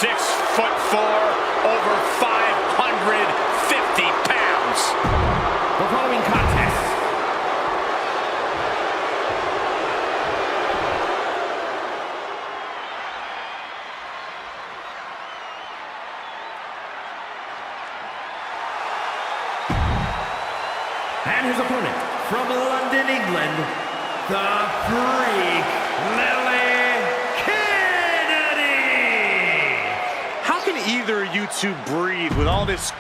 6'4", over 550 pounds. The following contest and his opponent from London, England, the Freak, Lily Kennedy. How can either of you two breathe with all this?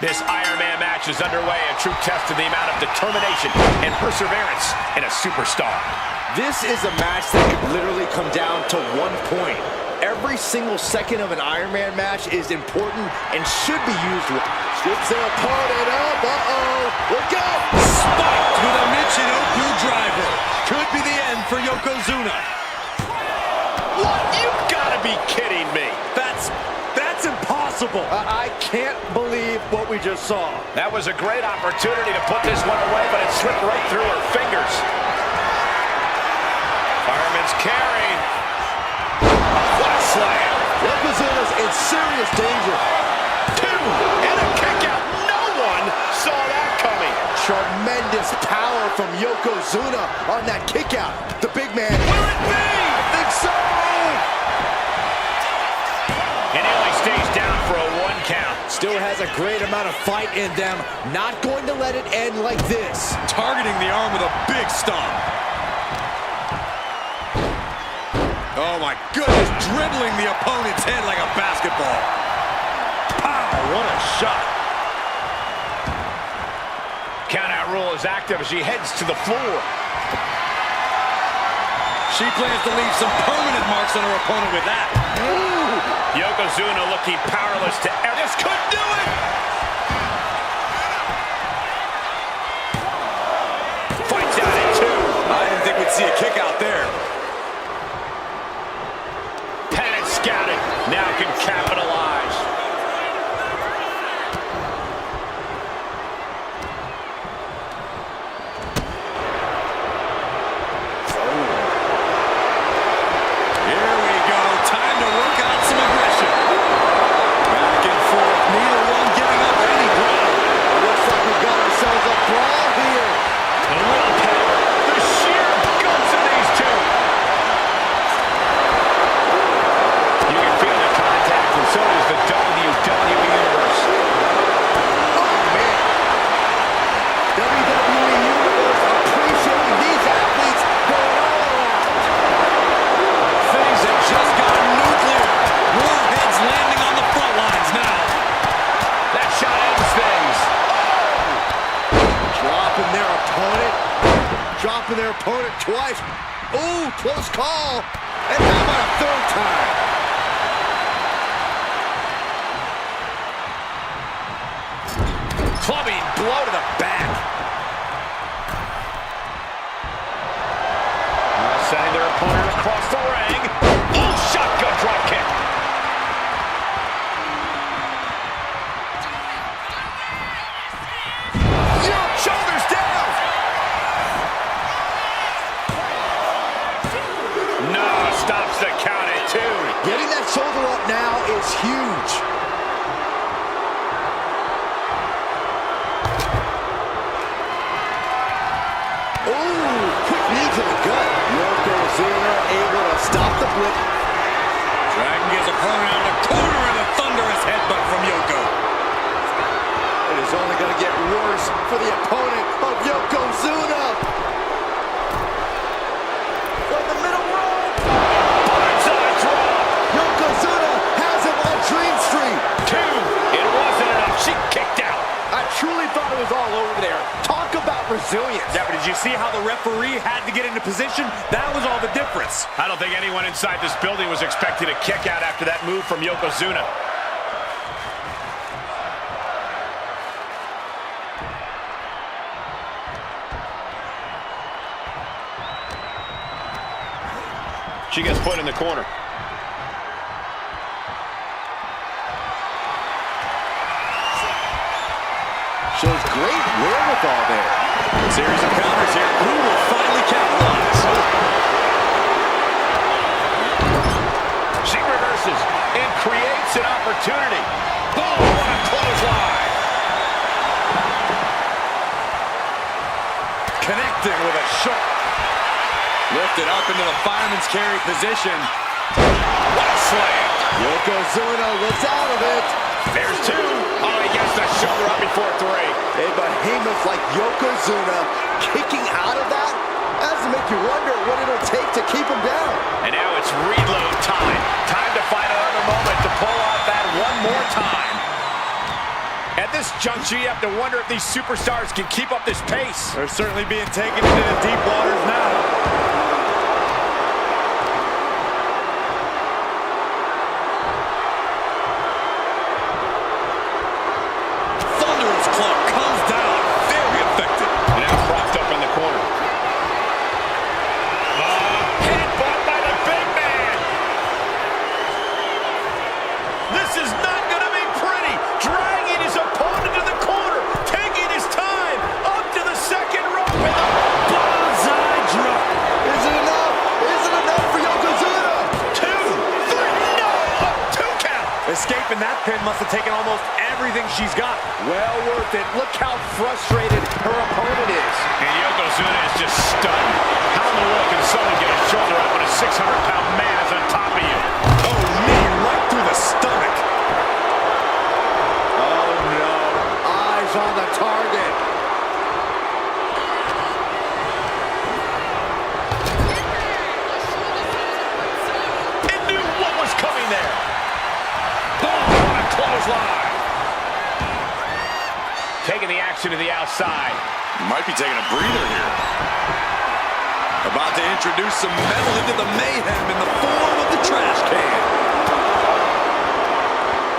This Iron Man match is underway, a true test of the amount of determination and perseverance in a superstar. This is a match that could literally come down to 1 point. Every single second of an Iron Man match is important and should be used well. Strips their opponent up, look out! Spiked with a Michinoku driver. Could be the end for Yokozuna. What? You've got to be kidding me. That's impossible. I can't believe what we just saw. That was a great opportunity to put this one away, but it slipped right through her fingers. Fireman's carry. What a slam. Yokozuna's in serious danger. 2 and a kick out. No one saw that coming. Tremendous power from Yokozuna on that kick out. The big man. Will it be? I think so. And he only stays down for a 1 count. Still has a great amount of fight in them. Not going to let it end like this. Targeting the arm with a big stomp. Oh my goodness, dribbling the opponent's head like a basketball. Pow, what a shot. Countout rule is active as she heads to the floor. She plans to leave some permanent marks on her opponent with that. Ooh. Yokozuna looking powerless to this could do it! Fights out at 2. I didn't think we'd see a kick out there. Panic scouted. Now can capitalize. Here we go. Time to work out some aggression. Back and forth. Neither one giving up any ground. It looks like we've got ourselves a brawl here. The willpower. The sheer guts of these two. You can feel the contact, and so does the WWE Universe. Oh, man. WWE Universe appreciating these athletes going all around. Things have just gotten nuclear. Warheads landing on the front lines now. That shot ends things. Dropping their opponent twice. Ooh, close call. And how about a 3rd time? Clubbing blow to the back. Sending their opponent across the ring. Oh, shotgun drop kick. Shoulders down. No, stops the count at 2. Getting that shoulder up now is huge. Ooh, quick knee to the gut. Yokozuna able to stop the blip. Dragging his opponent out of the corner and a thunderous headbutt from Yoko. It is only going to get worse for the opponent of Yokozuna. From the middle rope. Blindside drop. Yokozuna has him on Dream Street. 2. It wasn't enough. She kicked out. I truly thought it was all over there. Talk about resilience. Yeah, but did you see how the referee had to get into position? That was all the difference. I don't think anyone inside this building was expecting a kick out after that move from Yokozuna. She gets put in the corner. Shows great wherewithal there. Series of counters here. Who will finally capitalize? She reverses and creates an opportunity. Boom, what a clothesline. Connecting with a shot. Lifted up into the fireman's carry position. What a slam. Yokozuna was out of it. There's two. Oh, he gets the shoulder up before three. A behemoth like Yokozuna kicking out of that has to make you wonder what it'll take to keep him down. And now it's reload time. Time to find another moment to pull off that one more time. At this juncture, you have to wonder if these superstars can keep up this pace. They're certainly being taken into the deep waters now. Escaping that pin must have taken almost everything she's got. Well worth it. Look how frustrated her opponent is. And Yokozuna is just stunned. How in the world can someone get a shoulder up when a 600-pound man is on top of you? Oh, knee right through the stomach. Oh, no. Eyes on the target. It knew what was coming there. Clothesline. Taking the action to the outside. Might be taking a breather here. About to introduce some metal into the mayhem in the form of the trash can.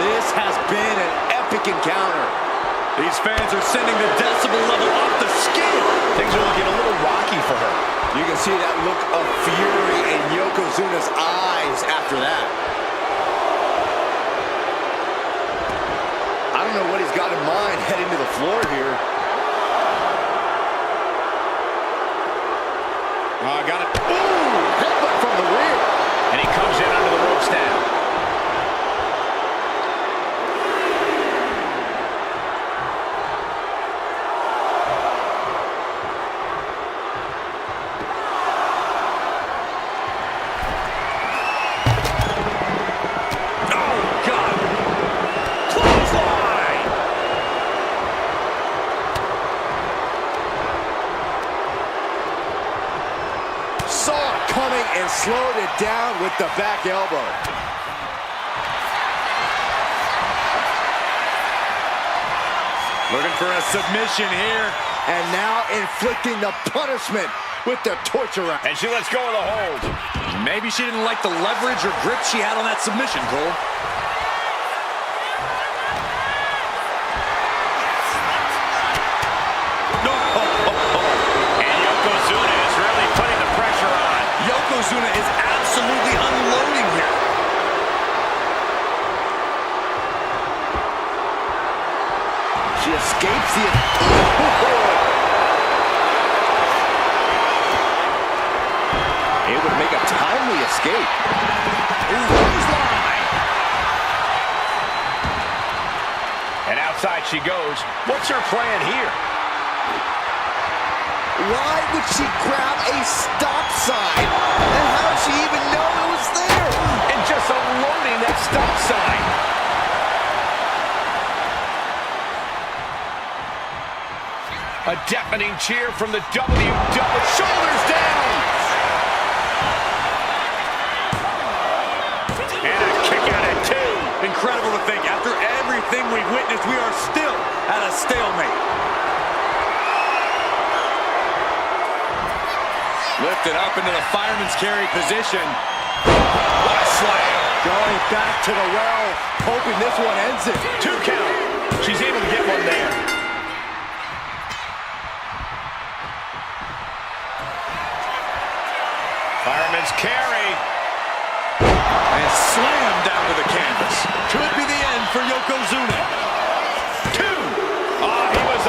This has been an epic encounter. These fans are sending the decibel level off the scale. Things are looking a little rocky for her. You can see that look of fury in Yokozuna's eyes after that. I don't know what he's got in mind heading to the floor here. Oh, got it. Ooh, headbutt from the rear. And he comes in under the ropes now. And slowed it down with the back elbow. Looking for a submission here. And now inflicting the punishment with the torture rack. And she lets go of the hold. Maybe she didn't like the leverage or grip she had on that submission, Cole. Yokozuna is absolutely unloading here. She escapes the... It would make a timely escape. And outside she goes. What's her plan here? Why would she grab a stop sign? And how did she even know it was there? And just unloading that stop sign. A deafening cheer from the WWE. Shoulders down. And a kick out at two. Incredible to think, after everything we've witnessed, we are still at a stalemate. Lifted up into the fireman's carry position. What a slam. Going back to the well, hoping this one ends it. 2 count. She's able to get one there. Fireman's carry. And slam down to the canvas. Could be the end for Yokozuna. 2. Oh, he was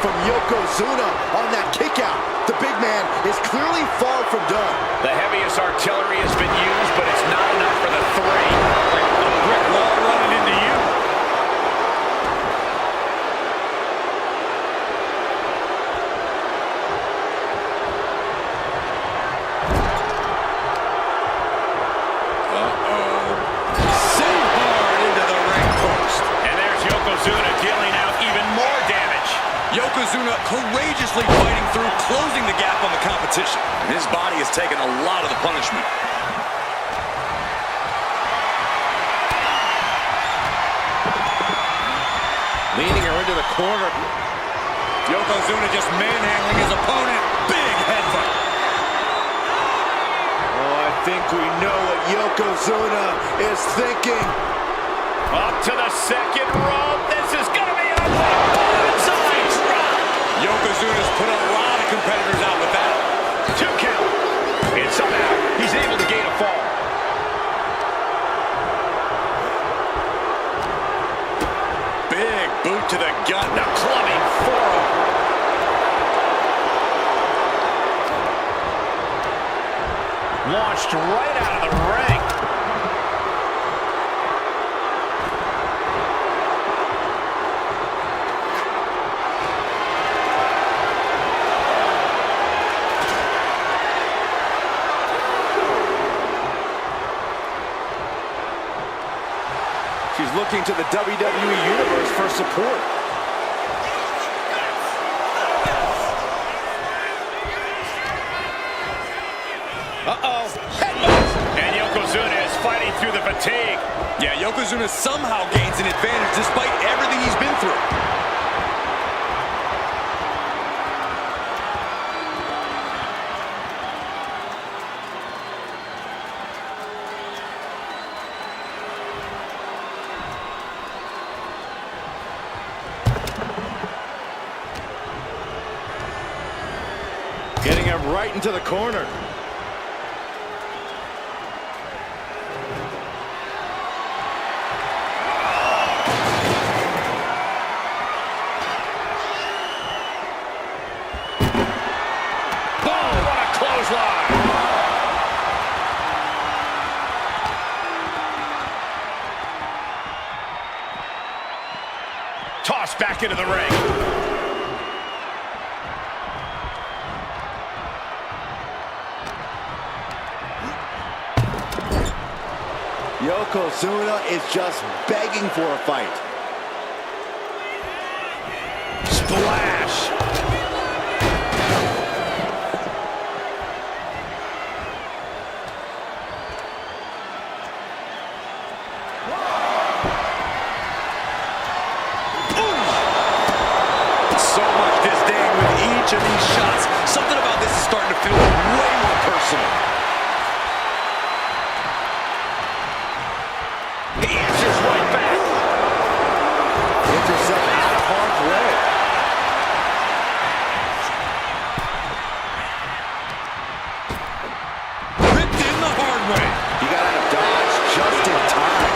from Yokozuna on that kick out. The big man is clearly far from done. The heaviest artillery has been used, but it's not enough for the three. Like a brick wall running into you. Yokozuna dealing out even more damage. Yokozuna courageously fighting through, closing the gap on the competition. And his body has taken a lot of the punishment. Leaning her into the corner. Yokozuna just manhandling his opponent. Big headbutt. Oh, I think we know what Yokozuna is thinking. Up to the second rope. This is going to be a bonsai drop. Yokozuna's put a lot of competitors out with that. 2 count. And somehow he's able to gain a fall. Big boot to the gut. Now clubbing forearm. Launched right out of the ring. She's looking to the WWE Universe for support. And Yokozuna is fighting through the fatigue. Yeah, Yokozuna somehow gains an advantage despite everything he's been through. Getting him right into the corner. Oh, what a clothesline. Tossed back into the ring. Yokozuna is just begging for a fight. Splash. So much disdain with each of these shots. Something about this is starting to feel way more personal. He answers right back. Intercept out of harm's way. Ripped in the hard way. He got out of dodge just in time.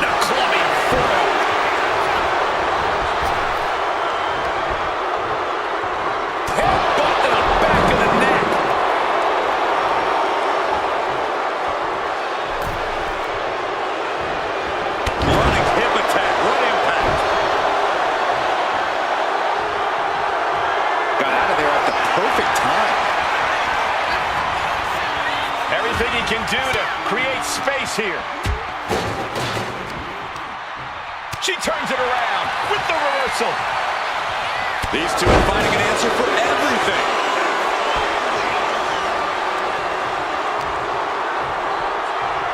Now clubbing forearm. Headbutt to the back of the neck. Running hip attack. What impact. Got out of there at the perfect time. Everything he can do to create space here. She turns it around with the reversal. These two are finding an answer for everything.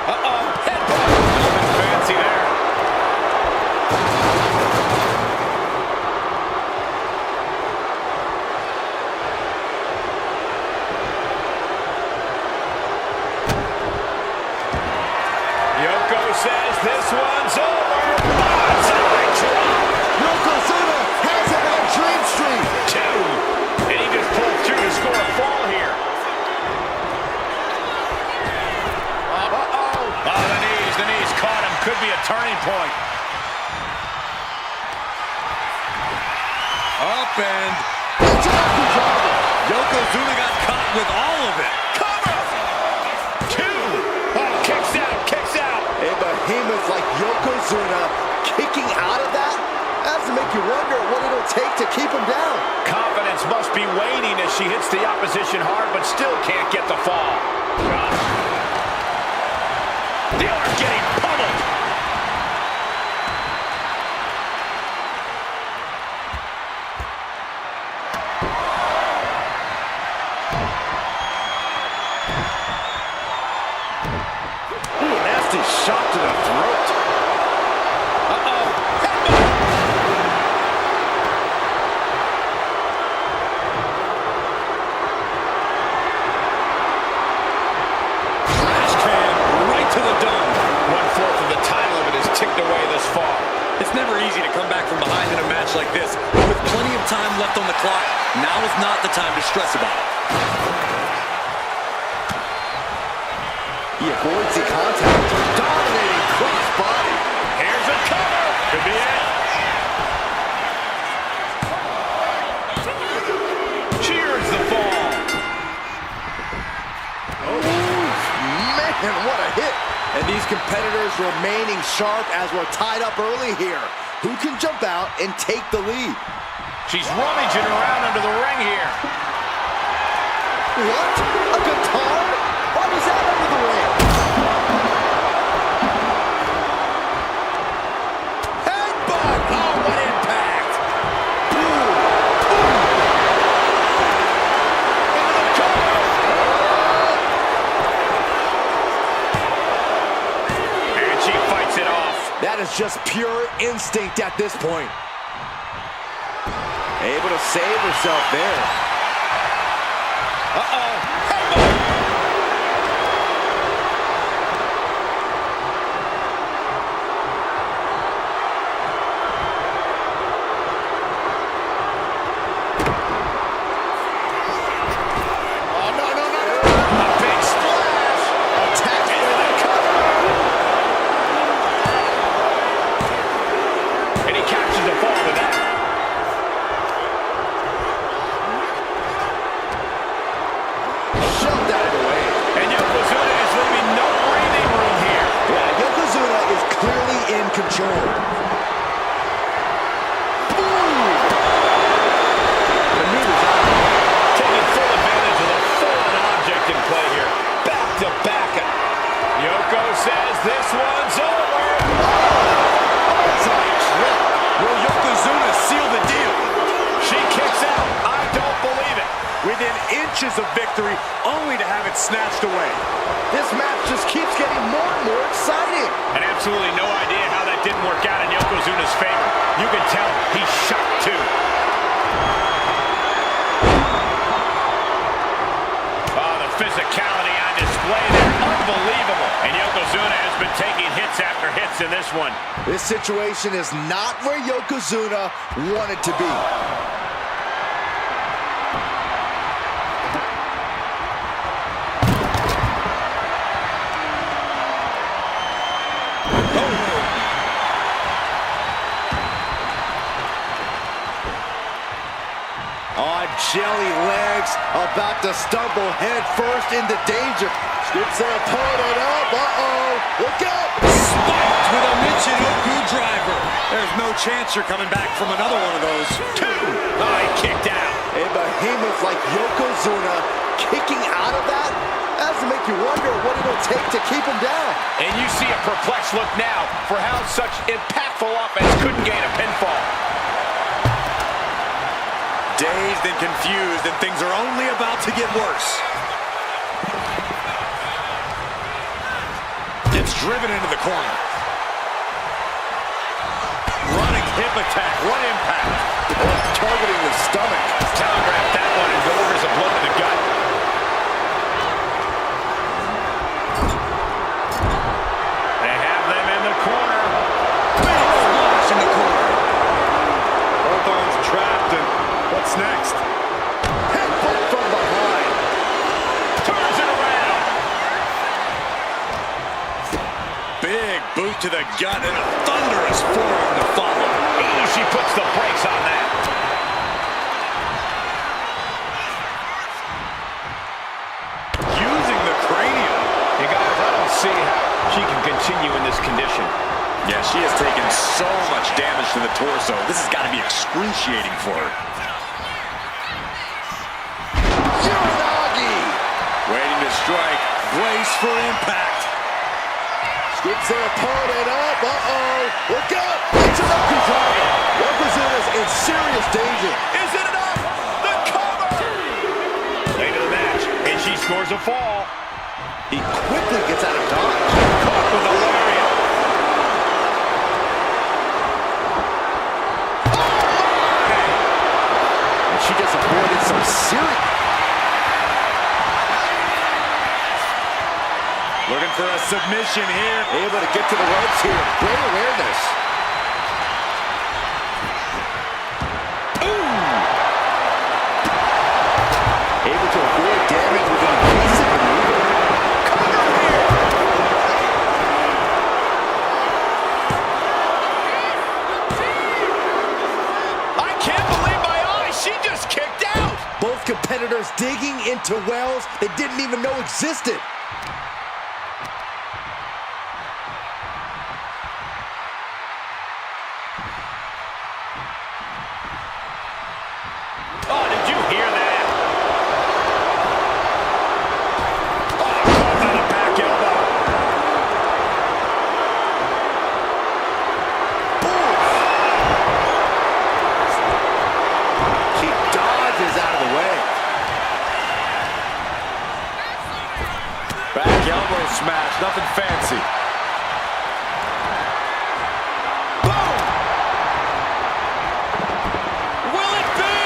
Headbutt. Nothing fancy there. Yoko says this one's over. Bonsai drop. Yokozuna has him in a dream stream. 2. And he just pulled through to score a fall here. Oh, the knees caught him. Could be a turning point. and Yokozuna got caught with all of it. Cover! Two! Oh, kicks out, kicks out! A behemoth like Yokozuna kicking out of that has to make you wonder what it'll take to keep him down. Confidence must be waning as she hits the opposition hard, but still can't get the fall. The arm getting pummeled. Ooh, nasty shot to the throat. To the dome. 1/4 of the time limit is ticked away thus far. It's never easy to come back from behind in a match like this, but with plenty of time left on the clock, now is not the time to stress about it. He avoids the contact. Dominating crossbody. Here's a cover. Could be it. Cheers the fall. Oh, man, what a hit. And these competitors remaining sharp as we're tied up early here. Who can jump out and take the lead? She's rummaging around under the ring here. What? A guitar? Why was that under the ring? Headbutt! Oh, what impact! Into the cover! And she fights it off. That is just pure instinct at this point. Able to save herself there. Uh-oh. Control. Taking full advantage of the fallen object in play here. Back to back. Yoko says this one's over. That's a trip. Will Yokozuna seal the deal? She kicks out. I don't believe it. Within inches of victory, only to have it snatched away. This match just keeps getting more and more exciting. And absolutely no idea how that didn't work out in Yokozuna's favor. You can tell he's shocked too. Oh, the physicality on display there. Unbelievable. And Yokozuna has been taking hits after hits in this one. This situation is not where Yokozuna wanted to be. On jelly legs, about to stumble head first into danger. Scoops their opponent up. Uh-oh. Look out. Spiked with a Michinoku driver. There's no chance you're coming back from another one of those. Two. Oh, he kicked out. A behemoth like Yokozuna kicking out of that has to make you wonder what it'll take to keep him down. And you see a perplexed look now for how such impactful offense couldn't gain a pinfall. Dazed and confused, and things are only about to get worse. Gets driven into the corner. Running hip attack. What impact. Targeting the stomach. Telegraph that one and delivers a blow to the gut. They have them in the corner. Big splash in the corner. Both arms trapped, and what's next? Headbutt from behind. Turns it around. Big boot to the gut and a thunderous forearm to follow. Oh, she puts the brakes on that. condition. Yeah, she has taken so much damage to the torso. This has got to be excruciating for her. Waiting to strike. Brace for impact. Scoops their opponent up. Look out. It's an up driver. Yokozuna's in serious danger. Is it enough? The cover! Late in the match, and she scores a fall. He quickly gets out of dodge. Caught with a lariat. And she just avoided some serious... Looking for a submission here. Able to get to the ropes here. Great awareness. Ooh! Able to avoid damage with an evasive maneuver. Cover here! I can't believe my eyes. She just kicked out. Both competitors digging into wells they didn't even know existed. Oh, did you hear that? Oh, caught on a back elbow. She dodges out of the way. Back elbow smash, nothing fancy. Boom! Will it be?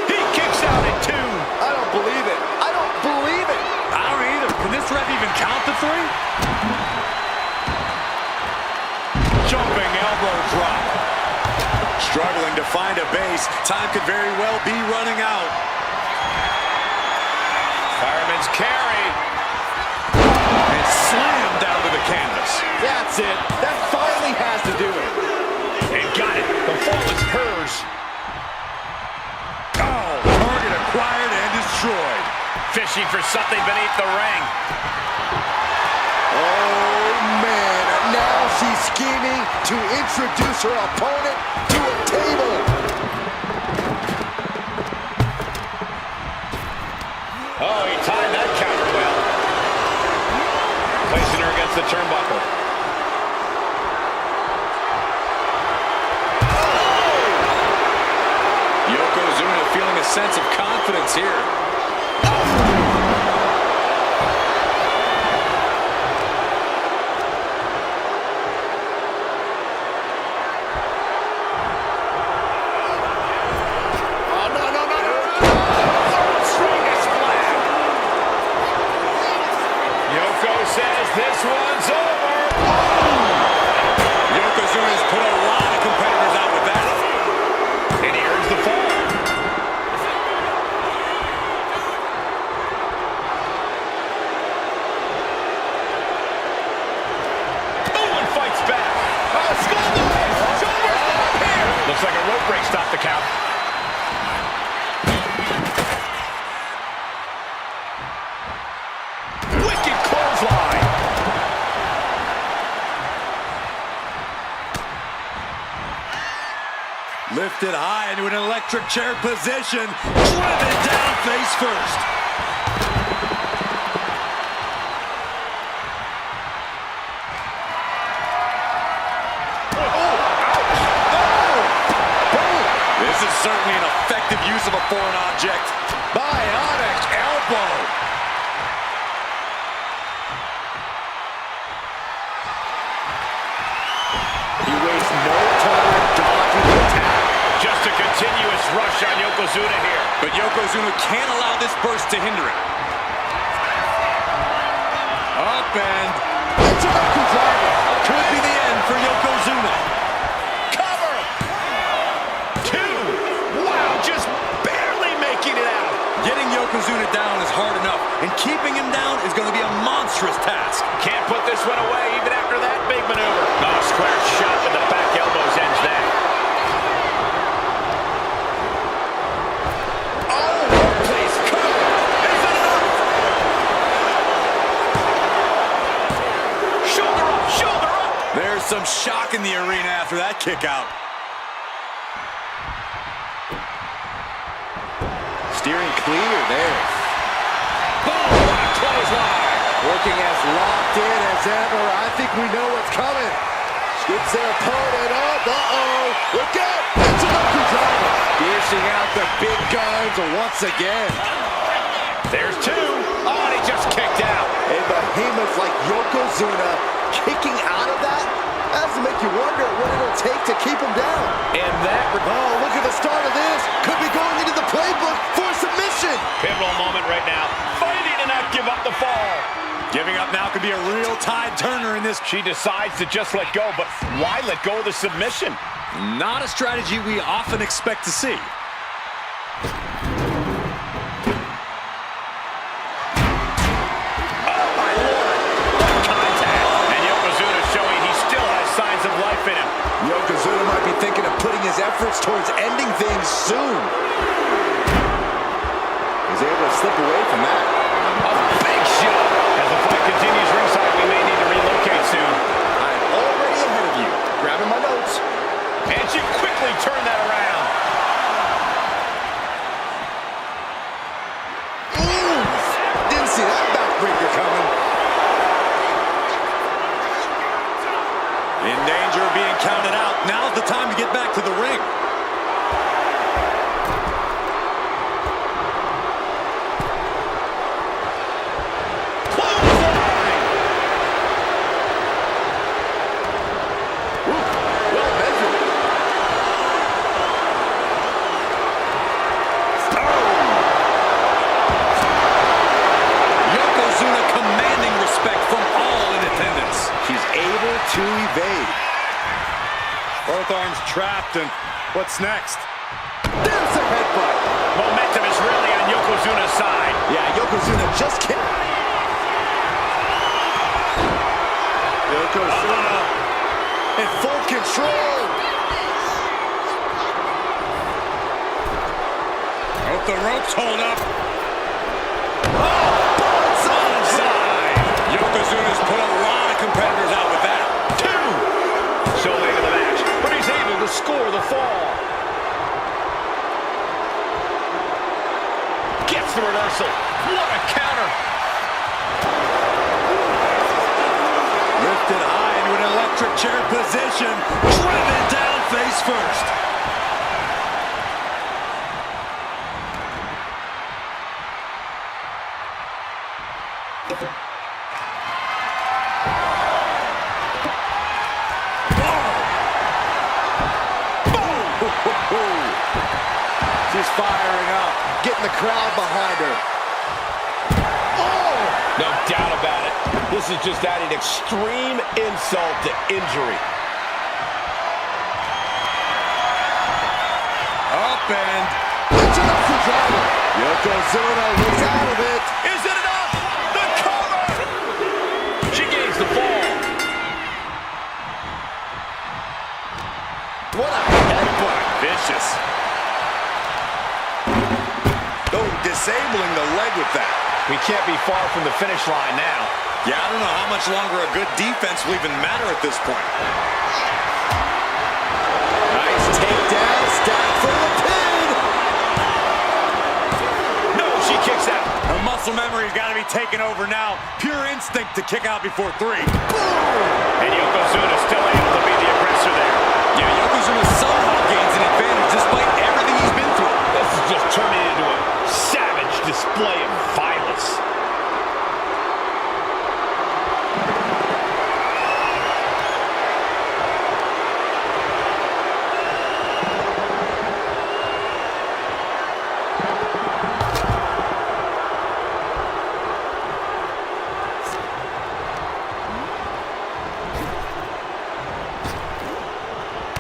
He kicks out at 2. I don't believe it. I don't believe it. I don't either. Can this ref even count to 3? Jumping elbow drop. Struggling to find a base. Time could very well be running out. Fireman's carry. And slammed down to the canvas. That's it. That finally has to do it. And got it. The fall is hers. Oh, target acquired and destroyed. Fishing for something beneath the ring. Oh, man. Now she's scheming to introduce her opponent to a table. Oh, he timed that counter well. Placing her against the turnbuckle. Yokozuna feeling a sense of confidence here. Yoko says this one's over. Yokozuna's put a lot of competitors out with that. And he earns the fall. Oh, and fights back. Shoulders up here. Looks like a rope break stopped the count. Wicked clothesline. Lifted high into an electric chair position. Driven down face first. This is certainly an effective use of a foreign object. Bionic elbow. He wastes no time dodging the attack. Just a continuous rush on Yokozuna here. But Yokozuna can't allow this burst to hinder it. Up and It's an up driver. could be the end for Yokozuna. Cover. 2. Wow, just barely making it out. Getting Yokozuna down is hard enough, and keeping him down is going to be a monstrous task. Can't put this one away even after that big maneuver. Oh, square shot with the back elbows ends that. Oh, please, cover. Is it back in the arena after that kick out. Steering clear there. Boom! What a clothesline! Working as locked in as ever. I think we know what's coming. Skips their opponent up. Uh-oh. Look out. It's an upper driver. Dishing out the big guns once again. There's two. Oh, and he just kicked out. A behemoth like Yokozuna kicking out of that has to make you wonder what it'll take to keep him down. And that... Oh, look at the start of this. Could be going into the playbook for submission. Pivotal moment right now. Fighting to not give up the fall. Giving up now could be a real tide turner in this. She decides to just let go, but why let go of the submission? Not a strategy we often expect to see. Oh, my Lord. What contact. And Yokozuna showing he still has signs of life in him. Yokozuna might be thinking of putting his efforts towards ending things soon. He's able to slip away from that. A big shot. As the fight continues ringside, we may need to relocate soon. I'm already ahead of you. Grabbing my notes. And she quickly turned that around. Ooh! Didn't see that backbreaker coming. In danger of being counted out. Now's the time to get back to the ring. To evade. Both arms trapped, and what's next? There's a headbutt. Momentum is really on Yokozuna's side. Yeah, Yokozuna just can't. Yokozuna in full control. Hope the ropes hold up. Oh, Onside. Yokozuna's put a lot of competitors out with that. So late in the match, but he's able to score the fall. Gets the reversal. What a counter. Lifted high into an electric chair position. Driven down face first. She's firing up, getting the crowd behind her. Oh! No doubt about it. This is just adding extreme insult to injury. Up and... It's enough for driver. Yokozuna was out of it. Is it enough? The cover! She gains the fall. What a headbutt. Vicious. Oh, disabling the leg with that. We can't be far from the finish line now. Yeah, I don't know how much longer a good defense will even matter at this point. Nice takedown, stack for the pin. No, she kicks out. Her muscle memory's got to be taken over now. Pure instinct to kick out before 3. And Yokozuna still able to be the aggressor there. Yeah, Yokozuna somehow gains an advantage despite everything he's been through. This is just turning into a savage display of violence.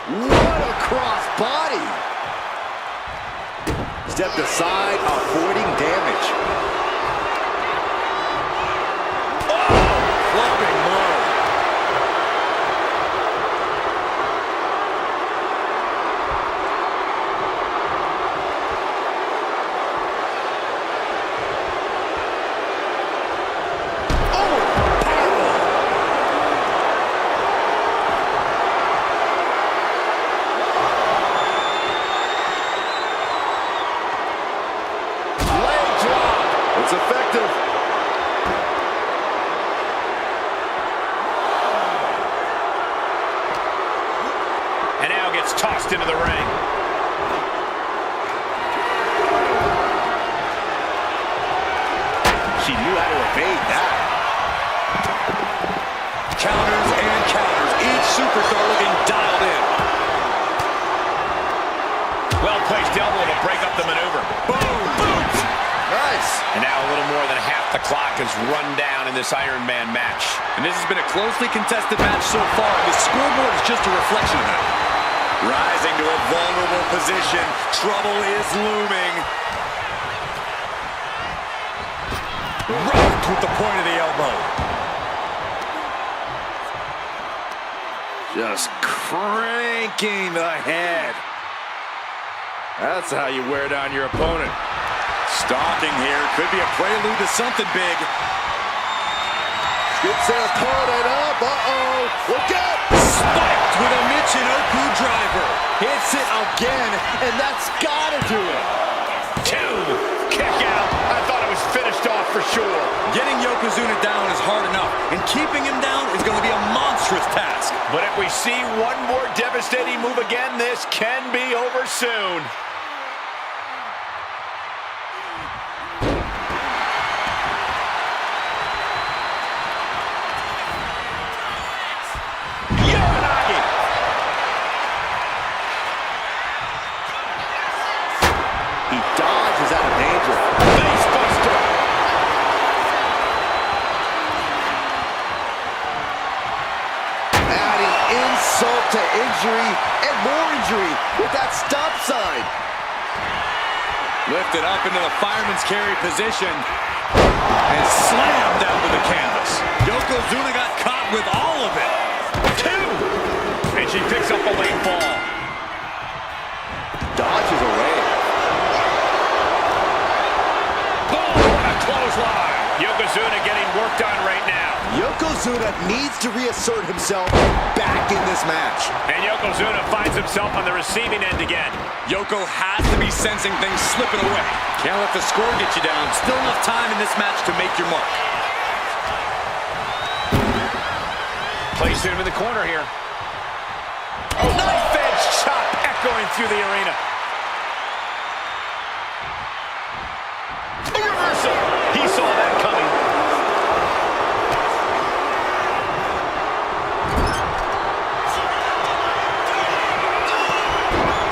What a cross body. Stepped aside, avoiding damage. Flopping blow. gets tossed into the ring. She knew how to evade that. Counters and counters. Each superstar looking dialed in. Well-placed elbow to break up the maneuver. Boom! Boom! Nice. And now a little more than half the clock has run down in this Iron Man match. And this has been a closely contested match so far. The scoreboard is just a reflection of that. Rising to a vulnerable position. Trouble is looming. Rocked with the point of the elbow. Just cranking the head. That's how you wear down your opponent. Stalking here. Could be a prelude to something big. Gets their opponent up. Uh-oh. Look out. Spiked with a Michinoku driver. Hits it again, and that's got to do it. 2. Kick out. I thought it was finished off for sure. Getting Yokozuna down is hard enough, and keeping him down is going to be a monstrous task. But if we see one more devastating move again, this can be over soon. Uranage. He dodges out of danger. Face buster. Adding insult to injury and more injury with that stop sign. Lifted up into the fireman's carry position and slammed down to the canvas. Yokozuna got caught with all of it. 2. And she picks up a late fall. Dodges away. Boom! What a clothesline. Yokozuna getting worked on right now. Yokozuna needs to reassert himself back in this match. And Yokozuna finds himself on the receiving end again. Yoko has to be sensing things slipping away. Can't let the score get you down. Still enough time in this match to make your mark. Placing him in the corner here. Oh, knife edge chop echoing through the arena. A reversal. He saw that coming.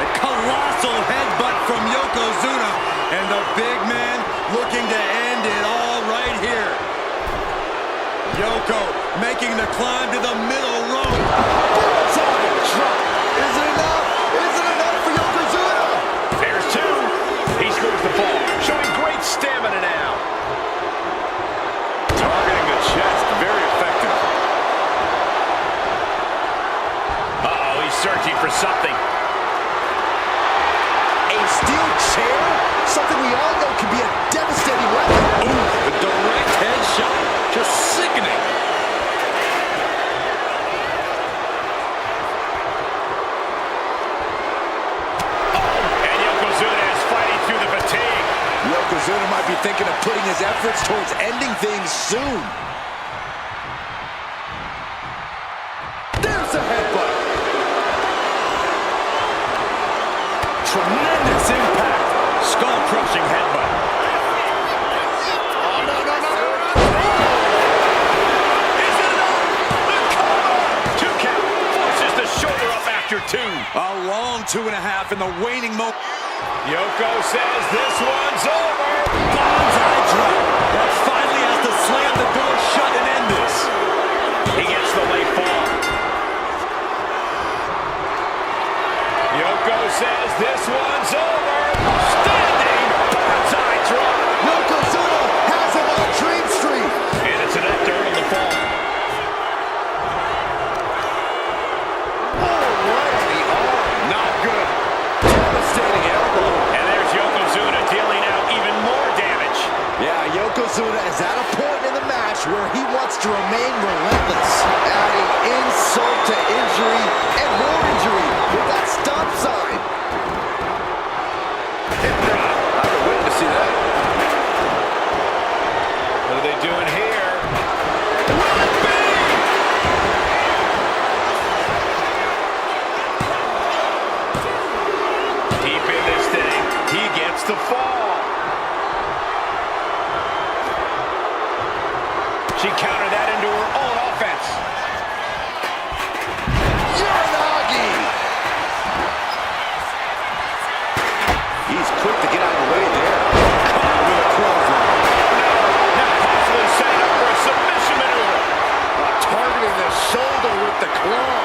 A colossal headbutt from Yokozuna, and the big man looking to end it all right here. Yoko making the climb to the middle rope. Bullseye drop. Is it enough? Is it enough for Yokozuna? There's 2. He screws the ball, showing great stamina now. Targeting the chest, very effective. Uh-oh, he's searching for something. A steel chair? Something we all know can be a devastating weapon. Ooh, the direct headshot. Just sickening. And Yokozuna is fighting through the fatigue. Yokozuna might be thinking of putting his efforts towards ending things soon. There's a headbutt. Tremendous impact. Skull-crushing headbutt. Oh, no, no, no. Is it enough? The cover! 2 count. Forces the shoulder up after 2. A long 2.5 in the waning moment. Yoko says this one's over. Bonsai drop. That finally has to slam the door shut and end this. He gets the late fall. Yoko says this one's over. Standing bonsai drop. Yokozuna has him on Dream Street. And it's enough to earn the fall. Oh, right on the arm. Not good. Devastating elbow. And there's Yokozuna dealing out even more damage. Yeah, Yokozuna is at a point in the match where he wants to remain relentless, adding insult to injury and more injury with that stop sign. Hip drop. I would wait to see that. What are they doing here? Will it be? to fall. She countered that into her own offense. Uranagi! He's quick to get out of the way there. Caught with a clothesline. Now possibly setting up for a submission maneuver. Targeting the shoulder with the claw.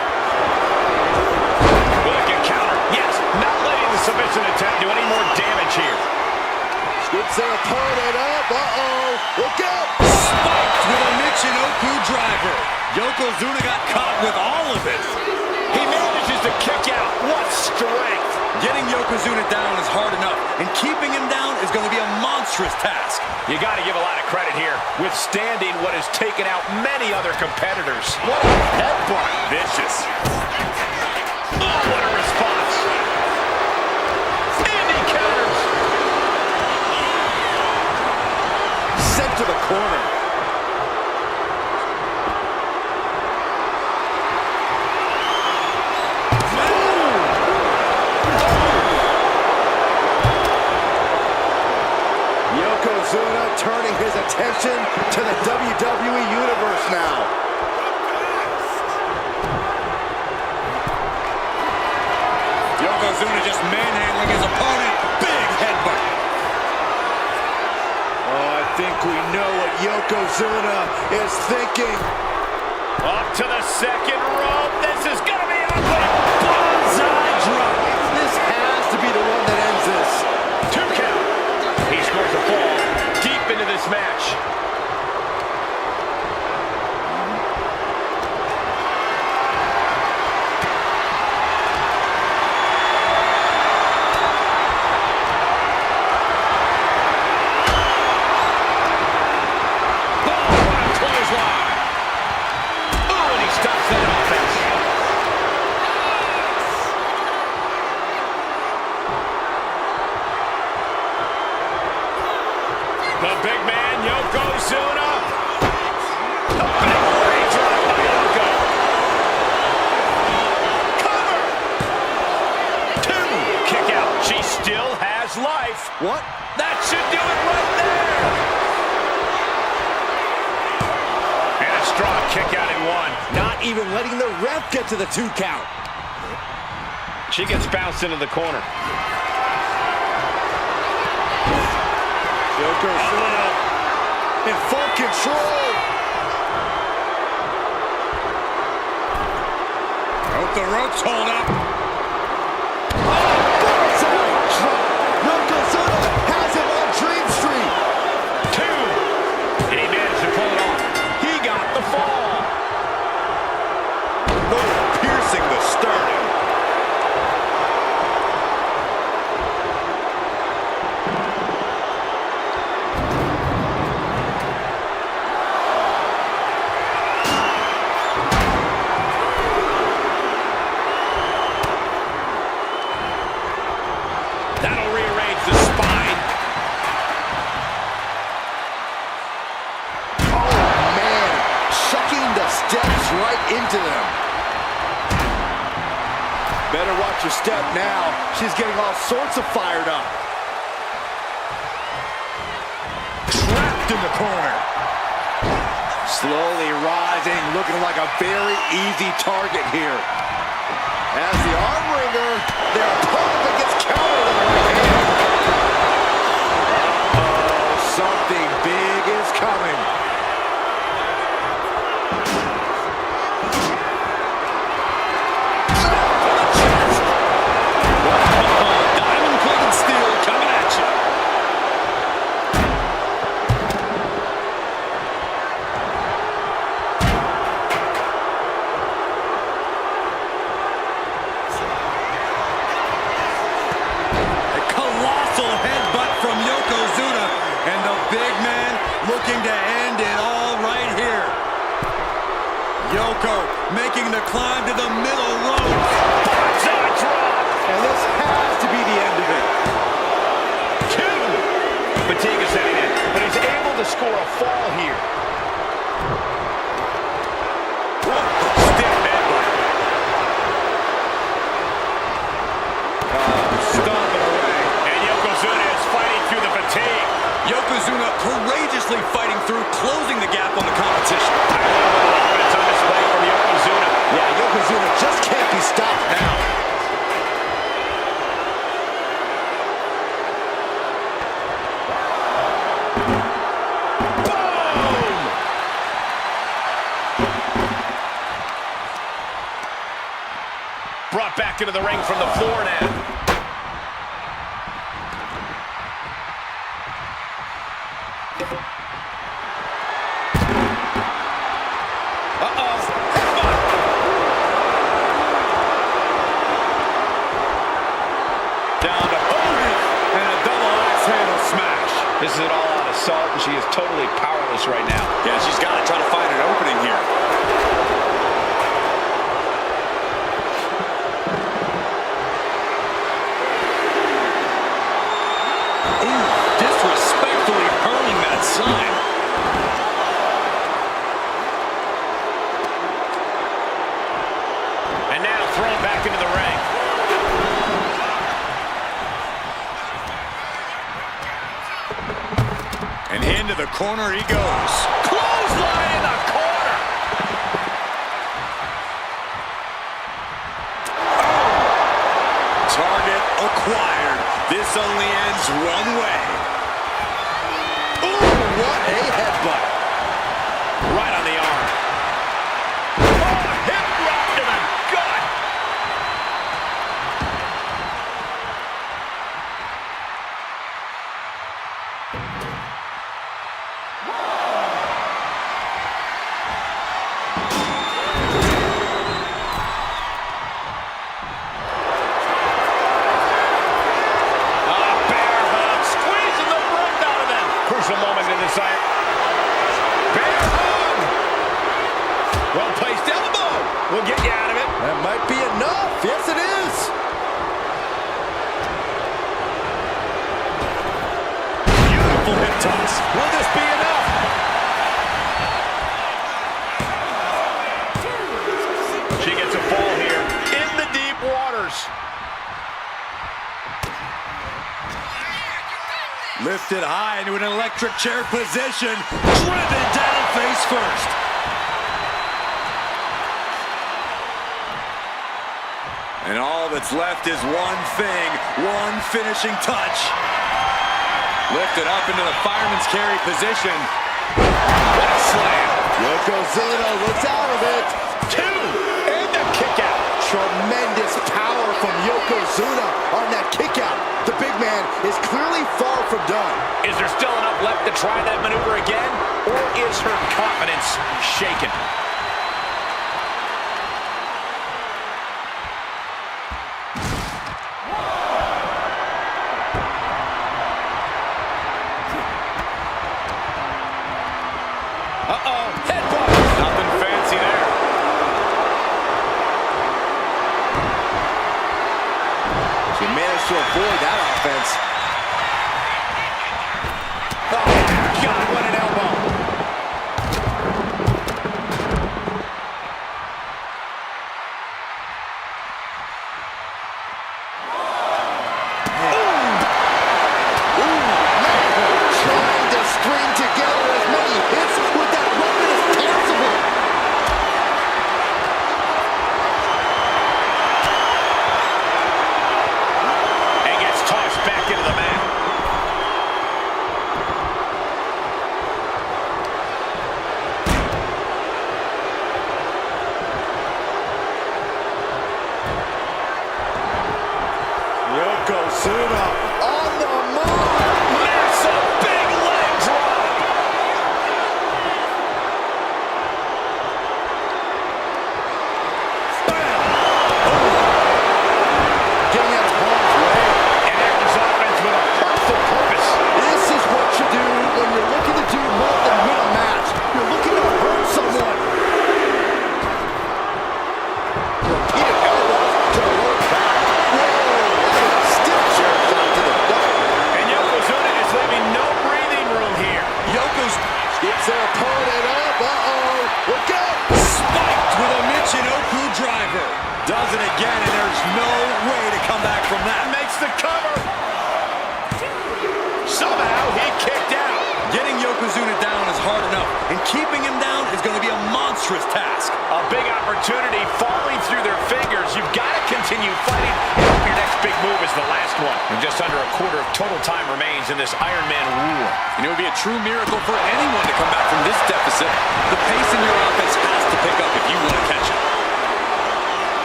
Look at counter. Yes, not letting the submission attempt do any more damage here. Scoops their opponent up. Uh-oh. Look out. Spiked with a Michinoku driver. Yokozuna got caught with all of it. He manages to kick out. What strength. Getting Yokozuna down is hard enough, and keeping him down is going to be a monstrous task. You got to give a lot of credit here, withstanding what has taken out many other competitors. What a headbutt. Vicious. Oh, what a response. And he counters. Sent to the corner. Yokozuna turning his attention to the WWE Universe now. Yokozuna just manhandling his opponent. Big headbutt. Oh, I think we know what Yokozuna is thinking. Up to the second rope. This is going to be ugly. Bullseye drop. This has to be the one that ends this. 2 count. He scores a fall deep into this match. The big man, Yokozuna. A big raindrop by Yoko. Cover. 2. Kick out. She still has life. What? That should do it right there. And a strong kick out in 1. Not even letting the ref get to the 2 count. She gets bounced into the corner. Yokozuna in full control. Hope the ropes hold up. Bullseye drop. Yokozuna has him on Dream Street. 2. And he managed to pull it off. He got the fall. Oh, piercing the sternum. That'll rearrange the spine. Oh, man. Chucking the steps right into them. Better watch your step now. She's getting all sorts of fired up. Trapped in the corner. Slowly rising, looking like a very easy target here. As the arm wringer, their opponent gets countered on the right hand. Uh-oh, something big is coming. Diamond-plated steel coming at you. looking to end it all right here. Yoko making the climb to the middle rope. Bonsai drop. And this has to be the end of it. Two. Fatigue is setting in, but he's able to score a fall here. Stiff headbutt. Stomping away. And Yokozuna is fighting Yokozuna courageously fighting through, closing the gap on the competition. Offense on display from Yokozuna. Yeah, Yokozuna just can't be stopped now. Brought back into the ring from the floor now. Down to Hogan, and a double axe handle smash. This is an all-out assault, and she is totally powerless right now. Yeah, she's got to try to find an opening here. Ooh, disrespectfully hurling that sign. And now thrown back into the ring. And into the corner he goes. Clothesline in the corner. Target acquired. This only ends one way. Ooh, what a headbutt. Right on the arm. Oh, hip drop to the gut. Crucial moment in this iron. Bear hug. Well-placed elbow. We'll get you out of it. That might be enough. Yes, it is. Beautiful hip toss. Will this be enough? She gets a fall here in the deep waters. Lifted high into an electric chair position. Driven down face first. And all that's left is one thing, one finishing touch. Lifted up into the fireman's carry position. What a slam. Yokozuna looks out of it. Two, and the kick out. Tremendous power from Yokozuna on that kick out. The big man is clearly far from done. Is there still enough left to try that maneuver again? Or is her confidence shaken? Uh-oh, headbutt. Nothing fancy there. She managed to avoid that offense. Oh, God, what an elbow. Trying to string together as many hits with that weapon as possible. And gets tossed back into the mat. Yokozuna on the move. Massive big leg drop. Getting out of harm's way. And enters offense with a hurtful purpose. This is what you do when you're looking to do more than win a match. You're looking to hurt someone. Repeated elbows to the lower back. Whoa, what a stiff chair shot to opportunity falling through their fingers. You've got to continue fighting. Your next big move is the last one. And just under a quarter of total time remains in this Iron Man war. And it would be a true miracle for anyone to come back from this deficit. The pace in your offense has to pick up if you want to catch it.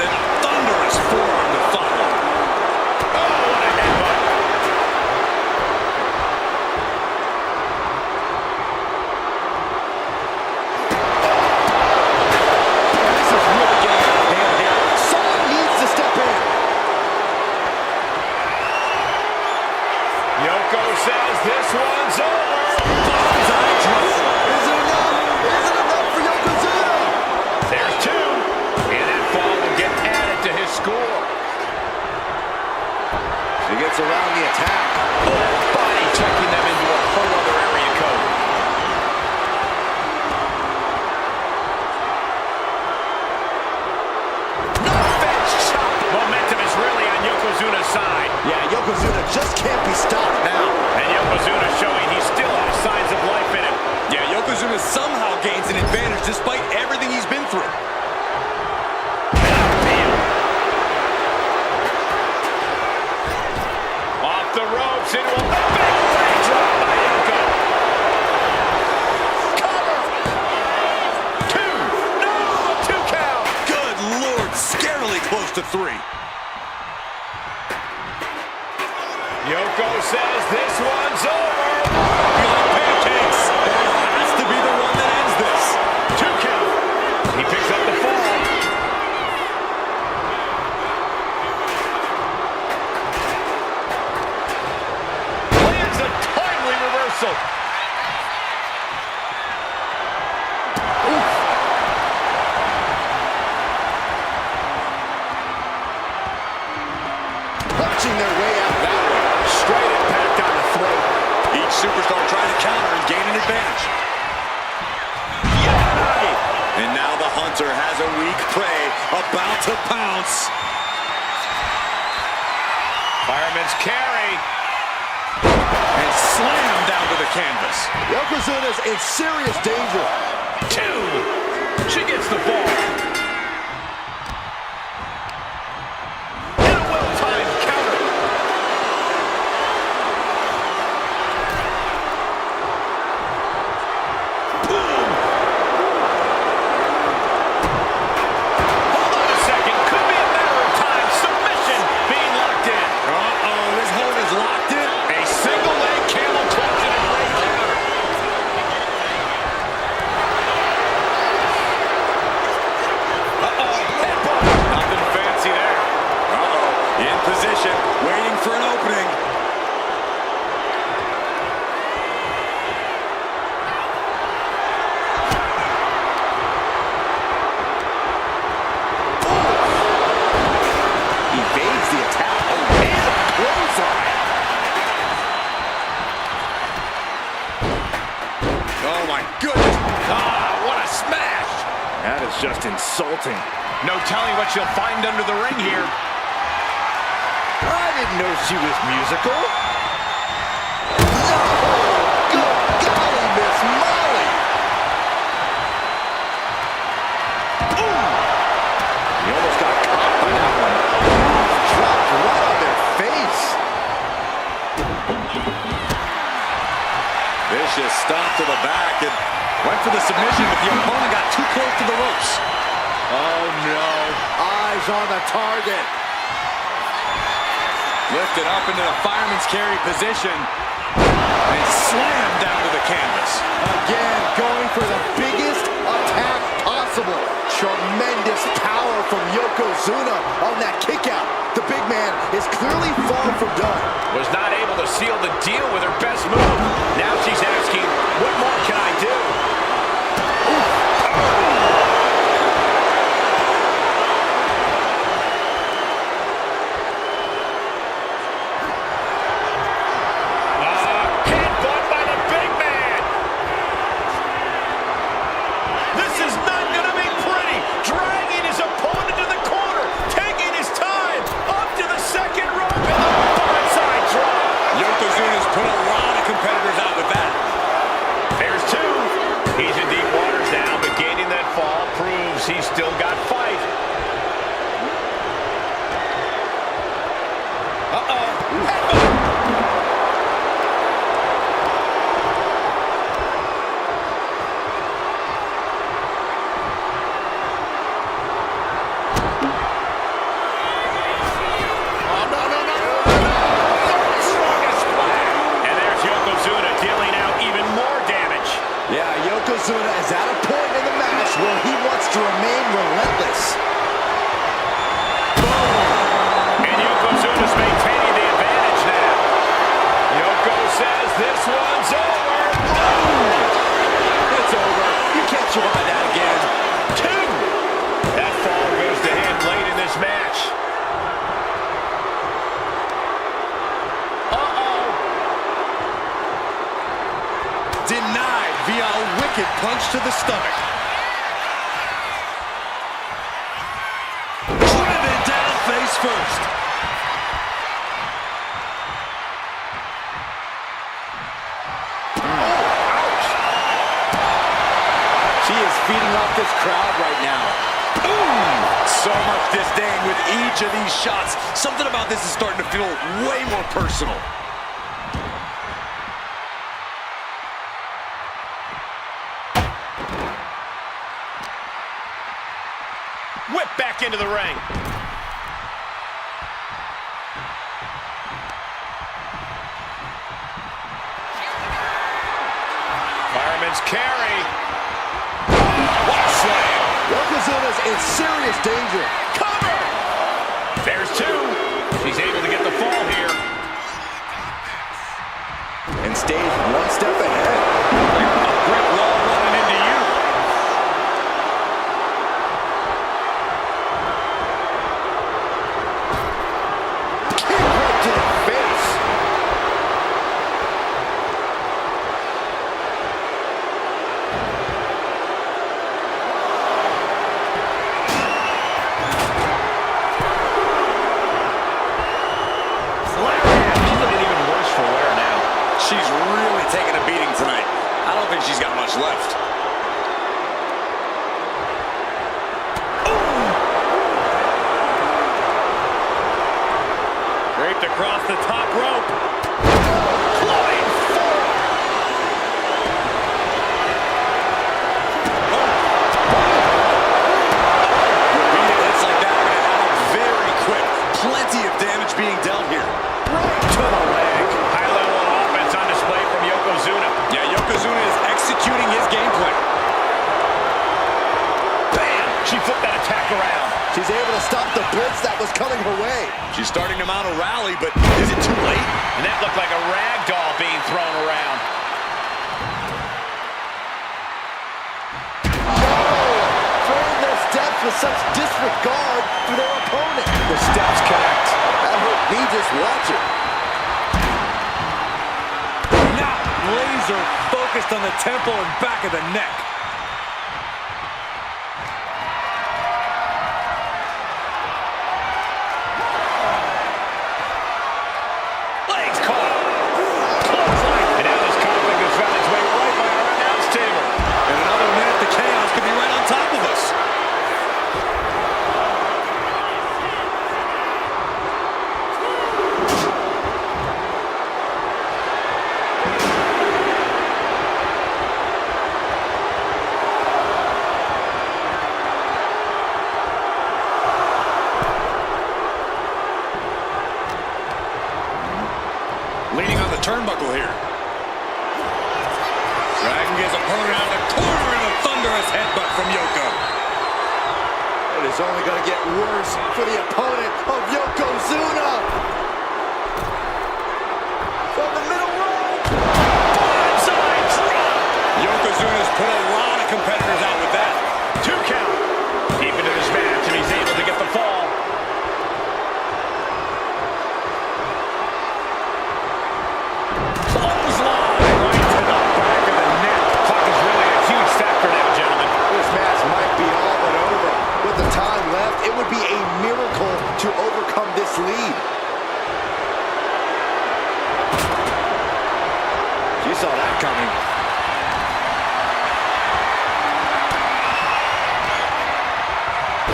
The thunderous forearm to follow. Oh, what a headbutt. This is really getting out of hand here. Someone needs to step in. Yoko says this one's over. Is it enough? Is it enough for Yokozuna? There's two. And that fall will get added to his score. He gets around the attack. Oh, body checking them into a whole other area code. Fence chop. Momentum is really on Yokozuna's side. Yeah, Yokozuna just can't be stopped now. And Yokozuna showing he still has signs of life in him. Yeah, Yokozuna somehow gains an advantage despite everything he's been through. Off the ropes into a big leg drop by Yoko. Cover. Two. No, a 2 count. Good Lord, scarily close to 3. Yoko says this one's over. Feeling pancakes. That has to be the one that ends this. 2 count. He picks up the fall. Lands a timely reversal. Punching their way out that way. Straight impact on the throat. Each superstar trying to counter and gain an advantage. And now the hunter has a weak prey about to pounce. Fireman's carry. And slam down to the canvas. Yokozuna's in serious danger. 2. She gets the ball. And a well-timed counter. Boom. Hold on a second. Could be a matter of time. Submission being locked in. Uh-oh, this hold is locked in. A single leg camel clutch and a great counter. Nothing fancy there. Uh-oh, in position, waiting for an opening. Evades the attack. And a clothesline. Oh my goodness. Ah, what a smash. That is just insulting. No telling what you'll find under the ring here. I didn't know she was musical. No! Good golly, Miss Molly! Ooh! He almost got caught by that one. Dropped right on their face. Vicious stomp to the back and went for the submission, but the opponent got too close to the ropes. Oh no, eyes on the target. Lifted up into the fireman's carry position and slammed down to the canvas. Again, going for the biggest attack possible. Tremendous power from Yokozuna on that kick out. The big man is clearly far from done. Was not able to seal the deal with her best move. Now she's asking, what more can I do? Headbutt by the big man. This is not going to be pretty. Dragging his opponent to the corner. Taking his time. Up to the second rope. And the blindside drop. Yokozuna's put a lot of competitors out with that. There's 2. Wicked punch to the stomach. Driven down face first. She is feeding off this crowd right now. So much disdain with each of these shots. Something about this is starting to feel way more personal. Whip back into the ring. Fireman's carry. What a slam. Yokozuna's in serious danger. Cover. There's two. She's able to get the fall here. And stays one step ahead. A brick wall running into you. Kick right to the face. She's looking even worse for wear now. She's really taking a beating tonight. I don't think she's got much left. Draped across the top rope. Floating forward. Beating hits like that are going to add up very quick. Plenty of damage being dealt here. Right to the leg. High level of offense on display from Yokozuna. Yeah, Yokozuna is executing his game plan. Bam! She flipped that attack around. She's able to stop the blitz that was coming her way. She's starting to mount a rally, but is it too late? And that looked like a rag doll being thrown around. Throwing their steps with such disregard for their opponent. The steps connect. That hurt me just watching. Now laser focused on the temple and back of the neck. Legs caught. Clothesline. And now this conflict has found its way right by our announce table. In another minute, the chaos could be right on top of us. Leaning on the turnbuckle here. Dragging his opponent out of the corner in a thunderous headbutt from Yoko. It is only going to get worse for the opponent of Yokozuna. From the middle rope. Blindside drop. Yokozuna's put a lot of competitors out with that. 2 count. Deep into this match, and he's able to get the fall. Clothesline right to the back of the neck. Clock is really a huge factor now, gentlemen. This match might be all but over. With the time left, it would be a miracle to overcome this lead. She saw that coming.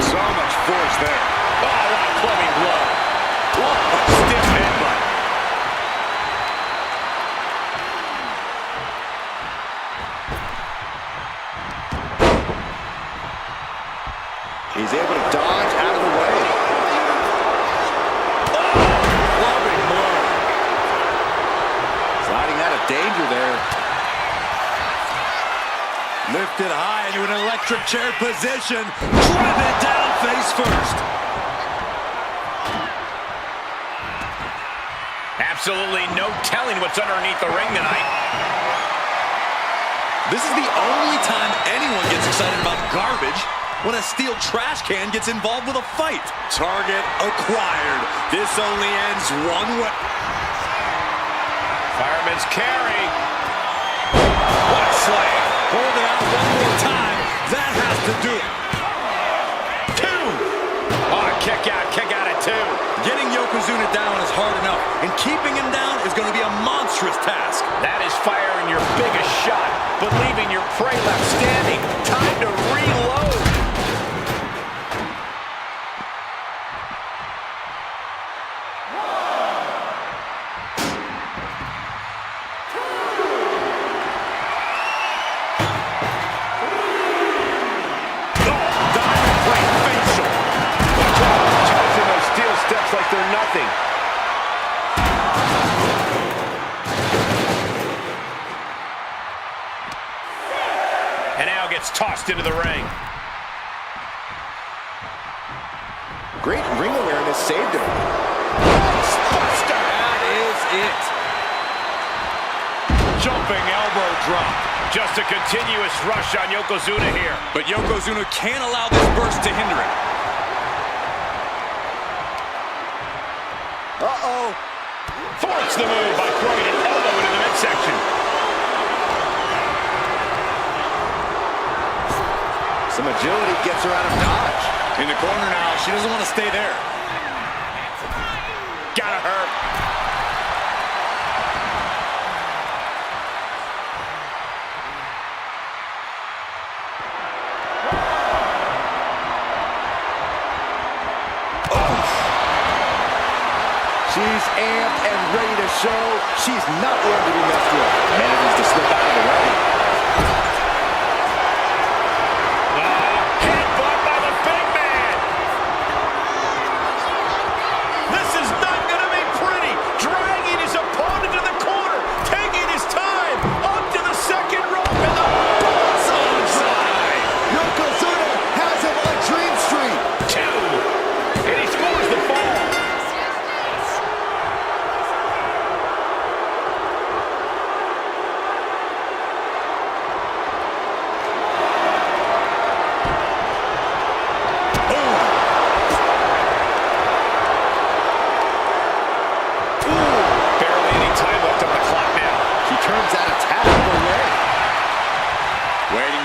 So much force there. Oh, what a clubbing blow. What a stiff headbutt. He's able to dodge out of the way. Clubbing blow. Sliding out of danger there. Lifted high into an electric chair position. Driven down face first. Absolutely no telling what's underneath the ring tonight. This is the only time anyone gets excited about garbage, when a steel trash can gets involved with a fight. Target acquired. This only ends one way. Fireman's carry. What a slam. Hold it out one more time. That has to do it. Two. Oh, kick out at two. Getting Yokozuna down is hard enough, and keeping him down is going to be a monstrous task. That is firing your biggest shot, but leaving your prey left standing. Time to reload. Like they're nothing. And now gets tossed into the ring. Great ring awareness saved him. Buster. That is it. Jumping elbow drop. Just a continuous rush on Yokozuna here. But Yokozuna can't allow this burst to hinder him. Uh-oh. Thwarts the move by throwing an elbow into the midsection. Some agility gets her out of dodge. In the corner now, she doesn't want to stay there. Gotta hurt. She's amped and ready to show she's not one to be messed with. Manages to slip out of the way. Headbutt by the big man. This is not going to be pretty. Dragging his opponent to the corner. Taking his time. Up to the second rope. And the bullseye. Yokozuna has him on a dream streak. Two. And he scores the fall.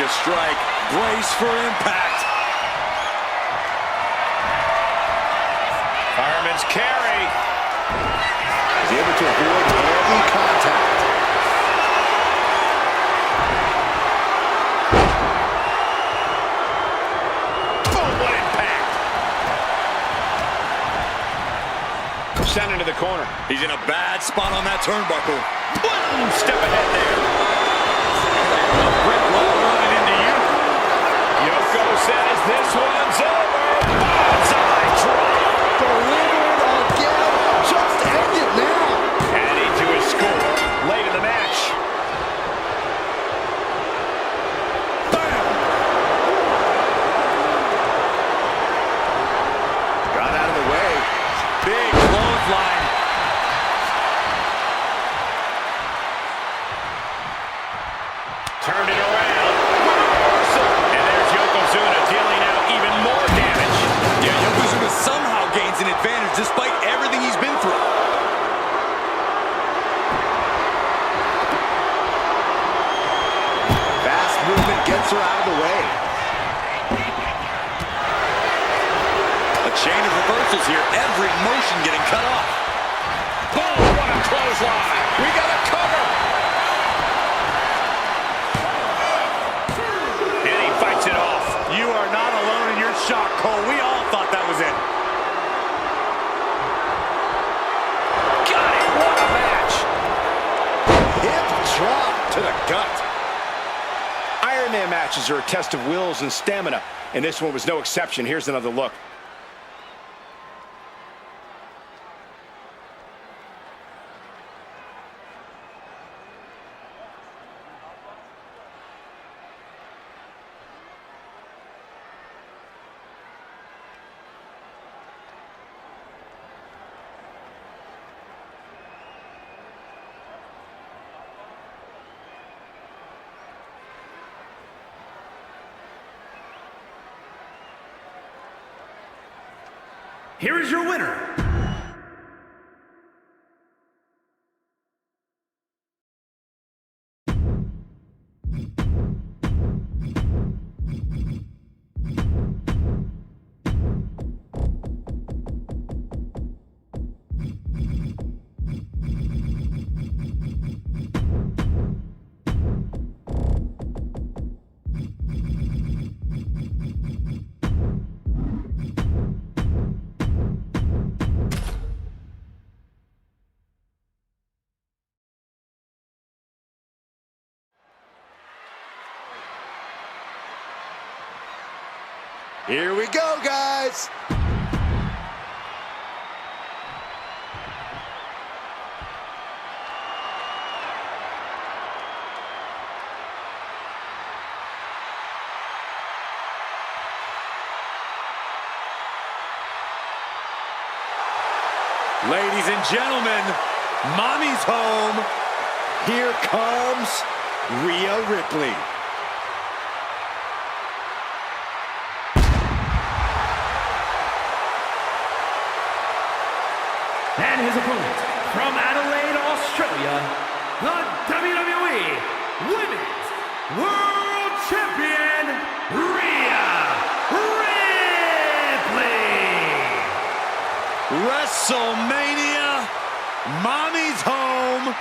Strike, brace for impact. Fireman's carry. He's able to avoid heavy contact. Boom, what impact. Sent into the corner. He's in a bad spot on that turnbuckle. Boom, step ahead there. A brick wall running into you. Yoko says this one's over. Bullseye drop. Delivered again. Just end it now. Adding to his score late in the match. Bam. Got out of the way. Big clothesline. Turned it around with a reversal. And there's Yokozuna dealing out even more damage. Yeah, Yokozuna somehow gains an advantage despite everything he's been through. Fast movement gets her out of the way. A chain of reversals here. Every motion getting cut off. Boom, what a clothesline. We got a cover. And he fights it off. You are not alone in your shock, Cole. We all thought that was it. Got it. What a match. Hip drop to the gut. Iron Man matches are a test of wills and stamina, and this one was no exception. Here's another look. Here is your winner. Here we go, guys. Ladies and gentlemen, Mommy's home. Here comes Rhea Ripley. And his opponent, from Adelaide, Australia, the WWE Women's World Champion, Rhea Ripley. WrestleMania, Mommy's home.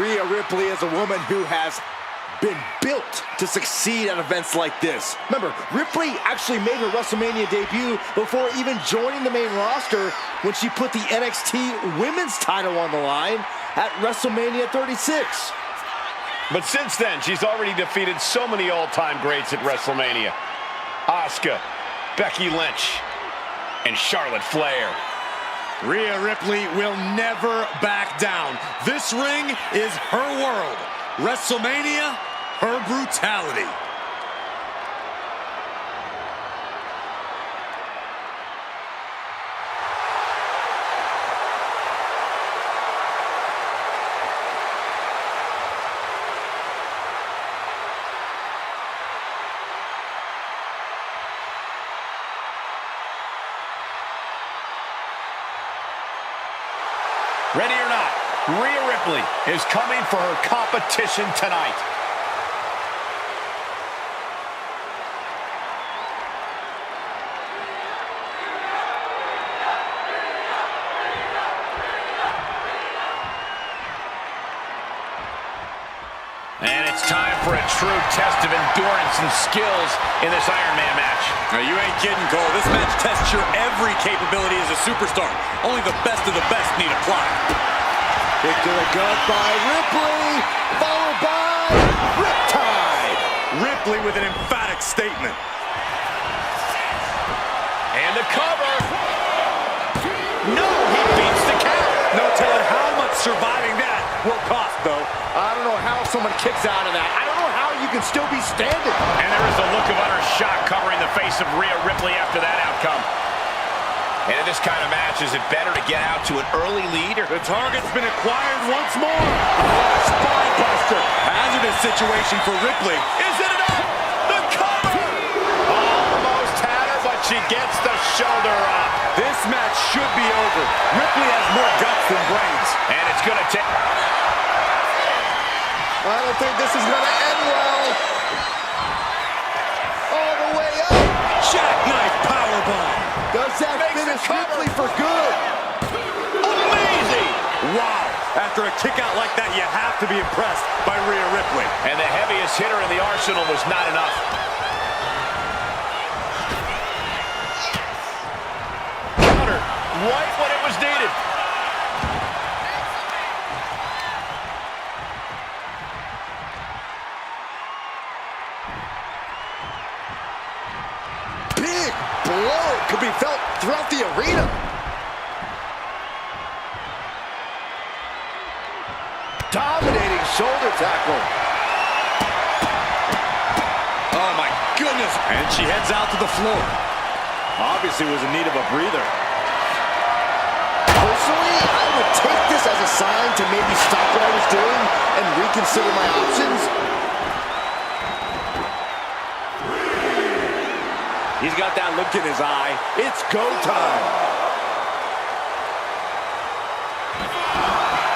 Rhea Ripley is a woman who has been built to succeed at events like this. Remember, Ripley actually made her WrestleMania debut before even joining the main roster when she put the NXT Women's title on the line at WrestleMania 36. But since then, she's already defeated so many all-time greats at WrestleMania. Asuka, Becky Lynch, and Charlotte Flair. Rhea Ripley will never back down. This ring is her world. WrestleMania, her brutality. Ready or not, Rhea Ripley is coming for her competition tonight. And it's time for a true test of endurance and skills in this Iron Man match. Now, you ain't kidding, Cole. This match tests your every capability as a superstar. Only the best of the best need apply. Kick to the gut by Ripley, followed by Riptide. Ripley with an emphatic statement. And the cover. No, he beats the count. No telling how much surviving that will cost, though. I don't know how someone kicks out of that. I don't know how you can still be standing. And there is a look of utter shock covering the face of Rhea Ripley after that outcome. And in this kind of match, is it better to get out to an early lead? Or The target's been acquired once more. Oh, spine buster. Hazardous situation for Ripley. is it enough? The cover! Almost had her, but she gets the shoulder up. This match should be over. Ripley has more guts than brains. And it's going to take... I don't think this is going to end well. All the way up. Jackknife powerbomb. Does that finish Ripley for good? Amazing! Wow. After a kick out like that, you have to be impressed by Rhea Ripley. And the heaviest hitter in the arsenal was not enough. Counter right when it was needed. Big blow could be felt throughout the arena. Dominating shoulder tackle. Oh, my goodness. And she heads out to the floor. Obviously was in need of a breather. Personally, I would take this as a sign to maybe stop what I was doing and reconsider my options. He's got that look in his eye. It's go time.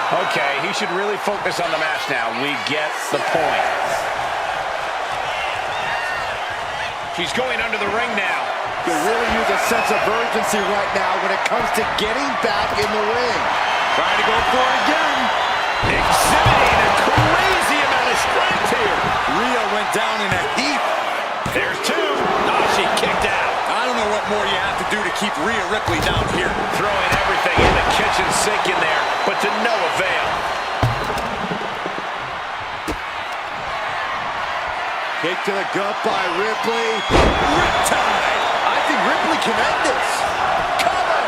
Okay, he should really focus on the match now. We get the point. She's going under the ring now. Could really use a sense of urgency right now when it comes to getting back in the ring. Trying to go for it again. Exhibiting a crazy amount of strength here. Rhea went down in a heap. There's two. Oh, she kicked out. I don't know what more you have to do to keep Rhea Ripley down here. Throwing everything in the kitchen sink in there, but to no avail. Kick to the gut by Ripley. Riptide. think Ripley can end this. Cover!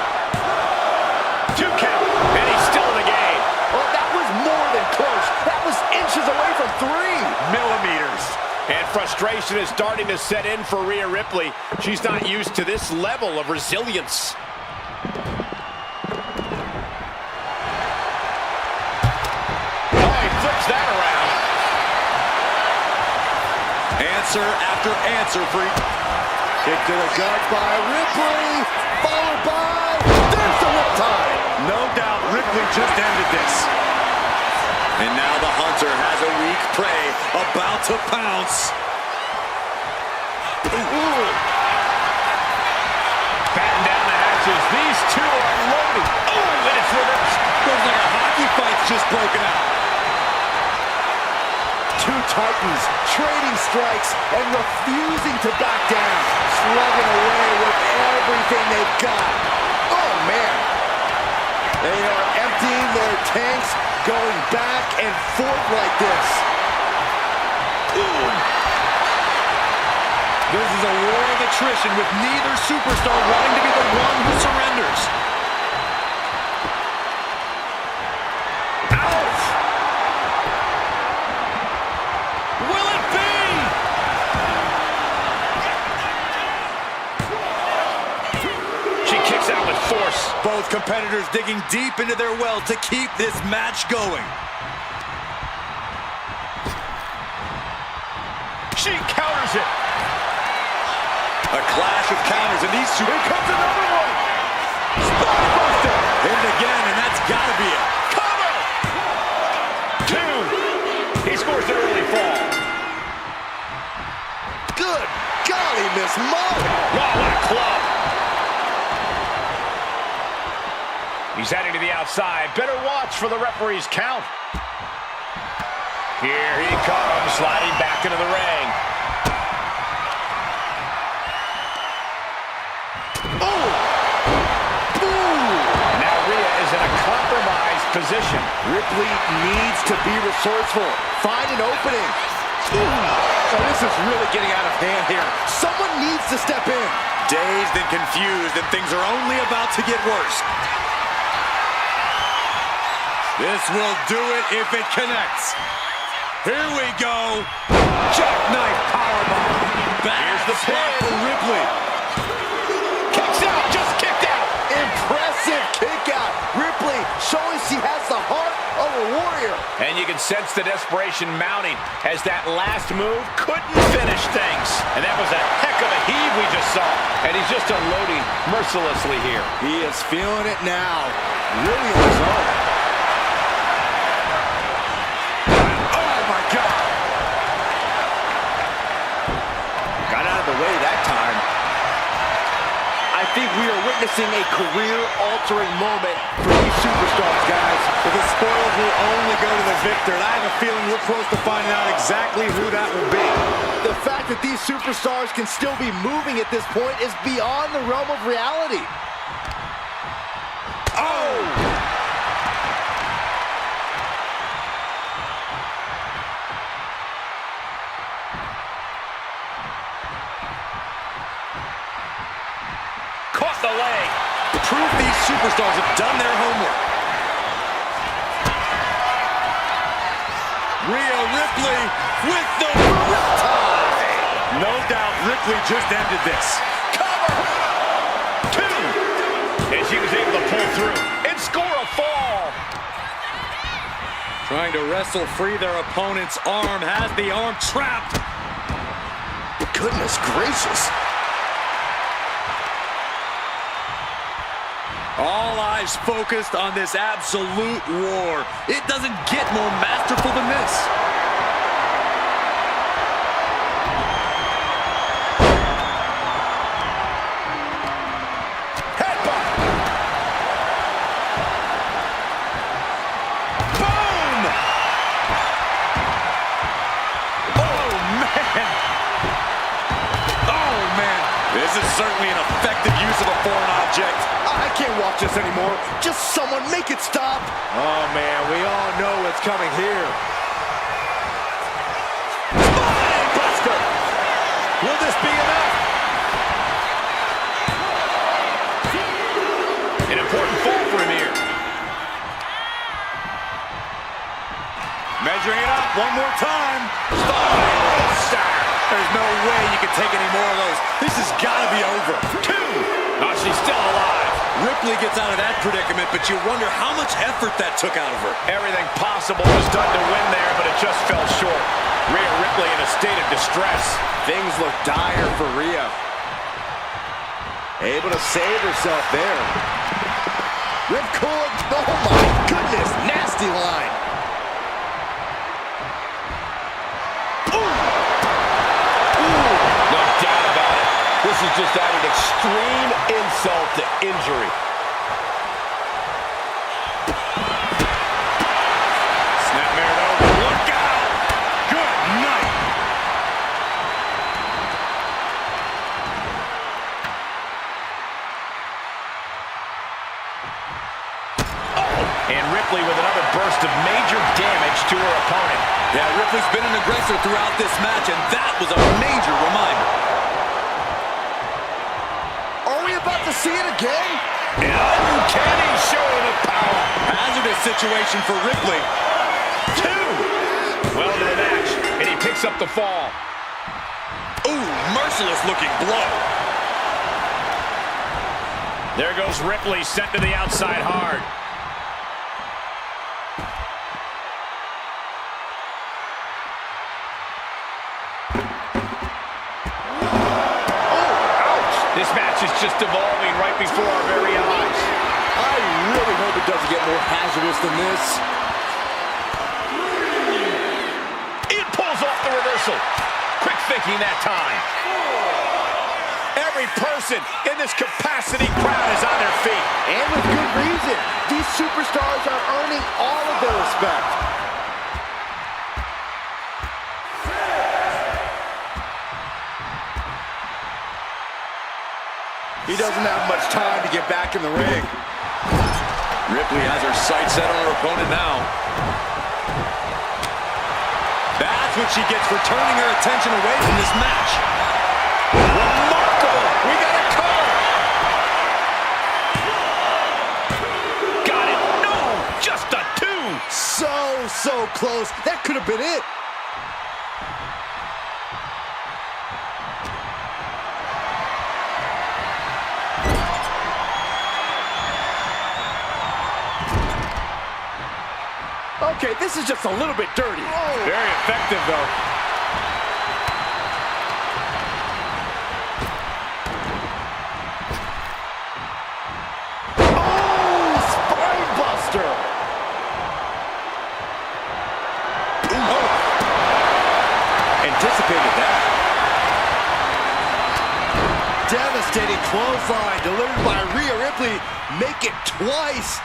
2 count, and he's still in the game. Oh, that was more than close. That was inches away from 3 Millimeters. And frustration is starting to set in for Rhea Ripley. She's not used to this level of resilience. Oh, he flips that around. Answer after answer for... Kick to the gut by Ripley, followed by... There's the riptide! No doubt Ripley just ended this. And now the hunter has a weak prey about to pounce. Ooh. Batten down the hatches. These two are loaded. Oh, and it's reversed. Looks like a hockey fight's just broken out. Two titans trading strikes and refusing to back down. Slugging away with everything they've got. Oh, man. They are emptying their tanks, going back and forth like this. Ooh. This is a war of attrition with neither superstar wanting to be the one who surrenders. Ouch! Will it be? She kicks out with force. Both competitors digging deep into their well to keep this match going. She counters it. A clash of counters, and these two... Here comes another one. Spinebuster! Hit it again, and that's got to be it. Cover! 2. He scores an early fall. Good golly, Miss Molly. Wow, what a club. He's heading to the outside. Better watch for the referee's count. Here he comes, sliding back into the ring. Oh! Boom! Now Rhea is in a compromised position. Ripley needs to be resourceful. Find an opening. Oh, this is really getting out of hand here. Someone needs to step in. Dazed and confused, and things are only about to get worse. This will do it if it connects. Here we go. Jackknife powerbomb. Here's the pin. for Ripley. Kicks out, just kicked out. Impressive kick out. Ripley showing she has the heart of a warrior. And you can sense the desperation mounting as that last move couldn't finish things. And that was a heck of a heave we just saw. And he's just unloading mercilessly here. He is feeling it now. Really in his own. Oh, my God. Got out of the way that time. I think we are witnessing a career-altering moment for these superstars, guys. But the spoils will only go to the victor, and I have a feeling we're close to finding out exactly who that will be. The fact that these superstars can still be moving at this point is beyond the realm of reality. Oh! Caught the leg. Proof these superstars have done their homework. Rhea Ripley with the riptide. No doubt Ripley just ended this. Cover! 2. And she was able to pull through and score a fall. Trying to wrestle free their opponent's arm, has the arm trapped. Goodness gracious. All eyes focused on this absolute war. It doesn't get more masterful than this. Headbutt. Boom! Oh, man. Oh, man. This is certainly an effective use of a foreign object. I can't watch this anymore. Just someone make it stop. Oh, man, we all know what's coming here. Spinebuster. Will this be enough? Measuring it up one more time. There's no way you can take any more of those. This has got to be over. 2. Oh, she's still alive. Ripley gets out of that predicament, but you wonder how much effort that took out of her. Everything possible was done to win there, but it just fell short. Rhea Ripley in a state of distress. Things look dire for Rhea. Able to save herself there. Ripcord, oh my goodness, nasty line. No doubt about it. This is just adding extreme insult to injury. Snapmare it over. Look out! Good night. And Ripley with another burst of major damage to her opponent. Yeah, Ripley's been an aggressor throughout this match, and that was a major reminder. Are we about to see it again? An uncanny showing of power. Hazardous situation for Ripley. 2. Well into the match, and he picks up the fall. Ooh, merciless looking blow. There goes Ripley, sent to the outside hard. This match is just evolving right before our very eyes. I really hope it doesn't get more hazardous than this. It pulls off the reversal. Quick thinking that time. Every person in this capacity crowd is on their feet. And with good reason. These superstars are earning all of their respect. He doesn't have much time to get back in the ring. Ripley has her sights set on her opponent now. That's what she gets for turning her attention away from this match. Remarkable! We got a cover! Got it! No! Just a 2! So close. That could have been it. Okay, this is just a little bit dirty. Oh. Very effective, though. Oh, spine buster. Oh. Anticipated that. Devastating clothesline delivered by Rhea Ripley. Make it twice.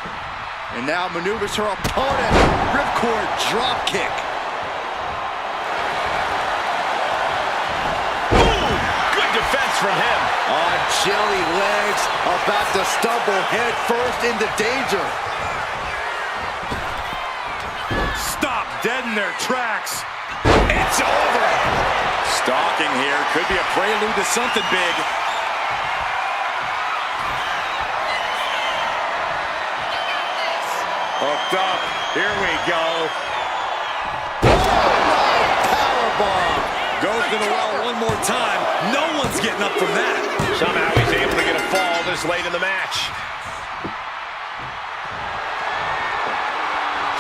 And now maneuvers her opponent. Ripcord dropkick. Boom! Good defense from him. On jelly legs, about to stumble head first into danger. Stop dead in their tracks. It's over. Stalking here could be a prelude to something big. Hooked up. Here we go. Powerbomb. Goes to the well one more time. No one's getting up from that. Somehow he's able to get a fall this late in the match.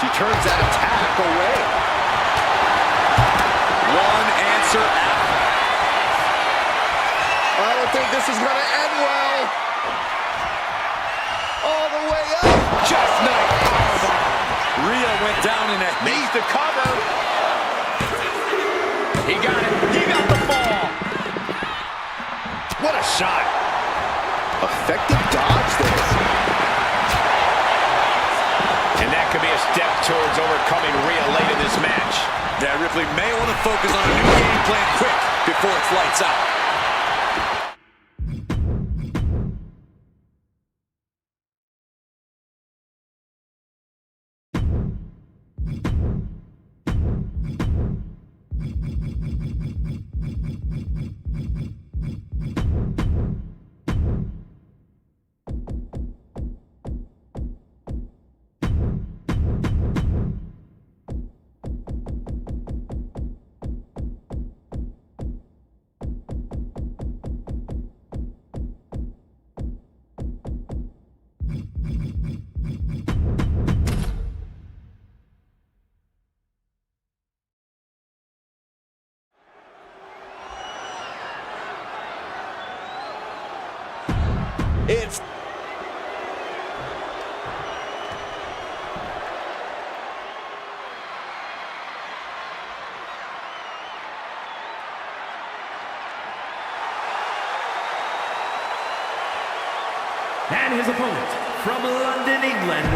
She turns that attack away. One answer after. I don't think this is going to end well. All the way up. Just nice. Rhea went down in a Needs to cover. He got it. He got the fall. What a shot. Effective dodge there. And that could be a step towards overcoming Rhea late in this match. that Ripley may want to focus on a new game plan quick before it's lights out. It's And his opponent, from London, England,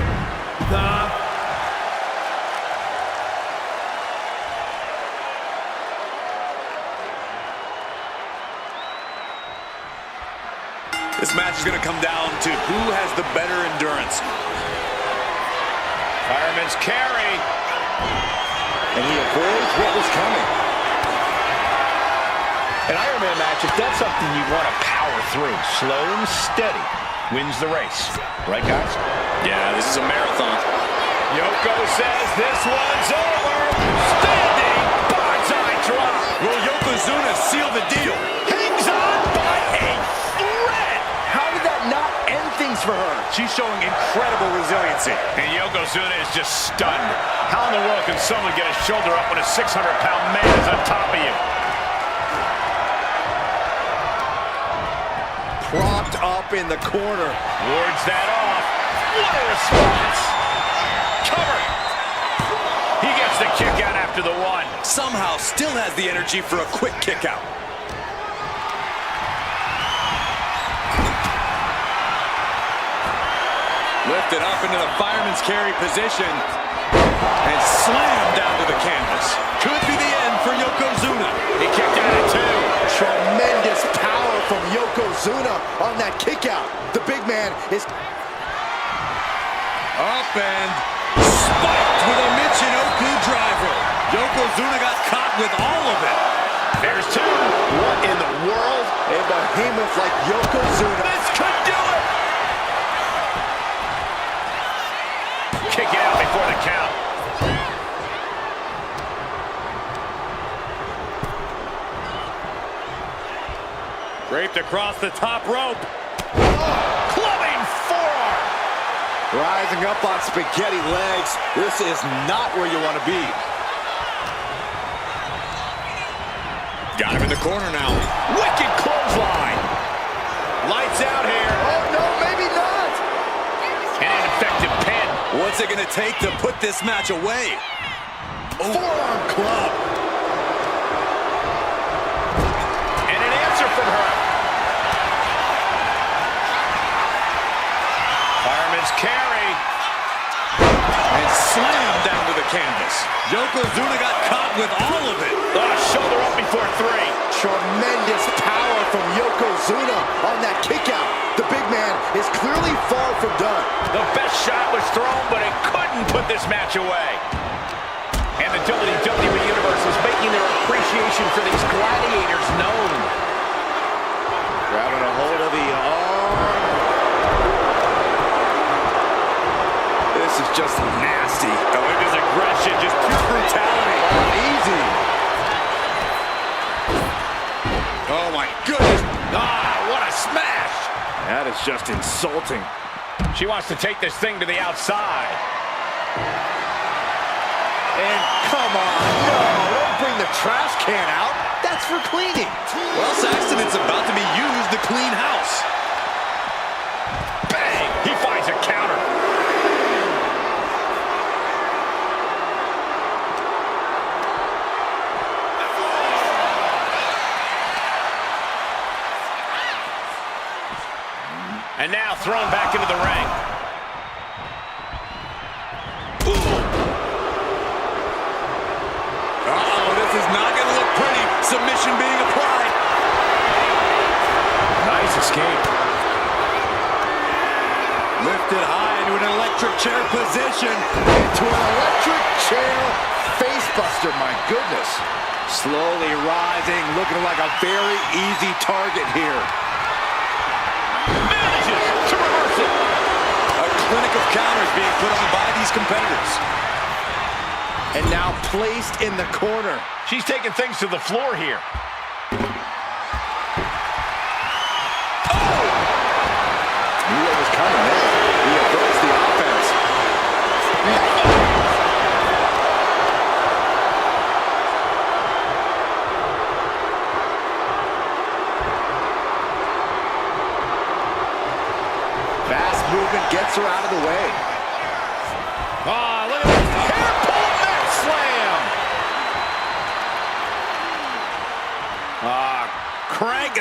This match is going to come down to who has the better endurance. Fireman's carry. and he avoids what was coming. An Iron Man match, if that's something you want to power through, slow and steady, wins the race. Right, guys? Yeah, this is a marathon. Yoko says this one's over. Standing bonsai drop. Will Yokozuna seal the deal? Hangs on by a thread. How did that not end things for her? She's showing incredible resiliency. And Yokozuna is just stunned. How in the world can someone get a shoulder up when a 600-pound man is on top of you? Propped up in the corner. Wards that off. What a response. Cover. He gets the kick out after the one. Somehow still has the energy for a quick kick out. Lifted up into the fireman's carry position and slammed down to the canvas. Could be the end for Yokozuna. He kicked out at two. Tremendous power from Yokozuna on that kick out. The big man is Up and spiked with a Michinoku driver. Yokozuna got caught with all of it. There's two. what in the world? A behemoth like Yokozuna. This could do it. Kick it out before the count. Draped across the top rope. Clubbing forearm. Rising up on spaghetti legs. This is not where you want to be. Got him in the corner now. Wicked clothesline. Lights out here. Oh, no, maybe not. An ineffective pin. What's it going to take to put this match away? Forearm club. And an answer from her. Fireman's carry. And slammed down to the canvas. Yokozuna got caught with all of it. Shoulder up before three. Tremendous power from Yokozuna on that kick out. The big man is clearly far from done. The best shot was thrown, but it couldn't put this match away. And the WWE Universe is making their appreciation for these gladiators known. Grabbing a hold of the arm. This is just nasty. Oh, it is aggression, just pure brutality. Easy. Oh, my goodness. What a smash. That is just insulting. She wants to take this thing to the outside. And come on, no, don't bring the trash can out. That's for cleaning. Well, Saxton, it's about to be used to clean house. Bang! He finds a counter. And now thrown back into the ring. Uh-oh, this is not going to look pretty. Submission being applied. Nice escape. Lifted high into an electric chair position. To an electric chair facebuster, my goodness. Slowly rising, looking like a very easy target here. Manages to reverse it. A clinic of counters being put on by these competitors. And now placed in the corner. She's taking things to the floor here. Knew what was coming there. He averts the offense.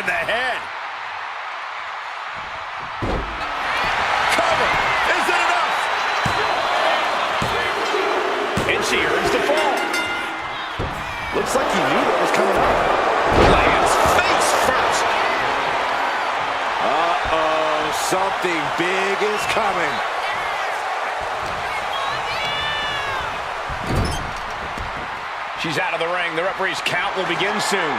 the head. Cover. Is it enough? And she earns the fall. Looks like he knew what was coming up. Lands face first. Uh-oh, something big is coming. She's out of the ring. The referee's count will begin soon.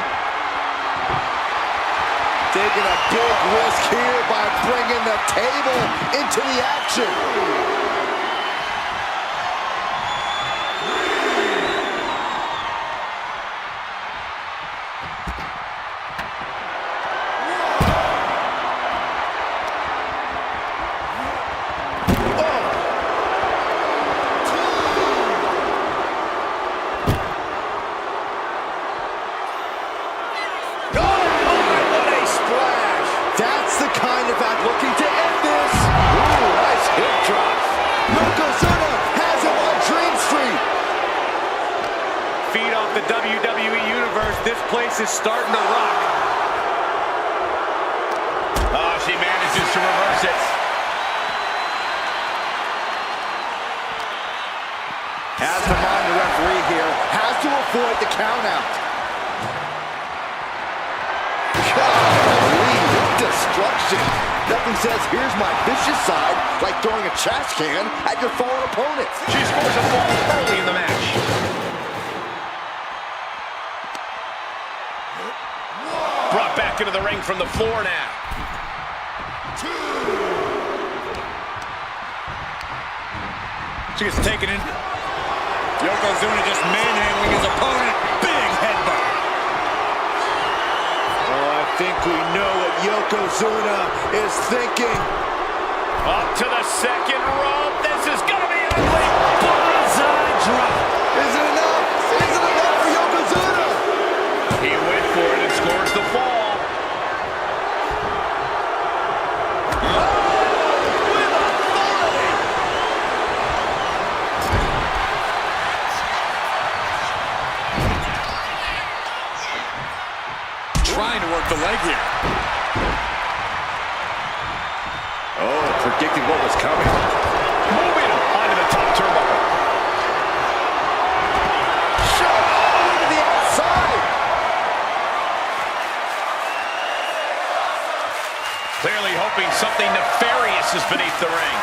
Taking a big risk here by bringing the table into the action. Looking to end this. Ooh, nice hip drop. Yokozuna has him on Dream Street. Feed off the WWE Universe. This place is starting to rock. Oh, she manages to reverse it. Has to mind the referee here. Has to avoid the count out. Golly, destruction. Nothing says, here's my vicious side, like throwing a trash can at your fallen opponent. She scores a fall early in the match. Brought back into the ring from the floor now. She gets taken in. Yokozuna just manhandling his opponent. Big headbutt. I think we know what Yokozuna is thinking. Up to the second rope. This is going to be an ugly bullseye drop. Is it enough? Is it enough for Yokozuna? He went for it and scores the fall. With authority. Trying to work the leg here. Oh, predicting what was coming. Moving onto the top turnbuckle. Shot all the way to the outside. Clearly hoping something nefarious is beneath the ring.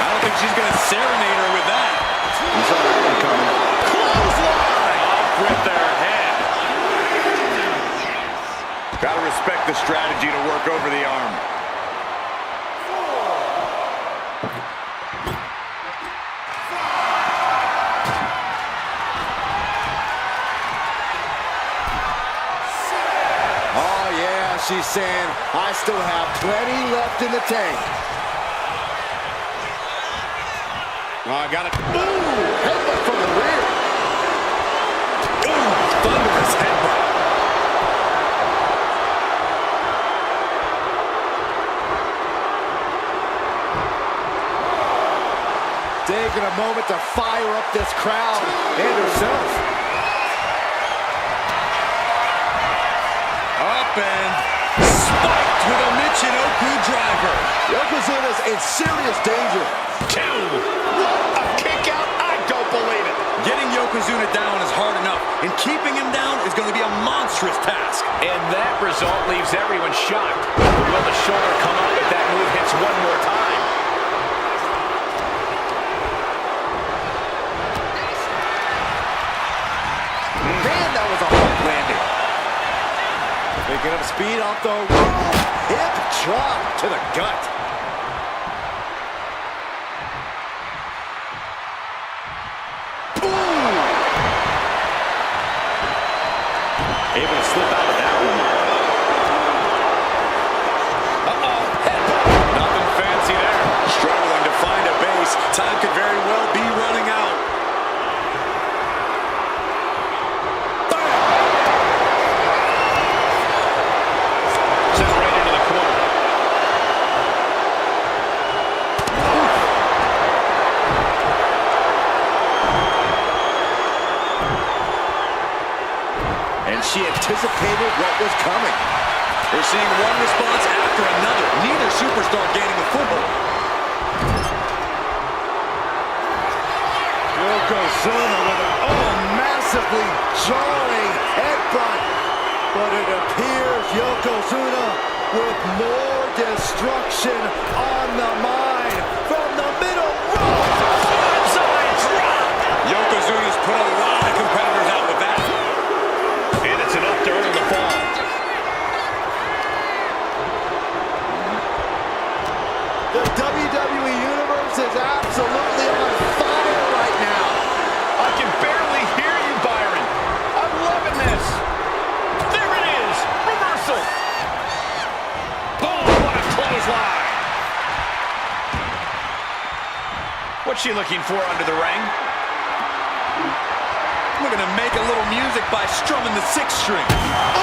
I don't think she's going to serenade her with that. You saw that one coming. Clothesline. Off with their head. Gotta respect the strategy to work over the arm. Oh, yeah, she's saying, I still have plenty left in the tank. Oh, I got it. Ooh, headbutt from the rear. Ooh, thunderous headbutt. Taking a moment to fire up this crowd and herself. Up and spiked with a Michinoku driver. Yokozuna's in serious danger. Two. What a kick out. I don't believe it. Getting Yokozuna down is hard enough, and keeping him down is going to be a monstrous task. And that result leaves everyone shocked. Will the shoulder come up if that move hits one more time? Man, that was a hard landing. Picking up speed off the rope. Hip drop to the gut. Able to slip out of that one. Uh-oh. Headbutt. Nothing fancy there. Struggling to find a base. Time could very well be running out. Sent right into the corner. And she anticipated what was coming. We're seeing one response after another. Neither superstar gaining a foothold. Yokozuna with massively jarring headbutt. But it appears Yokozuna with more destruction on the mind from the middle rope. Frontside drop. Yokozuna's put a lot of competitors out with that. And it's enough to earn the fall. The WWE Universe is absolutely on fire right now. I can barely hear you, Byron. I'm loving this. There it is. Reversal. Boom, what a clothesline. What's she looking for under the ring? Looking to make a little music by strumming the sixth string. Oh!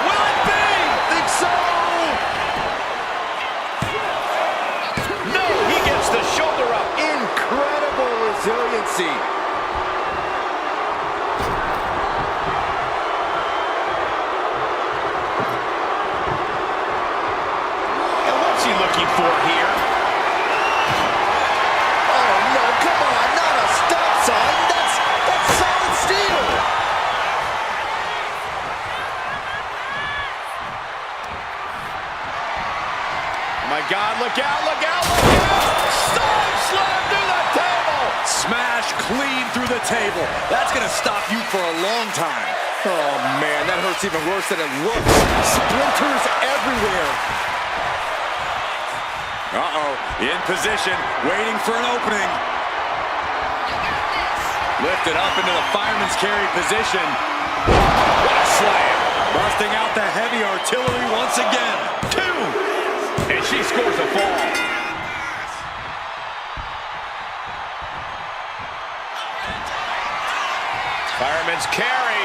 Will it be? Think so? No, he gets the shoulder up. Incredible resiliency. And what's he looking for here? Oh no, come on, not a stop sign. That's solid steel. My God, look out, look out, look out! Side slam through the table! Smash clean through the table. That's going to stop you for a long time. Oh man, that hurts even worse than it looks. Splinters everywhere. Uh-oh, in position, waiting for an opening. Lifted up into the fireman's carry position. What a slam! Busting out the heavy artillery once again. 2! And she scores a fall. Fireman's carry.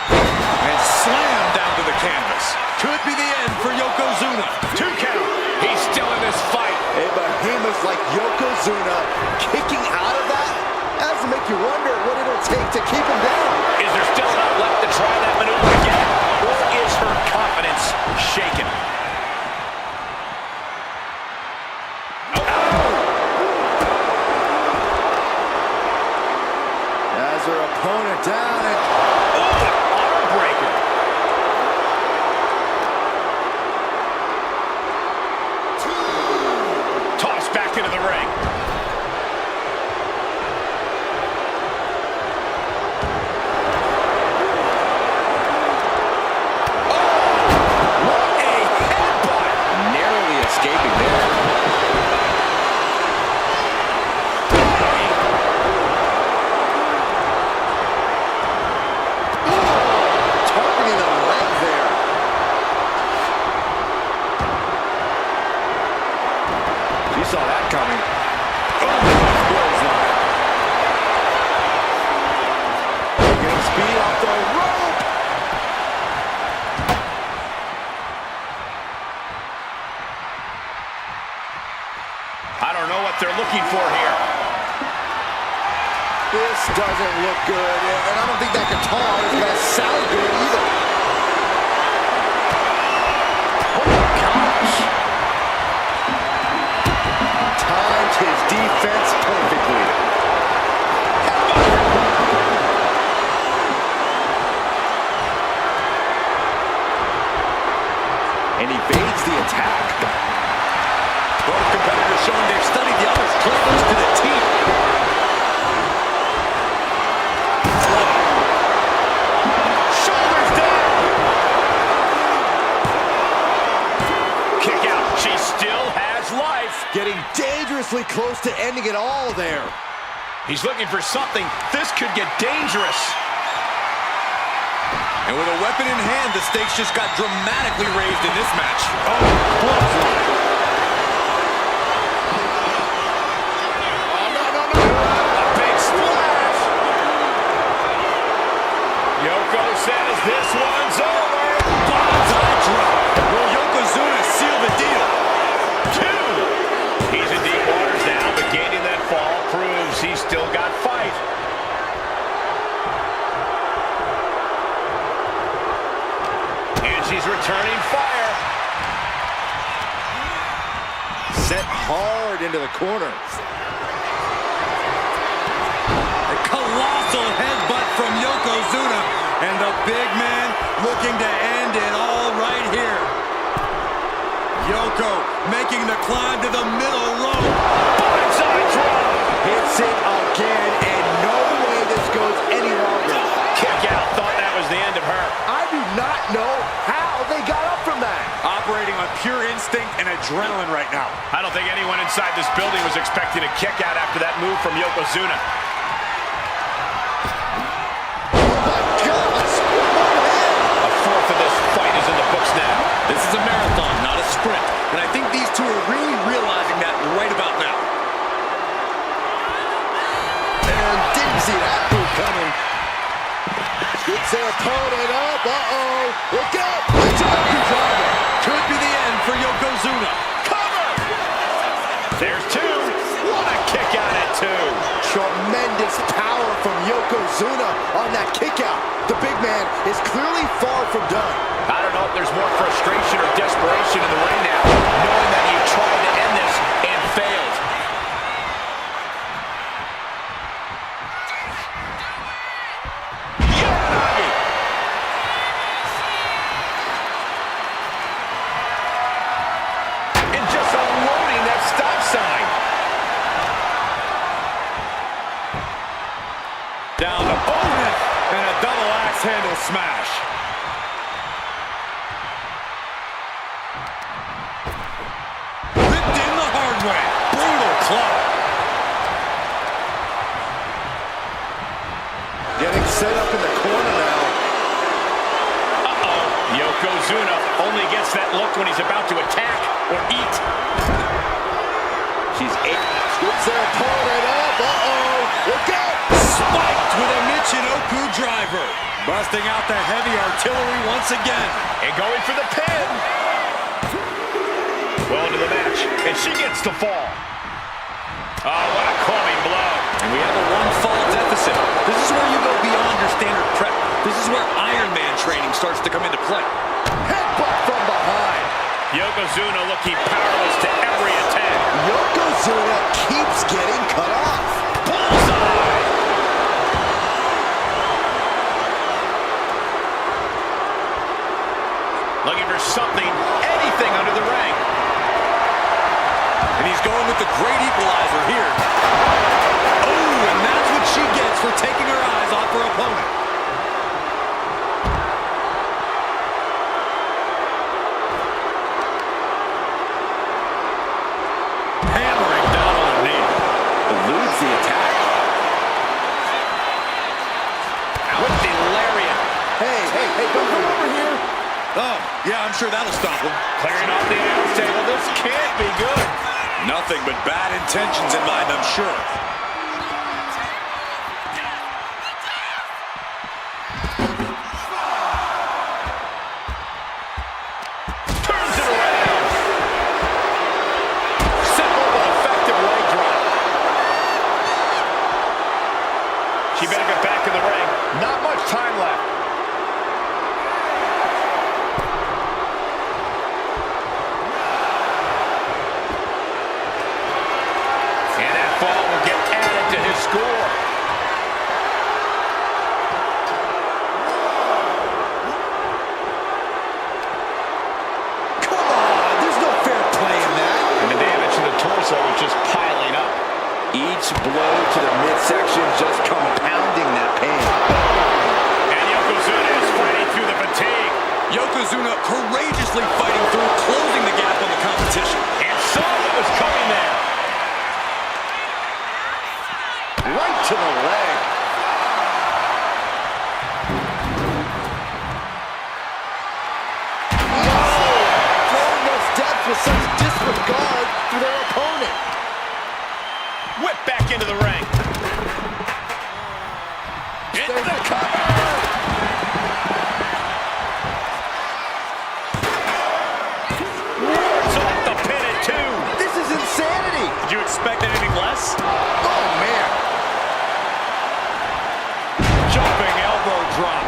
And slam down to the canvas. Could be the end for Yokozuna. 2 count. He's still in this fight. A behemoth like Yokozuna kicking out of that has to make you wonder what it'll take to keep him down. Is there still enough left to try that maneuver again? Or is her confidence shaken? Has her opponent down and Oh, an arm breaker. Tossed back into the ring. What a headbutt! narrowly escaping there. Targeting the leg there. She saw that coming. Clothesline. Getting speed off the rope. I don't know what they're looking for here. This doesn't look good, and I don't think that guitar is going to sound good either. Oh my gosh. Timed his defense perfectly. And evades the attack. Both competitors showing they've studied the other's close to the teeth. Shoulders down. Kick out. She still has life. Getting dangerously close to ending it all there. He's looking for something. This could get dangerous. And with a weapon in hand, the stakes just got dramatically raised in this match. Oh, clothesline. A big splash. Yoko says this one's over. Bonsai drop. Will Yokozuna seal the deal? 2. He's in deep waters now, but gaining that fall proves he's still got fight. into the corner. A colossal headbutt from Yokozuna, and the big man looking to end it all right here. Yoko making the climb to the middle rope. Blindside drop. Hits it again, and no way this goes any longer. Kick out. Thought that was the end of her. I do not know how they got up from that. Operating on pure instinct and adrenaline right now. I don't think anyone inside this building was expecting a kick out after that move from Yokozuna. A fourth of this fight is in the books now. This is a marathon, not a sprint. And I think these two are really realizing that right about now. And didn't see that move coming. Gets their opponent up. Uh-oh. Look out. It's a driver. Could be the end for Yokozuna. Cover! There's two. What a kick out at two. Tremendous power from Yokozuna on that kick out. The big man is clearly far from done. I don't know if there's more frustration or desperation in the ring now, knowing that he tried to end this and failed. And just unloading that stop sign. Down to bonus and a double axe handle smash. Ripped in the hard way. Brutal club. Getting set up in the corner now. Uh-oh. Yokozuna only gets that look when he's about to attack or eat. She's eight. Scoops their opponent up. Uh-oh. Look out. Spiked with a Michinoku driver. Busting out the heavy artillery once again. And going for the pin. Well into the match. And she gets the fall. Oh, what a clubbing blow. And we have a one-fall deficit. This is where you go beyond your standard prep. This is where Iron Man training starts to come into play. Headbutt from behind. Yokozuna looking powerless to every attack. Yokozuna keeps getting cut off. Bullseye. Looking for something, anything under the ring. And he's going with the great equalizer here. Oh, and that's what she gets for taking her eyes off her opponent. Hammering down on her knee. Eludes the attack. With the lariat. Hey, don't come over here. Oh, yeah, I'm sure that'll stop him. Clearing off the announce table. This can't be good. Nothing but bad intentions in mind, I'm sure. Turns it around. Simple but effective leg drop. She better get back in the ring. Not much time left. Ball will get added to his score. Come on, there's no fair play in that. And the damage to the torso is just piling up. Each blow to the midsection just compounding that pain. And Yokozuna is fighting through the fatigue. Yokozuna courageously fighting through, closing the gap on the competition. And saw what was coming there. Right to the leg. Throwing those steps with such disregard for their opponent. Whip back into the ring. Into the cover. Wards off the pin at two. This is insanity. Did you expect anything less? Oh, man. Jumping elbow drop.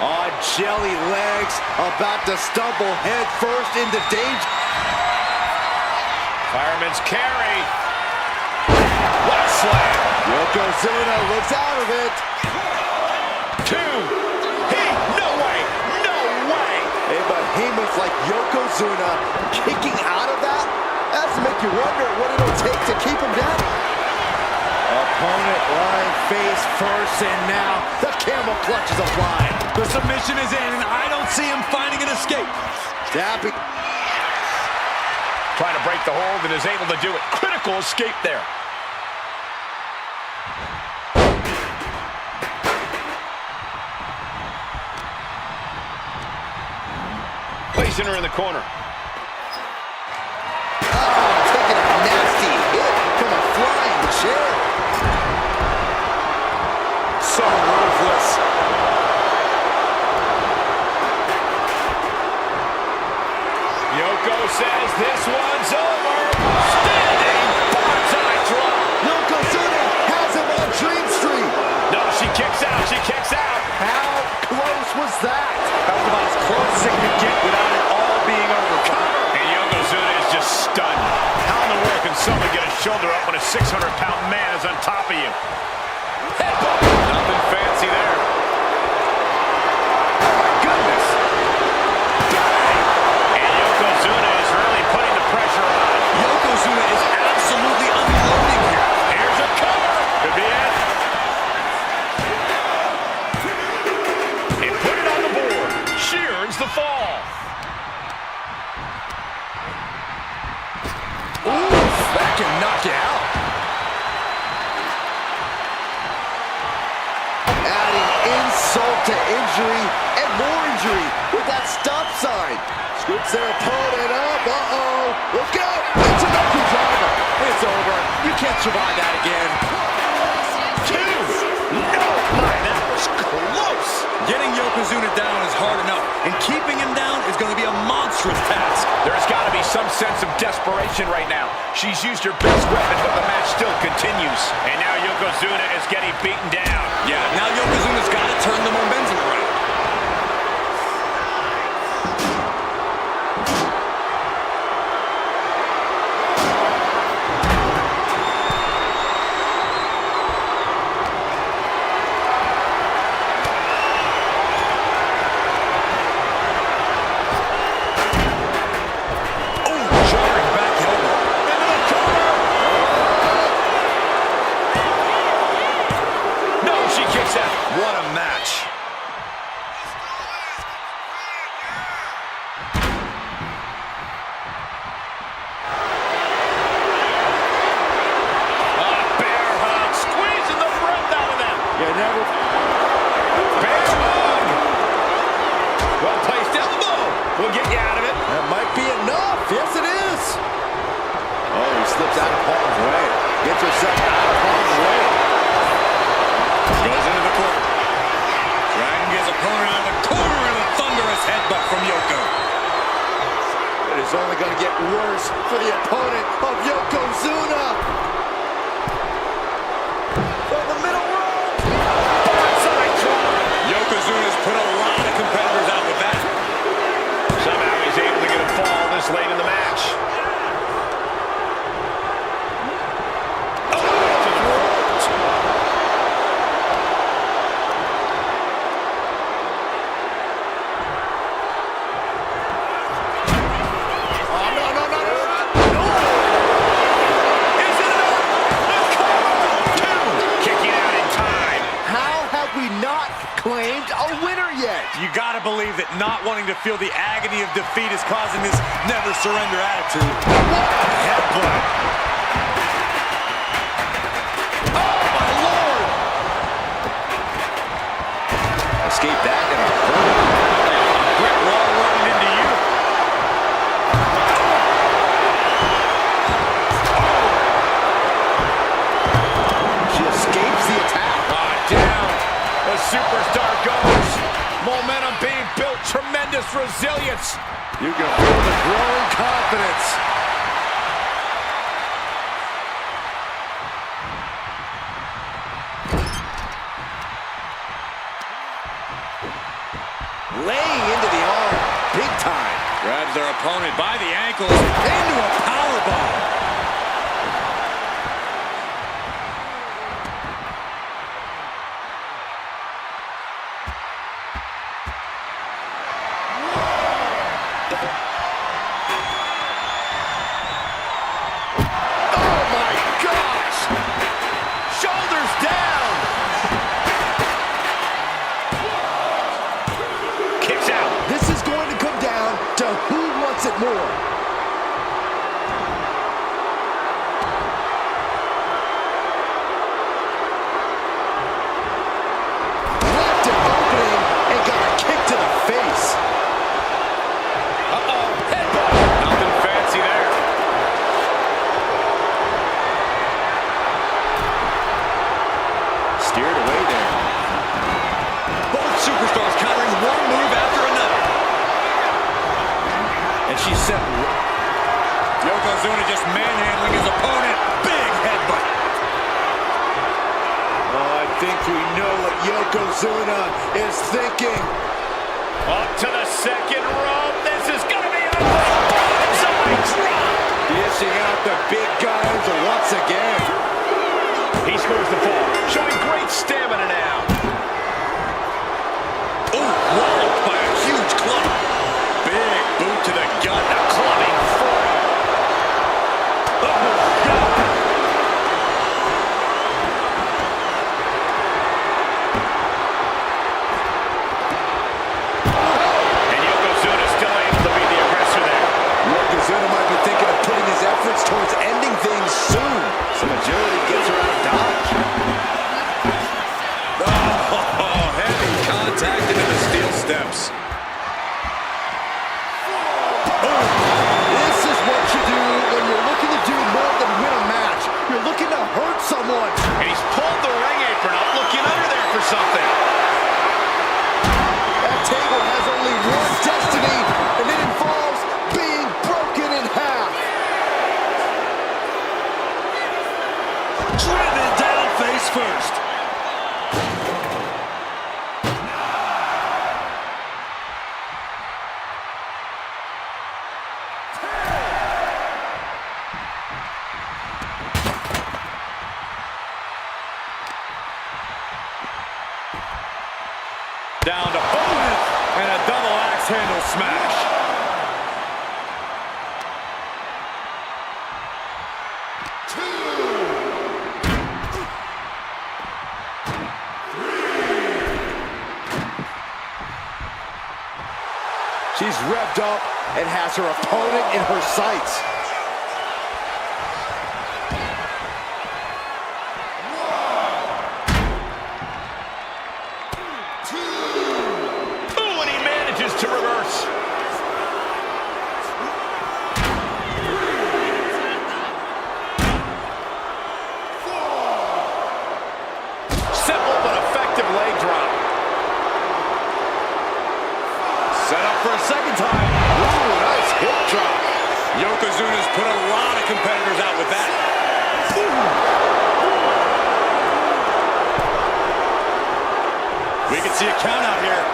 On jelly legs, about to stumble head first into danger. Fireman's carry. What a slam. Yokozuna looks out of it. 2. No way. No way. A behemoth like Yokozuna kicking out of that? That's to make you wonder what it'll take to keep him down. Opponent lying face first, and now the camel clutch is applied. The submission is in, and I don't see him finding an escape. Tapping. Trying to break the hold and is able to do it. Critical escape there. Placing her in the corner. Taking a nasty hit from a flying chair. So ruthless. Yoko says this one's over. Standing bonsai drop. Yokozuna has him on Dream Street. No, she kicks out. She kicks out. How close was that? That was about as close as it could get without it all being overcome. And Yokozuna is just stunned. How in the world can someone get a shoulder up when a 600-pound man is on top of you? Headbutt. Nothing fancy there. Oh my goodness. And Yokozuna is really putting the pressure on. Yokozuna is absolutely unloading here. Here's a cover. Could be it. And put it on the board. She earns the fall. Ooh, that can knock you out. Adding insult to injury and more injury with that stop sign. Scoops their opponent up. Uh-oh. Look out. It's an upper driver. It's over. You can't survive that again. 2. No, my, that was close. Getting Yokozuna down is hard enough, and keeping him down is going to be a monstrous task. There's got to be some sense of desperation right now. She's used her best weapon, but the match still continues. And now Yokozuna is getting beaten down. Yeah, now Yokozuna's got to turn the momentum around. What a match. Bear hug, squeezing the breath out of them. You never... Bear hug. Well-placed elbow. We'll get you out of it. That might be enough. Yes, it is. Oh, he slips out of harm's way. Gets herself out of harm's way. Goes into the corner. Dragging his opponent out of the corner and a thunderous headbutt from Yoko. It is only going to get worse for the opponent of Yokozuna. From the middle rope. Bonsai drop. Yokozuna's put a lot of competitors out with that. Somehow he's able to get a fall this late in the match. Claimed a winner yet. You gotta believe that not wanting to feel the agony of defeat is causing this never surrender attitude. What a headbutt! Oh my Lord! Escape that in a hurry. A brick wall running into you. She escapes the attack. Down. The superstar goes. Momentum being built. Tremendous resilience. You can feel the growing confidence. Laying into the arm, big time. Grabs their opponent by the ankles into a powerbomb. set. Yokozuna just manhandling his opponent. Big headbutt. Oh, I think we know what Yokozuna is thinking. Up to the second rope. This is going to be ugly. Bonsai drop. Dishing out the big guns once again. He scores the fall, showing great stamina now. Ooh, walloped by a huge club. Big boot to the gut. A clubbing forearm. Oh, God. And Yokozuna still able to be the aggressor there. Yokozuna might be thinking of putting his efforts towards ending things soon. Some agility gets her out of dodge. Oh, heavy contact into the steel steps. This is what you do when you're looking to do more than win a match. You're looking to hurt someone. And he's pulled the ring apron up, looking under there for something. That table has only one destiny, and it involves being broken in half. Driven down face first. Down to bonus and a double axe handle smash. She's revved up and has her opponent in her sights. Ooh, and he manages to reverse. Simple but effective leg drop. Set up for a second time. Ooh, nice hip drop. Yokozuna's put a lot of competitors out with that. We can see a count out here.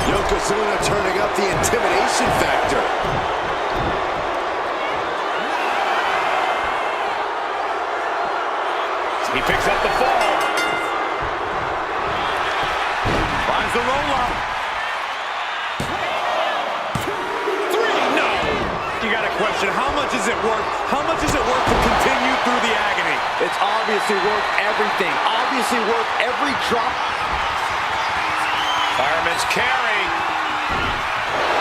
Yokozuna turning up the intimidation factor. He picks up the fall. Finds the roll-up. You got to question, how much is it worth? How much is it worth to continue through the agony? It's obviously worth everything. Obviously worth every drop. Fireman's carry.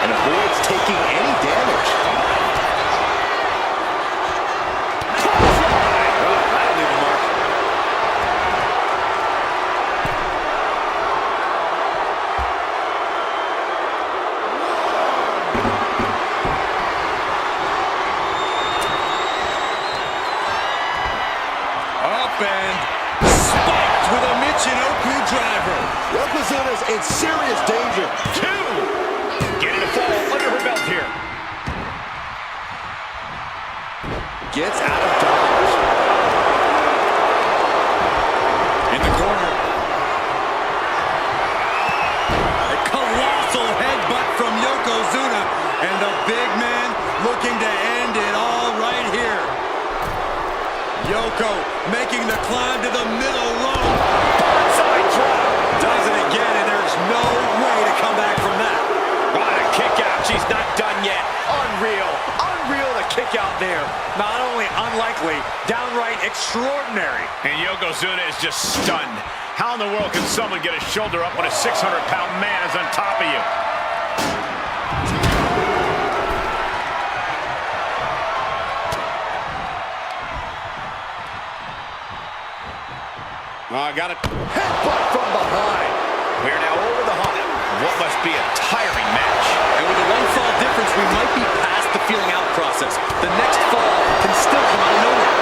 And avoids taking any damage. That'll leave a mark. Up and spiked with a Michinoku driver. Yokozuna's in serious danger. Two. Getting a fall under her belt here. Gets out of dodge. In the corner. A colossal headbutt from Yokozuna. And the big man looking to end it all right here. Yoko making the climb to the middle rope. Bonsai drop. Does it again, and there's no way to come back from that. What a kick out. She's not done yet. Unreal. Unreal to kick out there. Not only unlikely, downright extraordinary. And Yokozuna is just stunned. How in the world can someone get a shoulder up when a 600-pound man is on top of you? Got it. Headbutt from behind. We are now over the hump. What must be a tiring match. And with a one-fall difference, we might be past the feeling out process. The next fall can still come out of nowhere.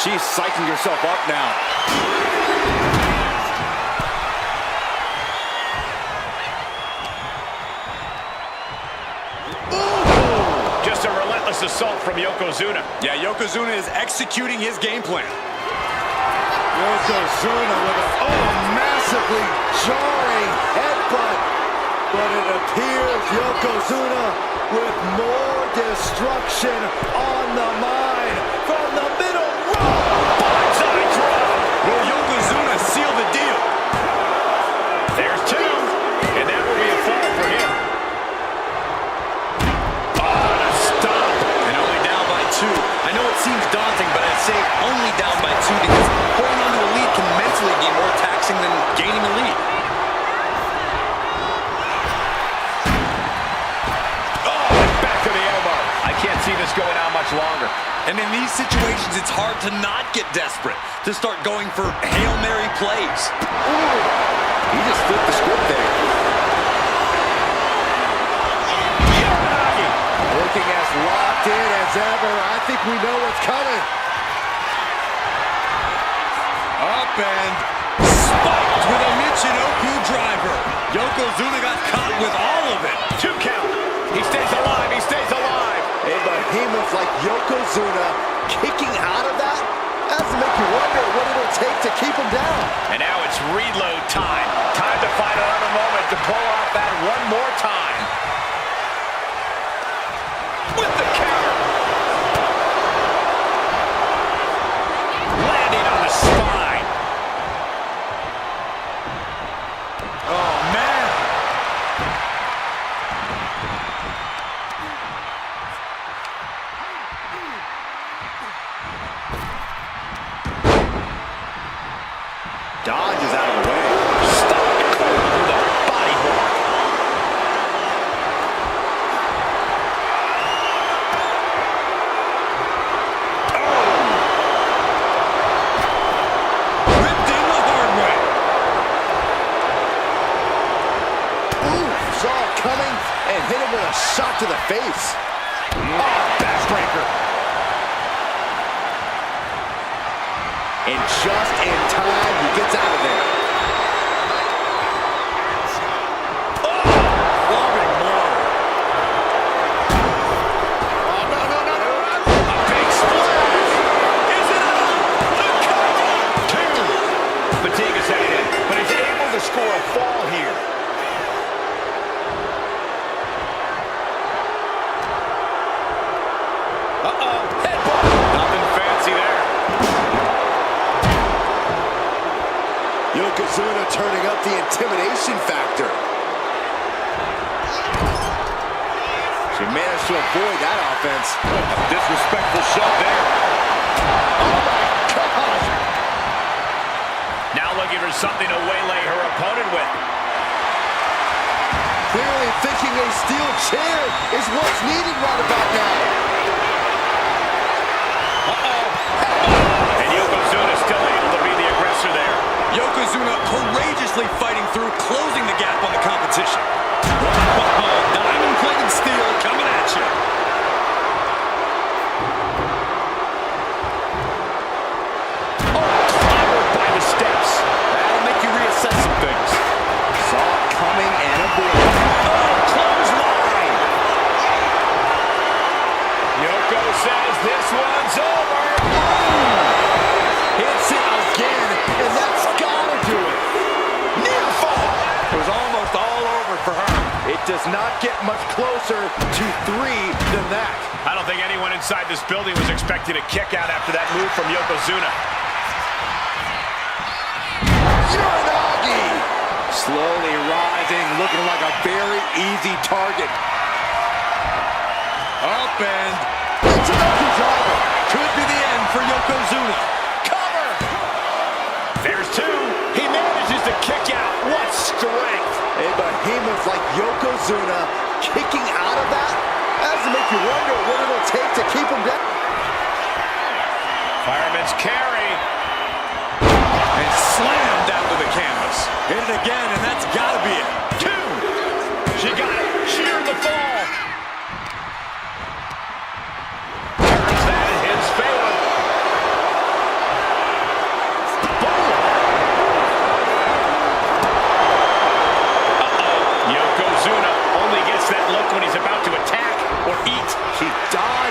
She's psyching herself up now. Just a relentless assault from Yokozuna. Yeah, Yokozuna is executing his game plan. Yokozuna with a massively jarring headbutt. But it appears Yokozuna with more destruction on the mind from the middle row. Blindside drop. Will Yokozuna seal the deal? There's two, and that will be a fall for him. Oh, and a stop. And only down by 2. I know it seems daunting, but I'd say only down by 2 because holding on to a lead can mentally be more taxing than gaining a lead. Can't see this going on much longer. And in these situations, it's hard to not get desperate, to start going for Hail Mary plays. Ooh, he just flipped the script there. Looking as locked in as ever. I think we know what's coming. Up and spiked with a Michinoku driver. Yokozuna got caught with all of it. 2 count. He stays alive. He stays alive. A behemoth like Yokozuna kicking out of that has to make you wonder what it'll take to keep him down. And now it's reload time. Time to find another moment to pull off that one more time. With the counter. Landing on the spine. Oh, man. Dodges out of the way. Stop with a body block. Ripped in the hard way. Ooh, saw it coming and hit him with a shot to the face. Oh, backbreaker. And just in time, he gets out of there. Loving blow. Oh, no. A big splash. Is it enough? The cover. 2. Fatigue is headed in, but he's able to score a fall here. Uh-oh. Headbutt. Nothing fancy there. Yokozuna turning up the intimidation factor. She managed to avoid that offense. Disrespectful shove there. Oh my God! Now looking for something to waylay her opponent with. Clearly thinking a steel chair is what's needed right about now. And Yokozuna still able to be the aggressor there. Yokozuna courageously fighting through, closing the gap on the competition. Diamond-plated steel coming at you. Clobbered by the steps. That'll make you reassess some things. Saw it coming and avoided. Clothesline. Yoko says this one's over. Hits it again, and that's gotta do it. Near fall. It was almost all over for her. It does not get much closer to 3 than that. I don't think anyone inside this building was expecting a kick out after that move from Yokozuna. Uranagi! Slowly rising, looking like a very easy target. Up and It's an open driver. could be the end for Yokozuna. Cover. There's 2. He manages to kick out. What strength. A behemoth like Yokozuna kicking out of that has to make you wonder what it'll take to keep him down. Fireman's carry. And slammed down to the canvas. Hit it again, and that's got to be it. 2. She got it. Sheared the fall. Turns that in his favor.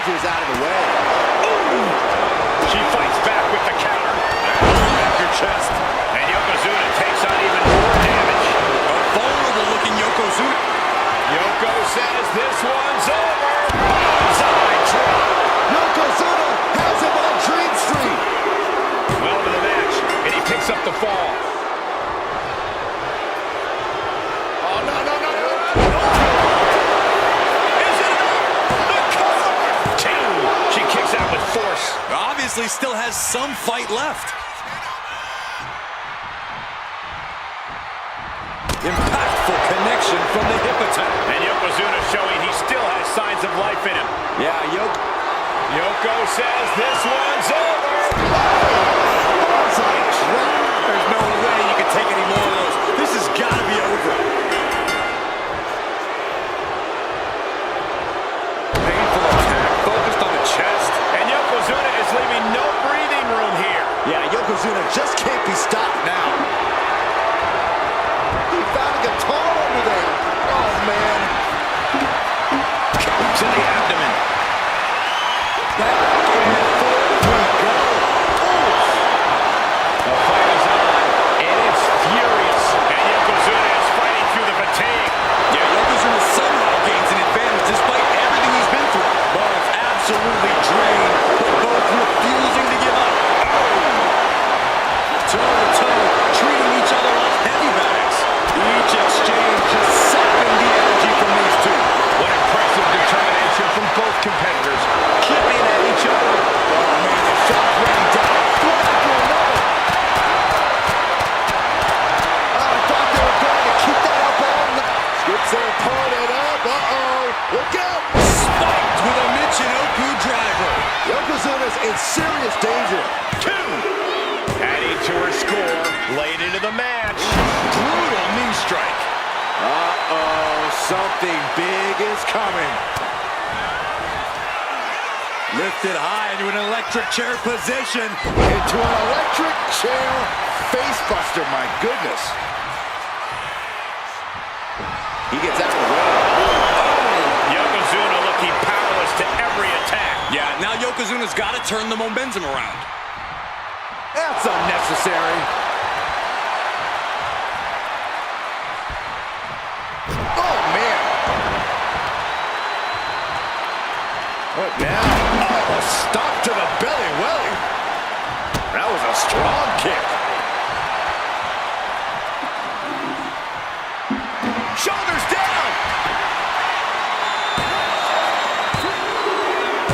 is out of the way. She fights back with the counter. Back your chest. And Yokozuna takes on even more damage. A vulnerable-looking Yokozuna. Yoko says this one's over. Side drop. Yokozuna has him on Dream Street. Well to the match, and he picks up the fall. Oh, no, no, no, no. Is it enough? The cover. Two. She kicks out with force. Obviously still has some fight left. Impactful connection from the hip attack. And Yokozuna showing he still has signs of life in him. Yeah, Yoko says this one's over. There's no way you can take any more of those. This has got to be over. Painful attack, focused on the chest. And Yokozuna is leaving no breathing room here. Yeah, Yokozuna just can't be stopped now. He found a guitar over there. Oh, man. To the abdomen. Back and forth we go. The fight is on, and it's furious. And Yokozuna is fighting through the fatigue. Yeah, Yokozuna somehow gains an advantage despite everything he's been through. Both absolutely drained, but both refusing to give up. Toe-to-toe, treating each other like heavy bags. Each exchange just sapping the energy from these two. What impressive determination from both competitors. Chipping at each other. Oh, man, the shot raining down. One after another. I thought they were going to keep that up all night. Skips their opponent up. Uh-oh. Look out. Spiked with a Michinoku driver. Yokozuna's in serious danger. Two. Adding to her score, late into the match. Brutal knee strike. Uh-oh. Something big is coming. Lifted high into an electric chair position. Into an electric chair facebuster. My goodness. He gets out of the way. Yokozuna looking powerless to every attack. Yeah, now Yokozuna's got to turn the momentum around. That's unnecessary. Oh, man. What now? Oh, a stop to the belly welly. That was a strong kick. Shoulders down.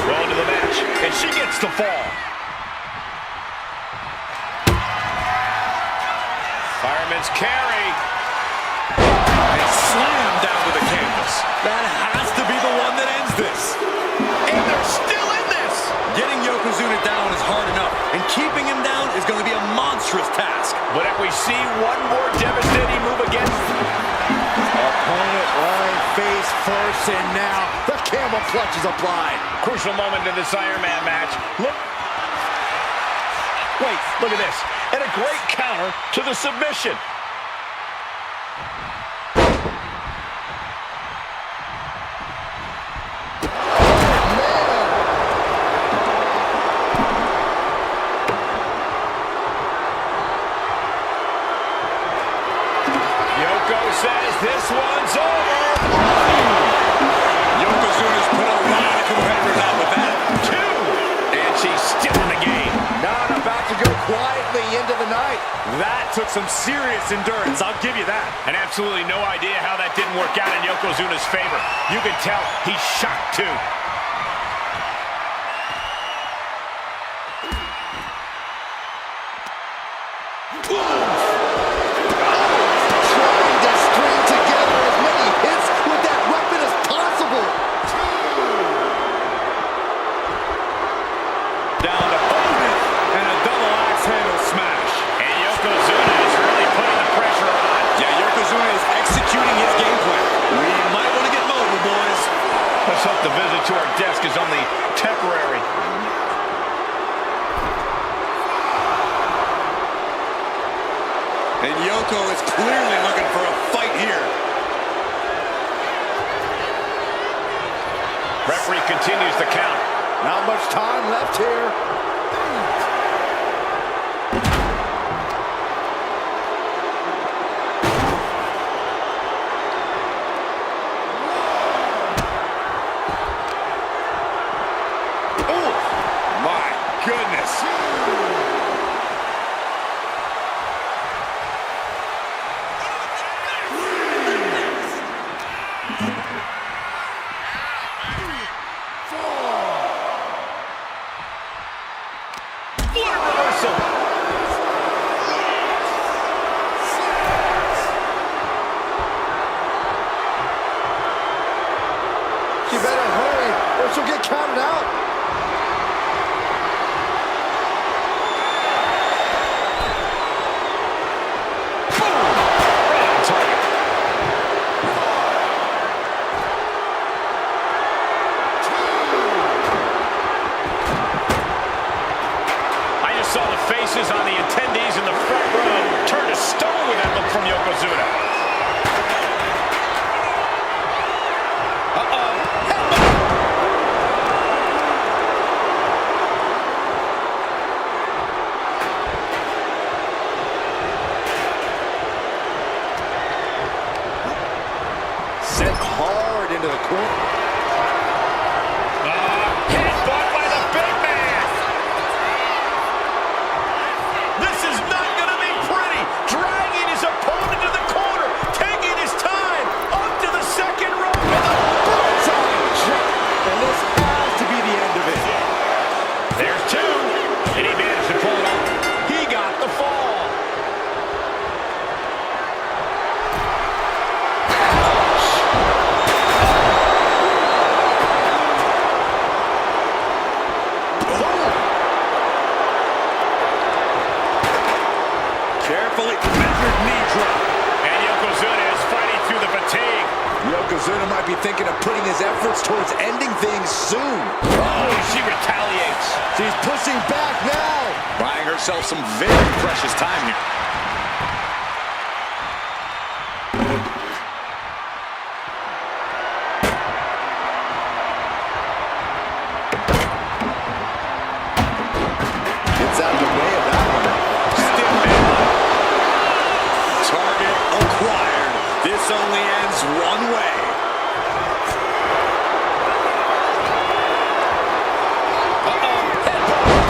Well into the match, and she gets the fall. Fireman's carry. A slam down to the canvas. That has to be the one that ends this. And they're still in this. Getting Yokozuna down is hard enough, and keeping him down is going to be a monstrous task. But if we see one more devastating move again. Opponent lying face first, and now the camel clutch is applied. Crucial moment in this Iron Man match. Look. Wait, look at this. And a great counter to the submission. Says this one's over. Yokozuna's put a lot of competitors out with that. Two. And she's still in the game. Not about to go quietly into the night. That took some serious endurance, I'll give you that. And absolutely no idea how that didn't work out in Yokozuna's favor. You can tell he's shocked too. The visit to our desk is only temporary. And Yoko is clearly looking for a fight here. Referee continues the count. Not much time left here. You better hurry or she'll get counted out. Boom! Right on target. I just saw the faces on the attendees in the front row turn to stone with that look from Yokozuna. Sent hard into the corner. Headbutt by the big man. This is not going to be pretty. Dragging his opponent to the corner, taking his time up to the second rope with a Bullseye drop. And this has to be the end of it. There's two, and he managed to pull it off. He got the fall. Carefully measured knee drop. And Yokozuna is fighting through the fatigue. Yokozuna might be thinking of putting his efforts towards ending things soon. Oh, she retaliates. She's pushing back now. Buying herself some very precious time here. Gets out of the way of that one. Stiff man. Target acquired. This only ends one way.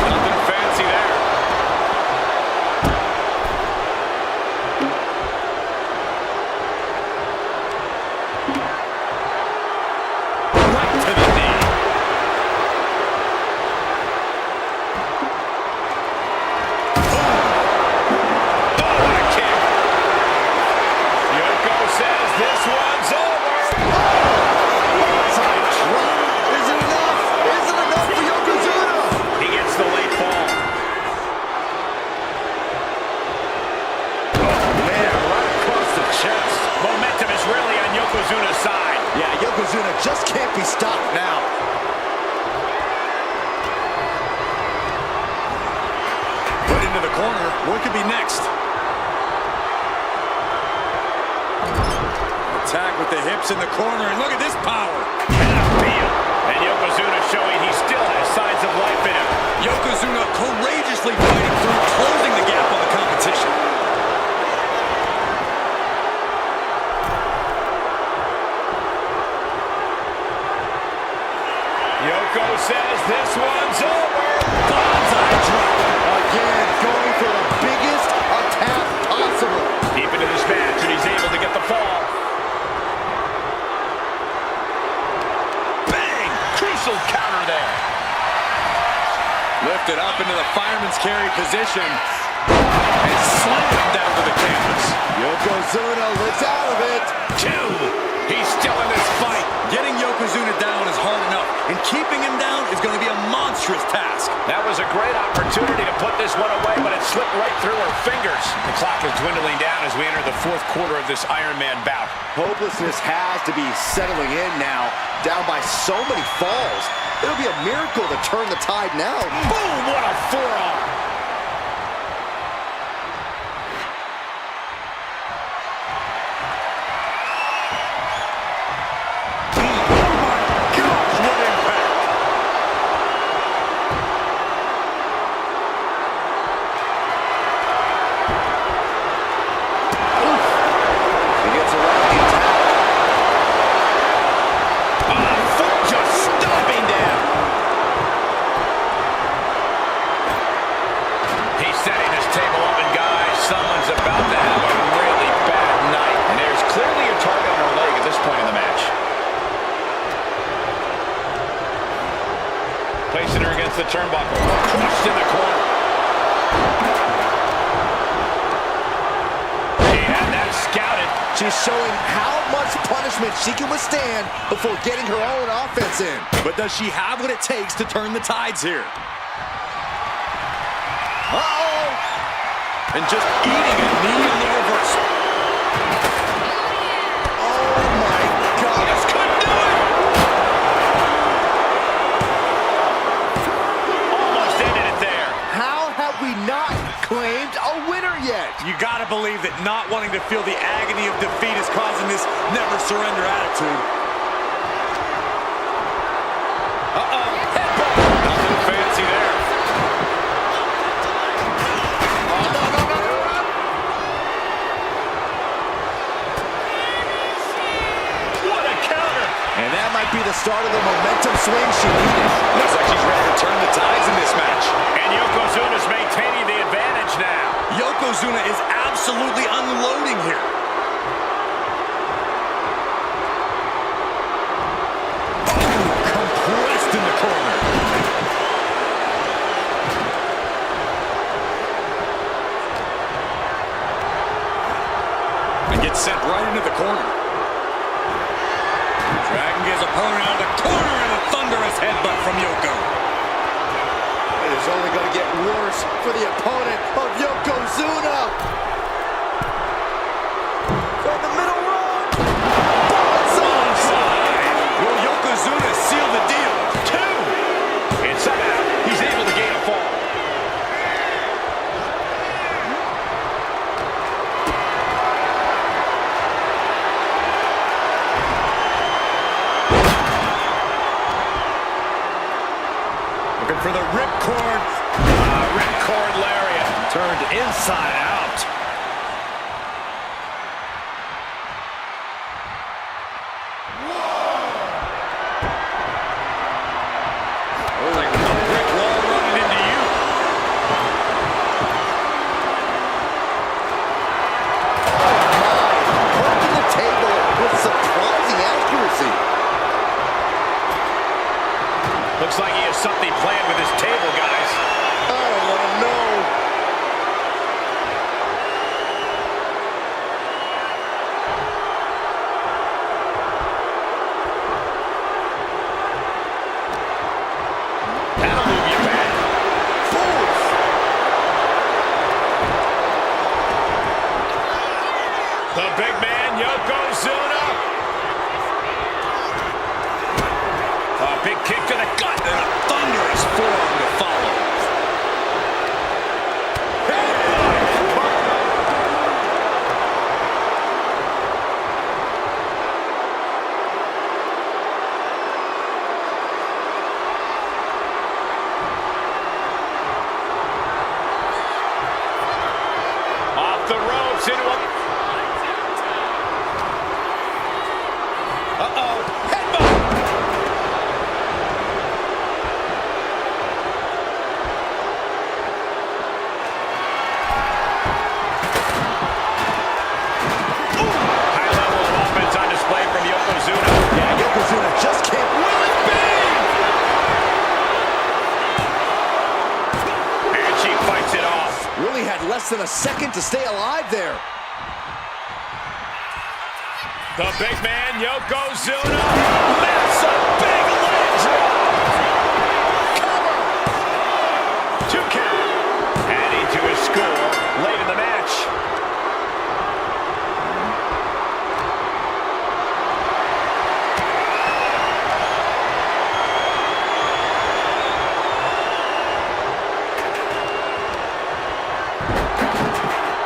Nothing fancy there. Right to the knee. Yoko says this one's over. Bullseye drop. Is it enough? Is it enough for Yokozuna? He gets the late fall. Man, right across the chest. Momentum is really on Yokozuna's side. Yeah, Yokozuna just can't be stopped now. Put into the corner. What could be next? Attack with the hips in the corner, and look at this power. And a feel. And Yokozuna showing he still has signs of life in him. Yokozuna courageously fighting through, closing the gap on the competition. Yoko says this one's over. Bullseye drop. Again, going for the biggest attack possible. Deep into this match, and he's able to get the fall. Bang! Crucial counter there. Lifted up into the fireman's carry position and slammed down to the canvas. Yokozuna lives out of it. Two. He's still in this fight. Getting Yokozuna down is hard enough, and keeping him down is going to be a monstrous task. That was a great opportunity to put this one away, but it slipped right through her fingers. The clock is dwindling down as we enter the fourth quarter of this Iron Man bout. Hopelessness has to be settling in now, down by so many falls. It'll be a miracle to turn the tide now. Boom! What a forearm! Placing her against the turnbuckle. Crushed in the corner. She had that scouted. She's showing how much punishment she can withstand before getting her own offense in. But does she have what it takes to turn the tides here? Uh-oh! And just eating a knee on the reversal. Oh my God! Just couldn't do it! Almost ended it there. How have we not claimed a winner yet? You gotta believe that not wanting to feel the agony of defeat is causing this never surrender attitude. Uh-oh. Nothing fancy there. What a counter. And that might be the start of the momentum swing she needed. Looks like she's ready to turn the tides in this match. And Yokozuna's maintaining the advantage now. Yokozuna is absolutely unloading here. Compressed in the corner. And gets sent right into the corner. Dragging his opponent out of the corner and a thunderous headbutt from Yoko. It is only going to get worse for the opponent of Yokozuna. From the middle rope. Onside. Will Yokozuna seal the deal? 2. And somehow he's able to gain a fall. Looking for the ripcord. Ripcord lariat. Turned inside out. Like a brick wall running into you. Working the table with surprising accuracy. Looks like he has something planned with his table, guys. I don't want to know. That'll move you back. The big man, Yokozuna. A big kick to the gut. And a thunderous forearm to follow. Off the ropes into a... Uh-oh. Headbutt. High level of offense on display from Yokozuna. Yeah, Yokozuna just can't. Will it be? And she fights it off. Really had less than a second to stay alive there. The big man, Yokozuna. Massive big leg drop. Cover. 2 count. Adding to his score late in the match.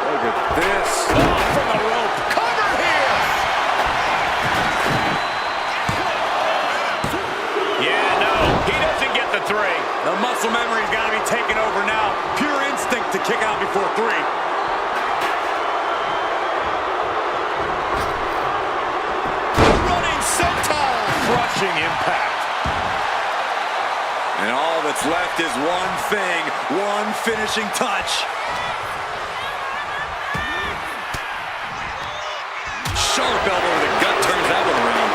Look at this. Off from the rope. Cover here. Yeah, no, he doesn't get the 3. The muscle memory's got to be taken over now. Pure instinct to kick out before 3. Running senton. Crushing impact. And all that's left is one thing, one finishing touch. Sharp elbow to the gut turns that one around.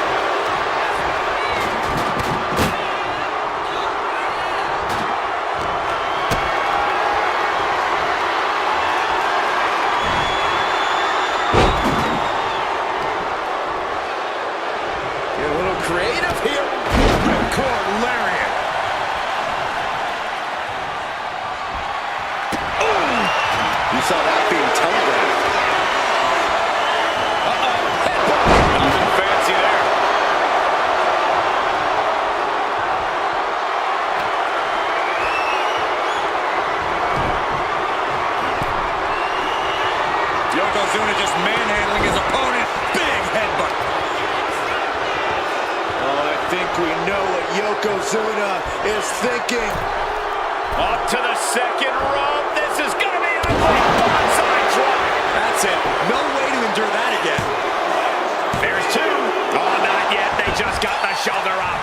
Yokozuna is thinking. Up to the second rope. This is going to be a ugly bonsai drop. That's it. No way to endure that again. There's two. Oh, not yet. They just got the shoulder up.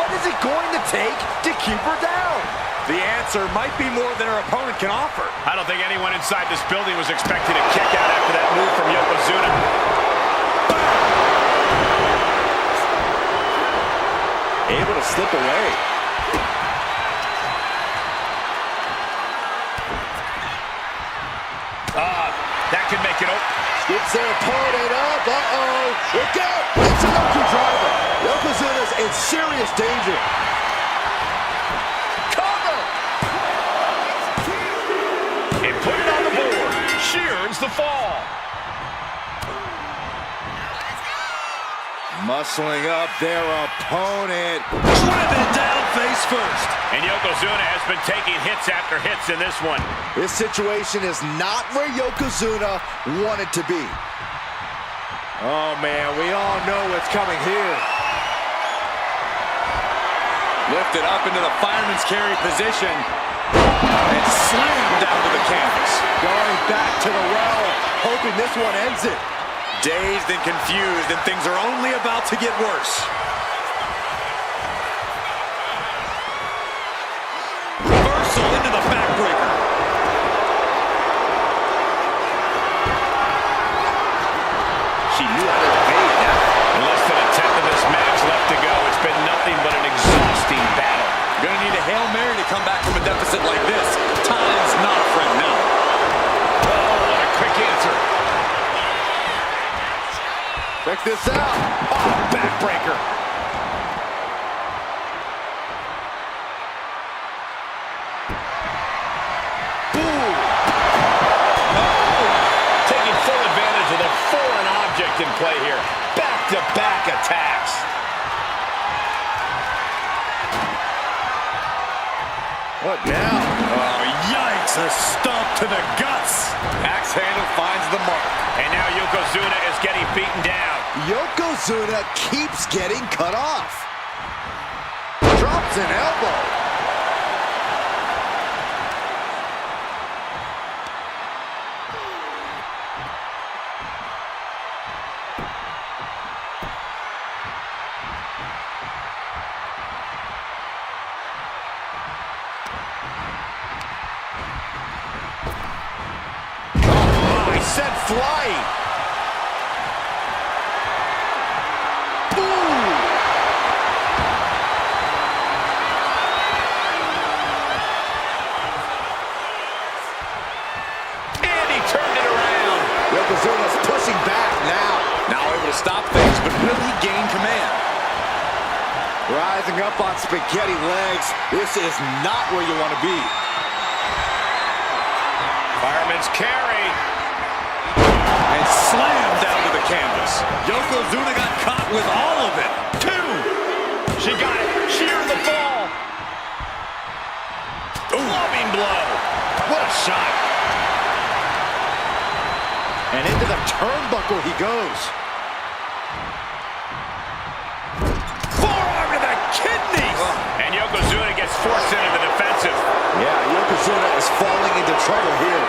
What is it going to take to keep her down? The answer might be more than her opponent can offer. I don't think anyone inside this building was expecting a kick out after that move from Yokozuna. Able to slip away. That could make it open. Scoops their opponent up. Uh-oh. Look out. It's a Yoku driver. Yokozuna's in serious danger. Cover. And put it on the board. She earns the fall. Muscling up their opponent. Driven down face first. And Yokozuna has been taking hits after hits in this one. This situation is not where Yokozuna wanted to be. Oh, man, we all know what's coming here. Lifted up into the fireman's carry position. And slammed down to the canvas. Going back to the well, hoping this one ends it. Dazed and confused, and things are only about to get worse. Reversal into the backbreaker. She knew how to evade that. Less than a tenth of this match left to go. It's been nothing but an exhausting battle. Gonna need a Hail Mary to come back from a deficit like this. Time's not a friend now. Oh, what a quick answer. Check this out. Oh, backbreaker. Ooh. Oh. Taking full advantage of the foreign object in play here. Back-to-back attacks. What now? Oh, yikes. A stomp to the guts. Axe handle finds the mark. And now Yokozuna is getting beaten down. Yokozuna keeps getting cut off. Drops an elbow. Sent flying. Boom! And he turned it around. Yokozuna's pushing back now. Now able to stop things, but will he gain command? Rising up on spaghetti legs. This is not where you want to be. Fireman's carry. And slammed down to the canvas. Yokozuna got caught with all of it. Two. She got it. She earned the fall. Loving blow. What a shot. And into the turnbuckle he goes. Forearm to the kidneys. And Yokozuna gets forced into the defensive. Yeah, Yokozuna is falling into trouble here.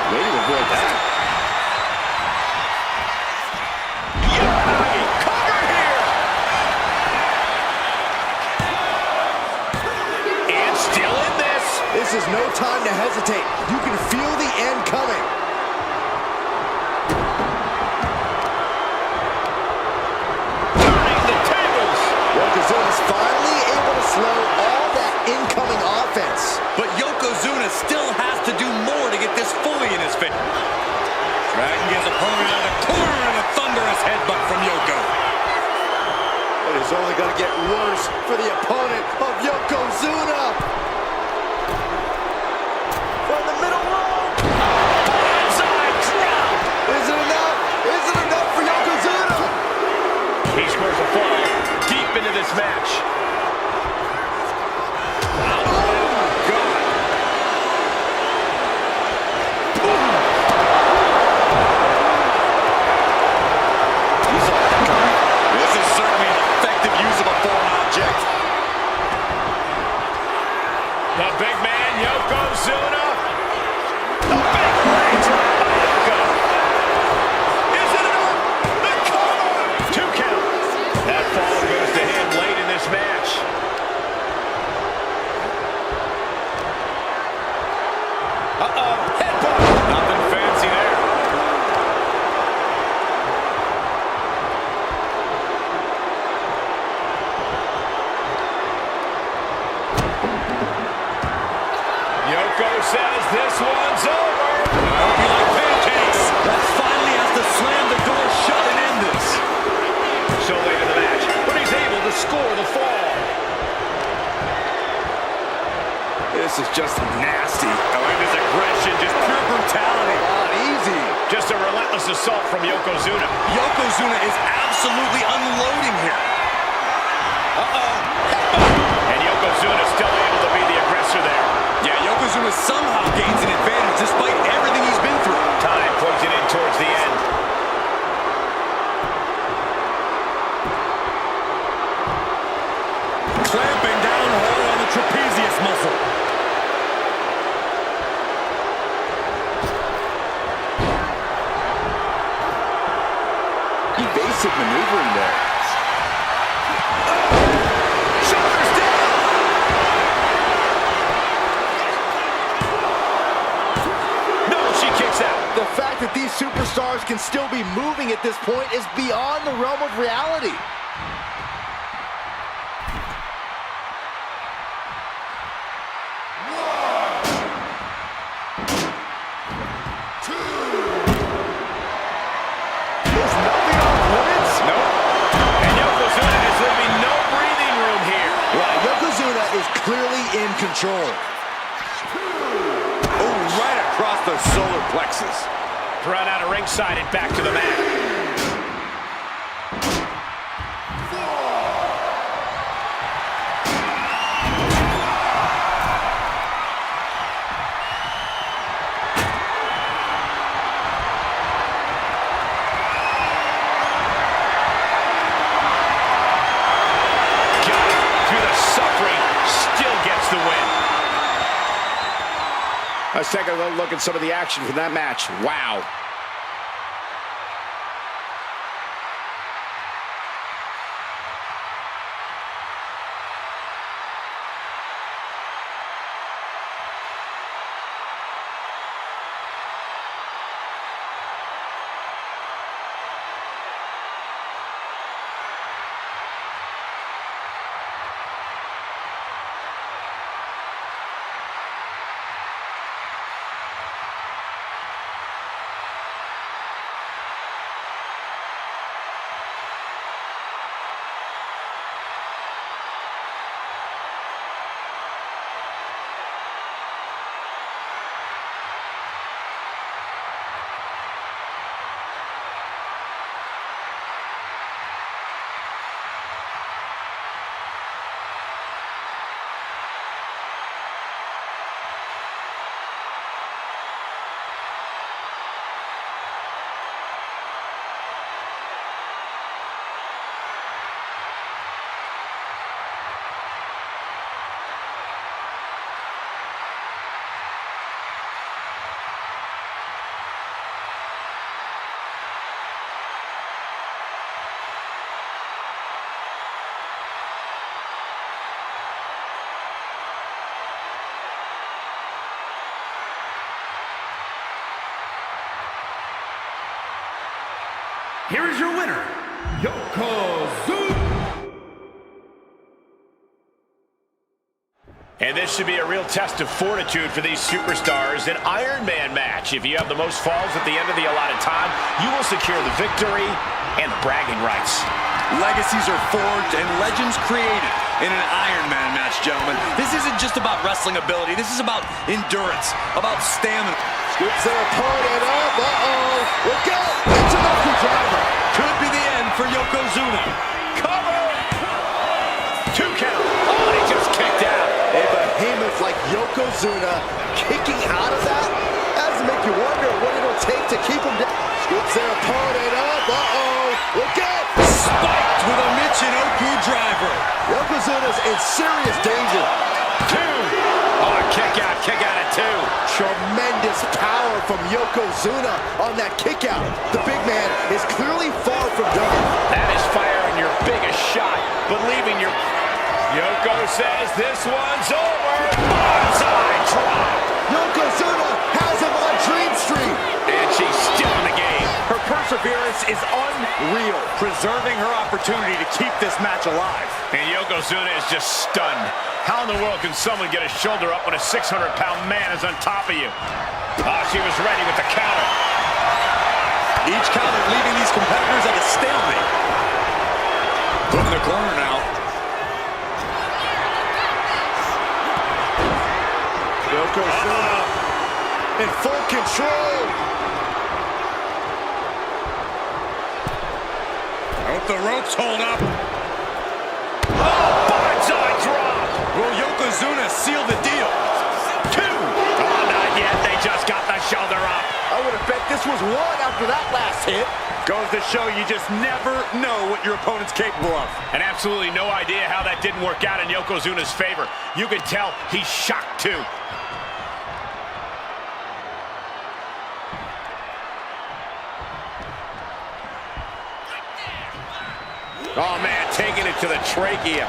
Way to avoid that. Yanagi cover here. And still in this. This is no time to hesitate. You can feel the end coming. Turning the tables. Yokozuna's finally able to slow all that incoming offense. But Yokozuna still has to do more to get this fully in his favor. Dragging his opponent out of the corner and a thunderous headbutt from Yoko. It is only going to get worse for the opponent of Yokozuna. From the middle rope. Side drop. Is it enough? Is it enough for Yokozuna? He scores a fall deep into this match. This is certainly the that fall goes to him late in this match. Uh-oh, headbutt. Nothing fancy there. Yoko says this one's over. I hope you like pancakes. That finally has to slam the door shut and end this. So late in the match, but he's able to score the fall. This is just nasty. I like this aggression, just pure brutality. Easy. Just a relentless assault from Yokozuna. Yokozuna is absolutely unloading here. And Yokozuna still able to be the aggressor there. Yeah, Yokozuna somehow gains an advantage despite everything he's been through. Time closing in towards the end. Clamping down hard on the trapezius muscle. Evasive maneuvering there. Shoulders down. No, she kicks out. The fact that these superstars can still be moving at this point is beyond the realm of reality. There's nothing off limits. Nope. And Yokozuna is leaving no breathing room here. Yeah, Yokozuna is clearly in control. Oh, right across the solar plexus. Thrown out of ringside and back to the mat. Got it. Through the suffering, still gets the win. Let's take a little look at some of the action from that match. Wow. Here is your winner, Yokozuna. And this should be a real test of fortitude for these superstars. An Iron Man match. If you have the most falls at the end of the allotted time, you will secure the victory and the bragging rights. Legacies are forged and legends created in an Iron Man match, gentlemen. This isn't just about wrestling ability. This is about endurance, about stamina. Scoops their opponent up. Look out. It's an upper driver. Could be the end for Yokozuna. Cover! 2 count. Oh, and he just kicked out. A behemoth like Yokozuna kicking out of that has to make you wonder what it'll take to keep him down. Scoops their opponent up. Look out. Spiked with a Michinoku driver. Yokozuna's in serious danger. 2. Oh, kick out at 2. Tremendous power from Yokozuna on that kick out. The big man is clearly far from done. That is fire from your biggest shot, but leaving your... Yoko says this one's over. Bonsai drop. Yokozuna has him on Dream Street. And she's still in the game. Her perseverance is unreal, preserving her opportunity to keep this match alive. And Yokozuna is just stunned. How in the world can someone get a shoulder up when a 600-pound man is on top of you? Oh, she was ready with the counter. Each counter leaving these competitors at a stalemate. Put in the corner now. Yokozuna in full control. I hope the ropes hold up. Oh, bonsai drop. Will Yokozuna seal the deal? 2. Oh, not yet. They just got the shoulder up. I would have bet this was 1 after that last hit. Goes to show you just never know what your opponent's capable of. And absolutely no idea how that didn't work out in Yokozuna's favor. You can tell he's shocked too. Oh man, taking it to the trachea.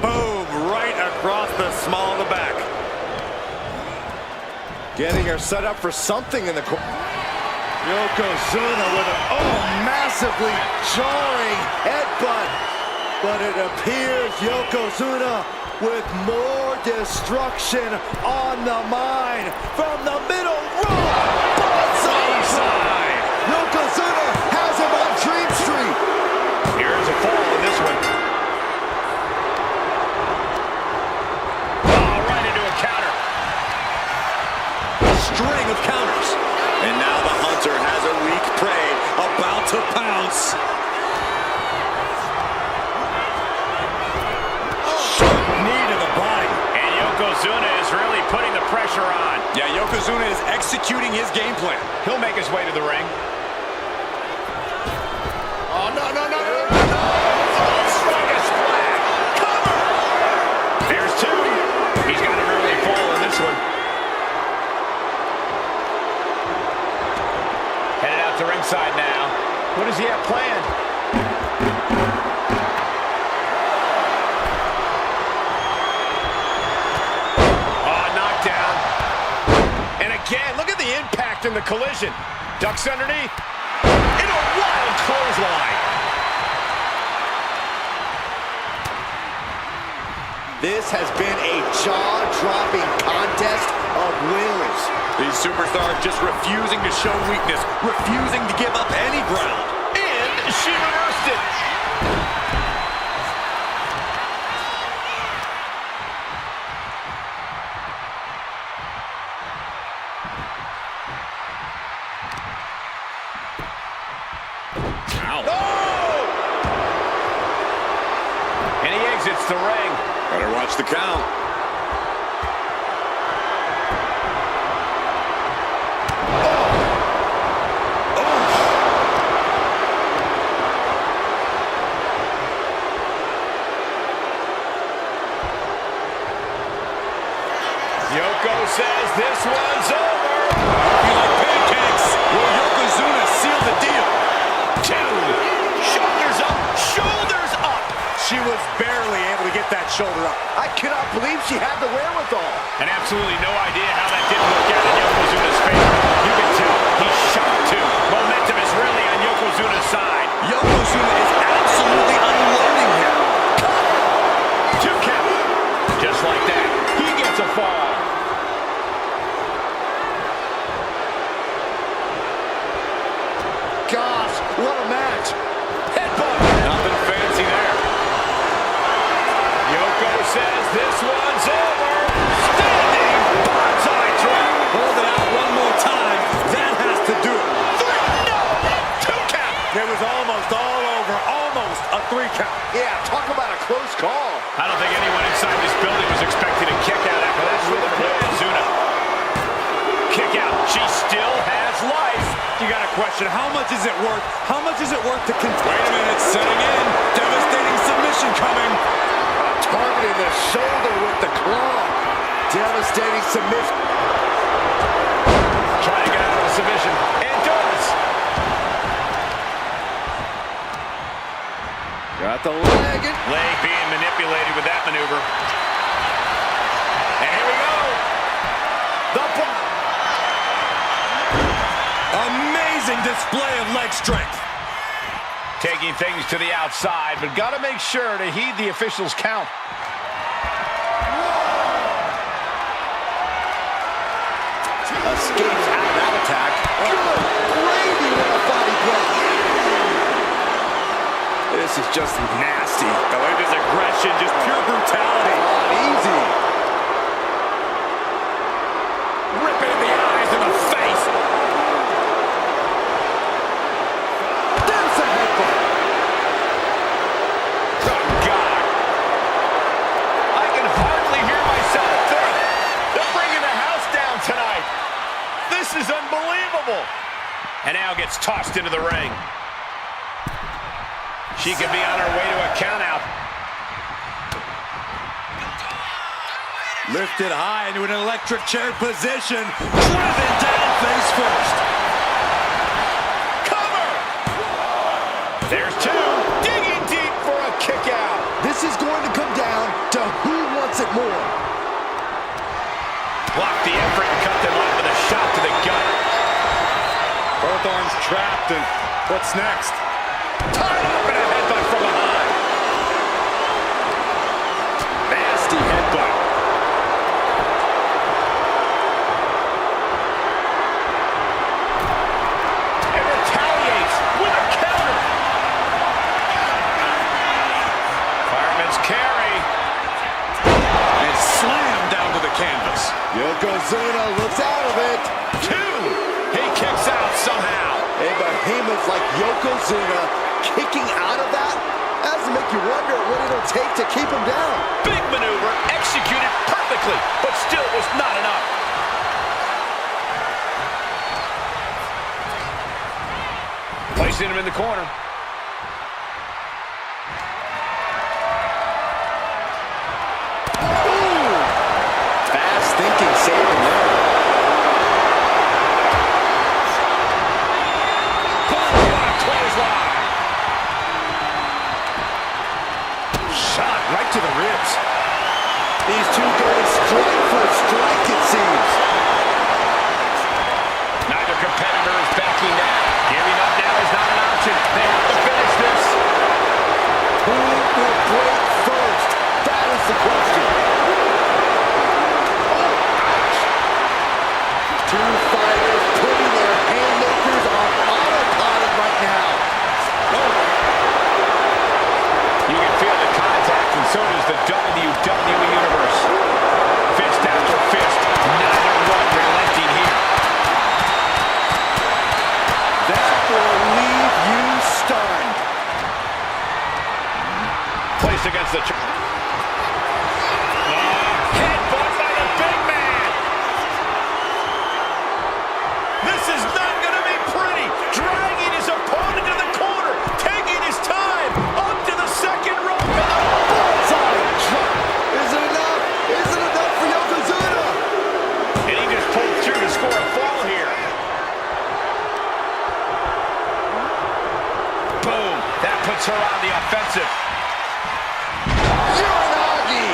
Boom, right across the small of the back. Getting her set up for something in the corner. Yokozuna with a massively jarring headbutt. But it appears Yokozuna with more destruction on the mind from the middle rope. Bonsai! Yokozuna has him on Dream Street. Here's a fall in this one. Oh, right into a counter. String of counters. And now the hunter has a weak prey about to pounce. Yokozuna is really putting the pressure on. Yeah, Yokozuna is executing his game plan. He'll make his way to the ring. Oh, no, no, no, no, no, no. Strike a splash. Cover. There's 2. He's got an early fall in this one. Headed out to ringside now. What does he have planned? Again, look at the impact in the collision. Ducks underneath. In a wild clothesline. This has been a jaw-dropping contest of wills. These superstars just refusing to show weakness, refusing to give up any ground. And she reversed it. And he exits the ring. Better watch the count. Yoko says this one's over. Looking like pancakes. Will Yokozuna seal the deal? 2. Shoulders up. Shoulders up. She was barely able to get that shoulder up. I cannot believe she had the wherewithal. And absolutely no idea how that didn't work out in Yokozuna's favor. You can tell he's shocked too. Momentum is really on Yokozuna's side. Yokozuna is absolutely unloading him. 2 count. Just like that, he gets a fall. Gosh, what a match. Headbutt. Nothing fancy there. Yoko says this one's over. Standing bonsai drop. Hold it out one more time. That has to do it. 3. No. 2 count. It was almost all over. Almost a 3 count. Yeah, talk about a close call. I don't think anyone inside this building was expecting a kick out after that move from Yokozuna. Kick out. She still has life. You got to question, how much is it worth? How much is it worth to continue? Wait a minute, setting in. Devastating submission coming. targeting the shoulder with the claw. Devastating submission. Trying to get out of the submission, and does. Got the leg. Leg being manipulated with that maneuver. And here we go. Amazing display of leg strength. Taking things to the outside, but got to make sure to heed the official's count. Escapes out of that attack. Good gravy with a body blow. This is just nasty. I like this aggression, just pure brutality. Easy. Ripping in the eyes and the face. There's a headbutt. Oh, God. I can hardly hear myself think. They're bringing the house down tonight. This is unbelievable. And now gets tossed into the ring. She could be on her way to a countout. Lifted high into an electric chair position. Driven down face first. Cover! There's two. Digging deep for a kick out. This is going to come down to who wants it more. Blocked the effort and cut them off with a shot to the gut. Both arms trapped, and what's next? Tied up and a headbutt from behind. Nasty headbutt. And retaliates with a counter. Fireman's carry. And slammed down to the canvas. Yokozuna looks out of it. Two. He kicks out somehow. A behemoth like Yokozuna kicking out of that has to make you wonder what it'll take to keep him down. Big maneuver, executed perfectly, but still was not enough. Placing him in the corner. Ooh. Fast thinking saving there. Shot right to the ribs. These two going strike for strike, it seems. Neither competitor is backing down. Giving up now is not an option. They have to finish this. Who will break first? That is the question. Oh, ouch. Two fighters putting their haymakers on autopilot right now. You can feel the contact, and so does the WWE Universe. Fist after fist, neither one relenting here. That will leave you stunned. Placed against the... Headbutt by the big man. This is not going to be pretty. Dragging his opponent to the corner, taking his time, up to the second rope, and the Bullseye drop. Is it enough? Is it enough for Yokozuna? and he just pulled through to score a fall here. Boom. That puts her on the offensive. Uranagi.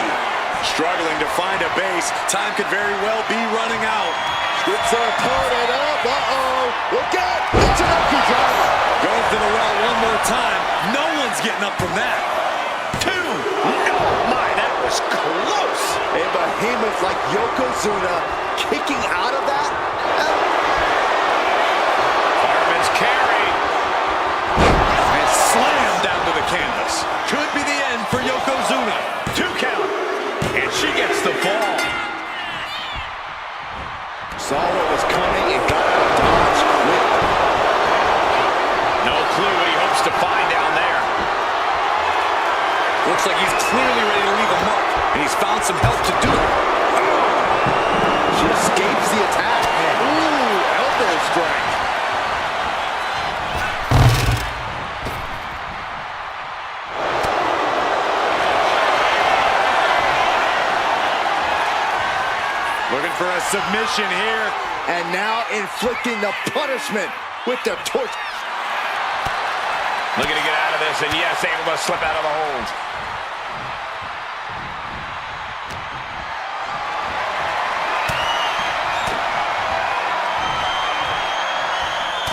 Struggling to find a base. Time could very well be running out. Gets her opponent up. Uh-oh. Look out. It's an Oki driver. Going for the well one more time. No one's getting up from that. Two. Oh, my, that was close. A behemoth like Yokozuna kicking out of that. Fireman's carry. And slammed down to the canvas. Could be the end for Yokozuna. 2 count. And she gets the ball. Saw what was coming and got out of dodge quick. No clue what he hopes to find down there. Looks like he's clearly ready to leave a mark. And he's found some help to do it. She escapes the attack. Ooh, elbow strike. Looking for a submission here. And now inflicting the punishment with the torch. Looking to get out of this, and yes, able to slip out of the hold.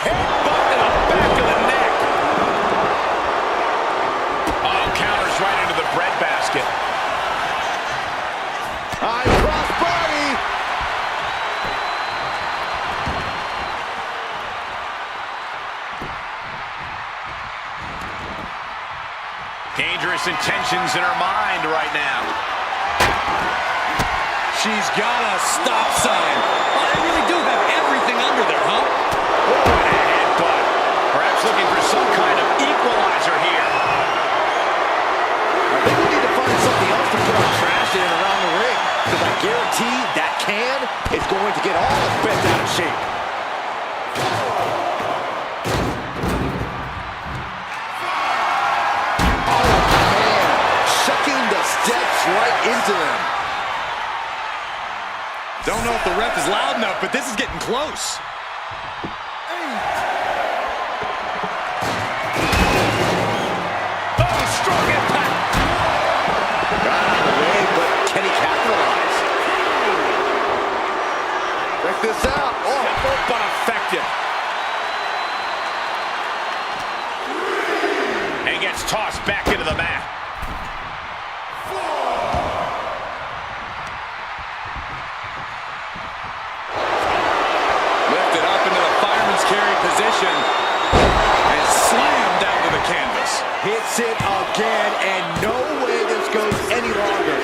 Headbutt to the back of the neck. Oh, counters right into the breadbasket. High cross body. Dangerous intentions in her mind right now. She's got a stop sign. Oh, they really do have everything under there, huh? Oh, and a headbutt. Perhaps looking for some kind of equalizer here. I think we need to find something else to put our trash in around the ring, because I guarantee that can is going to get all us bent out of shape. Oh, man. Chucking the steps right into them. Don't know if the ref is loud enough, but this is getting close. Oh, strong impact. Got out of the way, but can he capitalize? Check this out. Oh, Simple but effective. And gets tossed back into the mat. Lifted up into the fireman's carry position and slammed down to the canvas. hits it again, and no way this goes any longer.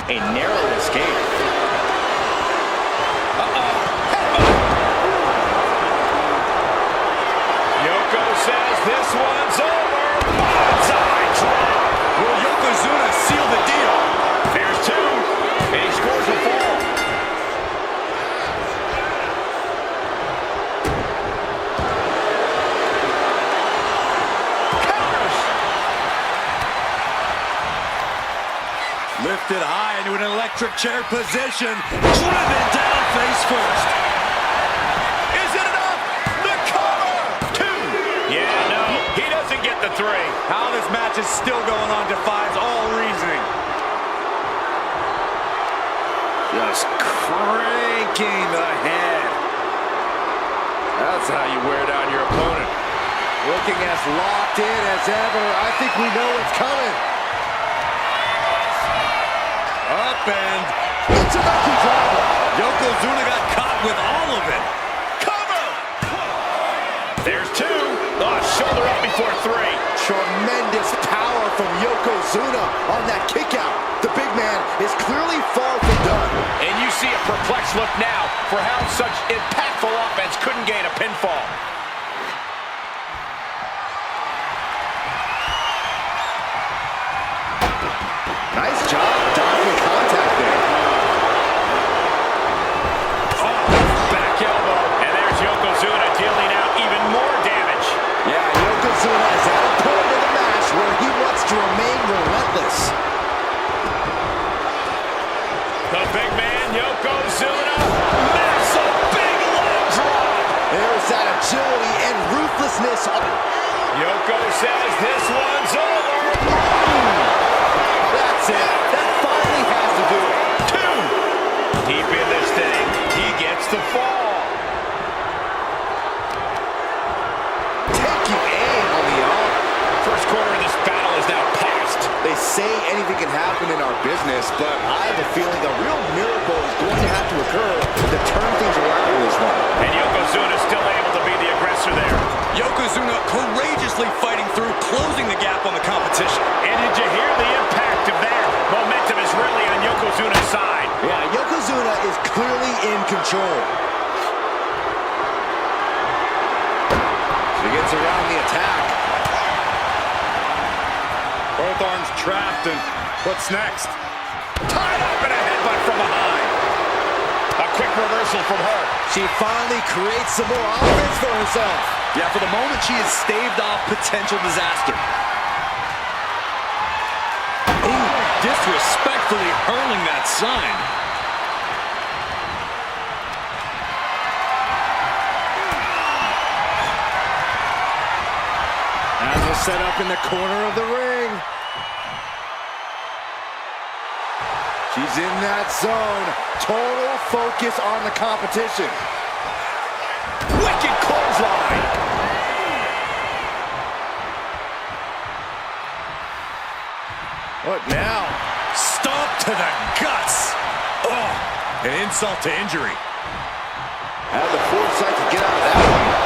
A narrow escape. Yoko says this one's over. Bonsai drop. Will Yokozuna seal the deal? There's two. And he scores a fall. Counters. Lifted high into an electric chair position. Driven down face first. Is it enough? The cover. Two. Yeah, no. He doesn't get the three. How this match is still going on defies all reasoning. Just cranking the head. That's how you wear down your opponent. Looking as locked in as ever. I think we know what's coming. Up and It's a monkey driver. Yokozuna got caught with all of it. Cover. There's two. Oh, shoulder up before three. Tremendous power from Yokozuna on that kick out. The big man is clearly far from done. And you see a perplexed look now for how such impactful offense couldn't gain a pinfall. Nice job dodging contact there. Back elbow. And there's Yokozuna dealing out even more damage. Yeah, Yokozuna is at a point in the match where he wants to remain relentless. The big man, Yokozuna. Massive big leg drop. There's that agility and ruthlessness. Yoko says this one's over. That's it. That finally has to do it. Two. Deep in this thing. He gets the fall. Taking aim on the arm. First quarter of this battle is now past. They say anything can happen in our business, but I have a feeling a real miracle is going to have to occur to turn things around in this one. And Yokozuna is still able to be the aggressor there. Yokozuna courageously fighting through, closing the gap on the competition. And did you hear the impact of that? Momentum is really on Yokozuna's side. Yeah, Yokozuna is clearly in control. So he gets around the attack. Both arms trapped, and what's next? Tied up in a headbutt from behind. A quick reversal from her. She finally creates some more offense for herself. Yeah, for the moment, she has staved off potential disaster. He disrespectfully hurling that sign. As a setup in the corner of the ring. She's in that zone. Total focus on the competition. Wicked clothesline. What now? Stomp to the guts. Oh, an insult to injury. Had the foresight to get out of that one.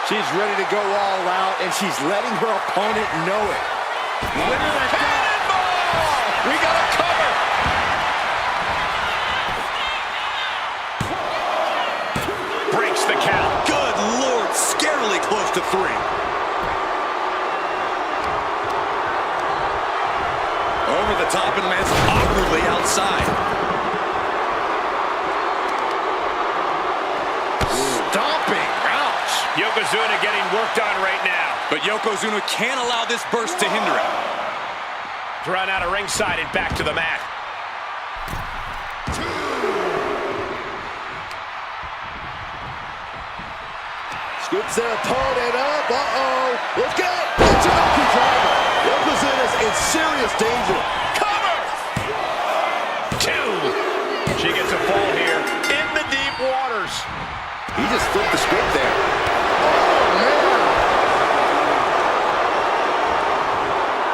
She's ready to go all out, and she's letting her opponent know it. Cannonball! We got a cover. Breaks the count. Good Lord, scarily close to 3. Over the top and lands awkwardly outside. Stomping. Ouch. Yokozuna getting worked on right now. But Yokozuna can't allow this burst to hinder him. Thrown out of ringside and back to the mat. Scoops their opponent up. Uh-oh. Look out. It's an Oki driver. Yokozuna's in serious danger. Cover! 2. She gets a fall here in the deep waters. He just flipped the script there. Oh, man.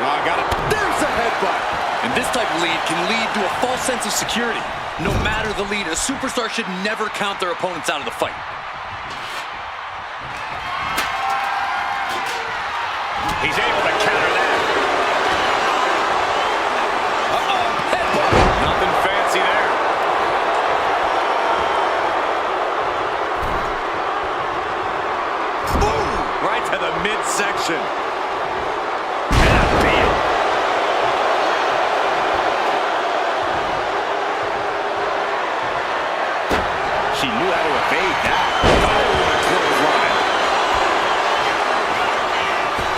Oh, got it. There's the headbutt. And this type of lead can lead to a false sense of security. No matter the lead, a superstar should never count their opponents out of the fight. He's able to counter that. Uh-oh. Headbutt. Nothing fancy there. Boom! Right to the midsection. And a beat. She knew how to evade that. Oh, a clothesline.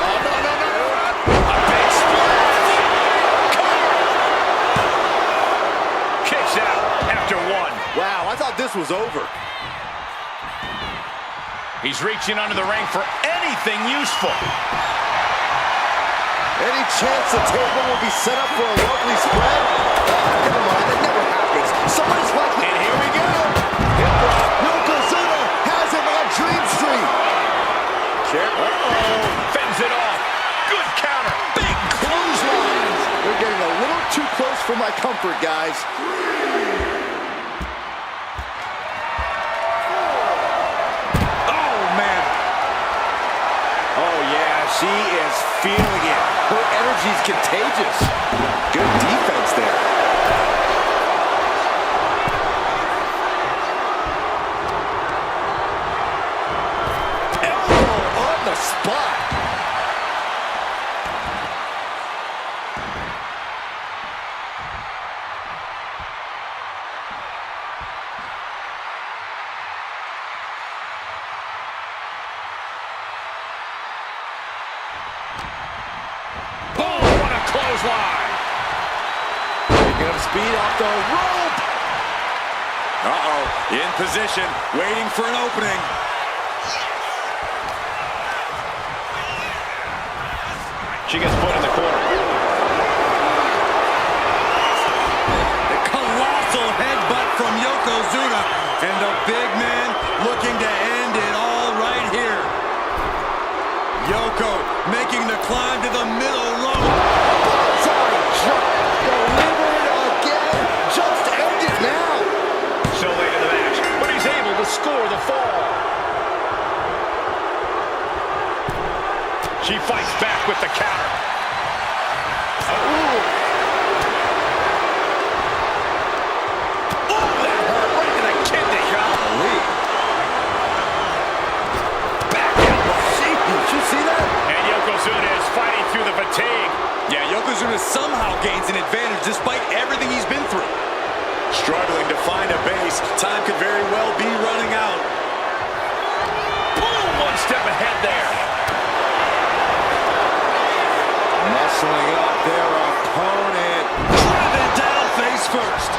Oh, no, no, no, no. A big splash. Cover. Kicks out after 1. Wow, I thought this was over. He's reaching under the ring for anything useful. Any chance the table will be set up for a lovely spread? Never mind, that never happens. Somebody's likely. And here we go. Yokozuna has him on Dream Street. Chair. Fends it off. Good counter. Big clotheslines. We're getting a little too close for my comfort, guys. Oh, man. Oh, yeah, she is feeling it. Her energy's contagious. Good defense there. Elbow on the spot. Boom, what a clothesline. Picking up speed off the rope. Uh-oh, in position, waiting for an opening. She gets put in the corner. A colossal headbutt from Yokozuna, and the big man looking to end it all right here. Yoko making the climb to the middle rope. Sorry, delivered again. Just end it now. So late in the match, but he's able to score the fall. She fights back with the counter. Ooh. Oh, that hurt right to the kidney. Golly. Back elbow. Did you see that? And Yokozuna is fighting through the fatigue. Yeah, Yokozuna somehow gains an advantage despite everything he's been through. Struggling to find a base. Time could very well be running out. Boom, one step ahead there. wrestling up their opponent. Driven down face first.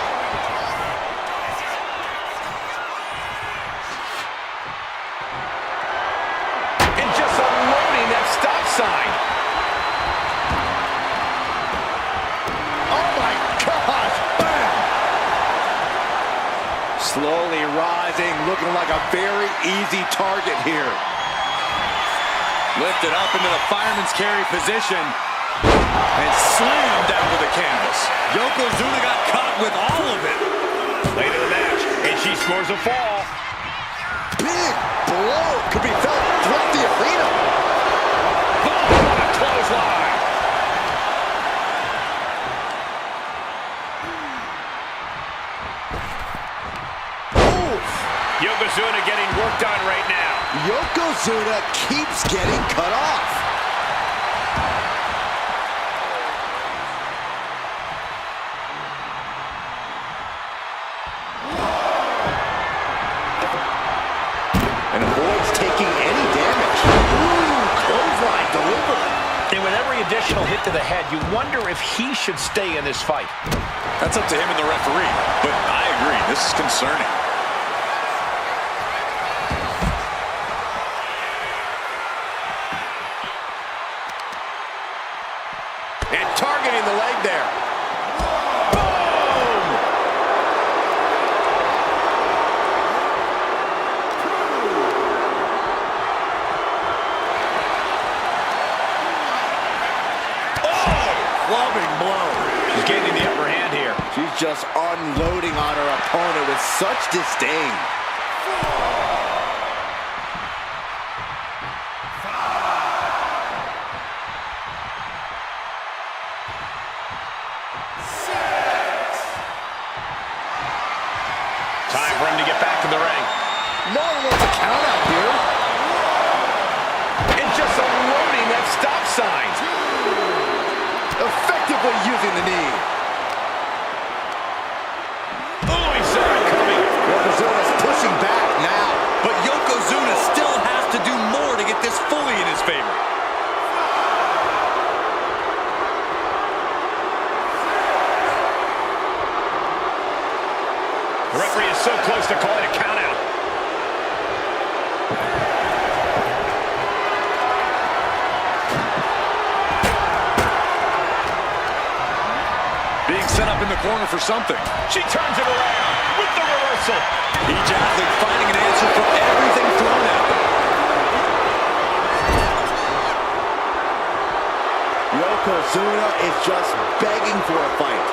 And just unloading that stop sign. Oh my gosh! Bam! Slowly rising, looking like a very easy target here. Lifted up into the fireman's carry position and slammed down to the canvas. Yokozuna got caught with all of it. Late in the match, and she scores a fall. Big blow could be felt throughout the arena. Boom, what a clothesline. Yokozuna getting worked on right now. Yokozuna keeps getting cut off. And avoids taking any damage. Ooh, clothesline delivered. And with every additional hit to the head, you wonder if he should stay in this fight. That's up to him and the referee, but I agree, this is concerning. And targeting the leg there. Boom! Clubbing blow. She's gaining the upper hand here. She's just unloading on her opponent with such disdain. Time for him to get back to the ring. No one wants a count out here. And just unloading that stop sign. Effectively using the knee. Oh, he saw it coming. Yokozuna's pushing back now. But Yokozuna still has to do more to get this fully in his favor. The referee is so close to calling a count out. Being set up in the corner for something. She turns it around with the reversal. Each athlete finding an answer for everything thrown at them. Yokozuna is just begging for a fight.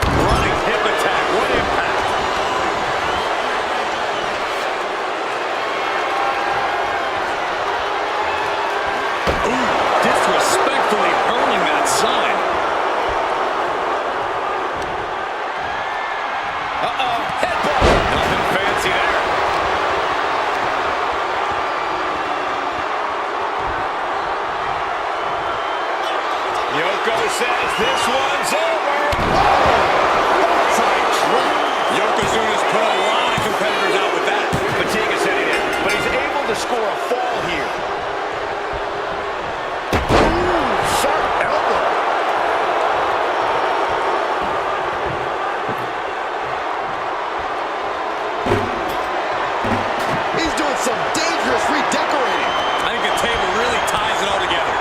Running hip attack. What impact. Ooh, disrespectfully hurling that sign. Uh-oh, headbutt. Nothing fancy there. Yoko says this one's over. Outside drop. Yokozuna's put a lot of competitors out with that. Fatigue is setting in, but he's able to score a fall here. Ooh, sharp elbow. He's doing some dangerous redecorating. I think the table really ties it all together.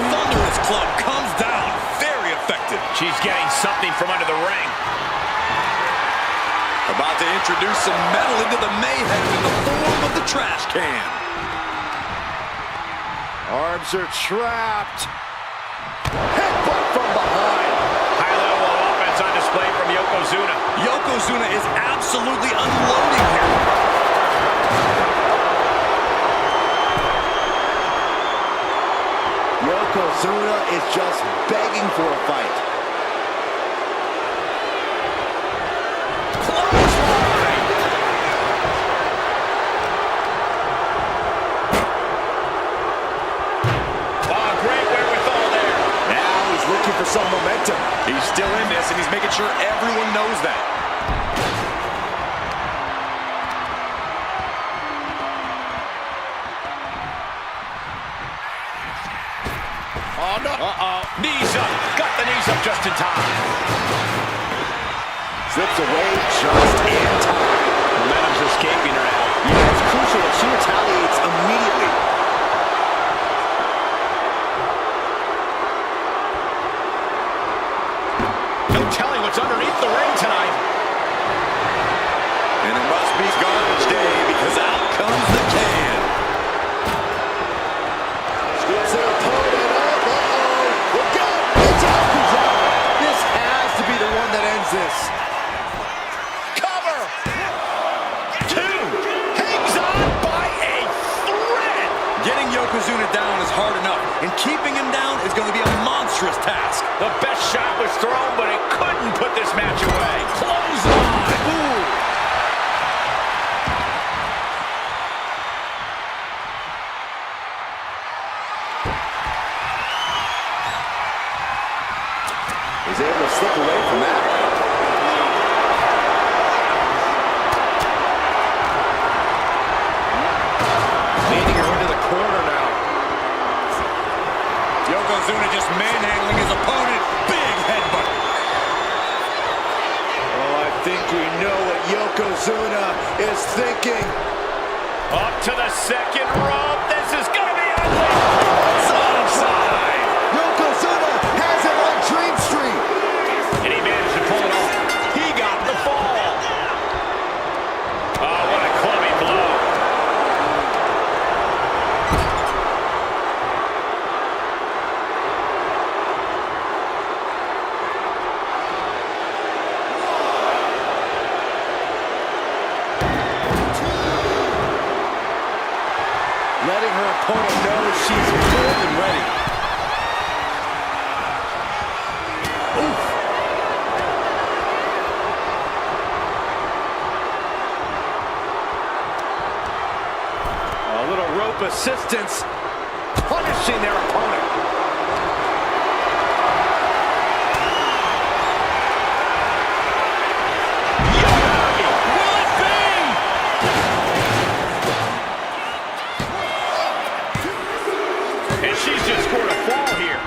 Thunderous club comes down. Very effective. She's getting something from under the ring. About to introduce some metal into the mayhem in the form of the trash can. Arms are trapped. Headbutt from behind. High level of offense on display from Yokozuna. Yokozuna is absolutely unloading here. Yokozuna is just begging for a fight. Oh, great wherewithal there. Now he's looking for some momentum. He's still in this, and he's making sure everyone knows that. Oh, no. Uh-oh. Knees up. Got the knees up just in time. Slips away just in time. Momentum's escaping her now. Yeah, it's crucial that she retaliates immediately. No telling what's underneath the ring tonight. And it must be garbage day because out comes the can. Slips their opponent up. Uh-oh. Look out. It's out. This has to be the one that ends this. Cover. Two. Hangs on by a thread. Getting Yokozuna down is hard enough, and keeping him down is going to be a monstrous task. The best shot was thrown, but it couldn't put this match away. Clothesline. Ooh. He's able to slip away from that. Leading her into the corner now. Yokozuna just manhandling his opponent. Big headbutt. Oh, I think we know what Yokozuna is thinking. Up to the second rope. This is going to be ugly. It's onside. Yokozuna has him on Dream Street. And he managed to pull it off. He got the fall. Oh, what a clubby blow. Letting her opponent know she's more than ready. Oof. A little rope assistance, punishing their opponent. And she's just scored a fall here.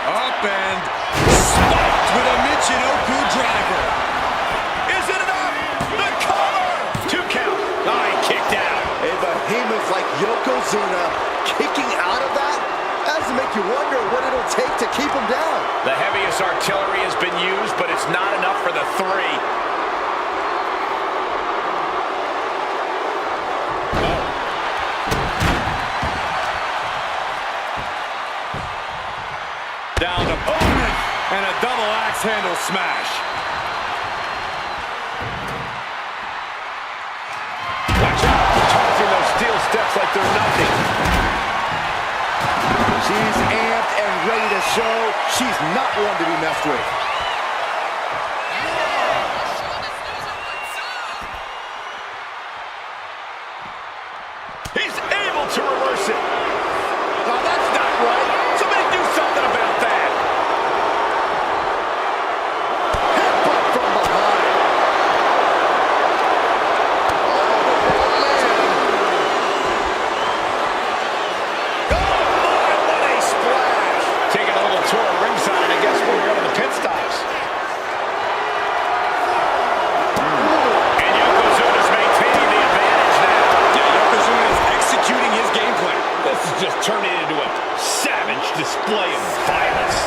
Up and spiked with a Michinoku driver. Is it enough? The cover! 2 count. Oh, he kicked out. A behemoth like Yokozuna kicking out of that has to make you wonder what it'll take to keep him down. The heaviest artillery has been used, but it's not enough for the 3. Down opponent and a double axe handle smash. Watch out. Tossing those steel steps like they're nothing. She's amped and ready to show she's not one to be messed with. He's able to reverse it. Oh, that's not right. Somebody do something about that. Headbutt from behind. Oh, my, what a splash. Taking a little tour of ringside, and I guess we'll go to the pit stops. And Yokozuna's maintaining the advantage now. Yeah, Yokozuna is executing his game plan. This is just turning into a savage display of violence.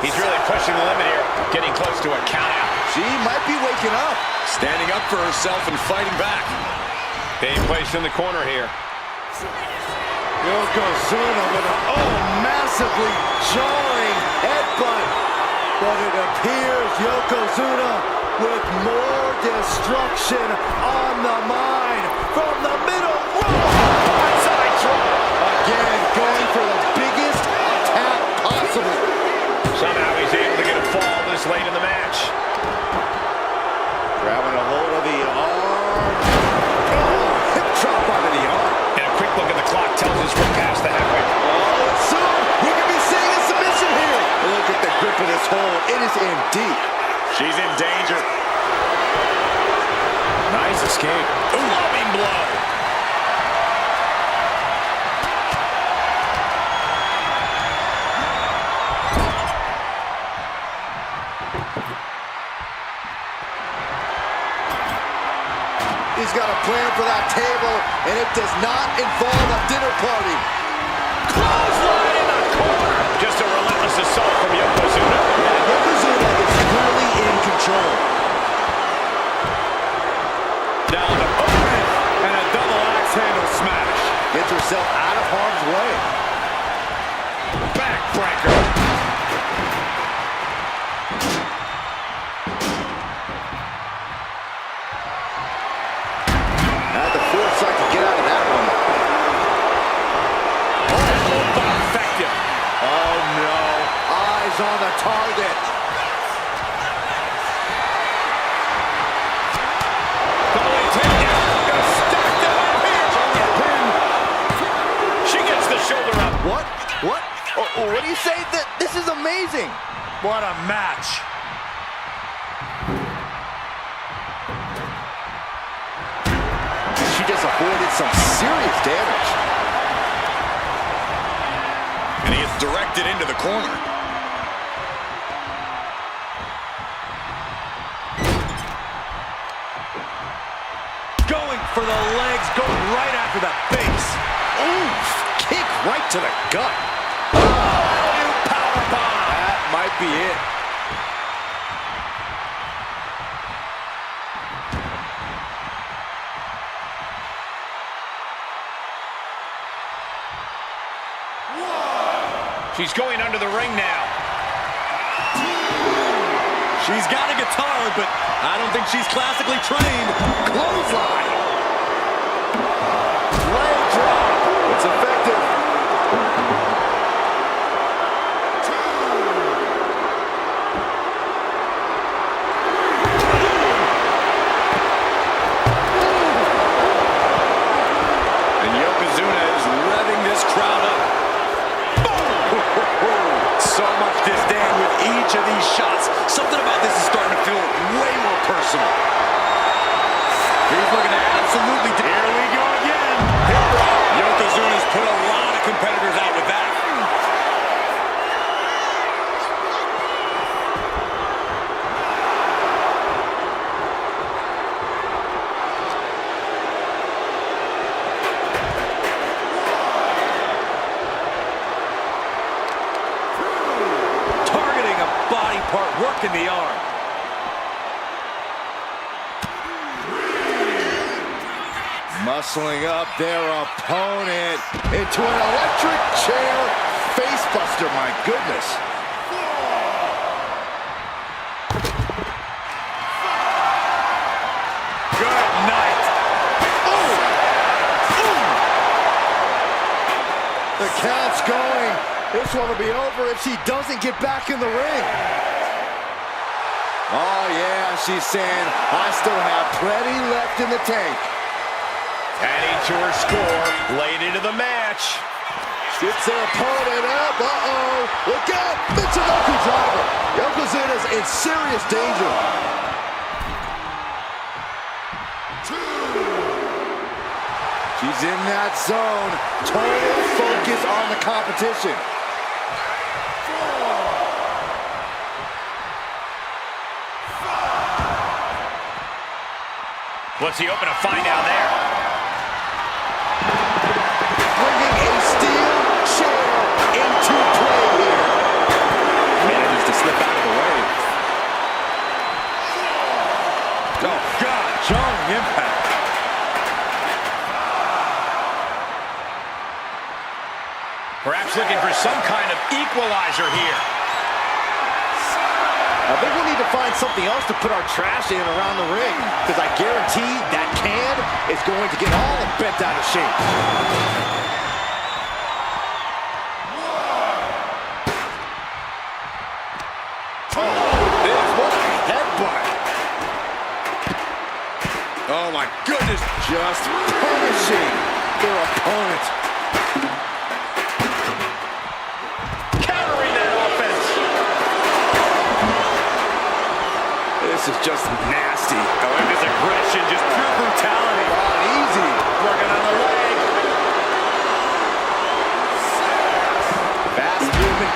He's really pushing the limit here, getting close to a countout. She might be waking up. Standing up for herself and fighting back. Being placed in the corner here. Yokozuna with a massively jarring headbutt. But it appears Yokozuna with more destruction on the mind from the middle rope. Onside drop. Again, going for the biggest attack possible. Somehow he's able to get a fall this late in the match. Grabbing a hold of the arm. Oh, hip drop onto the arm. And a quick The clock tells us we're past the halfway. Oh, soon we could be seeing a submission here. Look at the grip of this hold. It is in deep. She's in danger. Nice escape. Loving blow. He's got a plan for that table, and it does not involve a dinner party. Clothesline in the corner. Just a relentless assault from Yokozuna. Yeah, Yokozuna is clearly in control. Down to overhead and a double axe handle smash. Gets herself out of harm's way. Backbreaker. Had the foresight to get out of that one. Oh, but effective. Oh no, eyes on the target. Double takedown. Gonna stack that up here. Pin. She gets the shoulder up. What? What? Oh, what do you say? This is amazing. What a match. She just avoided some serious damage. And he is directed into the corner. Going for the legs, going right after the face. Oof, kick right to the gut. Powerbomb. That might be it. She's going under the ring now. She's got a guitar, but I don't think she's classically trained. Clothesline. Leg drop. It's effective. And Yokozuna is revving this crowd up. So much disdain with each of these shots. Something about this is starting to feel way more personal. He's looking to absolutely... Here we go again. Yokozuna's put a lot of competitors out with that. Body part working the arm. Muscling up their opponent into an electric chair facebuster, my goodness. Good night. The count's going. This one will be over if she doesn't get back in the ring. Oh yeah, she's saying, I still have plenty left in the tank. Adding to her score, late into the match. Gets her opponent up, uh-oh. Look out, Michinoku driver. Yokozuna's in serious danger. She's in that zone. Total focus on the competition. What's he open to find down there? Bringing a steel chair into play here. Manages to slip out of the way. Oh, God, jarring impact. Perhaps looking for some kind of equalizer here. I think we need to find something else to put our trash in around the ring, because I guarantee that can is going to get all bent out of shape. What a headbutt. Oh my goodness. Just punishing their opponent.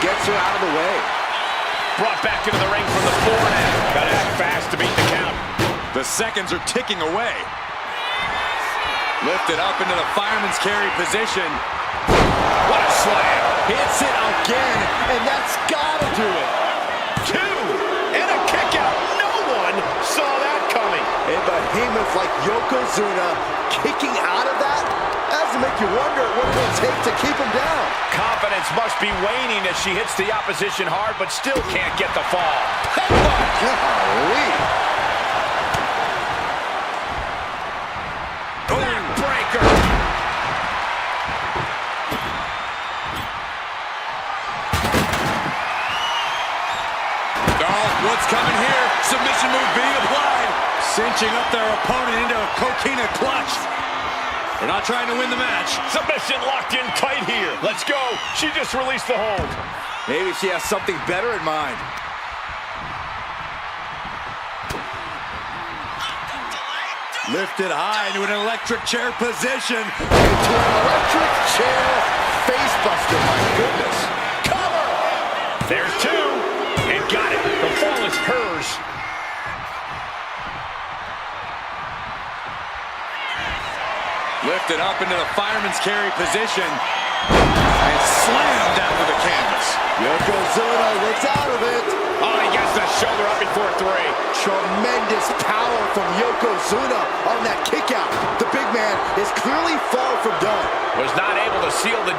gets her out of the way. Brought back into the ring from the forehead. Gotta act fast to beat the count. The seconds are ticking away. Lifted up into the fireman's carry position. What a slam. Hits it again, and that's gotta do it. 2, and a kick out. No one saw that coming. A behemoth like Yokozuna kicking out of that has to make you wonder what it will take to keep him down. Confidence must be waning as she hits the opposition hard, but still can't get the fall. Golly. Backbreaker. Oh, what's coming here? Submission move being applied. Cinching up their opponent into a coquina clutch. They're not trying to win the match. Submission locked in tight here. Let's go. She just released the hold. Maybe she has something better in mind. Lifted high into an electric chair position. Into an electric chair facebuster, my goodness. Cover. There's 2. And got it. The fall is hers. Lifted up into the fireman's carry position. And slammed down to the canvas. Yokozuna looks out of it. Oh, he gets the shoulder up before 3. Tremendous power from Yokozuna on that kick out. The big man is clearly far from done. Was not able to seal the...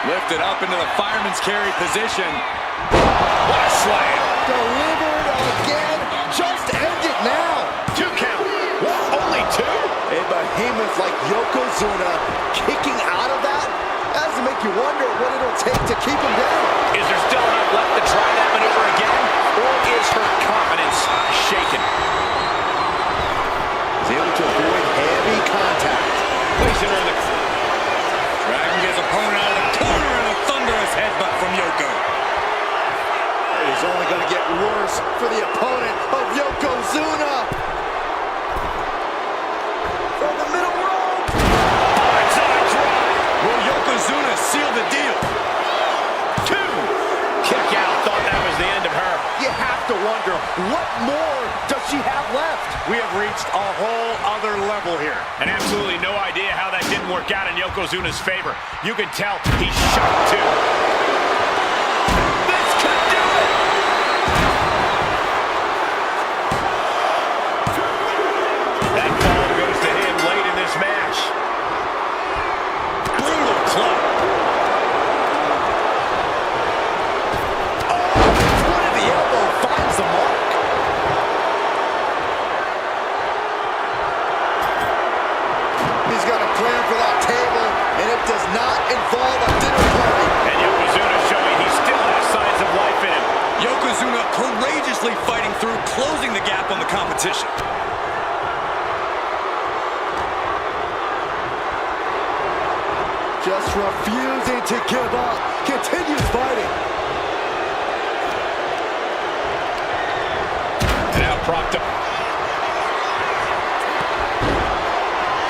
Lifted up into the fireman's carry position. What a slam. Delivered again. Just end it now. 2 count. What? Only 2? A behemoth like Yokozuna kicking out of that has to make you wonder what it'll take to keep him down. Is there still enough left to try that maneuver again? Or is her confidence shaken? He's able to avoid heavy contact. Placing her in the... Dragging his opponent out of the corner and a thunderous headbutt from Yoko. It is only going to get worse for the opponent of Yokozuna. From the middle rope. Backside drop. Will Yokozuna seal the deal? 2. Kick out. Thought that was the end of her. You have to wonder, what more does she have left? We have reached a whole other level here. And absolutely no idea how that didn't work out in Yokozuna's favor. You can tell he's shocked too. This could do it! That ball goes to him late in this match. Brutal club. Foot of the elbow finds the mark. He's got a plan for that table, and it does not involve a dinner party. And Yokozuna showing he still has signs of life in him. Yokozuna courageously fighting through, closing the gap on the competition. Just refusing to give up. Continues fighting. Now propped up.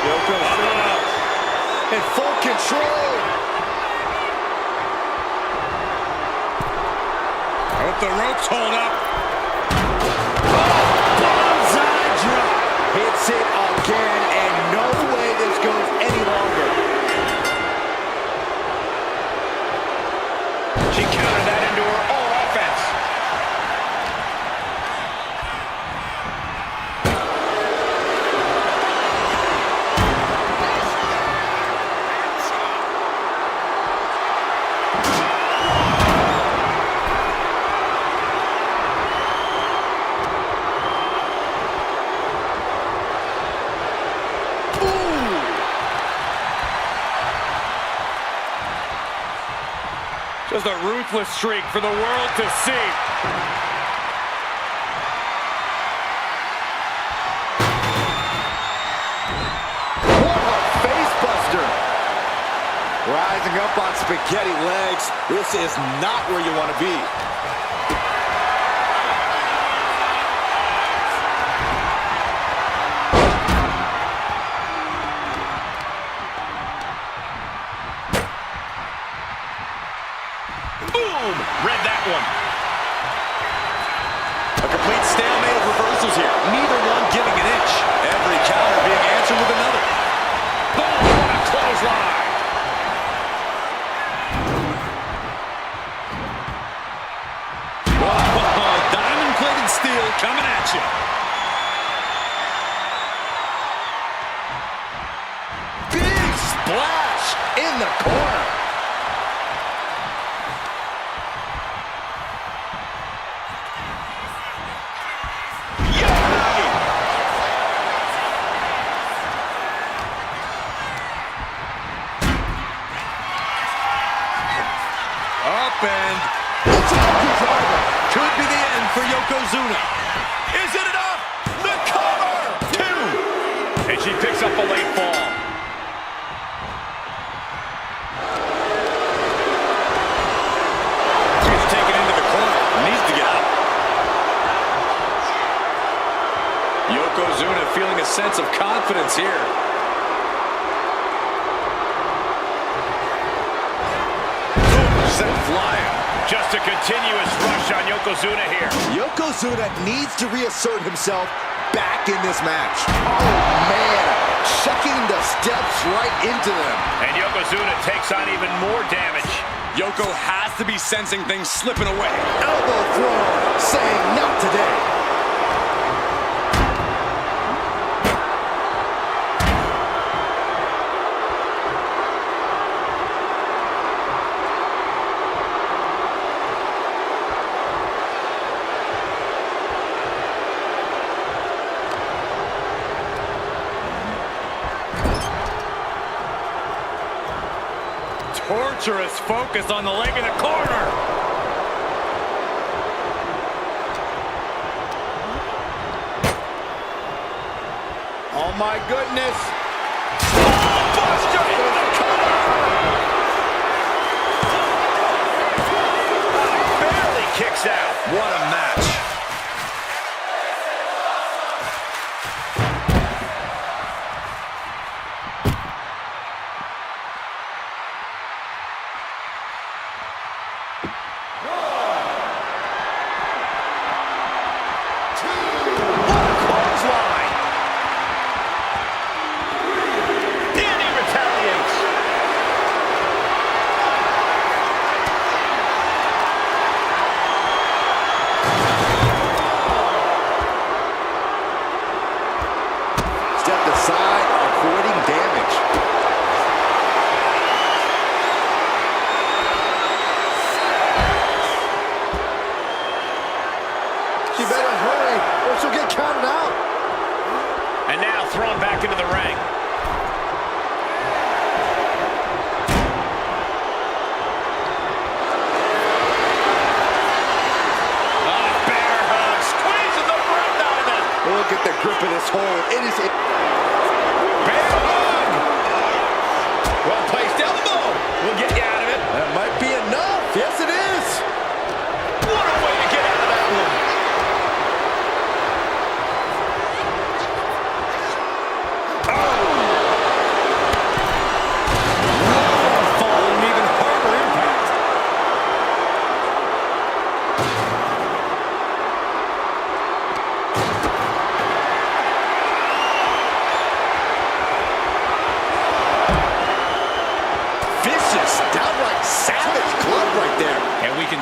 Yokozuna in full control. Hope the ropes hold up. Bonsai drop. Hits it again, and no way this goes any longer. She countered that into her own offense. Just a ruthless streak for the world to see. What a face buster. Rising up on spaghetti legs. This is not where you want to be. Boom! Read that one. A complete stalemate of reversals here. Neither one giving an inch. Every counter being answered with another. Boom! What a clothesline. Whoa, diamond-plated steel coming at you. Big splash in the corner. And Could be the end for Yokozuna. Is it enough? The cover! 2. And she picks up a late fall. she's taken into the corner. Needs to get up. Yokozuna feeling a sense of confidence here. Sent flying. Just a continuous rush on Yokozuna here. Yokozuna needs to reassert himself back in this match. Oh, man. Chucking the steps right into them. And Yokozuna takes on even more damage. Yoko has to be sensing things slipping away. Elbow thrown, saying not today. Torturous focus on the leg in the corner. Oh, my goodness. Buster into the cover. Barely kicks out. What a match. And now thrown back into the ring. Bear hug, squeezing the breath out of them. Look at the grip of this hold. It is it. Bear hug. Well placed elbow. We'll get you out of it. That might be enough. Yes, it is. What a way to get out of that one.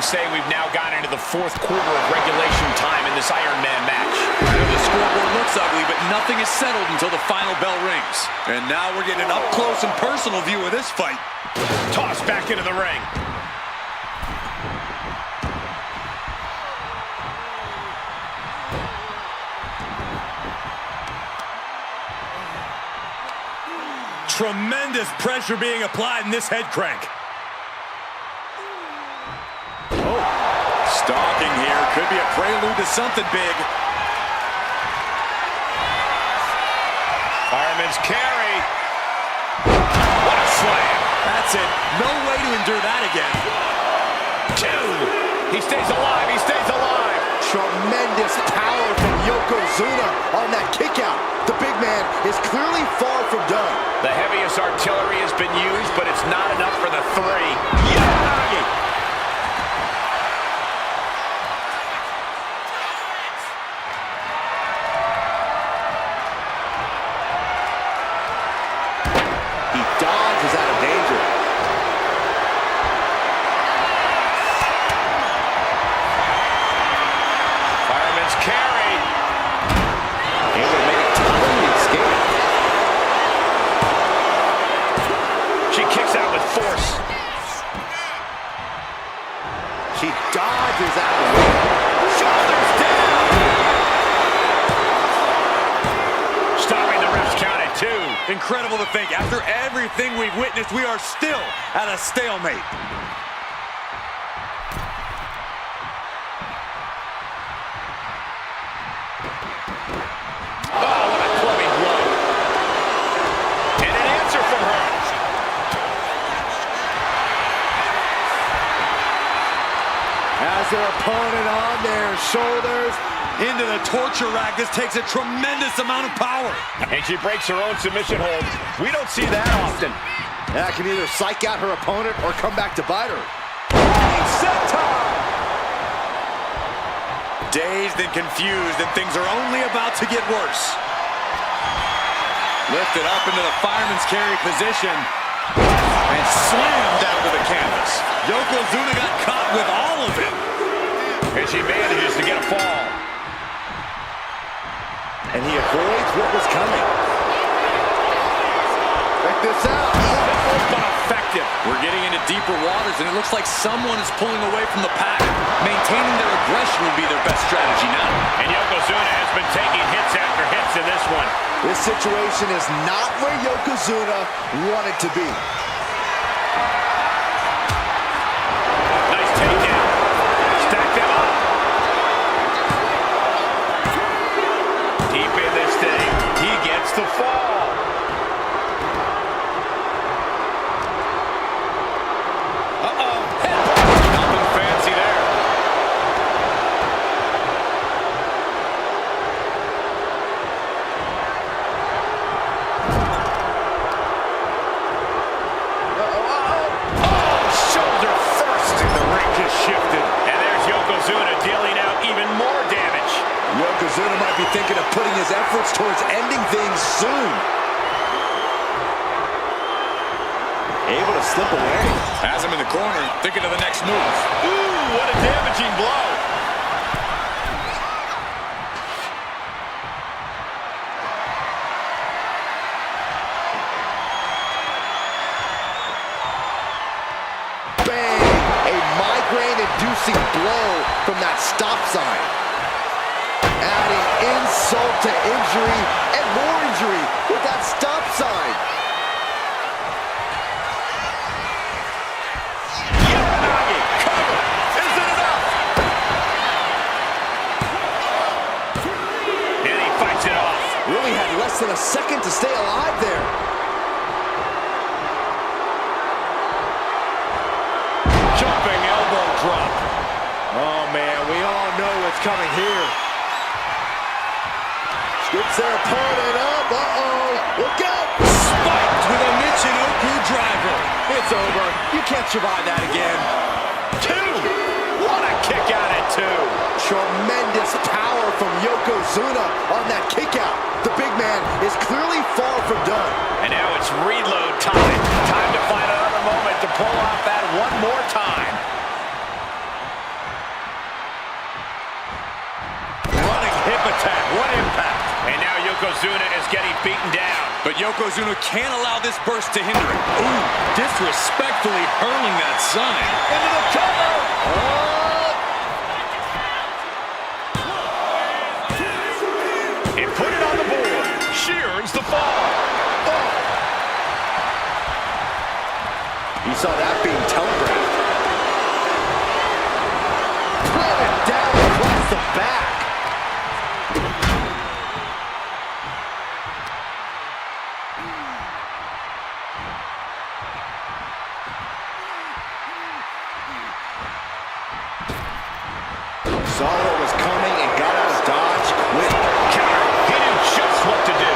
Say we've now gone into the fourth quarter of regulation time in this Iron Man match. The scoreboard looks ugly, but nothing is settled until the final bell rings. And now we're getting an up-close and personal view of this fight. Tossed back into the ring. Tremendous pressure being applied in this head crank. Stalking here. Could be a prelude to something big. Fireman's carry. What a slam. That's it. No way to endure that again. 2. He stays alive. He stays alive. Tremendous power from Yokozuna on that kick out. The big man is clearly far from done. The heaviest artillery has been used, but it's not enough for the 3. Yanagi. incredible to think. After everything we've witnessed, we are still at a stalemate. Oh, what a clubbing blow. And an answer from her. Has their opponent on their shoulders. Into the torture rack. This takes a tremendous amount of power. And she breaks her own submission hold. We don't see that often. That can either psych out her opponent or come back to bite her. Dazed and confused, and things are only about to get worse. Lifted up into the fireman's carry position and slammed down to the canvas. Yokozuna got caught with all of it. And she manages to get a fall. And he avoids what was coming. Check this out. But effective. We're getting into deeper waters, and it looks like someone is pulling away from the pack. Maintaining their aggression would be their best strategy now. And Yokozuna has been taking hits after hits in this one. This situation is not where Yokozuna wanted to be. Nice takedown. Stack them up. Deep in this thing. He gets the fall. Uh-oh. Nothing fancy there. Shoulder first. The ring just shifted. And there's Yokozuna dealing out even more damage. Yokozuna might be thinking of putting his efforts towards ending things soon. Able to slip away. Has him in the corner, thinking of the next move. Ooh, what a damaging blow. Bang! A migraine-inducing blow from that stop sign. Adding insult to injury and more injury with that stop sign. Uranagi, cover. Is it enough? And he fights it off. Really had less than a second to stay alive there. Jumping elbow drop. Oh man, we all know what's coming here. Scoops their opponent up. Uh-oh. Look out. Spiked with a Michinoku driver. It's over. You can't survive that again. Two. What a kick out at two. Tremendous power from Yokozuna on that kick out. The big man is clearly far from done. And now it's reload time. Time to find another moment to pull off that one more time. Running hip attack. What impact. And now Yokozuna is getting beaten down. But Yokozuna can't allow this burst to hinder him. Ooh, disrespectfully hurling that sign. Into the cover. And put it on the board. She earns the fall. You saw that being telegraphed. Planted down across the back. Saw what was coming and got out of dodge quick. Counter. He knew just what to do.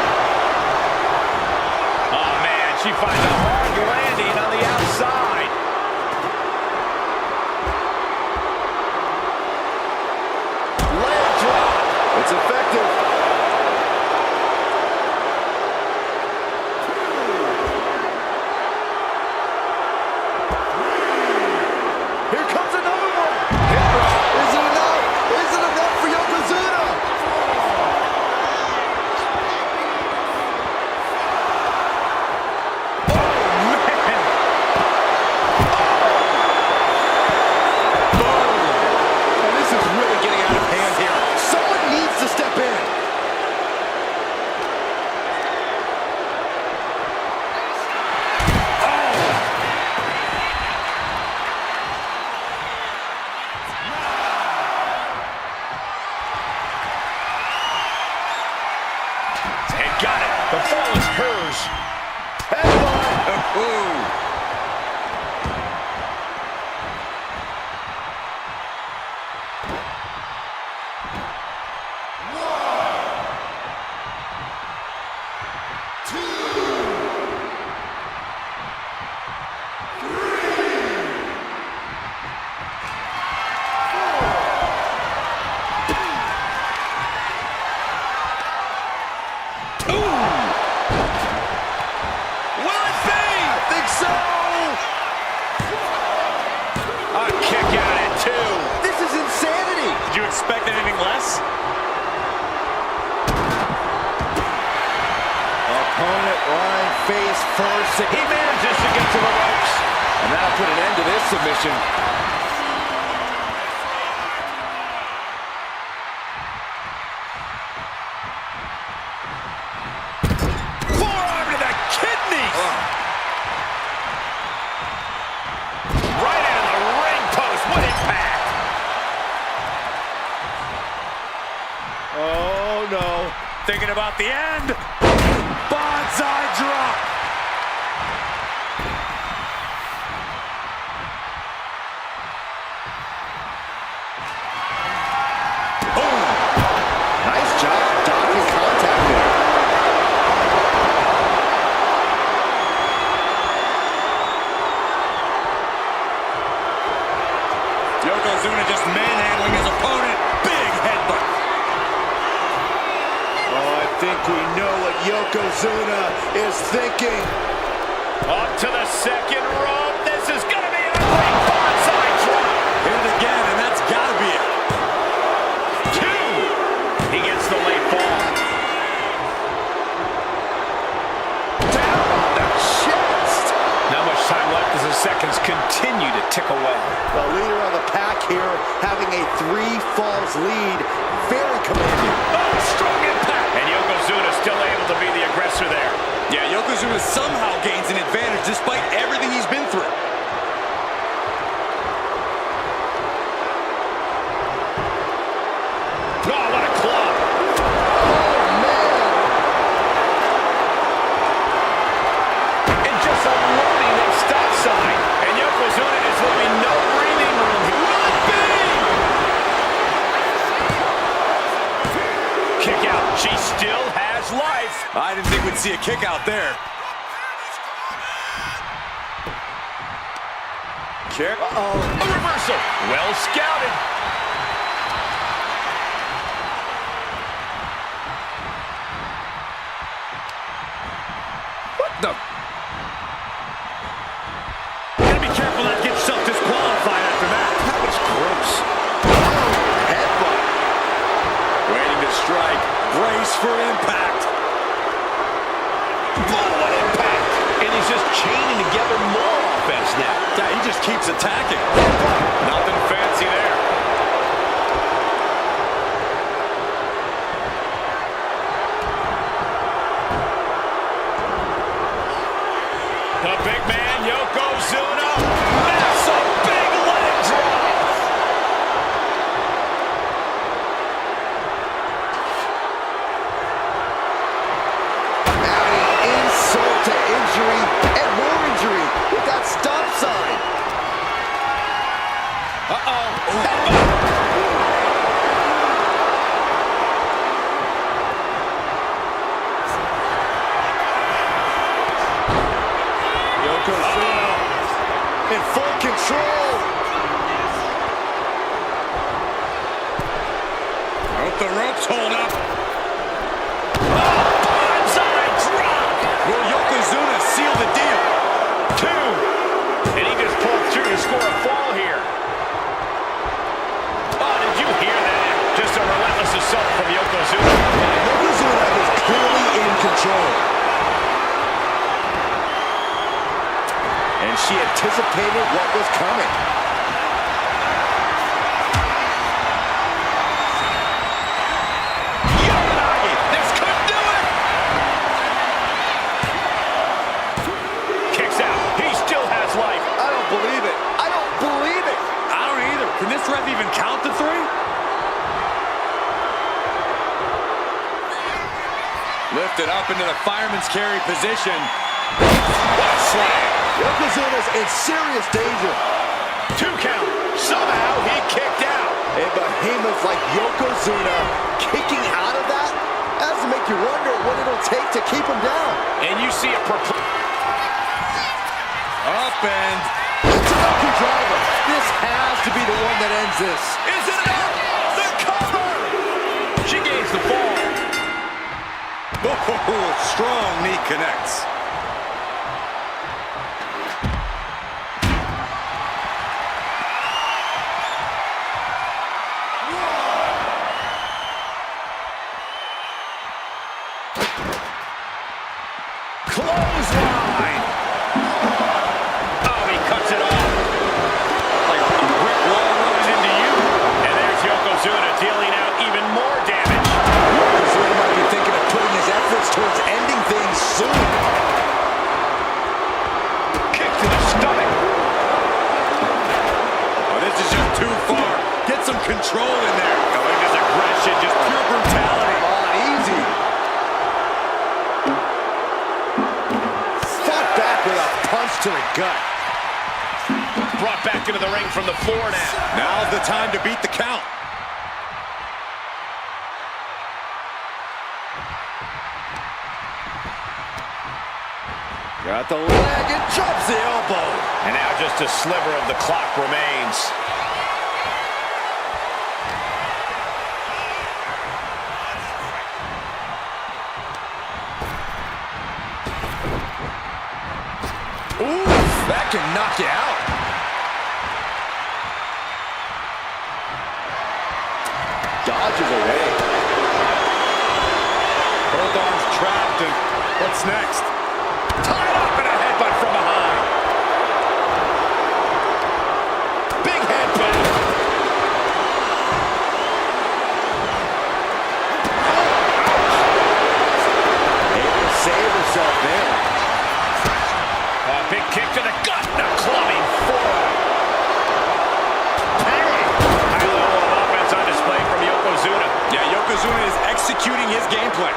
Oh, man. She finds a hard landing on the outside. Leg drop. It's effective. Here comes another one. Hip drop. Is it enough? Is it enough for Yokozuna? Oh, kick out at 2. This is insanity. Did you expect anything less? Opponent lying face first. He manages to get to the ropes. And that'll put an end to this submission. Forearm to the kidneys. Right into the ring post. What impact. Oh, no. Thinking about the end. Bonsai drop. Nice job dodging contact there. Yokozuna just manhandling his opponent. Big headbutt. Oh, I think we know what Yokozuna is thinking. Up to the second rope. This is going to be an ugly bonsai drop. Hit it again, and that's got to be it. 2. He gets the late fall. Down on the chest. Not much time left as the seconds continue to tick away. The leader of the pack here having a 3 falls lead. Very commanding. Oh, strong impact. And Yokozuna still able to be the aggressor there. Yeah, Yokozuna somehow gains an advantage despite everything he's been through. Oh, what a club. Oh, man. And just unloading that stop sign. And Yokozuna is leaving no breathing room. Will it be? Kick out. She still has life. I didn't think we'd see a kick out there. Kick. Uh-oh. A reversal. Well scouted. What the? Gotta be careful not to get yourself disqualified after that. That was gross. Oh, headbutt. Waiting to strike. Brace for impact. Boom, what impact. And he's just chaining together more offense now. Yeah, he just keeps attacking. Nothing fancy there. The big man, Yokozuna. Massive big leg drop. Adding insult to injury and more injury with that stop sign. Yokozuna in full control. Hope the ropes hold up. Bonsai drop. Will Yokozuna seal the deal? 2. And he just pulled through to score a fall here. Oh, did you hear that? Just a relentless assault from Yokozuna. Yokozuna is clearly in control. And she anticipated what was coming. Yokozuna, this could do it. Kicks out. He still has life. I don't believe it. I don't believe it. I don't either. Can this ref even count to 3? Lifted up into the fireman's carry position. What a slam. Yokozuna's in serious danger. 2 count. Somehow he kicked out. A behemoth like Yokozuna kicking out of that has to make you wonder what it'll take to keep him down. And you see a Up and Tanuki driver. This has to be the one that ends this. Is it enough? The cover! She gains the fall. oh, strong knee connects. to the gut. Brought back into the ring from the floor now. Now's the time to beat the count. Got the leg and drops the elbow. And now just a sliver of the clock remains. Ooh, that can knock you out. Dodges away. Both arms trapped, and what's next? Tied up in a headbutt from behind. Big headbutt. Able to save herself there. A big kick to the gut and a clubbing forearm. High level of offense on display from Yokozuna. Yeah, Yokozuna is executing his game plan.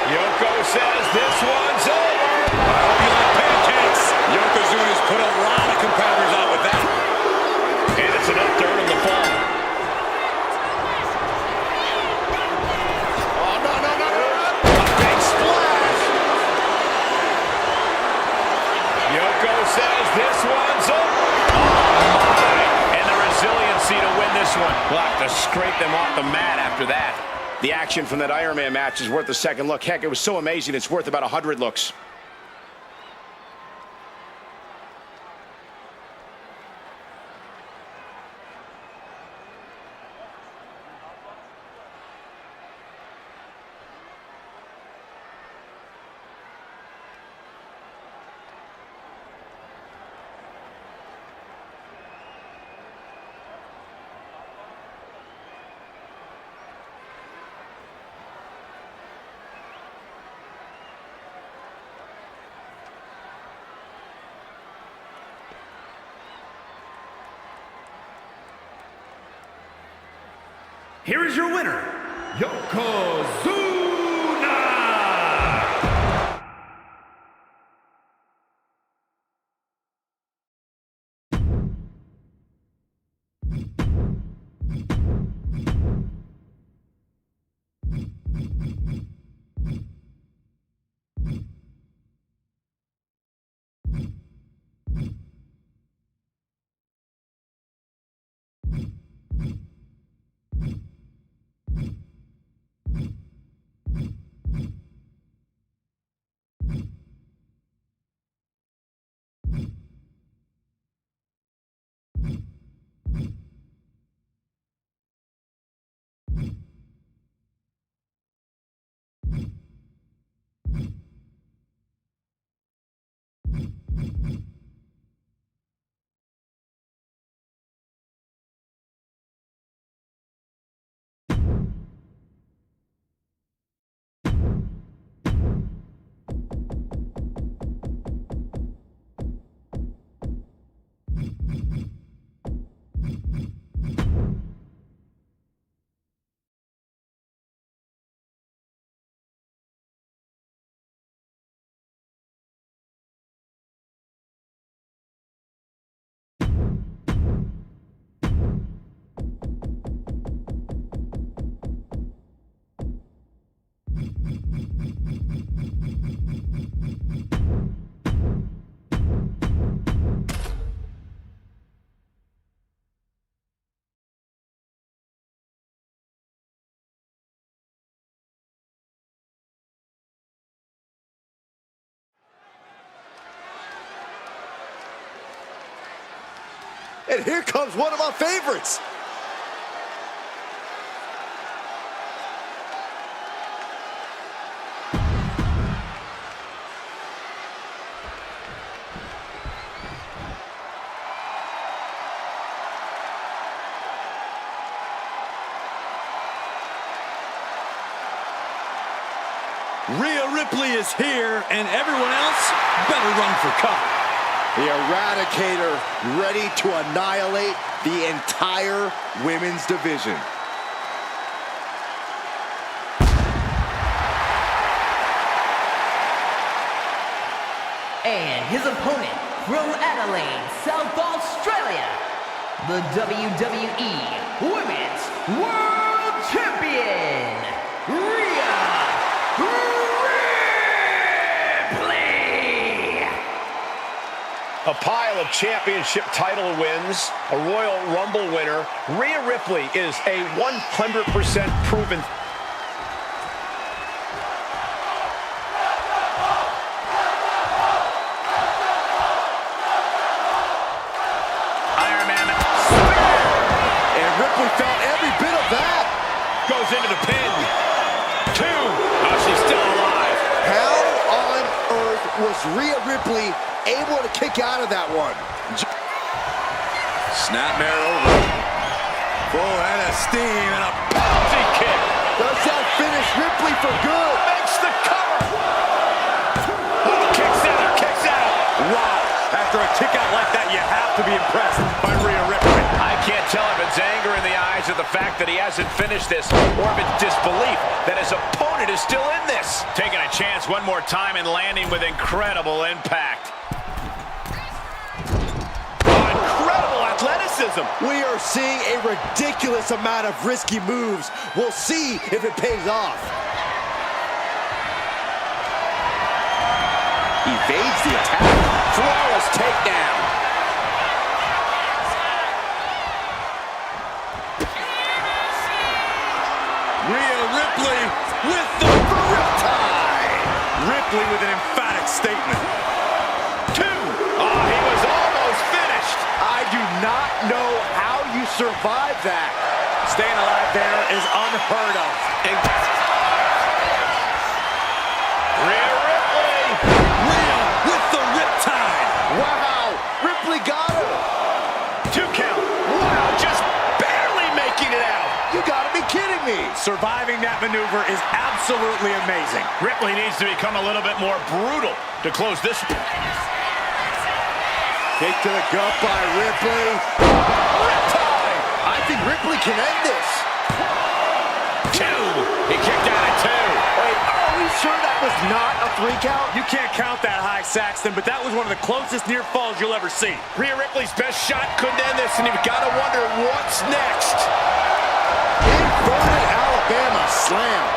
Yoko says this one's over. I hope you like pancakes. Yokozuna's put a lot of competitors out with that. And it's enough to earn him the fall. Oh, no. A big splash. Yoko says this one's over. Oh, my. And the resiliency to win this one. We'll have to scrape them off the mat after that. The action from that Iron Man match is worth a second look. Heck, it was so amazing, it's worth about 100 looks. Here is your winner, Yokozuna! And here comes one of my favorites. Rhea Ripley is here, and everyone else better run for cover. The Eradicator ready to annihilate the entire women's division. And his opponent from Adelaide, South Australia, the WWE Women's World Champion, Rhea Ripley. A pile of championship title wins, a Royal Rumble winner. Rhea Ripley is a 100% proven. Iron Man. And Ripley felt every bit of that. Goes into the pin. 2. Oh, she's still alive. How on earth was Rhea Ripley able to kick out of that one? Snapmare over. Full head of steam and a Bouncy kick. Does that finish Ripley for good? Makes the cover. Oh, kicks out, kicks out. wow. After a kick out like that, you have to be impressed by Rhea Ripley. I can't tell if it's anger in the eyes of the fact that he hasn't finished this, or if it's disbelief that his opponent is still in this. Taking a chance one more time and landing with incredible impact. Incredible athleticism. We are seeing a ridiculous amount of risky moves. We'll see if it pays off. Evades the attack. Flawless takedown. Rhea Ripley with the riptide. Ripley with an emphatic statement. 2. Oh, he was almost finished. I do not know how you survive that. Staying alive there is unheard of. Rhea Ripley. Rhea with the riptide. Wow, Ripley got her. 2 count. Wow, just barely making it out. You gotta be kidding me. Surviving that maneuver is absolutely amazing. Ripley needs to become a little bit more brutal to close this. Kick to the gut by Ripley. Riptide. I think Ripley can end this. 2. He kicked out at 2. Wait, are we sure that was not a 3 count? You can't count that high, Saxton, but that was one of the closest near falls you'll ever see. Rhea Ripley's best shot couldn't end this, and you've got to wonder what's next. Inverted Alabama slam.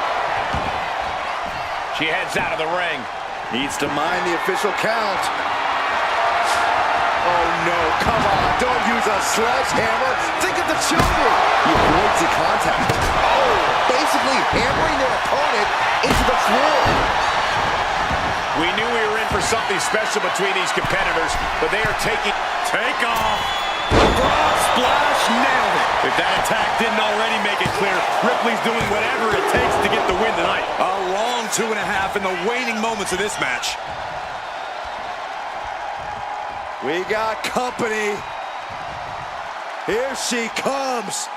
She heads out of the ring. Needs to mind the official count. Oh no, come on, don't use a sledgehammer. Think of the children. He avoids the contact. Oh, basically hammering their opponent into the floor. We knew we were in for something special between these competitors, but they are taking... Take off. Broad splash, nailed it. If that attack didn't already make it clear, Ripley's doing whatever it takes to get the win tonight. A long 2.5 in the waning moments of this match. We got company. Here she comes.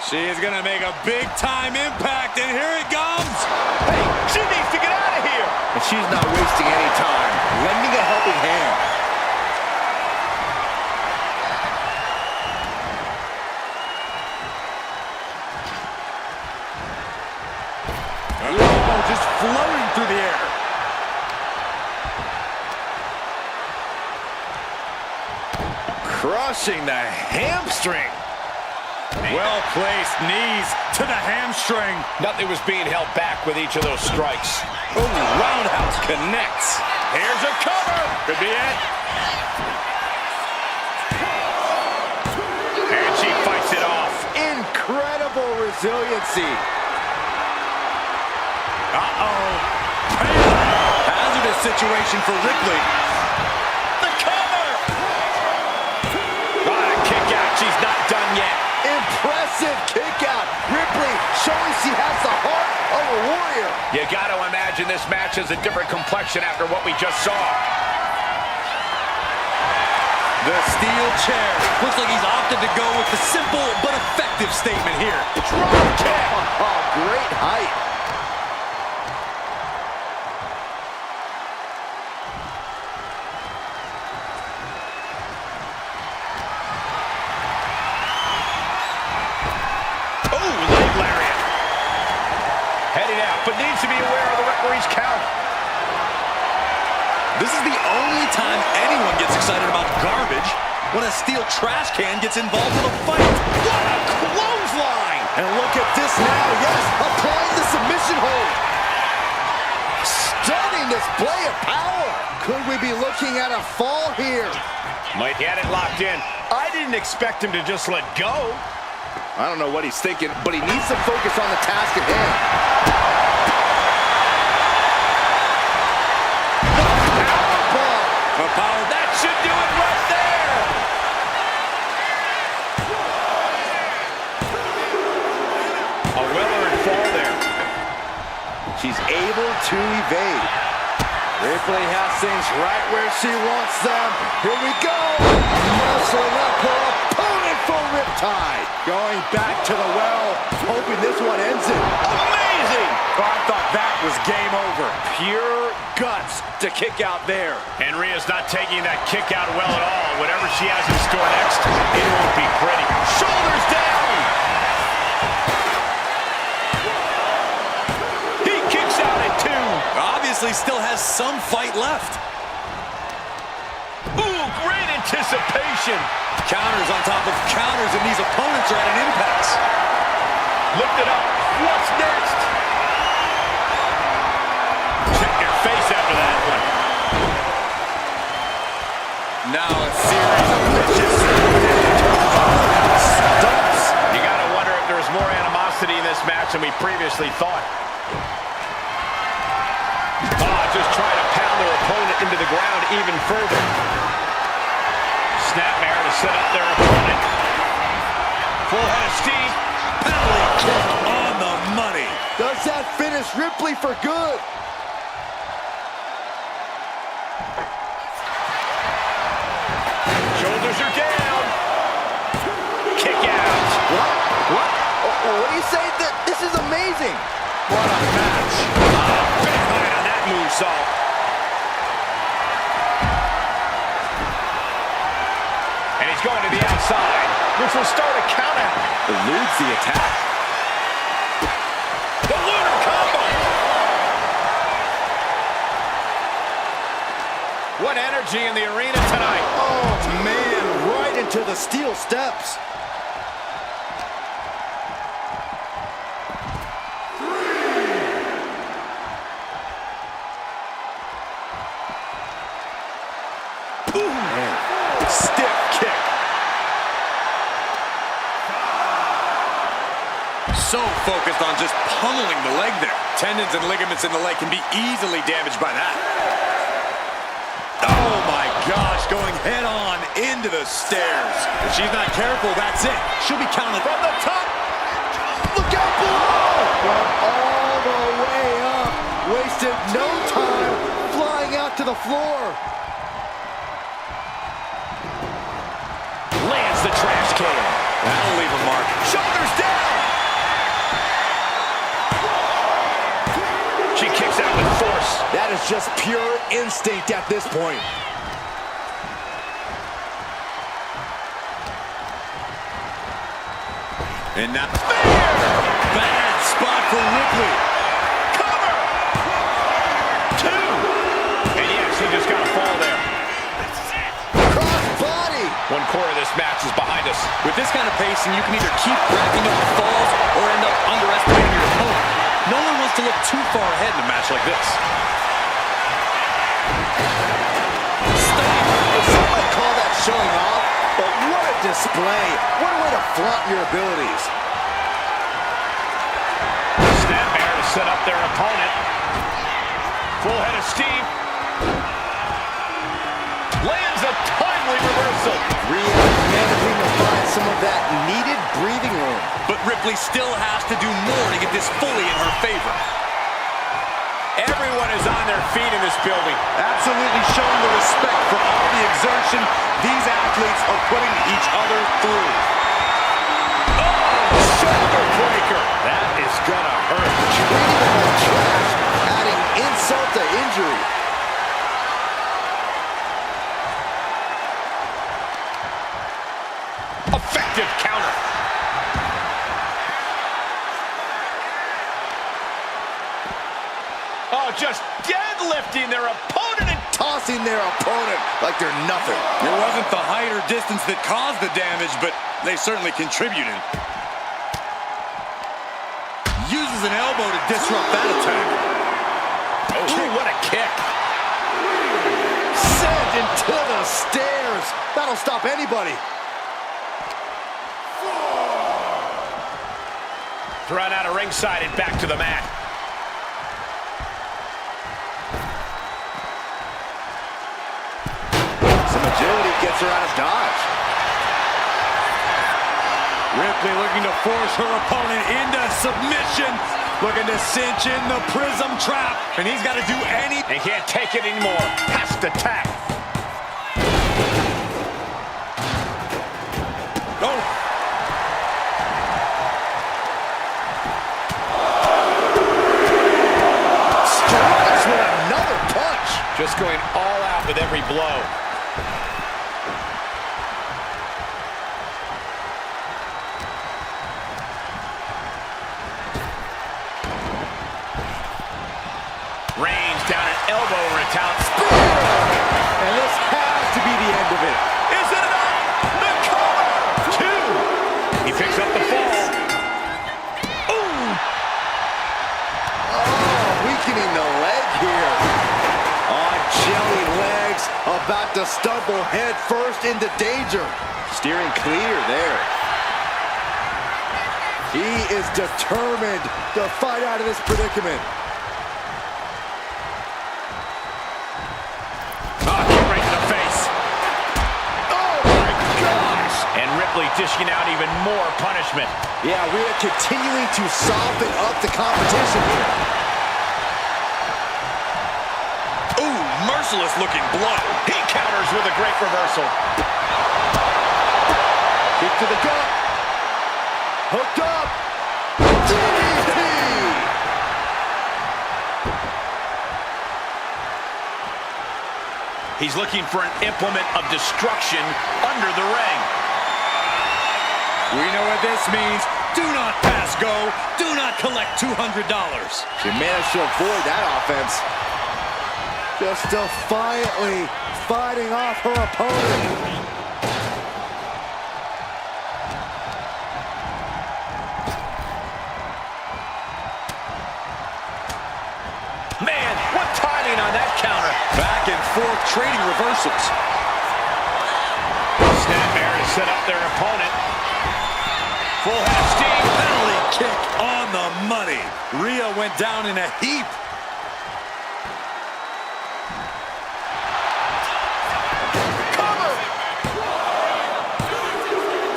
She is going to make a big-time impact, and here it comes. Hey, she needs to get out of here. And she's not wasting any time. Lending a helping hand. Oh, just floating through the air. Crushing the hamstring. Well-placed knees to the hamstring. Nothing was being held back with each of those strikes. Oh, roundhouse connects. Here's a cover. Could be it. And she fights it off. Incredible resiliency. Uh-oh. Hazardous situation for Ripley. The cover. Got a kick out. She's not done yet. Impressive kick out. Ripley showing she has the heart of a warrior. You got to imagine this match has a different complexion after what we just saw. The steel chair. Looks like he's opted to go with the simple but effective statement here. Drop kick. Oh, great height. Heading out, but needs to be aware of the referee's count. This is the only time anyone gets excited about garbage, when a steel trash can gets involved in a fight. What a clothesline! And look at this now, yes, applying the submission hold. Stunning display of power. Could we be looking at a fall here? Might get it locked in. I didn't expect him to just let go. I don't know what he's thinking, but he needs to focus on the task at hand. The power, that should do it right there. A well-earned fall there. She's able to evade. Ripley has things right where she wants them. Here we go. Muscling up her opponent for riptide. Going back to the well, hoping this one ends it. Amazing! Oh, I thought that was game over. Pure guts to kick out there. And Rhea's not taking that kick out well at all. Whatever she has in store next, it won't be pretty. Shoulders down! He kicks out at 2. Obviously still has some fight left. Ooh, great anticipation. Counters on top of counters, and these opponents are at an impasse. Lift it up. What's next? Check your face after that one. Now a series of vicious Stumps. You gotta wonder if there's more animosity in this match than we previously thought. Just trying to pound their opponent into the ground even further. Snapmare to set up their opponent. Full head of steam. penalty kick on the money. Does that finish Ripley for good? Shoulders are down. Kick out. What do you say? This is amazing. What a match. Big height on that moonsault. And he's going to the outside, which will start a count out. Eludes the attack. The lunar combo. What energy in the arena tonight. Oh, man, right into the steel steps. Stiff kick. So focused on just pummeling the leg there. Tendons and ligaments in the leg can be easily damaged by that. Oh my gosh, going head on into the stairs. If she's not careful, that's it. She'll be counted From the top. Look out below! Went all the way up. Wasted no time flying out to the floor. Lands the trash can. That'll leave a mark. Shoulders down. She kicks out with force. That is just pure instinct at this point. And now, bad spot for Ripley. Cover. 2. And yes, he just got a fall there. Cross body. One quarter of this match is behind us. With this kind of pacing, you can either keep racking up the falls or end up underestimating your opponent. No one wants to look too far ahead in a match like this. Stop. Some might call that showing off, but what a display. What a way to flaunt your abilities. Snapmare to set up their opponent. Full head of steam. Lands a timely reversal. Rhea managing to find some of that needed breathing room. But Ripley still has to do more to get this fully in her favor. Everyone is on their feet in this building. Absolutely showing the respect for all the exertion these athletes are putting each other through. Oh, shoulder breaker. That is gonna hurt. Treating them like trash, adding insult to injury. Effective counter. Oh, just deadlifting their opponent and tossing their opponent like they're nothing. It wasn't the height or distance that caused the damage, but they certainly contributed. Uses an elbow to disrupt that attack. Oh, what a kick. Sent into the stairs. That'll stop anybody. Thrown out of ringside and back to the mat. Some agility gets her out of dodge. Ripley looking to force her opponent into submission. Looking to cinch in the prism trap. And he's got to do anything. He can't take it anymore. Has to tap. Oh. Strikes with another punch. Just going all out with every blow. Range down an elbow over a talent. And this has to be the end of it. Is it enough? The cover! 2. He picks up the fall. Ooh! Oh, weakening the leg here. On jelly legs, about to stumble head first into danger. Steering clear there. He is determined to fight out of this predicament. Dishing out even more punishment. Yeah, we are continuing to soften up the competition here. Ooh, merciless looking blow. He counters with a great reversal. Kick to the gut. Hooked up. DDT. He's looking for an implement of destruction under the ring. We know what this means. Do not pass go. Do not collect $200. She managed to avoid that offense. Just defiantly fighting off her opponent. Man, what timing on that counter. Back and forth trading reversals. Snapmare to set up their opponent. Full head of steam. Penalty kick on the money. Rhea went down in a heap. Cover.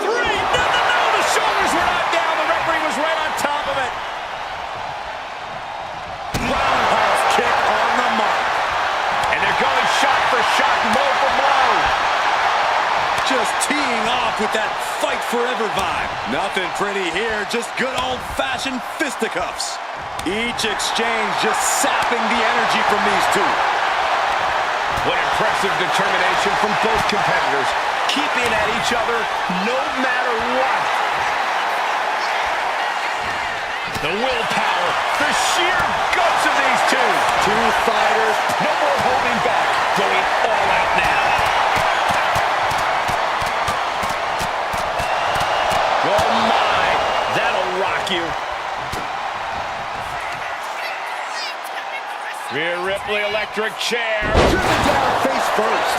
3. No. The shoulders were not down. The referee was right on top of it. Roundhouse kick on the mark. And they're going shot for shot, blow for blow. Just teeing off with that fight forever vibe. Nothing pretty here, just good old-fashioned fisticuffs. Each exchange just sapping the energy from these two. What impressive determination from both competitors, keeping at each other no matter what. The willpower, the sheer guts of these two. Two fighters. No more holding back, going all out now. Oh my, that'll rock you. Rhea Ripley, electric chair. Driven down face first.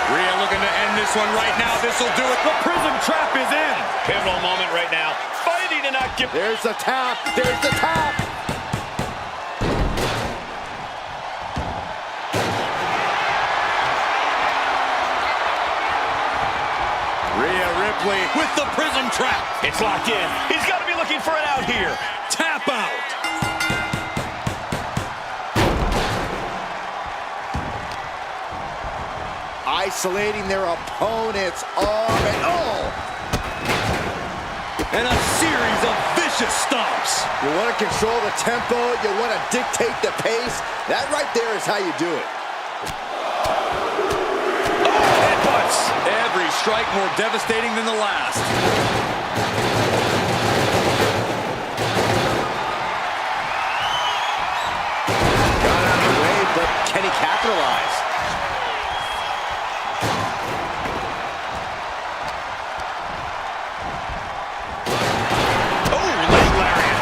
Rhea looking to end this one right now. This will do it. The prism trap is in. Pivotal moment right now. Fighting to not give. There's the tap. There's the tap. Rhea Ripley with the prism trap. It's locked in. He's got to be looking for it out here. Tap out. Isolating their opponent's arm and And a series of vicious stomps. You want to control the tempo, you want to dictate the pace. That right there is how you do it. headbutts. Every strike more devastating than the last. Got out of the way, but can he capitalize? Oh, leg lariat.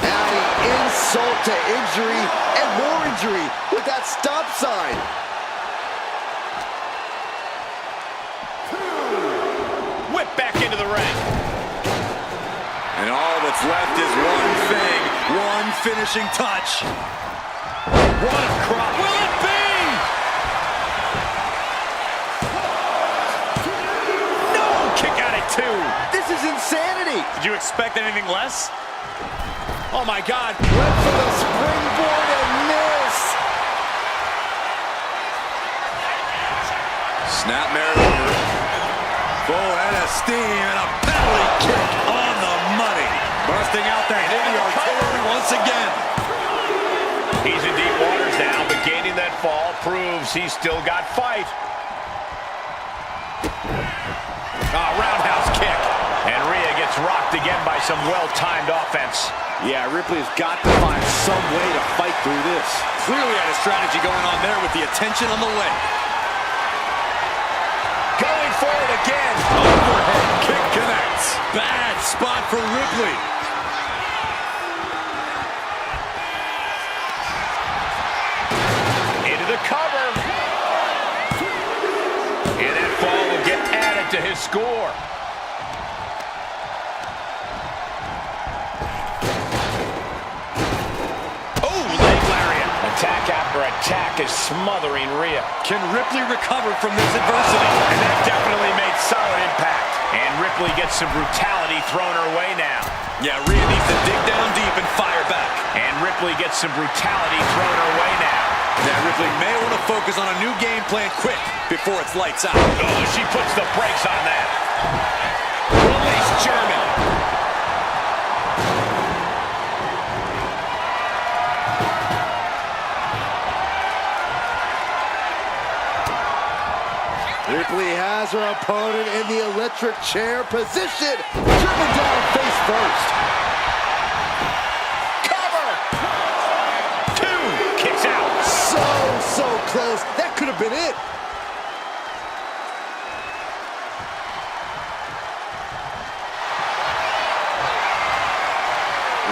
Adding insult to injury and more injury with that stop sign. Whip back into the ring. And all that's left is one thing, one finishing touch. What a crop. Will it be? No! Kick out at 2. This is insanity. Did you expect anything less? Oh, my God. Went for the springboard and miss. Snapmare over. Full head of steam and a penalty kick on the money. Busting out the heavy artillery once again. He's in deep waters now, but gaining that fall proves he's still got fight. Roundhouse kick. And Rhea gets rocked again by some well-timed offense. Yeah, Ripley's got to find some way to fight through this. Clearly had a strategy going on there with the attention on the leg. Going for it again. Overhead kick connects. Bad spot for Ripley. Into the cover. And that fall will get added to his score. Oh, leg lariat. Attack after attack is smothering Rhea. Can Ripley recover from this adversity? And that definitely made solid impact. And Ripley gets some brutality thrown her way now. Yeah, Rhea needs to dig down deep and fire back. And Ripley gets some brutality thrown her way now. Now Ripley may want to focus on a new game plan quick before it's lights out. Oh, she puts the brakes on that. Release German. Ripley has her opponent in the electric chair position. Driven down face first. Cover. 2. Kicks out. So close. That could have been it.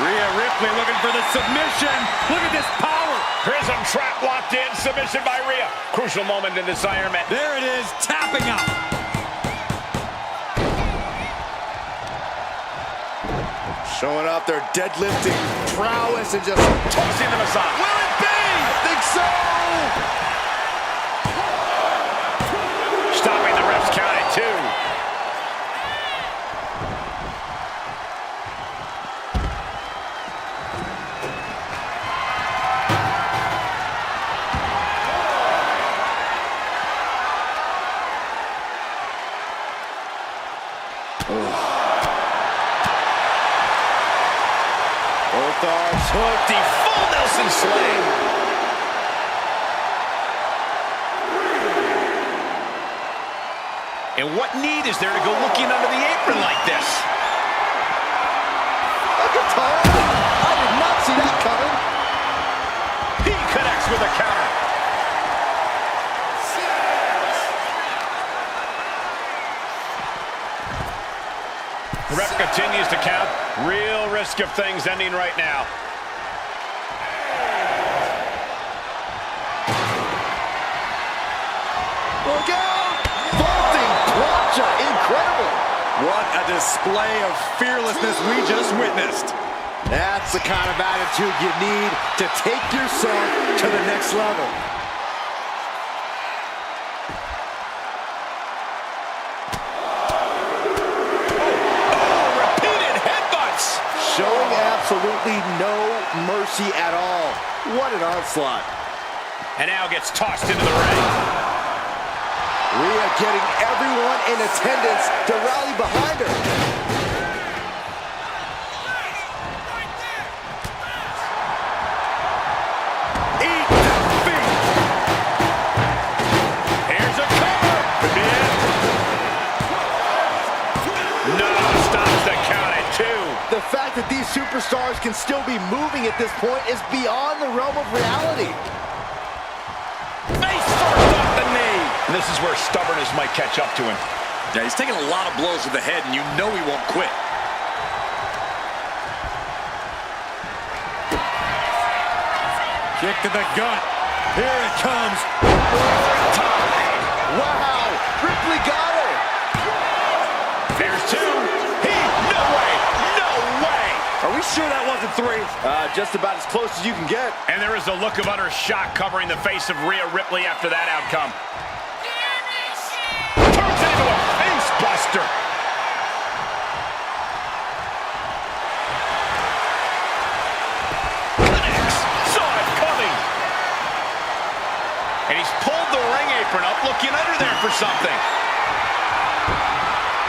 Rhea Ripley looking for the submission. Look at this power. Prism trap locked in. Submission by Rhea. Crucial moment in this Iron Man. There it is, tapping out. Showing off their deadlifting prowess and just Tossing them aside. will it be? I think so. Stopping the ref's count at 2. Both arms hooked. The full Nelson slam. And what need is there to go looking under the apron like this? A guitar. I did not see that coming. He connects with a counter. The ref continues to count. Real risk of things ending right now. Look out! Vaulting plancha. Incredible. What a display of fearlessness we just witnessed. That's the kind of attitude you need to take yourself to the next level. Showing absolutely no mercy at all. What an onslaught. And now gets tossed into the ring. Rhea getting everyone in attendance to rally behind her. The fact that these superstars can still be moving at this point is beyond the realm of reality. Face first off the knee. And this is where stubbornness might catch up to him. Yeah, he's taking a lot of blows to the head, and you know he won't quit. Kick to the gut. Here it comes. Wow, Ripley got her. There's two. No way. No way. Are we sure that wasn't three? Just about as close as you can get. And there is a look of utter shock covering the face of Rhea Ripley after that outcome. Turns into a face buster. Connects. Saw it coming. And he's pulled the ring apron up, looking under there for something.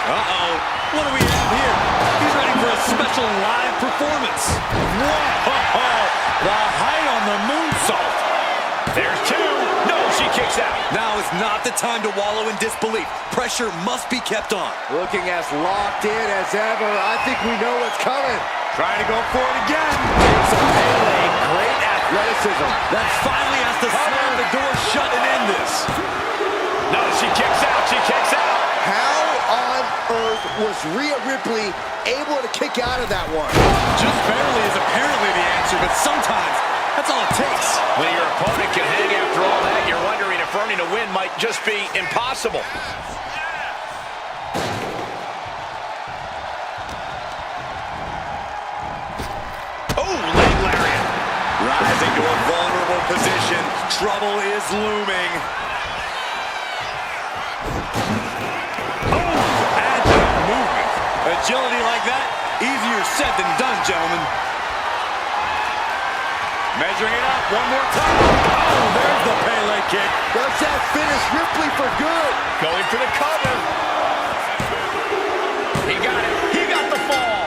Uh-oh. What do we have here? He's ready for a special live performance. Whoa! The height on the moonsault. There's two. No, she kicks out. Now is not the time to wallow in disbelief. Pressure must be kept on. Looking as locked in as ever. I think we know what's coming. Trying to go for it again. It's a Pele. Great athleticism. That finally has to slam the door shut and end this. No, she kicks out. She kicks out. How on earth was Rhea Ripley able to kick out of that one? Just barely is apparently the answer, but sometimes that's all it takes. When your opponent can hang after all that, you're wondering if earning a win might just be impossible. Oh, leg lariat. Rising to a vulnerable position. Trouble is looming. Agile movement. Agility like that, easier said than done, gentlemen. Measuring it up one more time. Oh, there's the Pele kick. Does that finish Ripley for good? Going for the cover. He got it. He got the fall.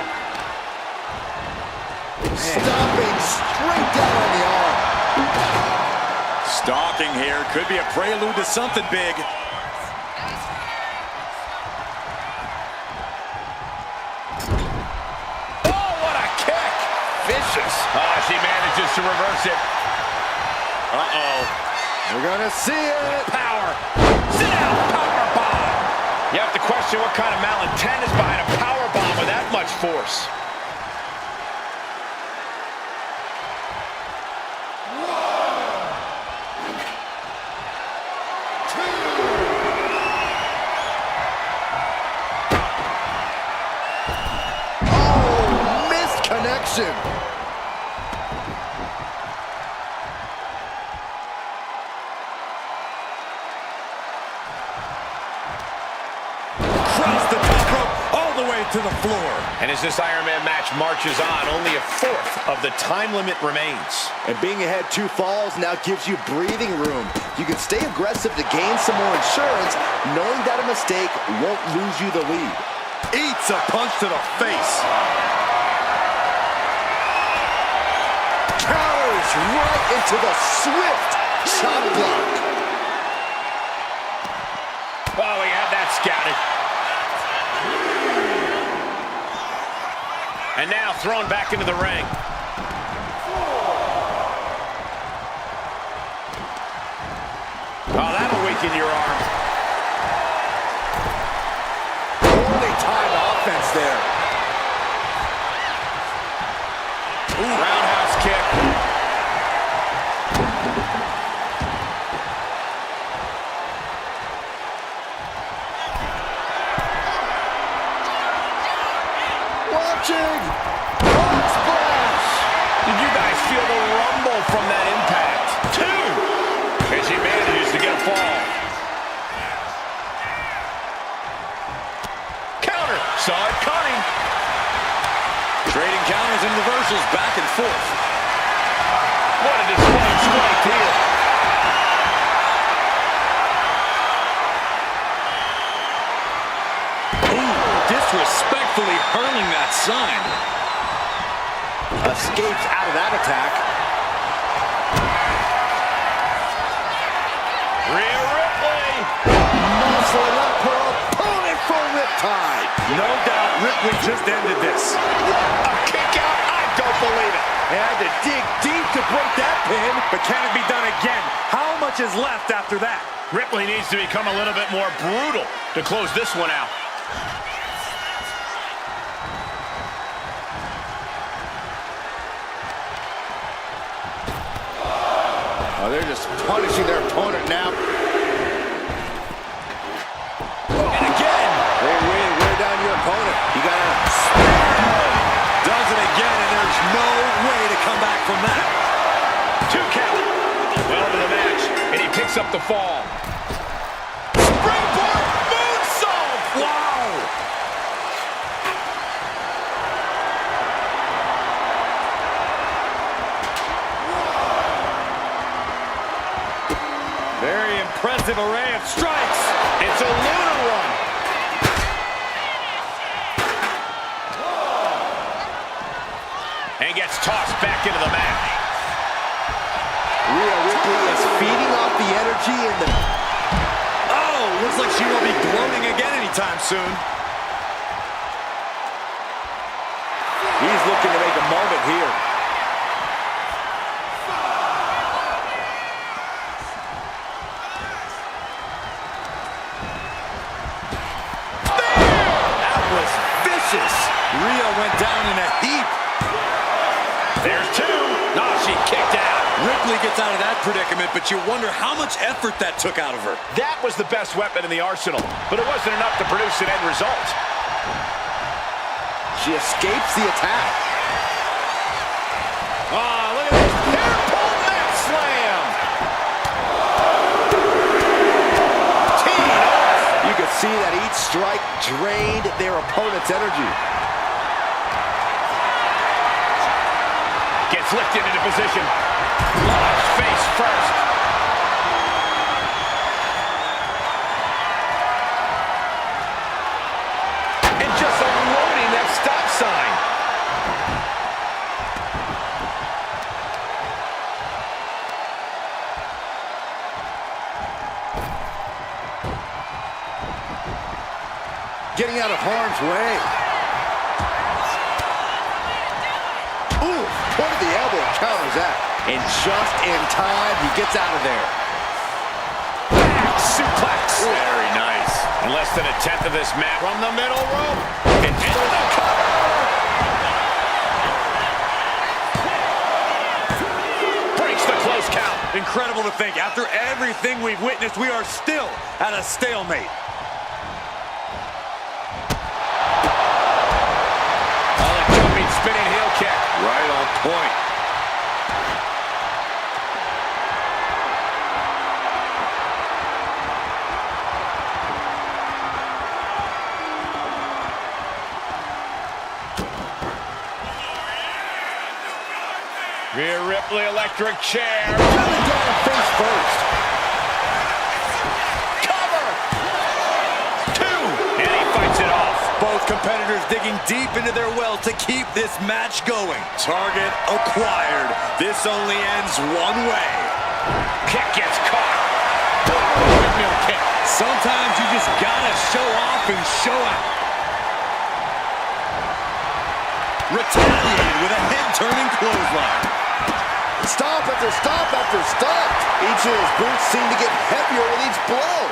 Stomping straight down on the arm. Stalking here could be a prelude to something big. Oh, what a kick. Vicious. She manages to reverse it. Uh-oh. We're gonna see it. Power. Sit down. Power bomb. You have to question what kind of malintent is behind a power bomb with that much force. Oh, missed connection. Across the top rope, all the way to the floor. And as this Iron Man match marches on, only a fourth of the time limit remains. And being ahead 2 falls now gives you breathing room. You can stay aggressive to gain some more insurance, knowing that a mistake won't lose you the lead. Eats a punch to the face. Counters right into the swift chop block. Oh, we had that scouted. And now thrown back into the ring. Oh, that'll weaken your arm. Poorly timed offense there. Ooh, roundhouse kick. Watching. Frog splash. Did you guys feel the rumble from that impact? 2. As he manages to get a fall. Counter. Saw it coming. Trading counters and reversals back and forth. What a display of strength here. Disrespectfully hurling that sign. Escapes out of that attack. Rhea Ripley. Muscling up her opponent for Ripley. tied. No doubt Ripley just ended this. A kick out. I don't believe it. They had to dig deep to break that pin. But can it be done again? How much is left after that? Ripley needs to become a little bit more brutal to close this one out. Oh, they're just punishing their opponent now. And again. Wear down your opponent. You gotta... Does it again, and there's no way to come back from that. 2 count. Well into the match, and he picks up the fall. Springboard moonsault! Wow. Very impressive array of strikes. It's a lunar one. And gets tossed back into the mat. Rhea Ripley is feeding off the energy in the... Oh, looks like she won't be gloating again anytime soon. He's looking to make a moment here. That was vicious. Rhea went down in a heap. There's 2. No, she kicked out. Ripley gets out of that predicament, but you wonder how much effort that took out of her. That was the best weapon in the arsenal, but it wasn't enough to produce an end result. She escapes the attack. Oh, look at this. Hair pull neck slam. Teeing off. You could see that each strike drained their opponent's energy. Gets lifted into position. Launched face first. And just unloading that stop sign. Getting out of harm's way. Ooh, point of the elbow counters that. And just in time, he gets out of there. Back suplex. Very nice. In less than a tenth of this match. From the middle rope. And into the cover. Breaks the close count. Incredible to think, after everything we've witnessed, we are still at a stalemate. Jumping, spinning heel kick. Right on point. Rhea Ripley, electric chair. Coming down face first. Cover. 2. And he fights it off. Both competitors digging deep into their well to keep this match going. Target acquired. This only ends one way. Kick gets caught. Windmill kick. Sometimes you just gotta show off and show out. Retaliated with a head-turning clothesline. Stomp after stomp after stomp. Each of his boots seem to get heavier with each blow.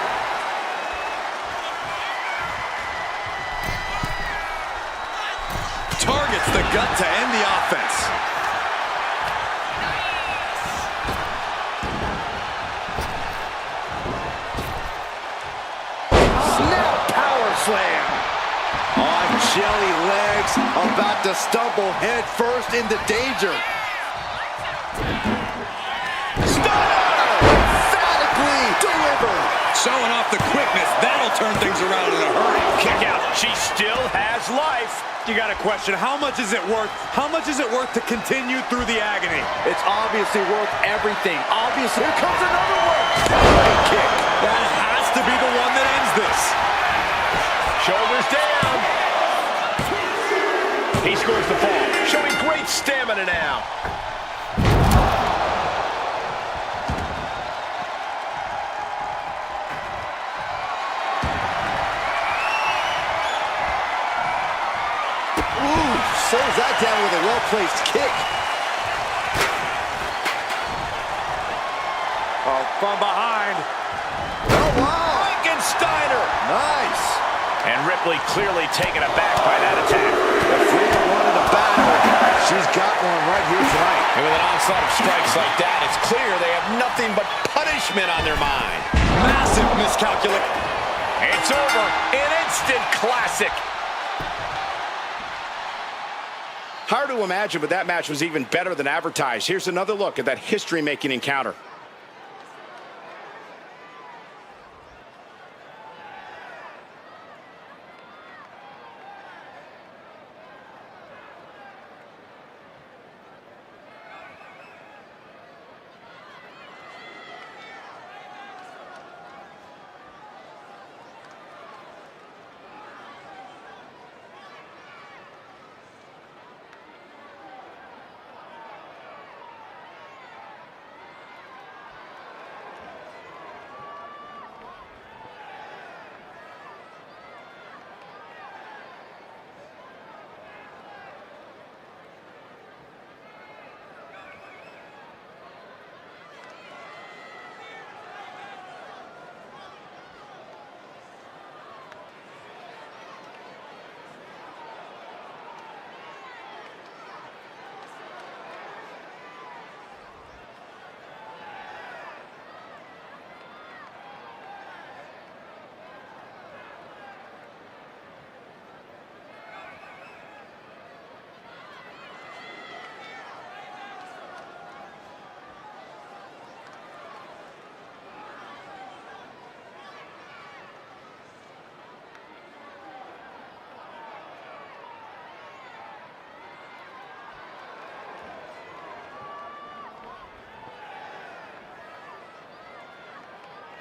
Targets the gut to end the offense. Snap power slam. On jelly legs, about to stumble head first into danger. Emphatically delivered. Showing off the quickness, that'll turn things around in a hurry. Kick out. She still has life. You got a question, how much is it worth? How much is it worth to continue through the agony? It's obviously worth everything. Obviously, here comes another one. Leg kick. That has to be the one that ends this. Shoulders down. He scores the fall, showing great stamina now. slows that down with a well-placed kick. Oh, from behind. Oh, wow. Frankensteiner. Nice. And Ripley clearly taken aback by that attack. If Rhea wanted a battle, she's got one right here tonight. And with an onslaught of strikes like that, it's clear they have nothing but punishment on their mind. Massive miscalculation. It's over. An instant classic. Hard to imagine, but that match was even better than advertised. Here's another look at that history-making encounter.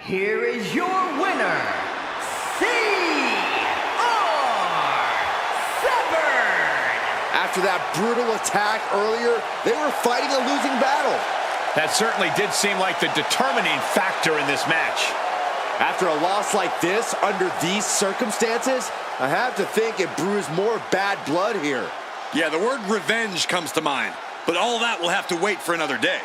Here is your winner, C.R. Severn. After that brutal attack earlier, they were fighting a losing battle. That certainly did seem like the determining factor in this match. After a loss like this, under these circumstances, I have to think it brews more bad blood here. Yeah, the word revenge comes to mind, but all that will have to wait for another day.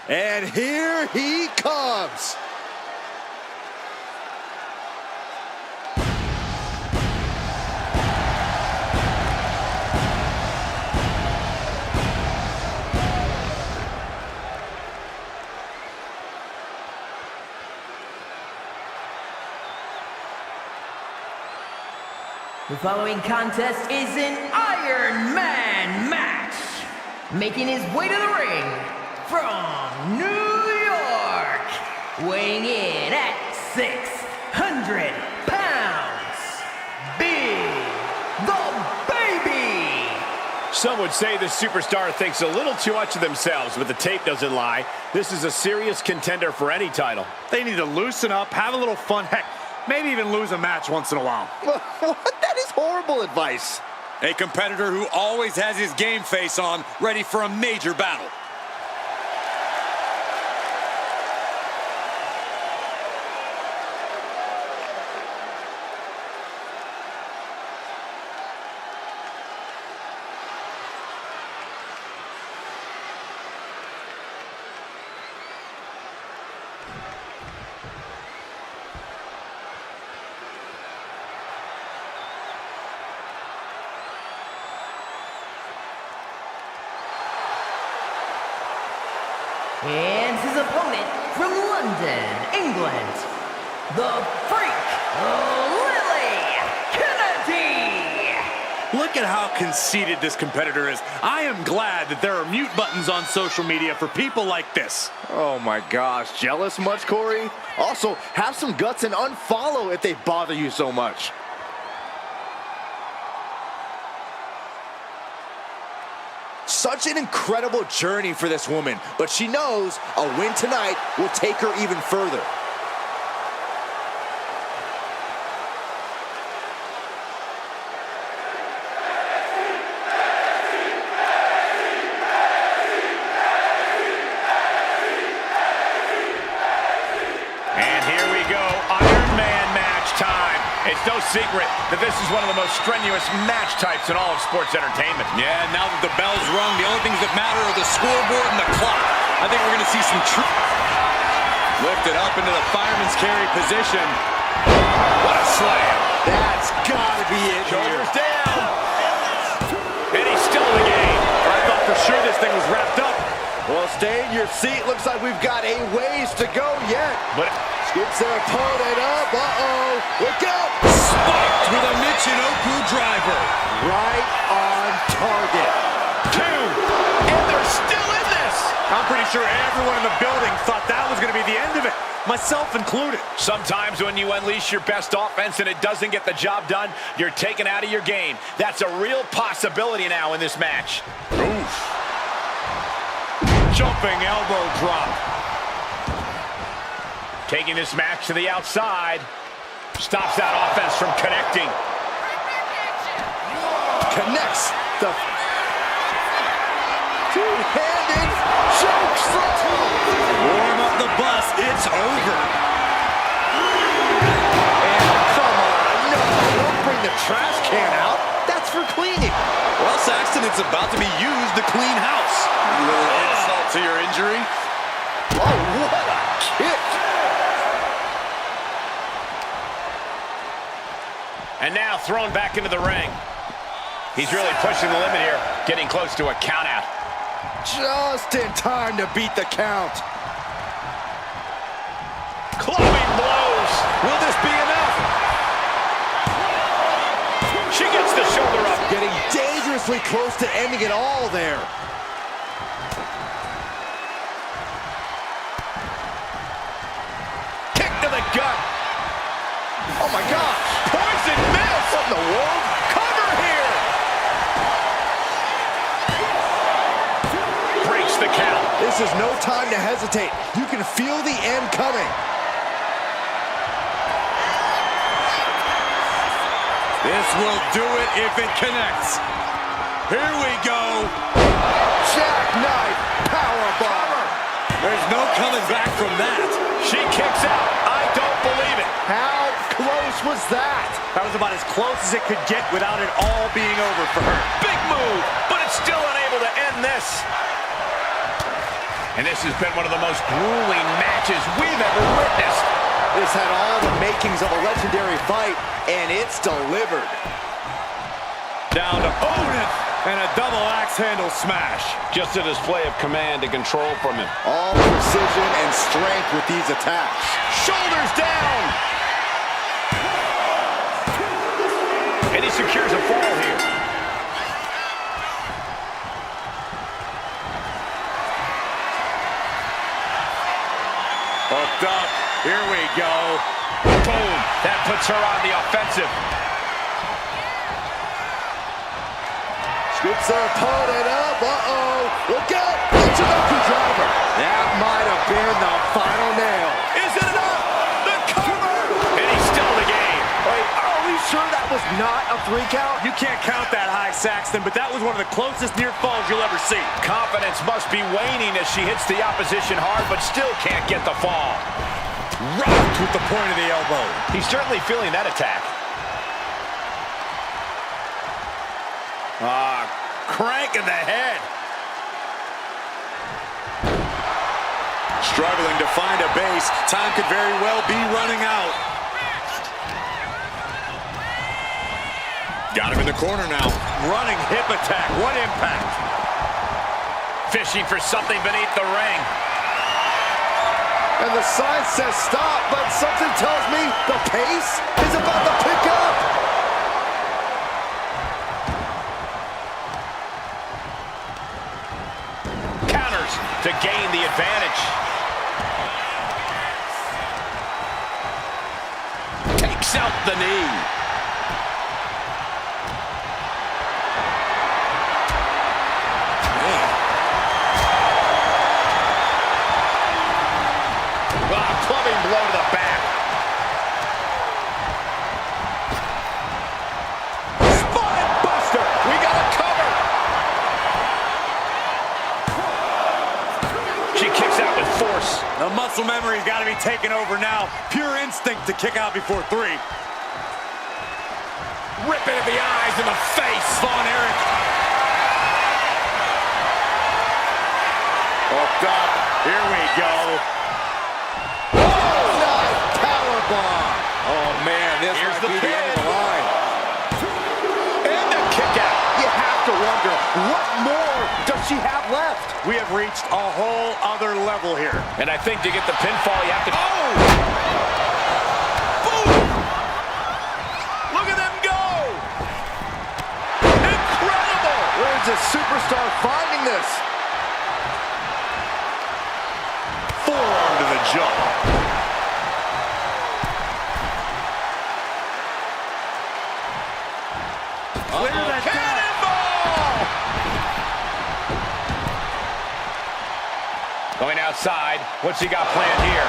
And here he comes. The following contest is an Iron Man match. Making his way to the ring from New York, weighing in at 600 pounds, Big the Baby. Some would say this superstar thinks a little too much of themselves, but the tape doesn't lie. This is a serious contender for any title. They need to loosen up, have a little fun, heck, maybe even lose a match once in a while. That is horrible advice. A competitor who always has his game face on, ready for a major battle. And his opponent from London, England, the Freak, Lily Kennedy. Look at how conceited this competitor is. I am glad that there are mute buttons on social media for people like this. Oh my gosh, jealous much, Corey? Also, have some guts and unfollow if they bother you so much. Such an incredible journey for this woman, but she knows a win tonight will take her even further. And here we go, Iron Man match time. It's no secret that this is one of the most strenuous match types in all of sports entertainment. Yeah, now that the bell's rung, the only things that matter are the scoreboard and the clock. I think we're going to see some lifted up into the fireman's carry position. What a slam. That's gotta be it. Shoulders down. And he's still in the game. I thought for sure this thing was wrapped up. Well, stay in your seat. Looks like we've got a ways to go yet. But scoops their opponent up. Uh-oh. Look out. Spiked with a Michinoku driver. Right on target. 2. And they're still in this. I'm pretty sure everyone in the building thought that was going to be the end of it, myself included. Sometimes when you unleash your best offense and it doesn't get the job done, you're taken out of your game. That's a real possibility now in this match. Oof. Jumping elbow drop. Taking this match to the outside. Stops that offense from connecting. Connects the two-handed choke slam. Warm up the bus. It's over. And come on, no, don't bring the trash can out. That's for cleaning. Well, Saxton, it's about to be used to clean house. A little insult to your injury. Oh, what a kick. And now thrown back into the ring. He's really pushing the limit here, getting close to a count out. Just in time to beat the count. Clubbing blows. Will this be enough? She gets the shoulder up. Getting dangerously close to ending it all there. Kick to the gut. Oh my gosh. Poison miss. What in the world? Cover here. Breaks the count. This is no time to hesitate. You can feel the end coming. This will do it if it connects. Here we go. Jackknife powerbomb. There's no coming back from that. She kicks out. I don't believe it. How close was that? That was about as close as it could get without it all being over for her. Big move, but it's still unable to end this. And this has been one of the most grueling matches we've ever witnessed. This had all the makings of a legendary fight, and it's delivered. Down to opponent, and a double axe handle smash. Just a display of command and control from him. All precision and strength with these attacks. Shoulders down. And he go. Boom. That puts her on the offensive. Scoops their opponent up. Uh-oh. Look out. Insta driver. That might have been the final nail. Is it enough? The cover! And he's still in the game. Wait, are we sure that was not a 3 count? You can't count that high, Saxton, but that was one of the closest near falls you'll ever see. Confidence must be waning as she hits the opposition hard, but still can't get the fall. Rocked with the point of the elbow. He's certainly feeling that attack. Crank in the head. Struggling to find a base. Time could very well be running out. Got him in the corner now. Running hip attack. What impact. Fishing for something beneath the ring. And the sign says stop, but something tells me the pace is about to pick up. Counters to gain the advantage. Takes out the knee. Clubbing blow to the back. Spine buster. We got a cover. She kicks out with force. The muscle memory's got to be taken over now. Pure instinct to kick out before 3. Rip into the eyes and the face. Von Erich. Hooked up. Here we go. Oh, man, this Here's might the be the end pin. of the line. And the kick out. You have to wonder, what more does she have left? We have reached a whole other level here. And I think to get the pinfall, you have to... Oh! Boom! Look at them go! Incredible! Where's this superstar finding this? Forearm to the jaw. Cannonball! Going outside. What's he got planned here?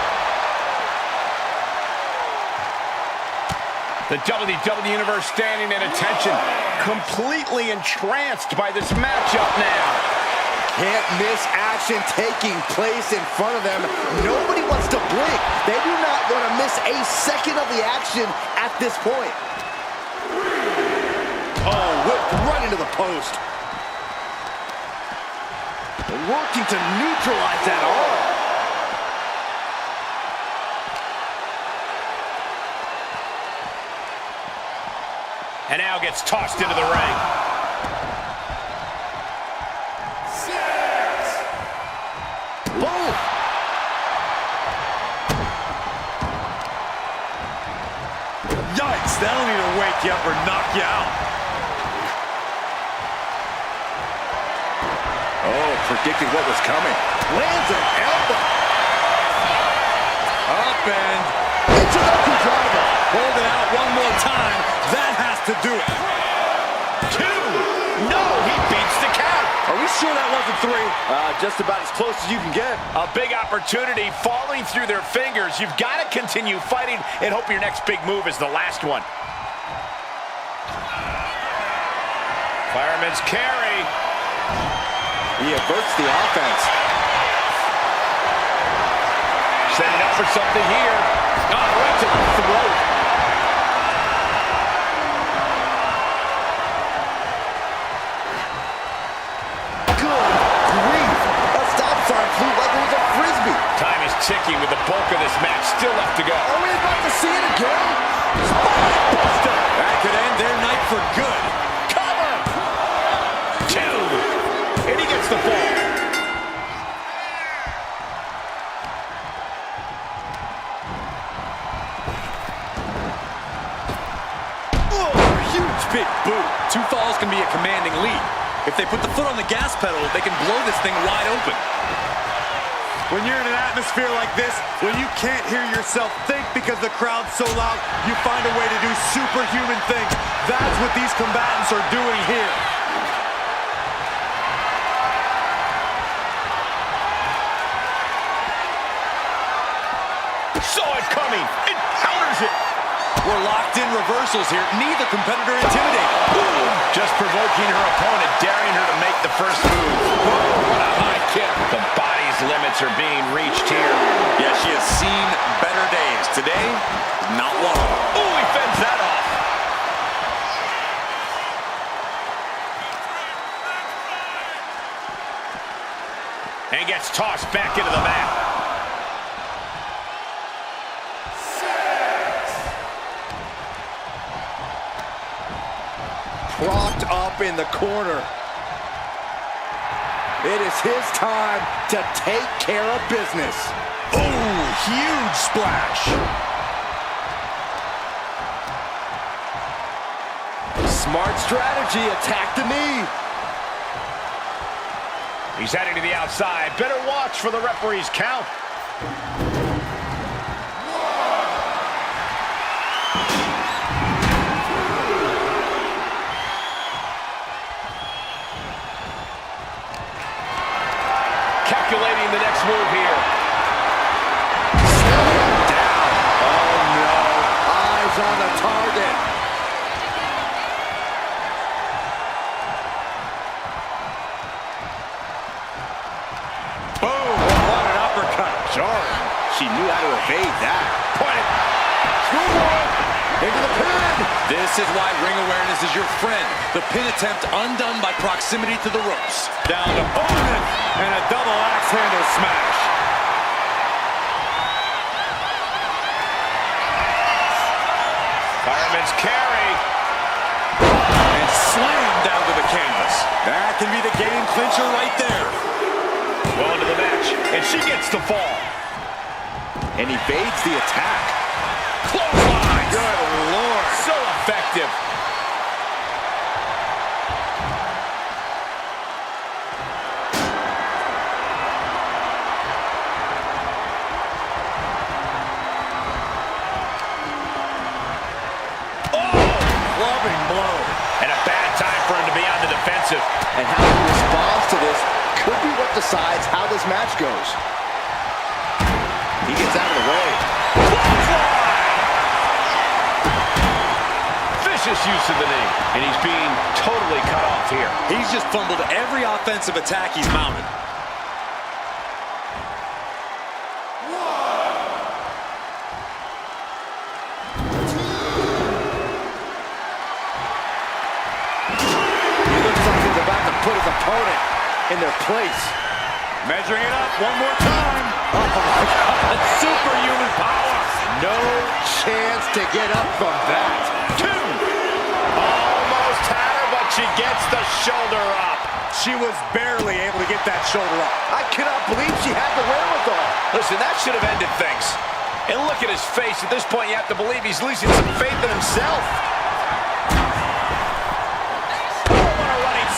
The WWE Universe standing at attention, completely entranced by this matchup now. Can't miss action taking place in front of them. Nobody wants to blink. They do not want to miss a second of the action at this point. Oh, whipped right into the post. Working to neutralize that arm. And now gets tossed into the ring. Boom. Yikes, that'll either wake you up or knock you out. Oh, predicted what was coming. Lands an elbow. Up and Insta driver. hold it out one more time. That has to do it. 2. No, he beats the count. Are we sure that wasn't 3? Just about as close as you can get. A big opportunity falling through their fingers. You've got to continue fighting and hope your next big move is the last one. Fireman's carry. He averts the offense. Setting up for something here. Oh, right to the throat. Good grief. A stop sign flew like it was a frisbee. Time is ticking with the bulk of this match still left to go. Are we about to see it again? Buster. That could end their night for good. Cover. 2. And he gets the fall. Huge big boot. 2 falls can be a commanding lead. If they put the foot on the gas pedal, they can blow this thing wide open. When you're in an atmosphere like this, when you can't hear yourself think because the crowd's so loud, you find a way to do superhuman things. That's what these combatants are doing here. Saw it coming. It counters it. We're locked in reversals here. Neither competitor intimidated. Boom! Just provoking her opponent, daring her to make the first move. Whoa, what a high kick. The body's limits are being reached here. Yeah, she has seen better days. Today, not one. Ooh, he fends that off. And gets tossed back into the mat. Propped up in the corner. It is his time to take care of business. Ooh, huge splash. Smart strategy, attack the knee. He's heading to the outside. Better watch for the referee's count. Calculating the next move here. Down. Oh no, eyes on the target. Boom, what an uppercut. Jarring. She knew how to evade that. Point it. Into the pin. This is why ring awareness is your friend. The pin attempt undone by proximity to the ropes. Down to Bowman. And a double axe handle smash. Fireman's carry. And slammed down to the canvas. That can be the game clincher right there. Going to the match. And she gets the fall. And evades the attack. Clothesline. Good Lord. So effective. Loving blow. And a bad time for him to be on the defensive. And how he responds to this could be what decides how this match goes. He gets out of the way. Vicious use of the knee. And he's being totally cut off here. He's just fumbled every offensive attack he's mounted. Put his opponent in their place. Measuring it up one more time. Oh my God, superhuman power. No chance to get up from that. Two. Almost had her, but she gets the shoulder up. She was barely able to get that shoulder up. I cannot believe she had the wherewithal. Listen, that should have ended things. And look at his face. At this point, you have to believe he's losing some faith in himself.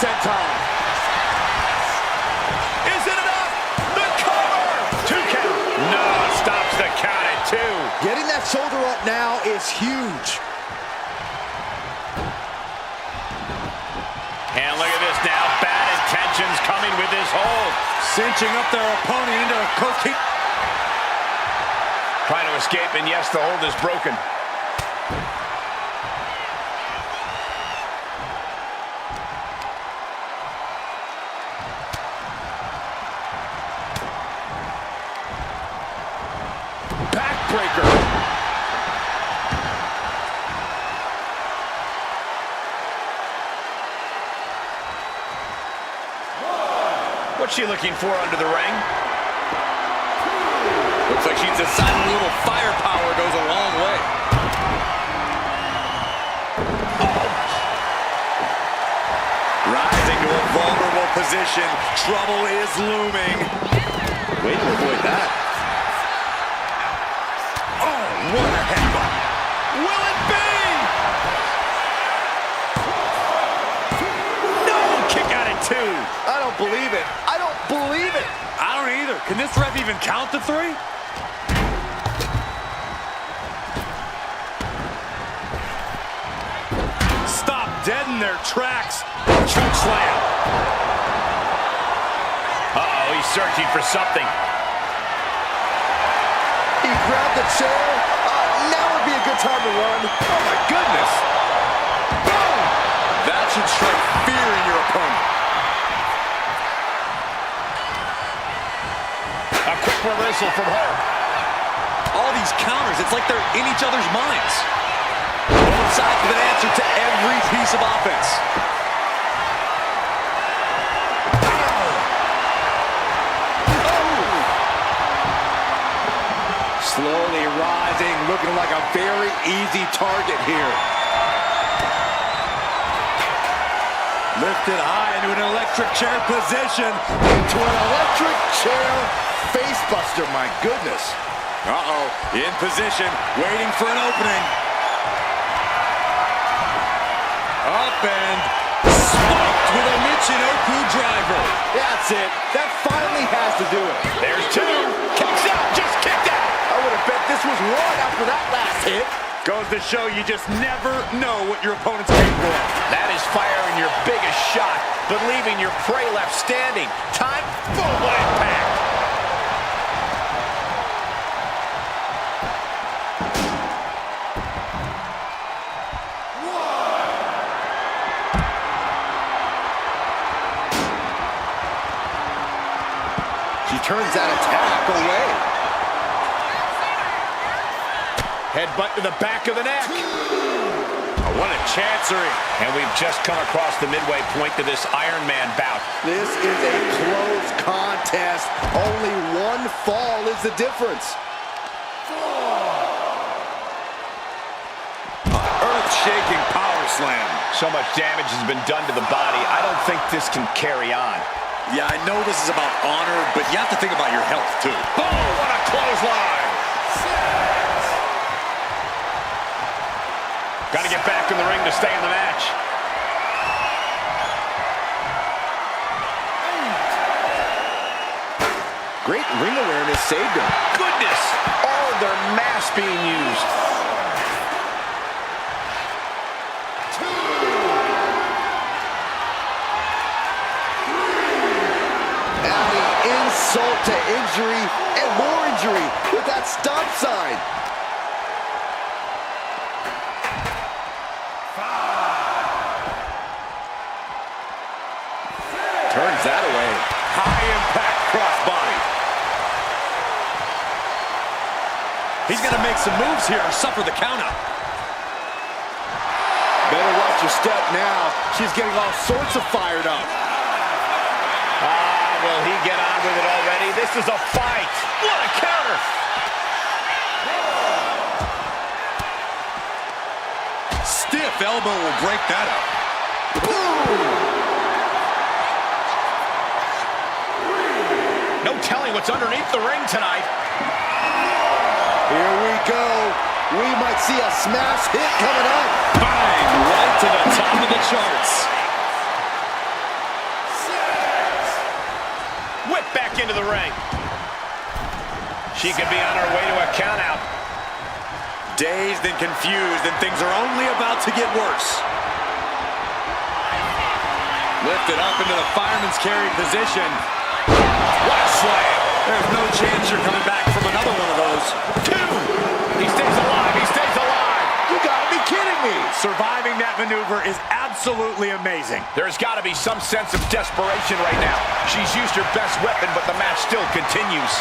Senton. Is it enough? The cover! 2 count. No, stops the count at 2. Getting that shoulder up now is huge. And look at this now. Bad intentions coming with this hold. Cinching up their opponent into a cocaine. Trying to escape, and yes, the hold is broken. Backbreaker. What's she looking for under the ring? Looks like she's decided a little firepower goes a long way. Rising to a vulnerable position. Trouble is looming. Way to avoid that. Oh, what a headbutt. Will it be? No! Kick out at 2. I don't believe it. I don't believe it. I aren't either. Can this ref even count to 3? Stop dead in their tracks. Choke slam. Uh-oh, he's searching for something. He grabbed the chair. Now would be a good time to run. Oh, my goodness. Boom! That should strike fear in your opponent. A quick reversal from her. All these counters, it's like they're in each other's minds. Both sides with an answer to every piece of offense. Slowly rising, looking like a very easy target here. Lifted high into an electric chair position. Into an electric chair facebuster, my goodness. Uh-oh, in position, waiting for an opening. Up and smoked with a Michinoku driver. That's it. That finally has to do it. There's 2. Kicks out, just kicked out. I would have bet this was 1 after that last hit. Goes to show you just never know what your opponent's capable of. That is firing your biggest shot, but leaving your prey left standing. Time, boom, what impact. She turns that attack away. Headbutt to the back of the neck. Oh, what a chancery. And we've just come across the midway point to this Iron Man bout. This is a close contest. Only 1 fall is the difference. Earth-shaking power slam. So much damage has been done to the body. I don't think this can carry on. Yeah, I know this is about honor, but you have to think about your health, too. Oh, what a clothesline. Got to get back in the ring to stay in the match. Great ring awareness saved him. Goodness! All of their mass being used. Adding insult to injury and more injury with that stop sign. Turns that away. High impact crossbody. He's going to make some moves here or suffer the countout. Better watch your step now. She's getting all sorts of fired up. Will he get on with it already? This is a fight. What a counter. Stiff elbow will break that up. Boom! No telling what's underneath the ring tonight. Here we go. We might see a smash hit coming up. Bang! Right to the top of the charts. Whip back into the ring. She could be on her way to a countout. Dazed and confused, and things are only about to get worse. Lifted up into the fireman's carry position. What a slam. There's no chance you're coming back from another one of those. 2. He stays alive. He stays alive. You gotta be kidding me. Surviving that maneuver is absolutely amazing. There's got to be some sense of desperation right now. She's used her best weapon, but the match still continues.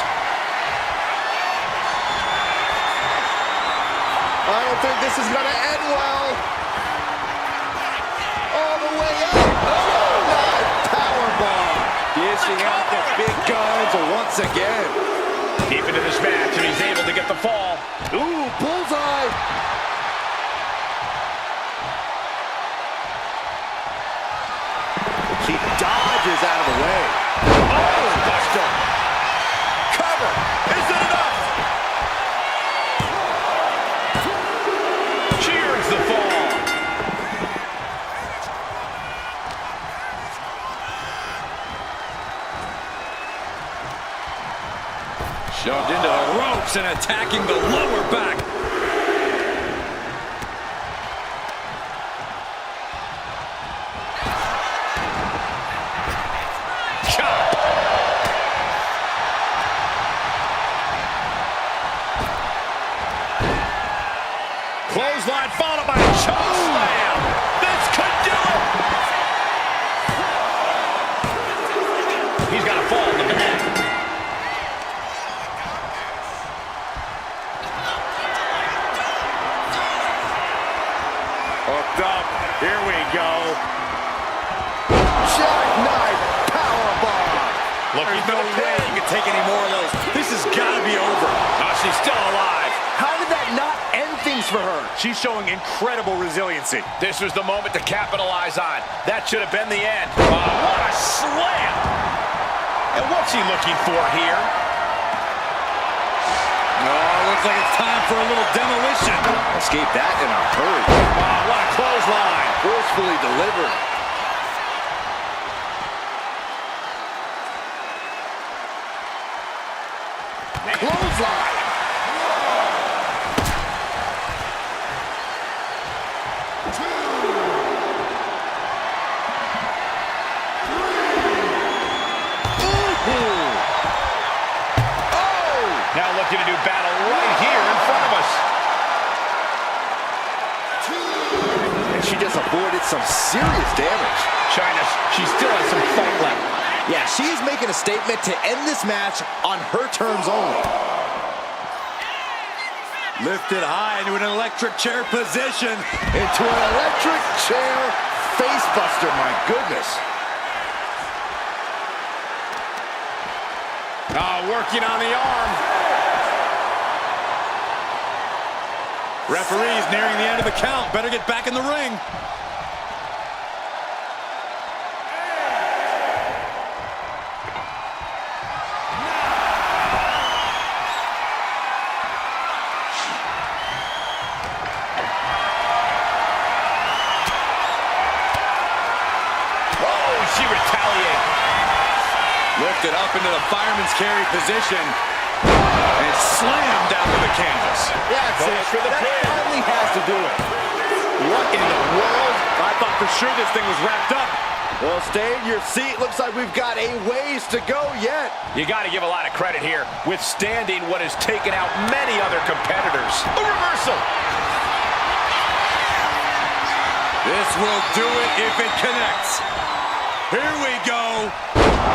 I don't think this is gonna end well. All the way up. Oh, powerbomb. Dishing out the big guns once again. Deep into this match, and he's able to get the fall. Ooh, bullseye. She dodges out of the way. Oh, Buster. Cover. Is it enough? Cheers the fall. hips and attacking the lower back. Clothesline followed by a choke slam. This could do it. He's got to fall in the back. Hooked up. Here we go. Jackknife powerbomb. There's no way you can take any more of those. This has got to be over. Oh, she's still alive. How did that not end things for her? She's showing incredible resiliency. This was the moment to capitalize on. That should have been the end. What a slam! And what's he looking for here? Oh, looks like it's time for a little demolition. Escape that in a hurry. Oh, what a clothesline. Forcefully delivered. Clothesline. Now looking to do battle right here in front of us. And she just avoided some serious damage. China, she still has some fight left. Yeah, she's making a statement to end this match on her terms only. Lifted high into an electric chair position. Into an electric chair facebuster, my goodness. Working on the arm. Referee's nearing the end of the count. Better get back in the ring. Oh, she retaliates. Lifted up into the fireman's carry position. And slammed down to the canvas. That's Goes it. for the That pin. finally has to do it. What in the world? I thought for sure this thing was wrapped up. Well, stay in your seat. Looks like we've got a ways to go yet. You got to give a lot of credit here, withstanding what has taken out many other competitors. A reversal. This will do it if it connects. Here we go.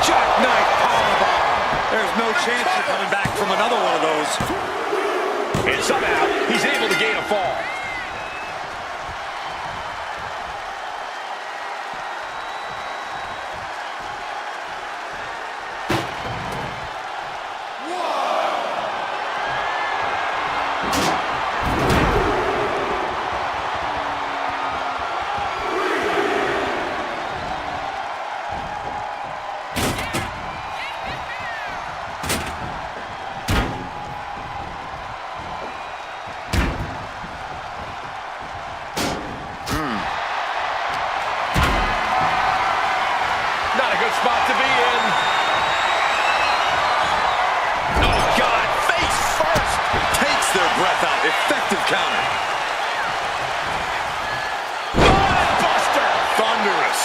Jackknife powerbomb. There's no chance you're coming back from another one of those. And somehow, he's able to gain a fall. Spot to be in. Oh, God, face first. Takes their breath out. Effective counter. Buster. Thunderous.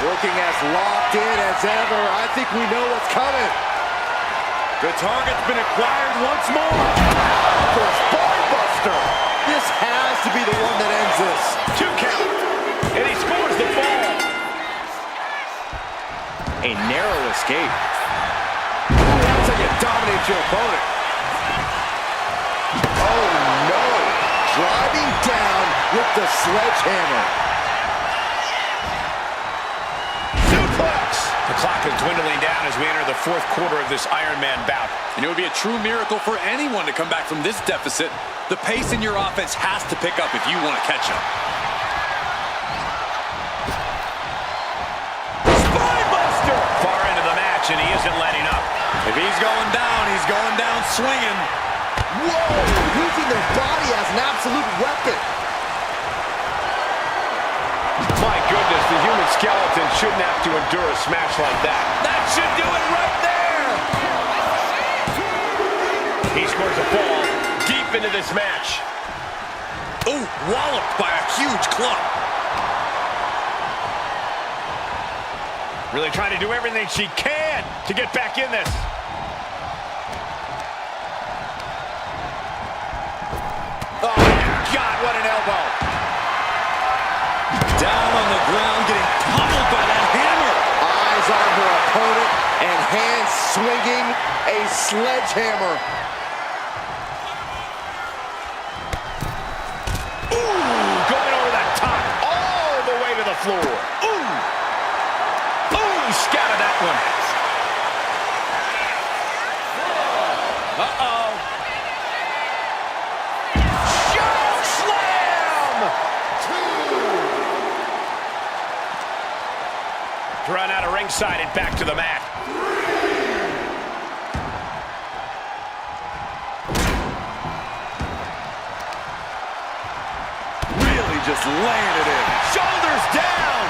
Looking as locked in as ever. I think we know what's coming. The target's been acquired once more. For a Buster. This has to be the one that ends this. 2 count. And he scores the fall. A narrow escape. That's how you dominate your opponent. Oh, no. Driving down with the sledgehammer. Suplex. The clock is dwindling down as we enter the 4th quarter of this Iron Man bout. And it would be a true miracle for anyone to come back from this deficit. The pace in your offense has to pick up if you want to catch up. Far into the match, and he isn't letting up. If he's going down swinging. Whoa! Using their body as an absolute weapon. My goodness, the human skeleton shouldn't have to endure a smash like that. That should do it right there! He scores a fall deep into this match. Ooh, walloped by a huge club. Really trying to do everything she can to get back in this. Oh, God, what an elbow. Down on the ground, getting pummeled by that hammer. Eyes on her opponent and hands swinging a sledgehammer. Ooh, going over that top, all the way to the floor. Ooh. Ooh, scattered that one. Uh-oh. Choke slam! Run out of ringside and back to the mat. Really just laying it in. Shoulders down.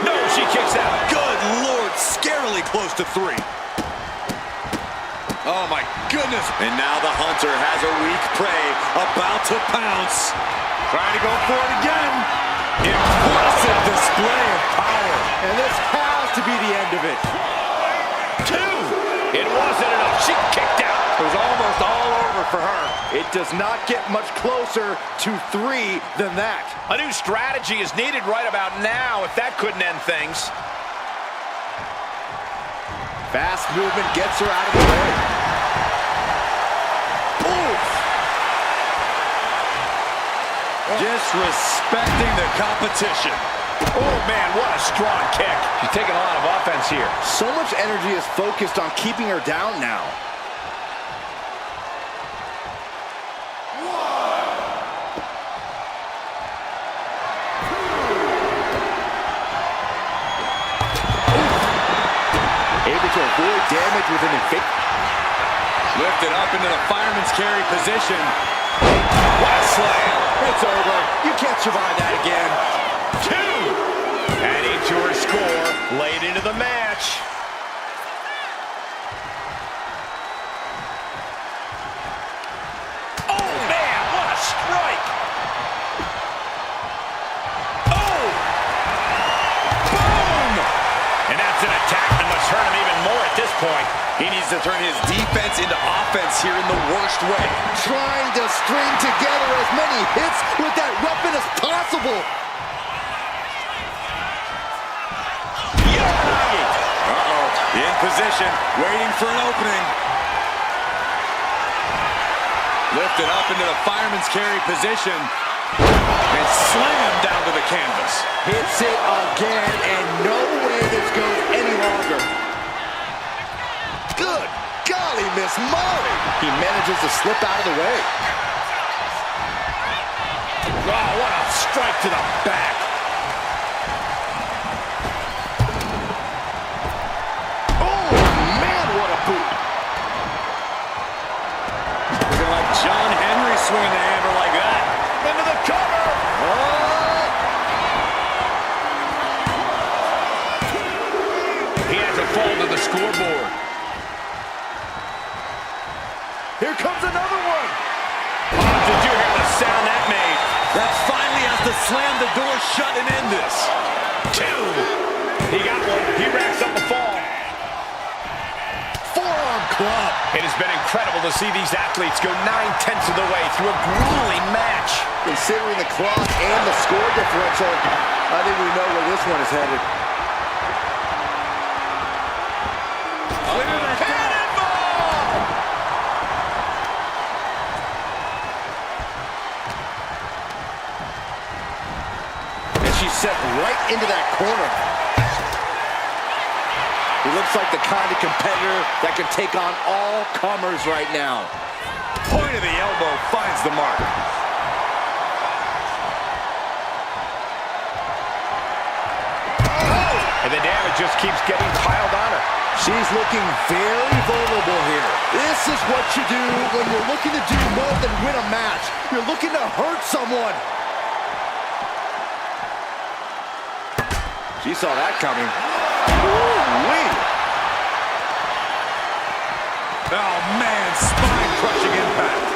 No, she kicks out. Good Lord, scarily close to 3. Oh my goodness. And now the Hunter has a weak prey about to pounce. Trying to go for it again. Impressive display of power. And this has to be the end of it. 2. It wasn't enough. She kicked out. It was almost all over for her. It does not get much closer to 3 than that. A new strategy is needed right about now if that couldn't end things. Fast movement gets her out of the way. Oof. Disrespecting the competition. Oh, man, what a strong kick. She's taking a lot of offense here. So much energy is focused on keeping her down now. Able to avoid damage with an efficient. Lifted up into the fireman's carry position. What a slam. It's over. You can't survive that again. 2. Adding to her score late into the match. Oh, man, what a strike. Oh! Boom! And that's an attack that must hurt him even more at this point. He needs to turn his defense into offense here in the worst way. Trying to string together as many hits with that weapon as possible. Uh-oh, in position, waiting for an opening. Lifted up into the fireman's carry position. And slammed down to the canvas. Hits it again, and no way this goes any longer. Good golly, Miss Molly. He manages to slip out of the way. Wow, what a strike to the back. Oh, man, what a boot. Looking like John Henry swinging the hammer like that. Into the cover. He has a fall to the scoreboard. Here comes another one. Oh, did you hear the sound that made? That finally has to slam the door shut and end this. 2. He got one. He racks up a fall. Forearm club. It has been incredible to see these athletes go 9/10 of the way through a grueling match. Considering the clock and the score differential, I think we know where this one is headed. She's set right into that corner. He looks like the kind of competitor that can take on all comers right now. Point of the elbow finds the mark. And the damage just keeps getting piled on her. She's looking very vulnerable here. This is what you do when you're looking to do more than win a match. You're looking to hurt someone. She saw that coming. Ooh-wee. Oh, man, spine-crushing impact.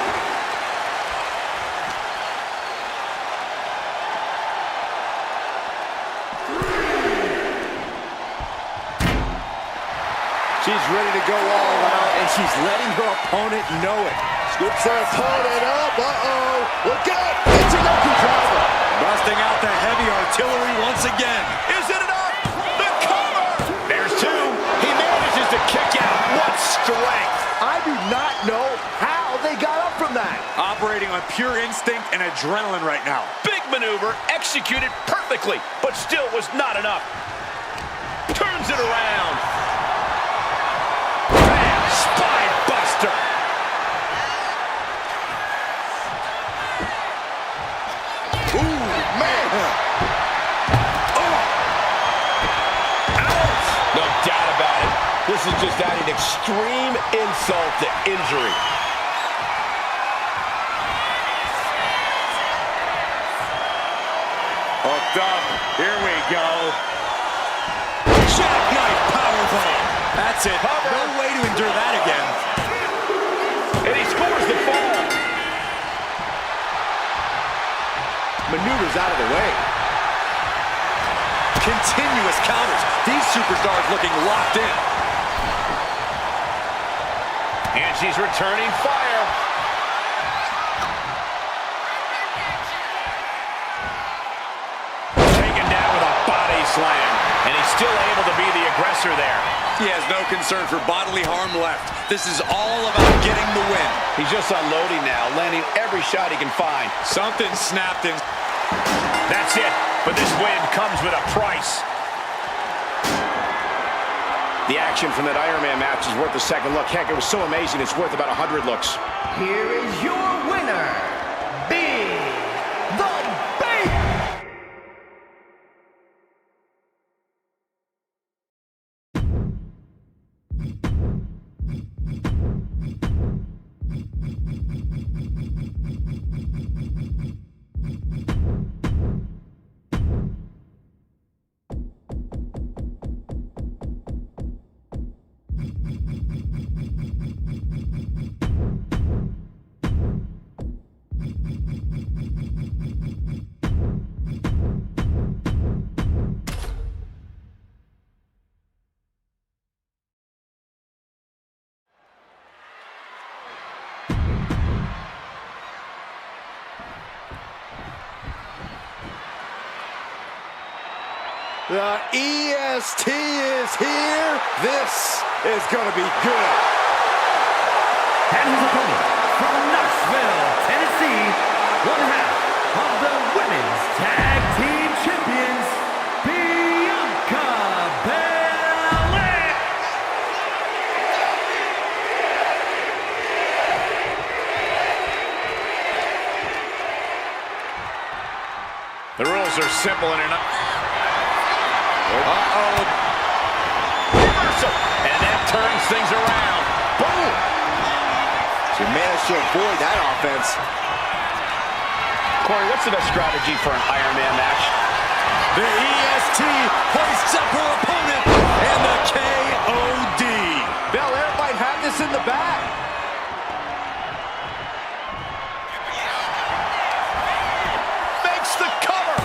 She's ready to go all out, and she's letting her opponent know it. Scoops her opponent up. Uh-oh. Look out. It's a knuckle driver. Busting out the heavy artillery once again. Is it enough? The cover! There's two. He manages to kick out. What strength! I do not know how they got up from that. Operating on pure instinct and adrenaline right now. Big maneuver, executed perfectly, but still was not enough. Turns it around. Bam! Spine buster. Ooh, man. No doubt about it. This is just adding extreme insult to injury. Hooked up. Here we go. Jackknife powerbomb. That's it. Cover. No way to endure that again. And he scores the fall. Maneuvers out of the way. Continuous counters. These superstars looking locked in. And she's returning fire. Taken down with a body slam. And he's still able to be the aggressor there. He has no concern for bodily harm left. This is all about getting the win. He's just unloading now, landing every shot he can find. Something snapped in. That's it. But this win comes with a price. The action from that Iron Man match is worth a second look. Heck, it was so amazing, it's worth about 100 looks. Here is your winner, Big the Baby. The EST is here. This is going to be good. And his opponent from Knoxville, Tennessee, one half of the Women's Tag Team Champions, Bianca Belair. The rules are simple and enough. Uh-oh. Reversal. And that turns things around. Boom. She managed to avoid that offense. Corey, what's the best strategy for an Iron Man match? The EST hoists up her opponent and the KOD. Belair might have this in the bag. Makes the cover.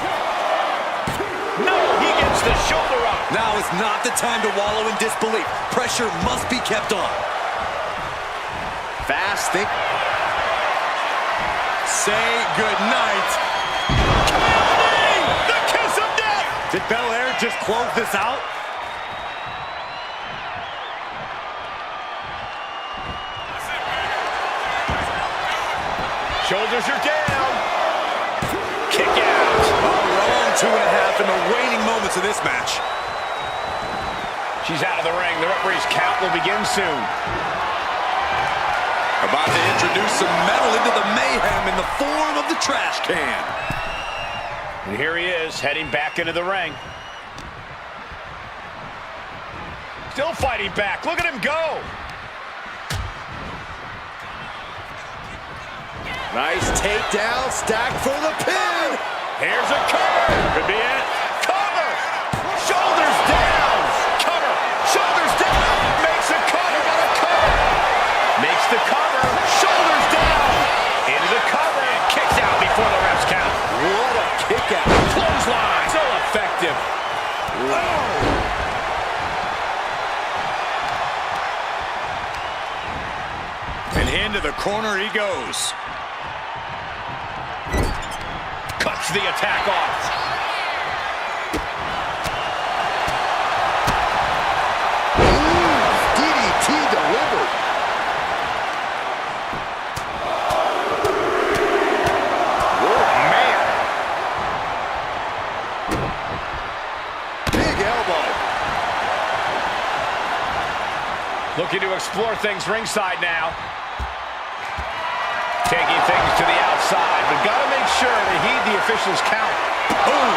No, he gets the shoulder up. Now is not the time to wallow in disbelief. Pressure must be kept on. Fast think. Say goodnight. The kiss of death. Did Belair just close this out? Shoulders are down. Kick out. A long 2.5 in the waning moments of this match. She's out of the ring. The referee's count will begin soon. About to introduce some metal into the mayhem in the form of the trash can. And here he is, heading back into the ring. Still fighting back. Look at him go. Nice takedown, stack for the pin. Here's a cover. Could be it. Cover. Shoulders down. Cover. Shoulders down. Makes a cover. Got a cover. corner he goes. Cuts the attack off. DDT delivered. Oh, man. Big elbow. Looking to explore things ringside now. Taking things to the outside, but got to make sure to heed the official's count. Boom!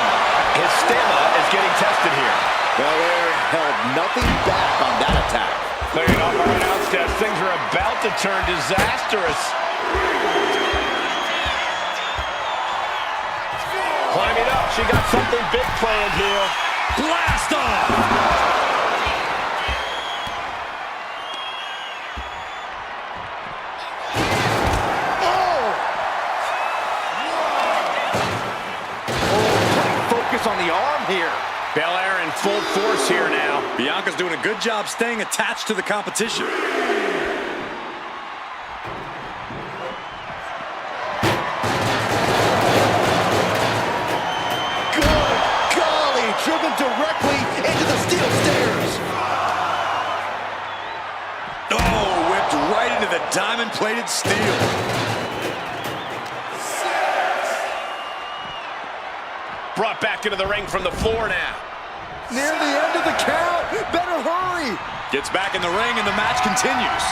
His stamina is getting tested here. Belair held nothing back on that attack. Clearing off our announce desk. Things are about to turn disastrous. Climbing up. She got something big planned here. Blast off! On the arm here. Belair in full force here now. Bianca's doing a good job staying attached to the competition. Good golly, driven directly into the steel stairs. Oh, whipped right into the diamond-plated steel. Brought back into the ring from the floor now. Near the end of the count. Better hurry. Gets back in the ring and the match continues.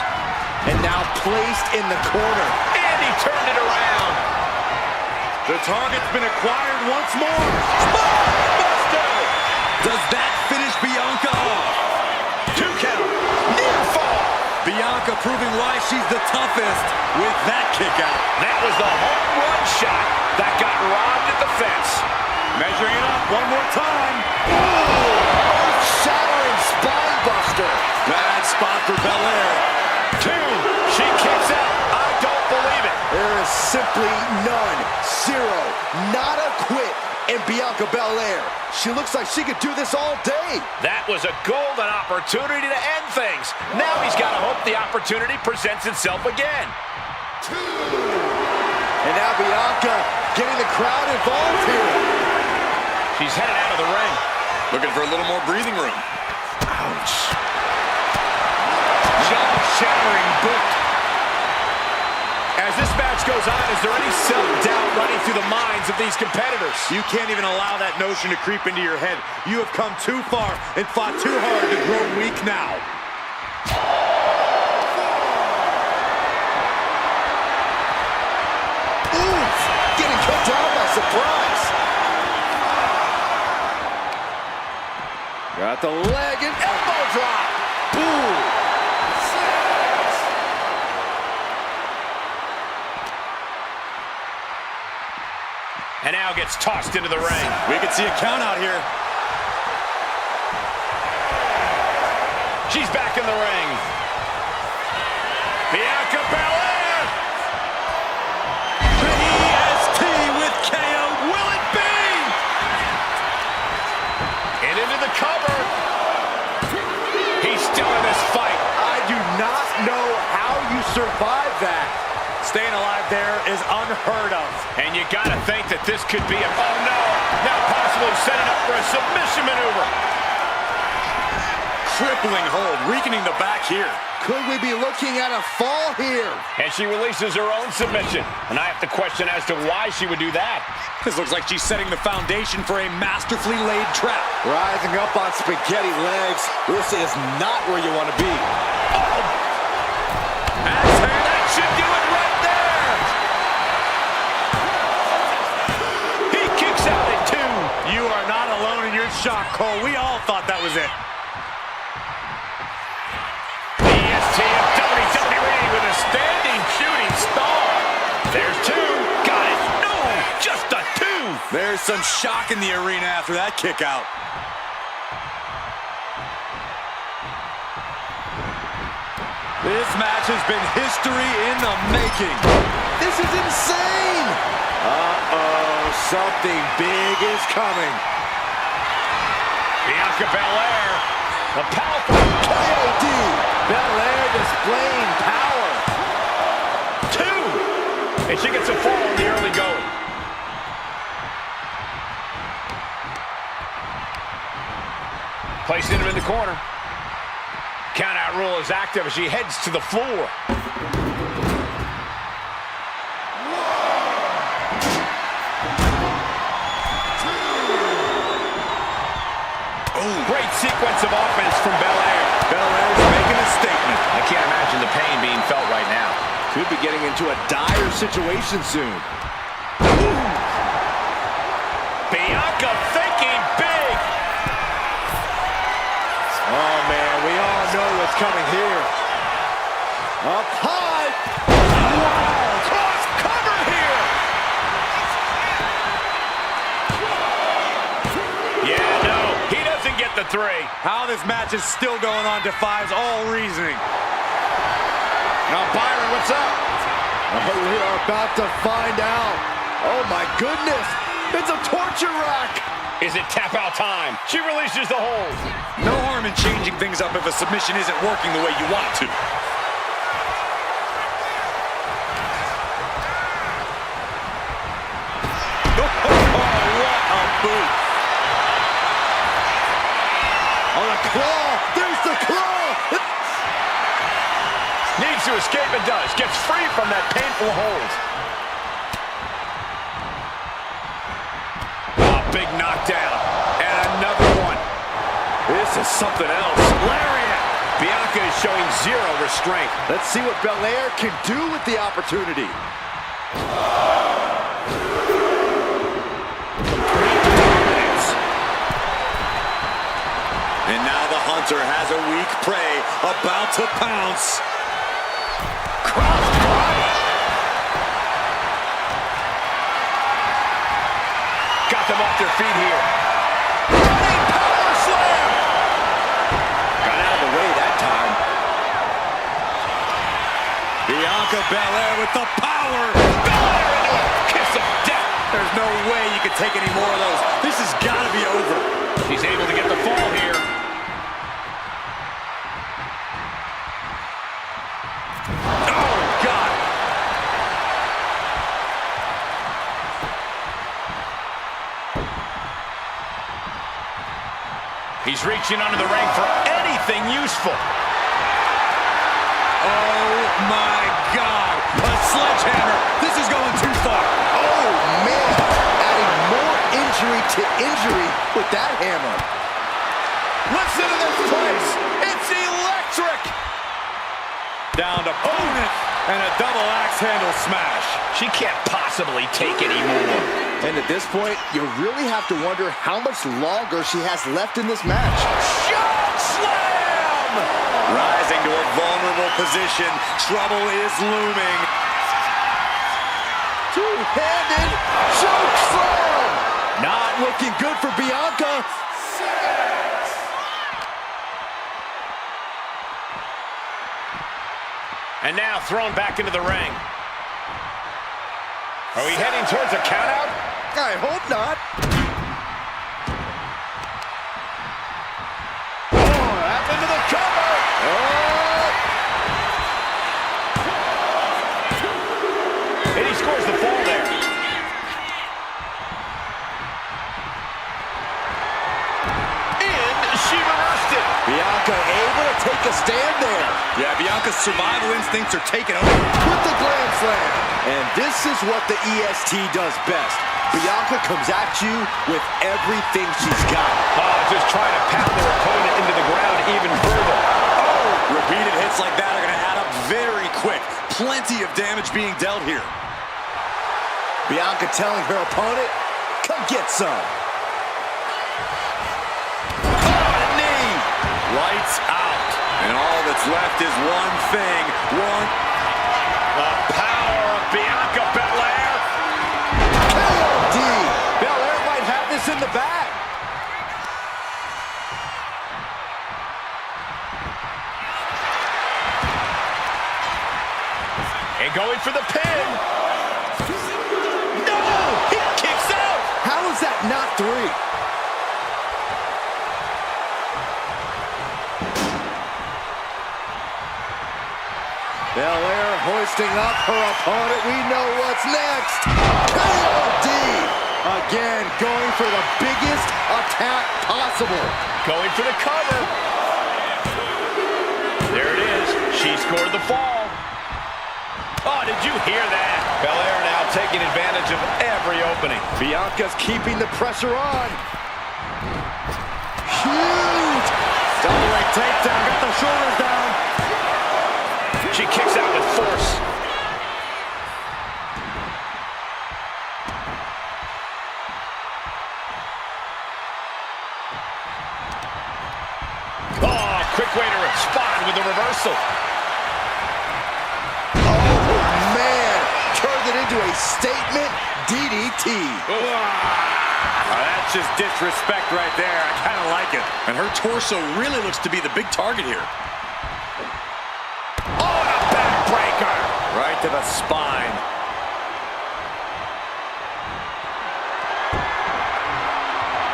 And now placed in the corner. And he turned it around. The target's been acquired once more. Buster! Does that finish Bianca off? 2 count. Near fall. Bianca proving why she's the toughest with that kick out. That was the home run shot that got robbed at the fence. Measuring it up one more time. Shattering spine buster. Bad spot for Belair. 2. She kicks out. I don't believe it. There is simply none. Zero. Not a quit in Bianca Belair. She looks like she could do this all day. That was a golden opportunity to end things. Now he's got to hope the opportunity presents itself again. 2. And now Bianca getting the crowd involved here. She's headed out of the ring. Looking for a little more breathing room. Ouch. Jaw-shattering boot. As this match goes on, is there any self-doubt running through the minds of these competitors? You can't even allow that notion to creep into your head. You have come too far and fought too hard to grow weak now. Oof! Getting cut down by surprise. Got the leg and elbow drop. Ooh. 6. And now gets tossed into the ring. We could see a count out here. She's back in the ring. Bianca Belair. The EST with KO. Will it be? And into the cover. He's still in this fight. I do not know how you survive that. Staying alive there is unheard of. And you got to think that this could be a... Oh, no. Now possibly setting up for a submission maneuver. Crippling hold, weakening the back here. Could we be looking at a fall here? And she releases her own submission. And I have to question as to why she would do that. This looks like she's setting the foundation for a masterfully laid trap. Rising up on spaghetti legs. This is not where you want to be. Oh! That's her. That should do it right there. He kicks out at 2. You are not alone in your shock, Cole. We all thought that was it. The EST of WWE with a standing shooting star. There's 2. Got it. No, just a 2. There's some shock in the arena after that kick out. This match has been history in the making. This is insane. Uh-oh, something big is coming. Bianca Belair, the powerful KOD. Belair displaying power. 2. And she gets a fall in the early going. Placing him in the corner. Count-out rule is active as she heads to the floor. Great sequence of offense from Belair. Belair's making a statement. I can't imagine the pain being felt right now. Could be getting into a dire situation soon. Bianca thinking big. Oh, man, we all know what's coming here. Up high. Wow, cross cover here. Yeah, no, he doesn't get the 3. How this match is still going on defies all reasoning. Now, Byron, what's up? Oh, we are about to find out. Oh, my goodness. It's a torture rack. Is it tap-out time? She releases the hold. No harm in changing things up if a submission isn't working the way you want to. What a boot. Oh, the claw. There's the claw. Needs to escape and does. Gets free from that painful hold. Oh, big knockdown. And another one. This is something else. Lariat. Bianca is showing zero restraint. Let's see what Belair can do with the opportunity. Complete dominance. And now the hunter has a weak prey about to pounce. Cross body. Got them off their feet here. Running power slam. Got out of the way that time. Bianca Belair with the power. Belair into a kiss of death. There's no way you can take any more of those. This has got to be over. She's able to get the fall here. Oh, God. He's reaching under the ring for anything useful. Oh, my God. A sledgehammer. This is going too far. Oh, man. Adding more injury to injury with that hammer. Listen to this place. It's electric. Down to opponent and a double axe handle smash. She can't possibly take any more. And at this point, you really have to wonder how much longer she has left in this match. Choke slam! Rising to a vulnerable position. Trouble is looming. Two-handed choke slam. Not looking good for Bianca. And now thrown back into the ring. Are we heading towards a countout? I hope not. Oh, up into the cover. And he scores the fall there. And she reversed it. Bianca able to take a stand there. Yeah, Bianca's survival instincts are taking over. With the Glam Slam. And this is what the EST does best. Bianca comes at you with everything she's got. Oh, just trying to pound their opponent into the ground even further. Oh, repeated hits like that are going to add up very quick. Plenty of damage being dealt here. Bianca telling her opponent, come get some. Knee. Lights out. And all that's left is one thing. The power of Bianca Belair. KOD. Belair might have this in the bag. And going for the pin. No! He kicks out! How is that not 3? Belair hoists Lifting up her opponent. We know what's next. KOD. Again, going for the biggest attack possible. Going for the cover. There it is. She scored the fall. Oh, did you hear that? Belair now taking advantage of every opening. Bianca's keeping the pressure on. Huge. Double leg takedown. Got the shoulders down. She kicks out with force. Oh, quick way to respond with the reversal. Turned it into a statement DDT. That's just disrespect right there. I kind of like it. And her torso really looks to be the big target here. Oh, and a backbreaker. Right to the spine.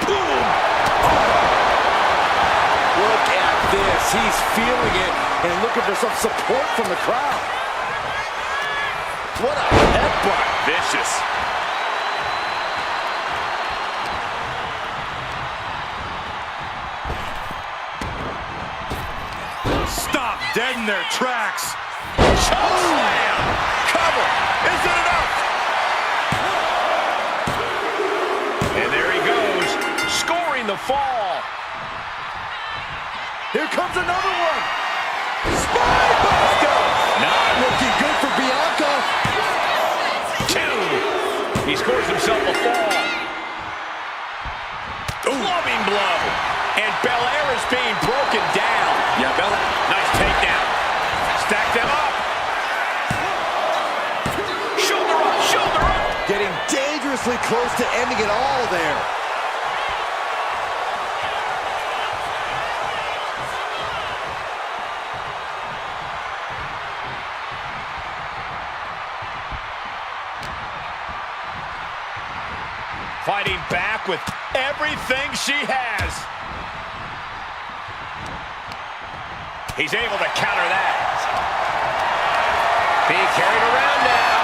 Boom. Look at this. He's feeling it and looking for some support from the crowd. What a headbutt. Vicious. Stop dead in their tracks. Choke slam. Cover. Is it enough? And there he goes, scoring the fall. Here comes another one. Spinebuster. Not looking good for Bianca. He scores himself a fall. Clubbing blow. And Belair is being broken down. Yeah, Belair. Nice takedown. Stack them up. Shoulder up, shoulder up. Getting dangerously close to ending it all there. Fighting back with everything she has. He's able to counter that. Being carried around now.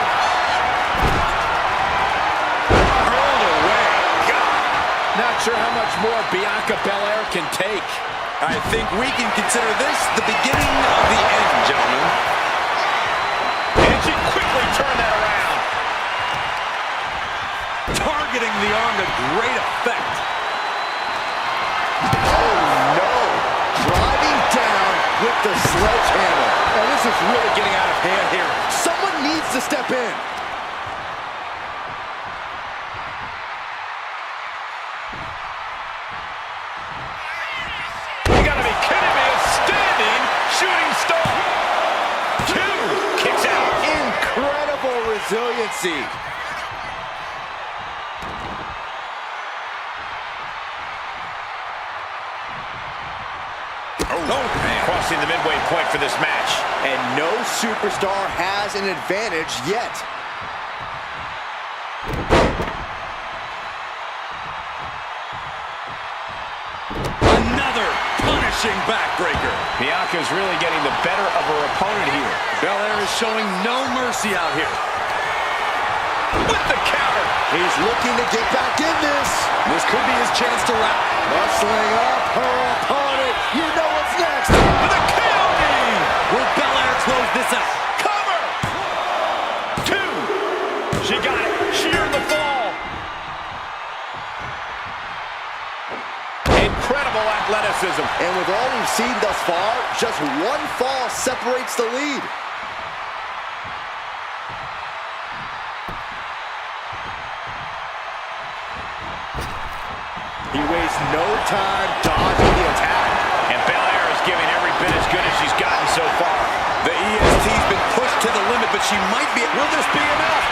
Hurled away. God. Not sure how much more Bianca Belair can take. I think we can consider this the beginning of the end, gentlemen. And she quickly turned that around. Targeting the arm to great effect. Oh, no. Driving down with the sledgehammer. And this is really getting out of hand here. Someone needs to step in. You gotta be kidding me. A standing shooting star. 2 kicks out. Incredible resiliency. Crossing the midway point for this match. And no superstar has an advantage yet. Another punishing backbreaker. Bianca's really getting the better of her opponent here. Belair is showing no mercy out here. With the counter. He's looking to get back in this. This could be his chance to wrap. Muscling up her opponent. You know what's next. With a KOD. Will Belair close this out? Cover. 2. She got it. She earned the fall. Incredible athleticism. And with all we've seen thus far, just one fall separates the lead. He wastes no time dodging the attack. And Belair is giving every bit as good as she's gotten so far. The EST's been pushed to the limit, but she might be... Will this be enough?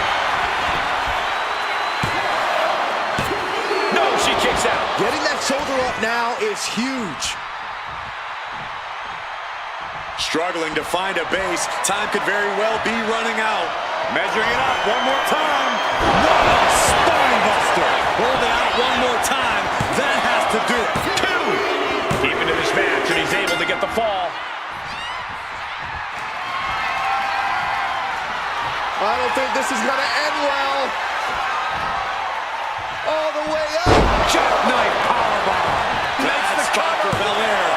No, she kicks out. Getting that shoulder up now is huge. Struggling to find a base. Time could very well be running out. Measuring it up one more time. What a spine buster. Hold it out one more time. That has to do it. 2. Deep into this match, and he's able to get the fall. think this is gonna end well. All the way up. Jackknife powerbomb. Makes the cover. Belair.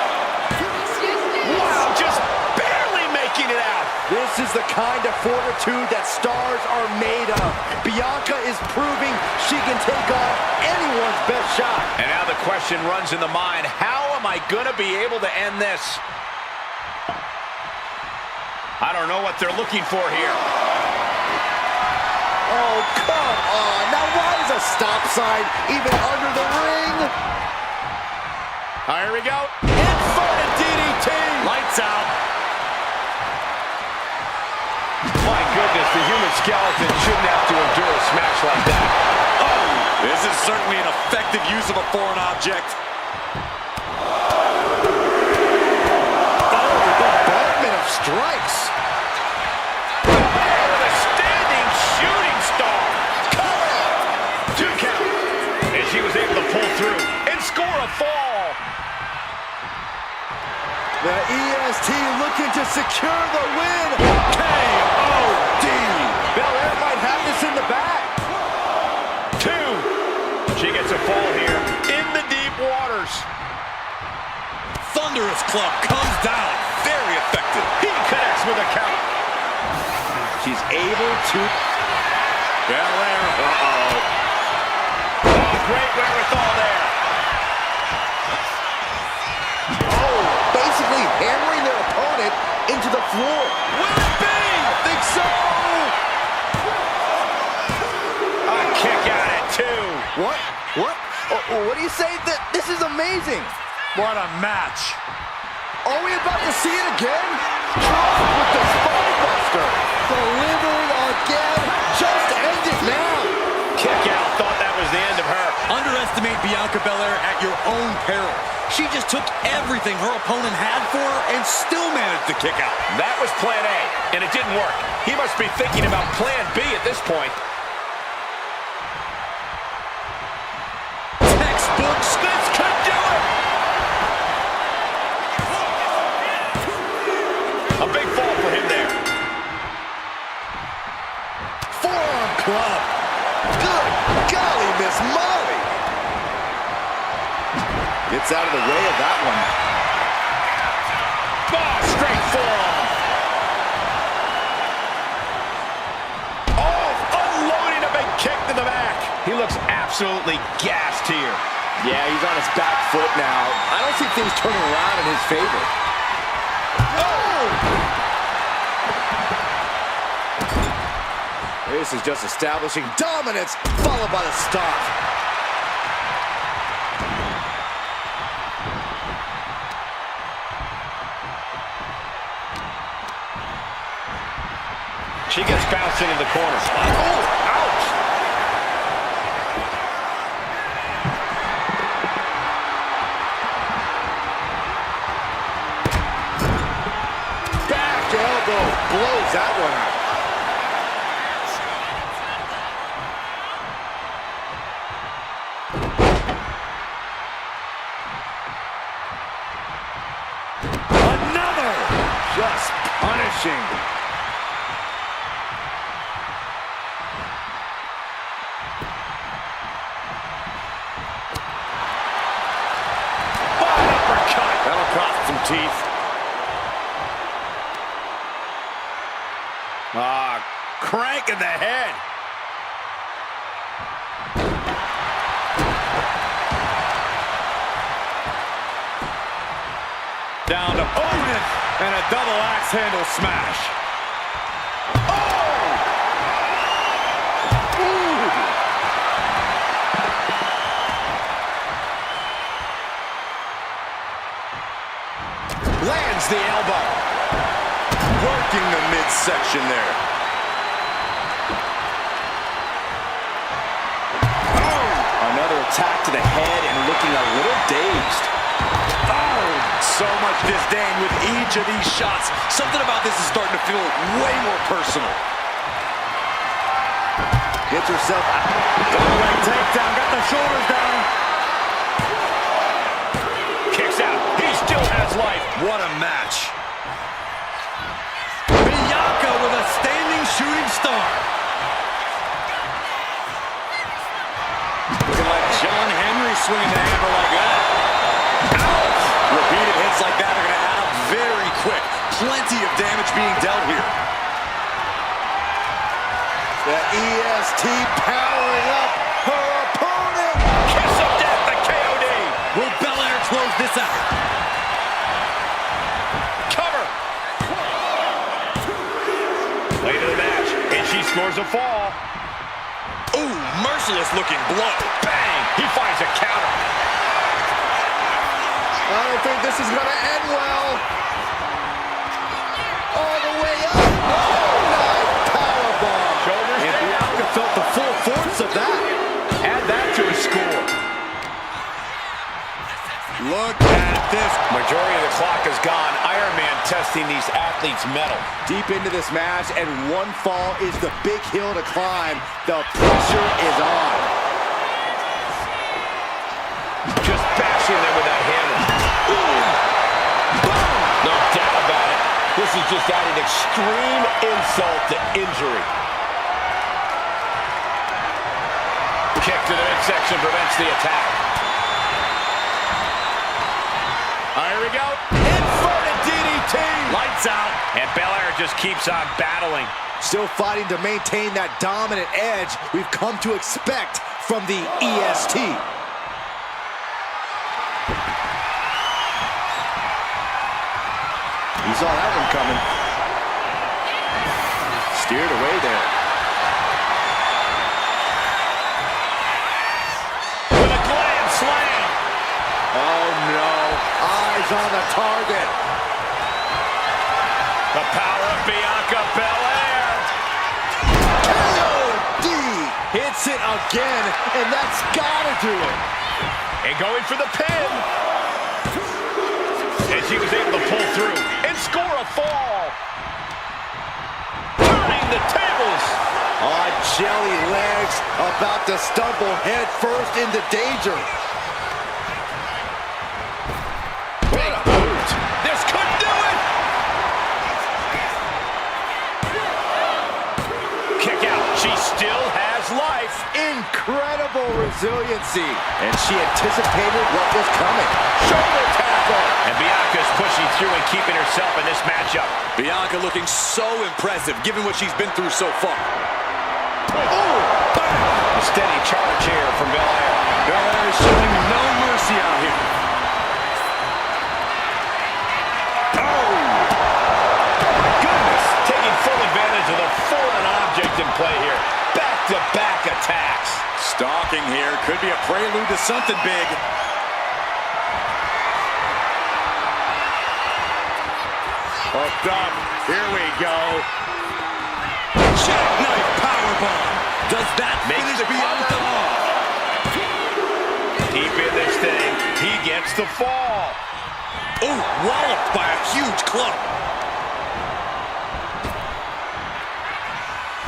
Wow, just barely making it out. This is the kind of fortitude that stars are made of. Bianca is proving she can take on anyone's best shot. And now the question runs in the mind, how am I gonna be able to end this? I don't know what they're looking for here. Oh, come on. Now why is a stop sign even under the ring? Here we go. Inverted DDT. Lights out. My goodness, the human skeleton shouldn't have to endure a smash like that. Oh, this is certainly an effective use of a foreign object. Oh, the bombardment of strikes. With a standing shooting star. Cover. 2 count. And she was able to pull through and score a fall. The EST looking to secure the win. K.O.D. Belair might have this in the bag. 2. She gets a fall here in the deep waters. Thunderous club comes down. Very effective. He connects with a count. She's able to... Belair. Oh, great wherewithal there. basically hammering their opponent into the floor. Will it be? I think so. A kick out at 2. What? What do you say? This is amazing. What a match. Are we about to see it again? Drop with the spine buster. Delivered again. Just end it now. Kick out. Thought that was the end of her. Underestimate Bianca Belair at your own peril. She just took everything her opponent had for her and still managed to kick out. That was plan A, and it didn't work. He must be thinking about plan B at this point. Textbooks. This could do it. A big fall for him there. Forearm club. Good golly, Miss Molly. Gets out of the way of that one. Oh, straight forearm. Oh, unloading a big kick to the back. He looks absolutely gassed here. Yeah, he's on his back foot now. I don't see things turning around in his favor. Oh! This is just establishing dominance, followed by the stop. She gets bounced into the corner. Oh, ouch! Back elbow blows that one out. Another. Just punishing. That'll cost some teeth. Crank in the head. Down to Owen and a double axe handle smash. Lands the elbow. Working the midsection there. Oh! Another attack to the head and looking a little dazed. Oh, so much disdain with each of these shots. Something about this is starting to feel way more personal. Gets herself out. Double leg takedown, got the shoulders down. Kicks out. He still has life. What a match. Bianca with a standing shooting star. swinging the hammer like that. Ouch! Repeated hits like that are going to add up very quick. Plenty of damage being dealt here. The EST powering up her opponent. Kiss of death, the KOD. Will Belair close this out? Cover. Late in the match, and she scores a fall. Ooh, merciless looking blow. Bang! He finds a counter. I don't think this is going to end well. All the way up. Oh, nice powerbomb. Shoulders And down. Bianca felt the full force of that. Add that to his score. Look at this. Majority of the clock is gone. Iron Man testing these athletes' mettle. Deep into this match, and one fall is the big hill to climb. The pressure is on. Just bashing them with that hammer. Boom! No doubt about it. This is just adding extreme insult to injury. Kick to the midsection prevents the attack. Here we go. Inverted DDT. Lights out. And Belair just keeps on battling. Still fighting to maintain that dominant edge we've come to expect from the EST. You saw that one coming. Steered away there. With a glam slam. Oh no, eyes on the target. The power of Bianca Belair. KOD hits it again, and that's gotta do it. And going for the pin. And she was able to pull through and score a fall. Turning the tables. On jelly legs, about to stumble head first into danger. Big boot. This could do it. Kick out. She still has life. Incredible resiliency. And she anticipated what was coming. Shoulder tackle. And Bianca's pushing through and keeping herself in this matchup. Bianca looking so impressive given what she's been through so far. A steady charge here from Belair. Belair is showing no mercy out here. Goodness, taking full advantage of the fallen object in play here. Back-to-back attacks. Stalking here could be a prelude to something big. Hooked up. Here we go. Jackknife powerbomb. Does that Makes finish the Bianca cover. off? Deep in this thing, he gets the fall. Oh, walloped by a huge club.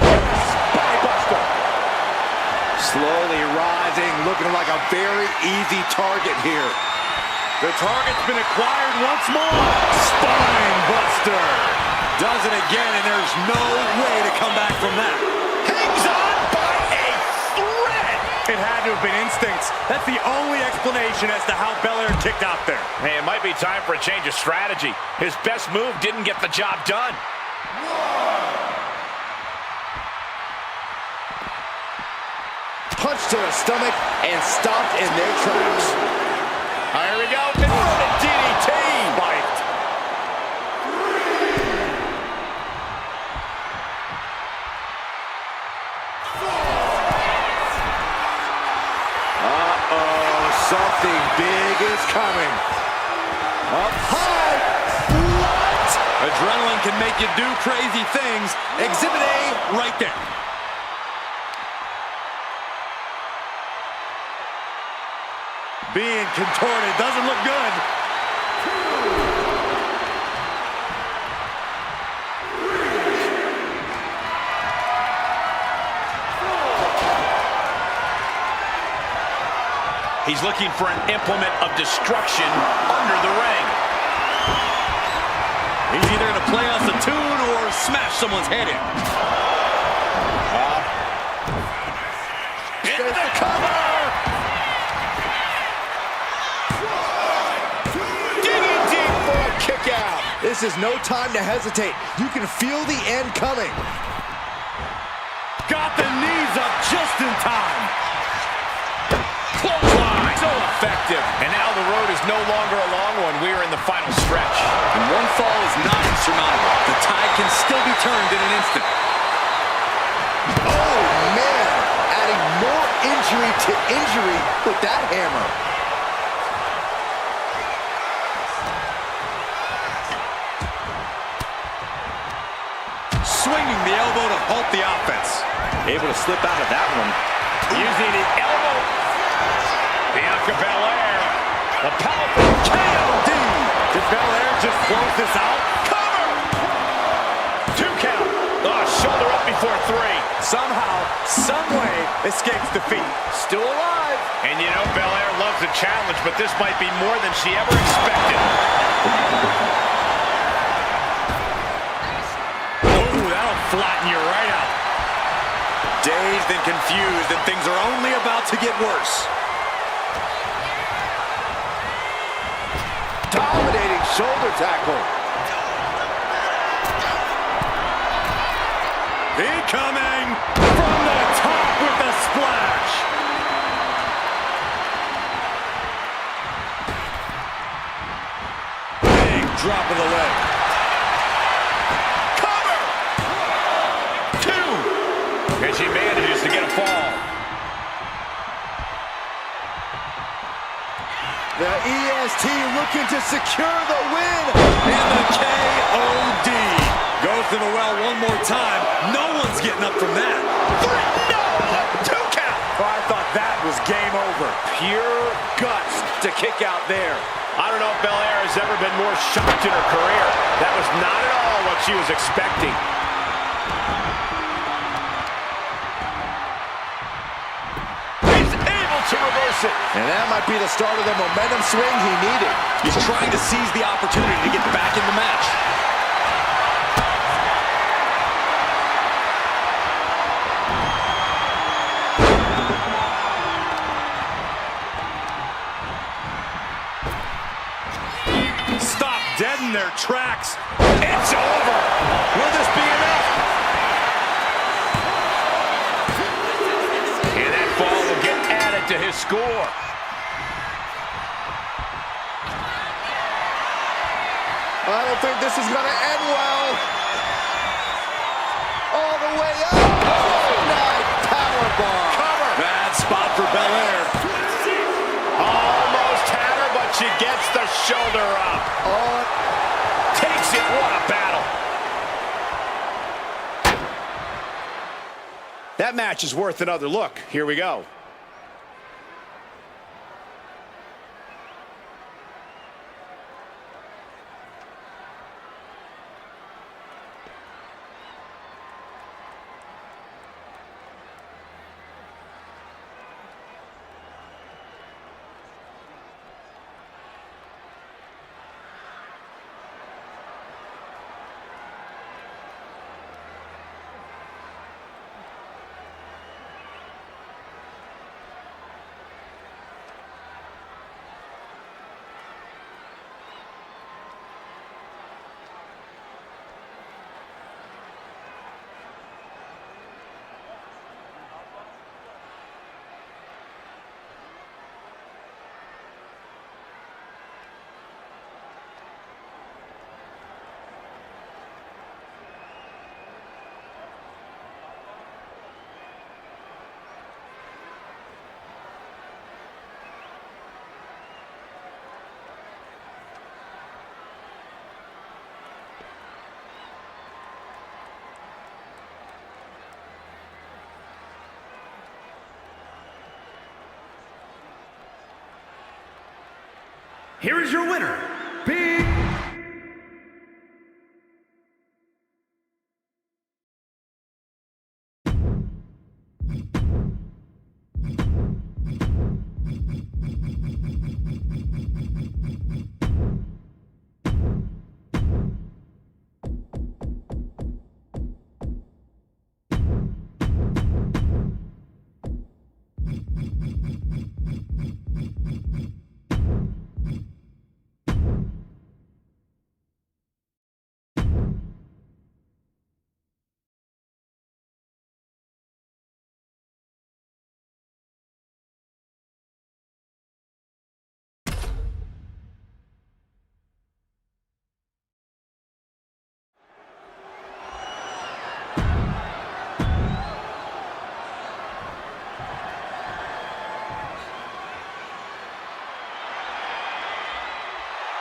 Spinebuster. Slowly rising, looking like a very easy target here. The target's been acquired once more. Spinebuster. Does it again, and there's no way to come back from that. Hangs on by a thread. It had to have been instincts. That's the only explanation as to how Belair kicked out there. Hey, it might be time for a change of strategy. His best move didn't get the job done. Punch to the stomach and stopped in their tracks. Here we go. Inverted DDT. Spiked. Something big is coming. Up high. What? Adrenaline can make you do crazy things. Exhibit A right there. Being contorted doesn't look good. He's looking for an implement of destruction under the ring. He's either going to play us a tune or smash someone's head in. Into the cover! This is no time to hesitate. You can feel the end coming. Got the knees up just in time. Clothesline. So effective. And now the road is no longer a long one. We are in the final stretch. And one fall is not insurmountable. The tide can still be turned in an instant. Oh, man. Adding more injury to injury with that hammer. Swinging the elbow to halt the offense. Able to slip out of that one. Using the elbow. Bianca Belair. A powerful KOD. Did Belair just close this out? Cover. 2 count. Oh, shoulder up before 3. Somehow, someway, escapes defeat. Still alive. And you know Belair loves a challenge, but this might be more than she ever expected. Flatten you right out. Dazed and confused, and things are only about to get worse. Dominating shoulder tackle. Incoming from the top with the splash. Big drop of the leg. And she manages to get a fall. The EST looking to secure the win. And the KOD goes to the well one more time. No one's getting up from that. No! 2 count. Oh, I thought that was game over. Pure guts to kick out there. I don't know if Belair has ever been more shocked in her career. That was not at all what she was expecting. To reverse it. And that might be the start of the momentum swing he needed. He's trying to seize the opportunity to get back in the match. Stop dead in their tracks. It's over. Will this be enough? And that ball will get added to his score. I don't think this is going to end well. All the way up. Oh, nice powerbomb. Cover. Bad spot for Belair. Almost had her, but she gets the shoulder up. Takes it. What a battle. That match is worth another look. Here we go. Here is your winner, Big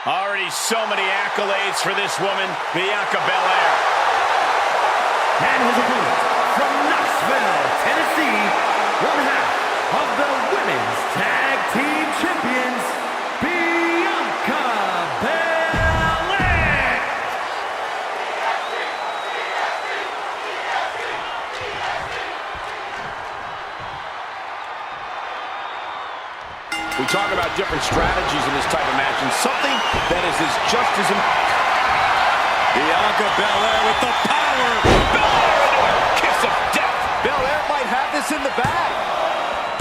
Already so many accolades for this woman, Bianca Belair. And his opponent from Knoxville, Tennessee, one half of the Women's Tag Team Champions, Bianca Belair. We talk about different strategies in this type of match, and something that is just as important. Bianca Belair with the power. Belair into a kiss of death. Belair might have this in the bag.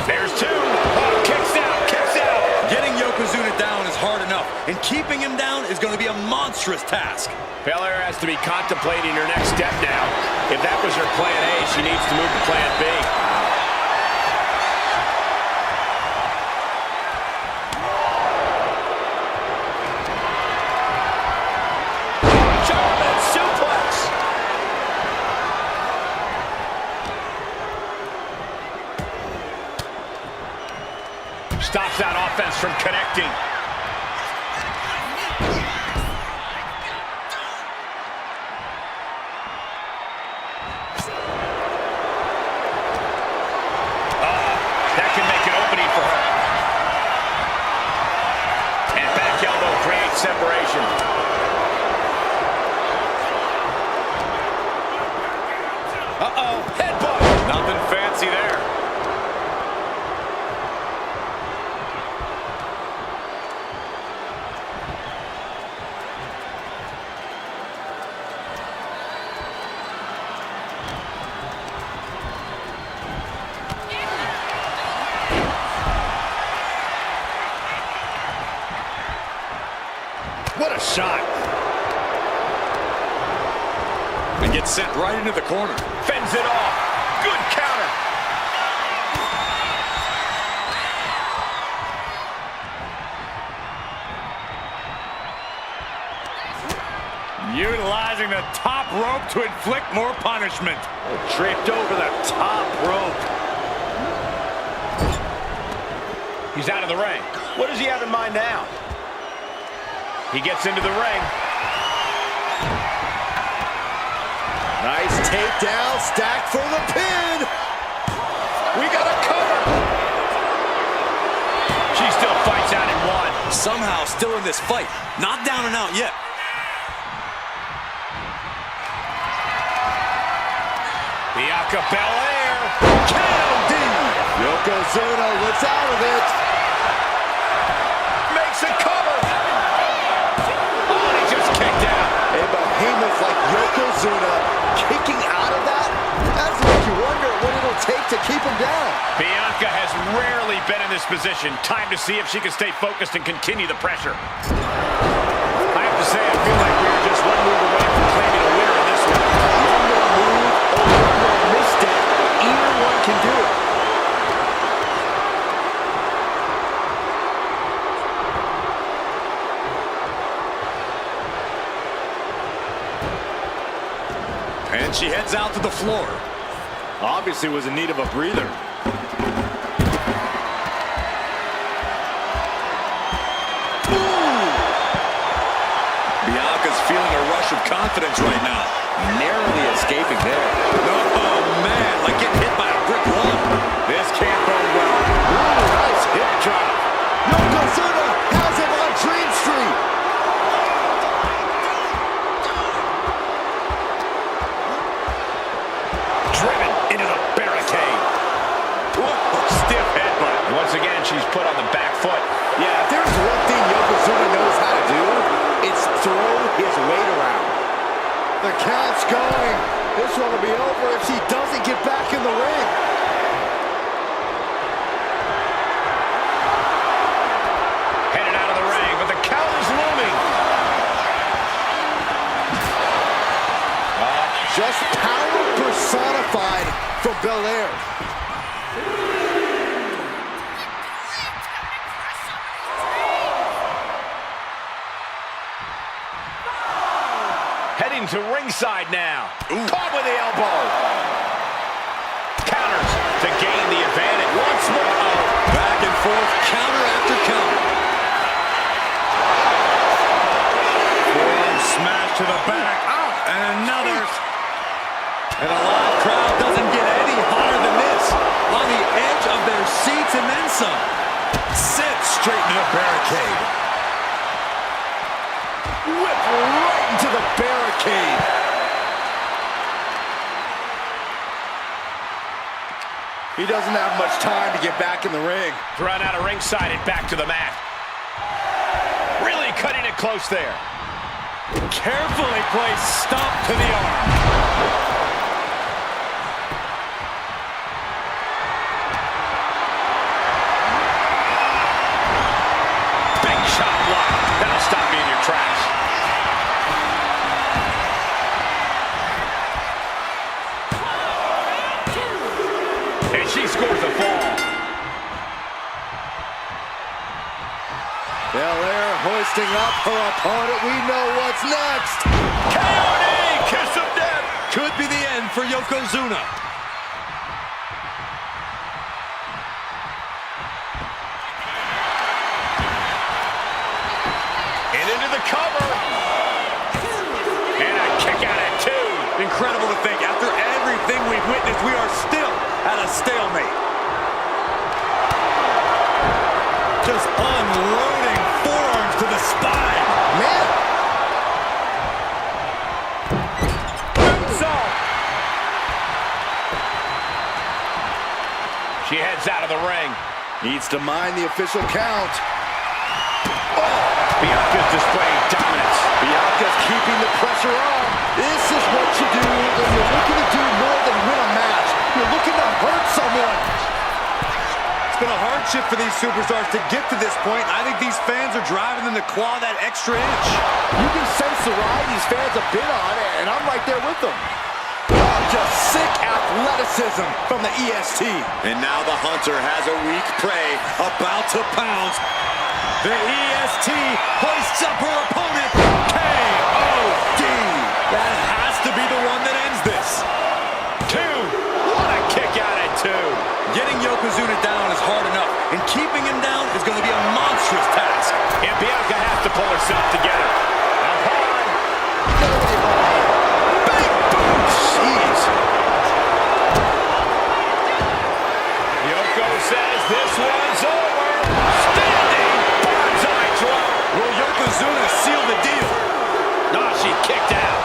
There's two. Oh, kicks out, kicks out. Getting Yokozuna down is hard enough, and keeping him down is going to be a monstrous task. Belair has to be contemplating her next step now. If that was her plan A, she needs to move to plan B. German suplex. Stops that offense from connecting. That can make an opening for her. And back elbow creates separation. Uh-oh, headbutt. Nothing fancy there. What a shot. And gets sent right into the corner. Fends it off. Good counter. Utilizing the top rope to inflict more punishment. Tripped over the top rope. He's out of the ring. What does he have in mind now? He gets into the ring. Nice takedown, stacked for the pin. We got a cover. She still fights out in one. Somehow still in this fight. Not down and out yet. Bianca Belair. KOD. Yokozuna looks out of it. Makes a cover. Oh, and he just kicked out. A behemoth like Yokozuna kicking out of that? That's what you wonder what it'll take to keep him down. Bianca has rarely been in this position. Time to see if she can stay focused and continue the pressure. I have to say, I feel like we were just one move away from claiming a winner in this one. One more move or one more misstep. Either one can do it. And she heads out to the floor. Obviously was in need of a breather. Bianca's feeling a rush of confidence right now. Narrowly escaping there. Oh, man, like getting hit by a brick wall. This can't go well. Ooh, nice hip drop. Yokozuna has him on Dream Street. Driven into the barricade. Whoa, stiff headbutt. Once again, she's put on the back foot. Yeah, if there's one thing Yokozuna knows how to do, it's throw his weight around. The count's going. This one will be over if she doesn't get back in the ring. Headed out of the ring, but the count is looming. Just power personified from Belair. Heading to ringside now. Caught with the elbow. Counters to gain the advantage. Once more. Back and forth, counter after counter. back. And another. And a live crowd doesn't get any hotter than this. On the edge of their seats and then some. Sent straight into the barricade. Whipped right into the barricade. He doesn't have much time to get back in the ring. Thrown out of ringside and back to the mat. Really cutting it close there. Carefully placed stomp to the arm. That'll stop you in your tracks. And she scores the fall. Belair hoisting up her opponent. We know what's next. KOD, kiss of death. Could be the end for Yokozuna. Into the cover. And a kick out at 2. Incredible to think, after everything we've witnessed, we are still at a stalemate. Just unloading forearms to the spine. Man. Moonsault. She heads out of the ring. Needs to mind the official count. Bianca's displaying dominance. Bianca's keeping the pressure on. This is what you do when you're looking to do more than win a match. You're looking to hurt someone. It's been a hardship for these superstars to get to this point. I think these fans are driving them to claw that extra inch. You can sense the ride these fans have been on, and I'm right there with them. Just sick athleticism from the EST. And now the Hunter has a weak prey about to pounce. The EST hoists up her opponent. KOD. That has to be the one that ends this. 2. What a kick out at 2. Getting Yokozuna down is hard enough, and keeping him down is going to be a monstrous task. And Bianca has to pull herself together. Up high. Big boom. Jeez. Yoko says this one's over. Standing. Bird's eye drop. Will Yokozuna seal the deal? No, she kicked out.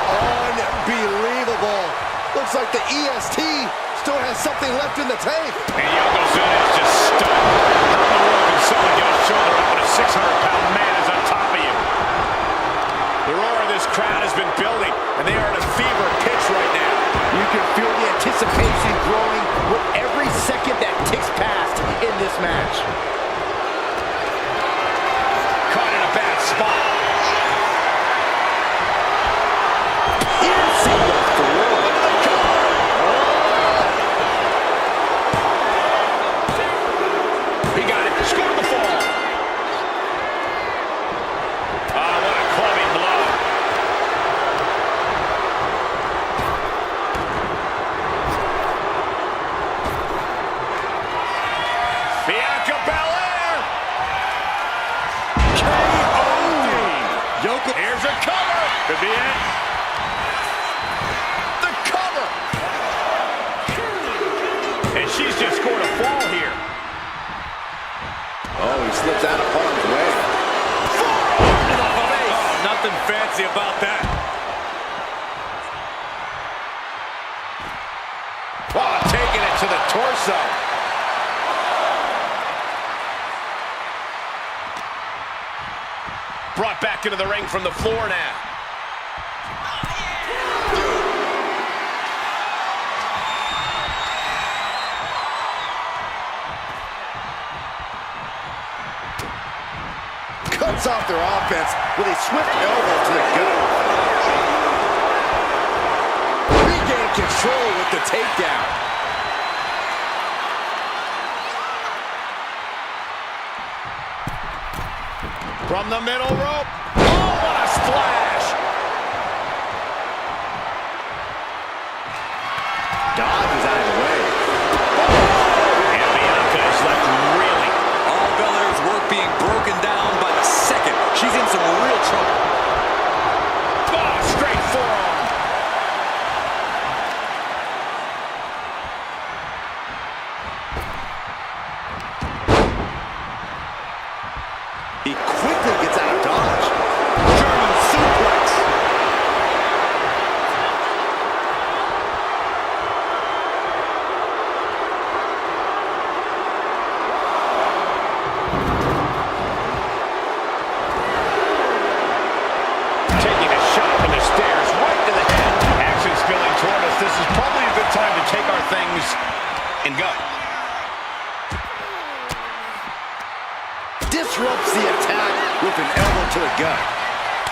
Unbelievable. Looks like the EST still has something left in the tank. And Yokozuna is just stunned. How in the world can someone get a shoulder up when a 600-pound man is on top of you? The roar of this crowd has been building, and they are at a fever pitch right now. You can feel the anticipation growing with every second that ticks past in this match. Caught in a bad spot. He got it. Scored the fall. Ah, what a clubbing blow. Bianca Belair. KOD. Yoko. Here's a cover. Could be it. The cover. And she's just scored a fall here. Oh, he slips out of harm's way. Oh, nothing fancy about that. Oh, taking it to the torso. Brought back into the ring from the floor now. Cuts off their offense with a swift elbow to the gut. Regain control with the takedown. From the middle rope. Oh, what a splash. Dodges out of the way. And Bianca is left reeling. All Belair's work being broken down by the second. She's in some real trouble. Oh, straight He quickly gets out of dodge. German suplex. Taking a shot from the stairs right to the head. Action spilling toward us. This is probably a good time to take our things and go. Disrupts the attack with an elbow to the gut.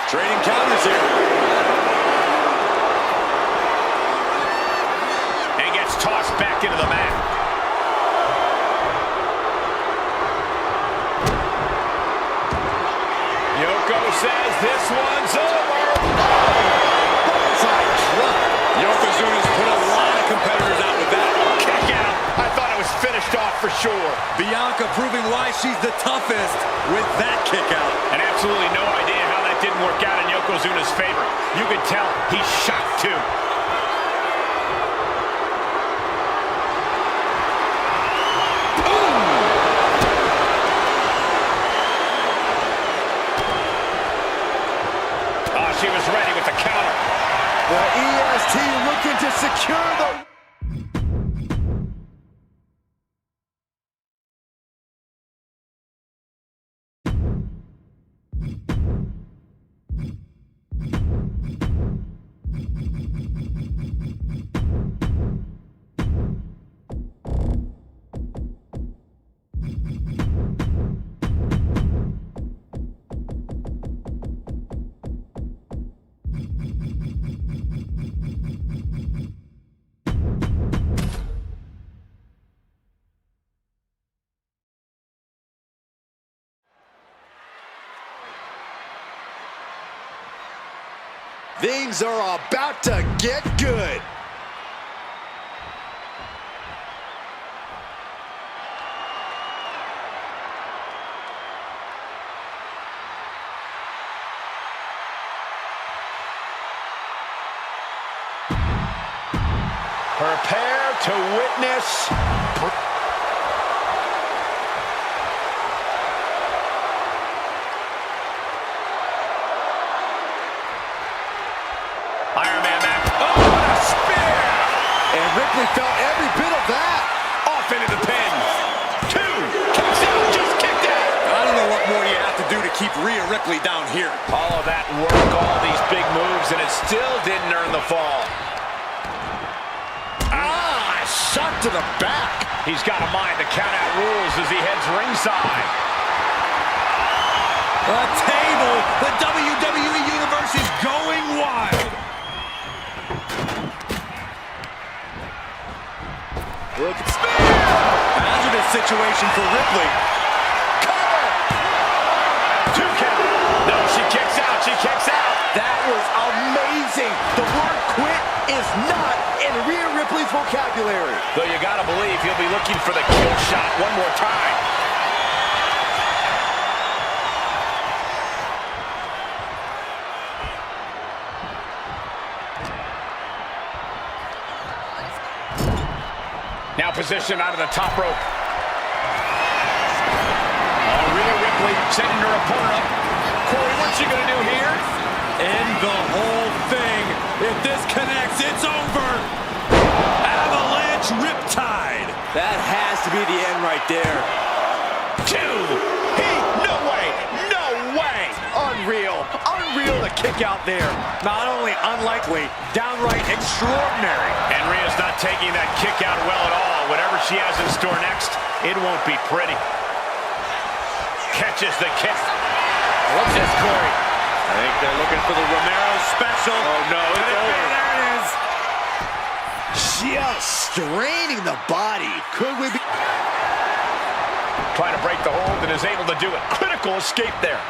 Trading counters here. And gets tossed back into the mat. Yoko says this one's over. Bullseye drop. Yokozuna's put a lot of competitors out with that. Kick out. I thought it was finished off for sure. Bianca proving why she's the toughest with that kick out. And absolutely no idea how that didn't work out in Yokozuna's favor. You could tell he's shocked too. Oh, she was ready with the counter. The EST looking to secure the... Things are about to get good. Prepare to witness. Iron Man match. Oh, what a spear! And Ripley felt every bit of that. Off into the pin. Two. Kicks out. Just kicked out. I don't know what more you have to do to keep Rhea Ripley down here. All of that work, all these big moves, and it still didn't earn the fall. Shot to the back. He's got to mind the count-out rules as he heads ringside. A table. The WWE Universe is going wild. Look, spear! Hazardous situation for Ripley. Cover! 2 count. No, she kicks out. She kicks out. That was amazing. The word quit is not in Rhea Ripley's vocabulary. Though you got to believe he'll be looking for the kill shot one more time. Now positioned out of the top rope. Oh, Rhea Ripley setting her opponent up. Corey, what's she going to do here? End the whole thing. If this connects, it's over. Avalanche Riptide. That has to be the end right there. 2. No way. No way. Unreal. Unreal to kick out there. Not only unlikely, downright extraordinary. And Rhea's not taking that kick out well at all. Whatever she has in store next, it won't be pretty. Catches the kick. What's this, Corey? I think they're looking for the Romero special. Oh, no, it's over. There it is. Just straining the body. Could we be... Trying to break the hold and is able to do it. Critical escape there.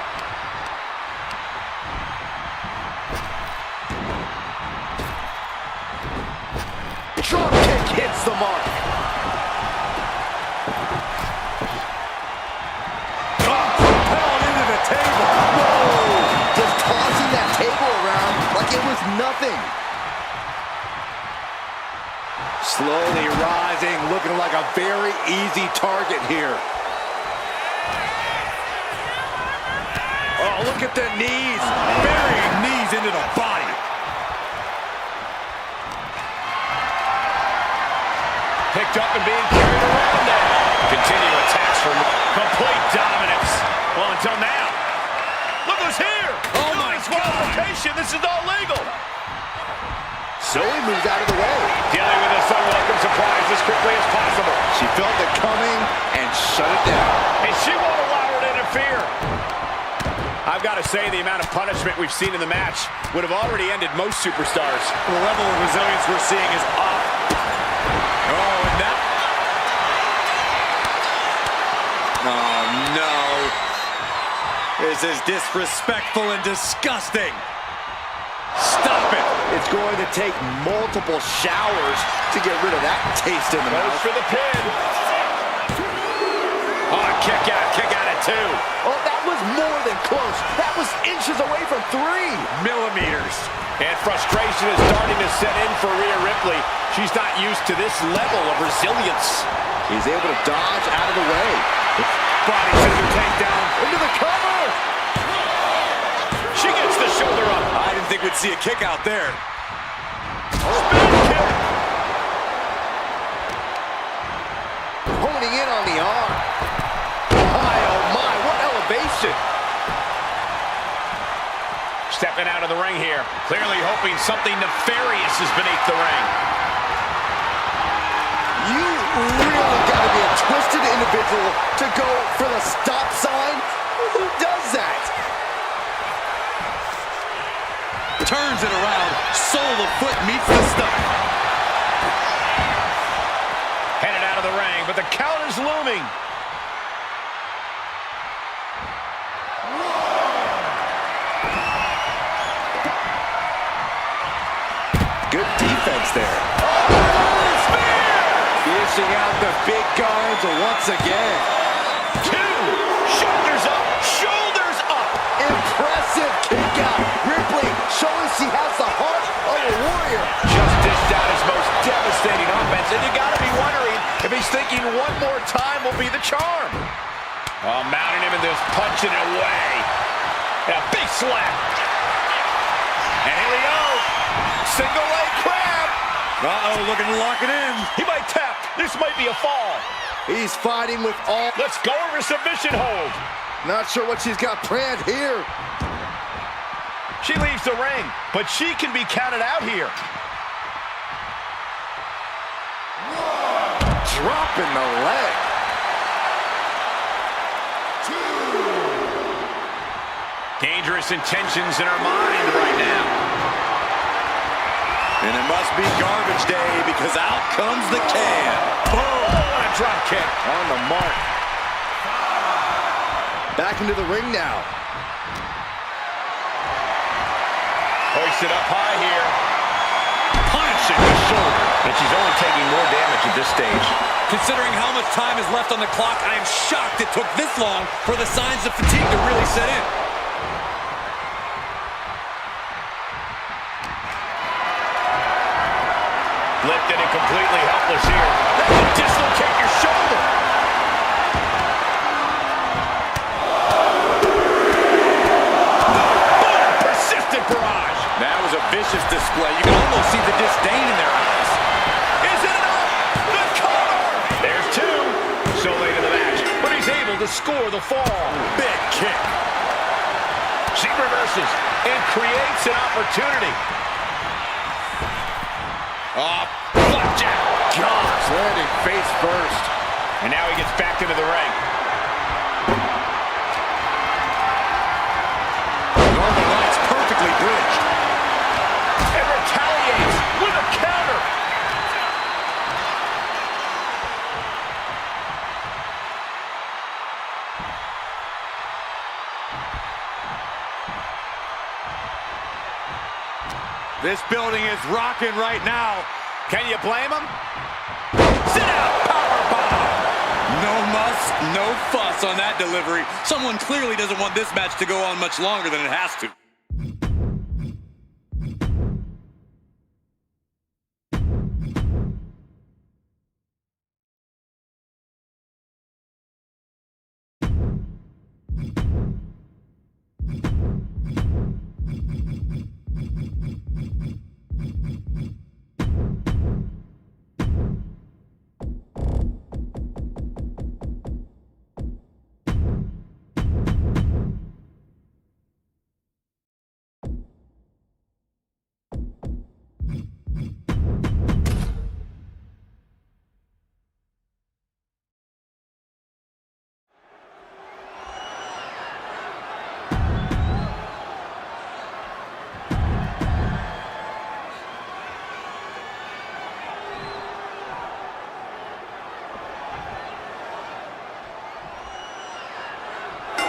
Drop kick hits the mark. Propelled into the table. Whoa! Just tossing that table around like it was nothing. Slowly rising, looking like a very easy target here. at the knees. Burying knees into the body. Picked up and being carried around now. Continue attacks from complete dominance. Well, until now. Look who's here. Oh, my disqualification. This is all legal. Zoe moves out of the way. Dealing with this unwelcome surprise as quickly as possible. She felt it coming and shut it down. And she won't allow her to interfere. I've got to say, the amount of punishment we've seen in the match would have already ended most superstars. The level of resilience we're seeing is off. Oh, and that... Oh, no. This is disrespectful and disgusting. Stop it. It's going to take multiple showers to get rid of that taste in the Goes mouth. for the pin. Oh, kick out at 2. Oh, that was more than close. That was inches away from 3 millimeters. And frustration is starting to set in for Rhea Ripley. She's not used to this level of resilience. He's able to dodge out of the way. Body scissor takedown. Into the cover. She gets the shoulder up. I didn't think we'd see a kick out there. Spin kick. Honing in on the arm. My, oh my, what elevation. Stepping out of the ring here. Clearly hoping something nefarious is beneath the ring. You really got to be a twisted individual to go for the stop sign. Who does that? Turns it around. Sole of foot meets the stomach. Headed out of the ring, but the count is looming. Good defense there. Dishing out the big guns once again. 2. Shoulders up. Shoulders up. Impressive kick out. Ripley showing she has the heart of a warrior. Just dished out his most devastating offense, and you gotta be wondering if he's thinking one more time will be the charm. Oh, mounting him and just punching it away. And a big slap. And here we go. Single leg crab. Uh-oh, looking to lock it in. He might tap. This might be a fall. He's fighting with all. Let's go over submission hold. Not sure what she's got planned here. She leaves the ring, but she can be counted out here. Dropping the leg. 2. Dangerous intentions in her mind right now. And it must be garbage day because out comes the can. Boom! What a drop kick. On the mark. Back into the ring now. Hoisted up high here. Punching the shoulder. And she's only taking more damage at this stage. Considering how much time is left on the clock, I am shocked it took this long for the signs of fatigue to really set in. Lifted and completely helpless here. That can dislocate your shoulder. Boom! Persistent barrage. That was a vicious display. You can almost see the disdain in their eyes. Is it enough? The cover! There's 2. So late in the match, but he's able to score the fall. Big kick. She reverses and creates an opportunity. Oh, flapjack. Gosh, landing face first. And now he gets back into the ring. Northern Lights perfectly bridged. And retaliates with a counter. This building is rocking right now. Can you blame him? Sit out, powerbomb. No muss, no fuss on that delivery. Someone clearly doesn't want this match to go on much longer than it has to.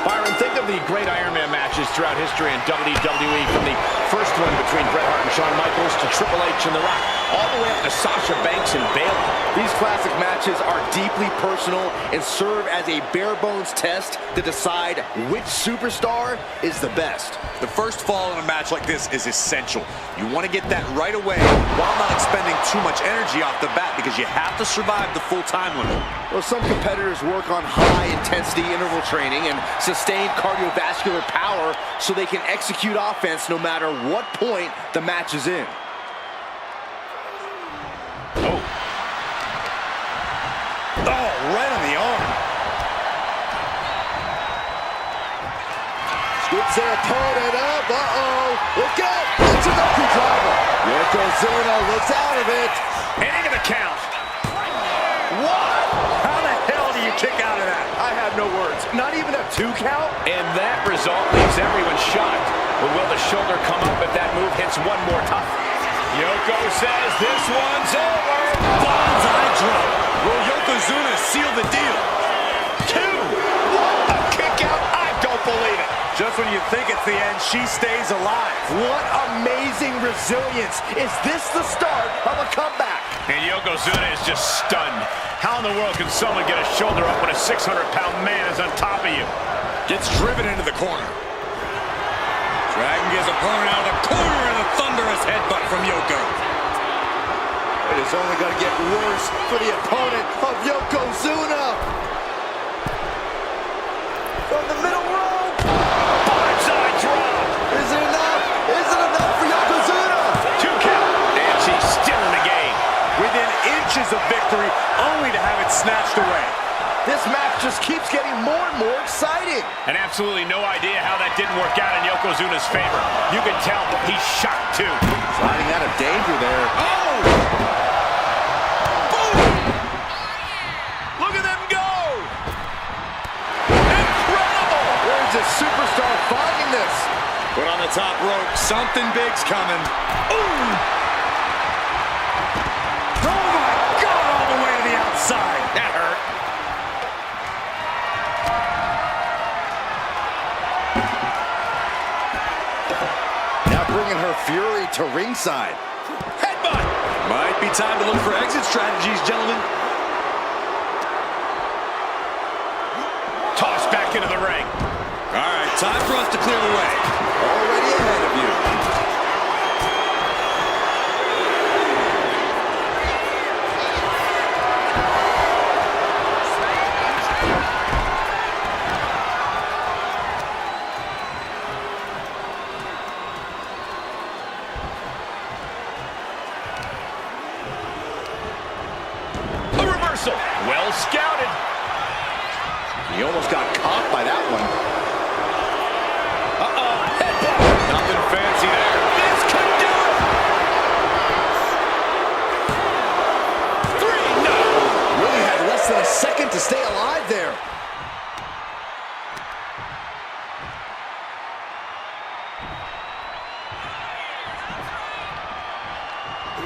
Byron, think of the great Iron Man matches throughout history in WWE, from the first one between Bret Hart and Shawn Michaels to Triple H and The Rock, all the way up to Sasha Banks and Bayley. These classic matches are deeply personal and serve as a bare-bones test to decide which superstar is the best. The first fall in a match like this is essential. You want to get that right away while not expending too much energy off the bat, because you have to survive the full time limit. Well, some competitors work on high-intensity interval training and sustained cardiovascular power so they can execute offense no matter what point the match is in. Oh, right on the arm. Scoops their opponent up. Uh-oh. Look out. It's an upper driver. Yokozuna looks out of it. And into the count. What? How the hell do you kick out of that? I have no words. Not even a 2 count? And that result leaves everyone shocked. But will the shoulder come up if that move hits one more time? Yoko says this one's over. Bonsai drop. Will Yokozuna seal the deal? 2. What a kick out. I don't believe it. Just when you think it's the end, she stays alive. What amazing resilience. Is this the start of a comeback? And Yokozuna is just stunned. How in the world can someone get a shoulder up when a 600-pound man is on top of you? Gets driven into the corner. Dragging his opponent out of the corner, and a thunderous headbutt from Yoko. It is only going to get worse for the opponent of Yokozuna. From the middle rope. Bonsai drop. Is it enough? Is it enough for Yokozuna? 2 count. And she's still in the game. Within inches of victory, only to have it snatched away. This match just keeps getting more and more exciting. And absolutely no idea how that didn't work out in Yokozuna's favor. You can tell he's shocked too. Sliding out of danger there. Oh! Boom! Look at them go! Incredible! Where's this superstar finding this? Put on the top rope. Something big's coming. Ooh! Oh my God! All the way to the outside. That hurt. Now bringing her fury to ringside. Headbutt! Might be time to look for exit strategies, gentlemen. Tossed back into the ring. All right, time for us to clear the way. Already ahead of you. Well scouted. He almost got caught by that one. Uh-oh. Headbutt. Nothing fancy there. This could do it. 3, no. Really had less than a second to stay alive there.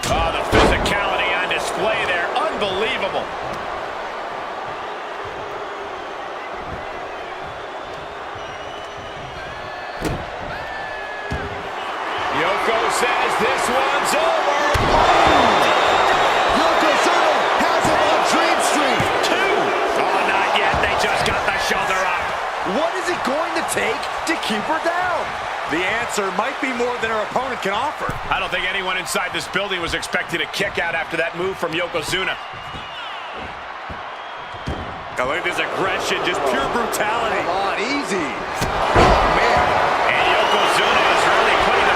Oh, the physicality on display there. Unbelievable. Yoko says this one's over. Yokozuna has him on Dream Street. 2. Oh, not yet. They just got the shoulder up. What is it going to take to keep her down? The answer might be more than her opponent can offer. I don't think anyone inside this building was expecting a kick out after that move from Yokozuna. I look at this aggression, just pure brutality. Come on, easy. Oh, man. And Yokozuna is really putting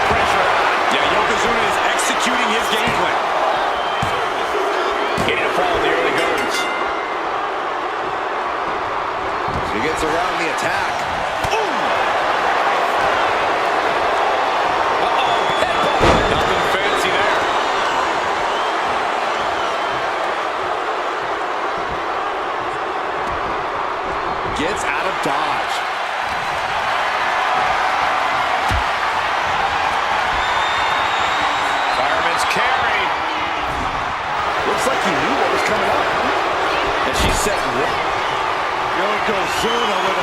on the attack. Nothing fancy there. Gets out of dodge. Fireman's carry. Looks like he knew what was coming up. And she's setting up. Yokozuna with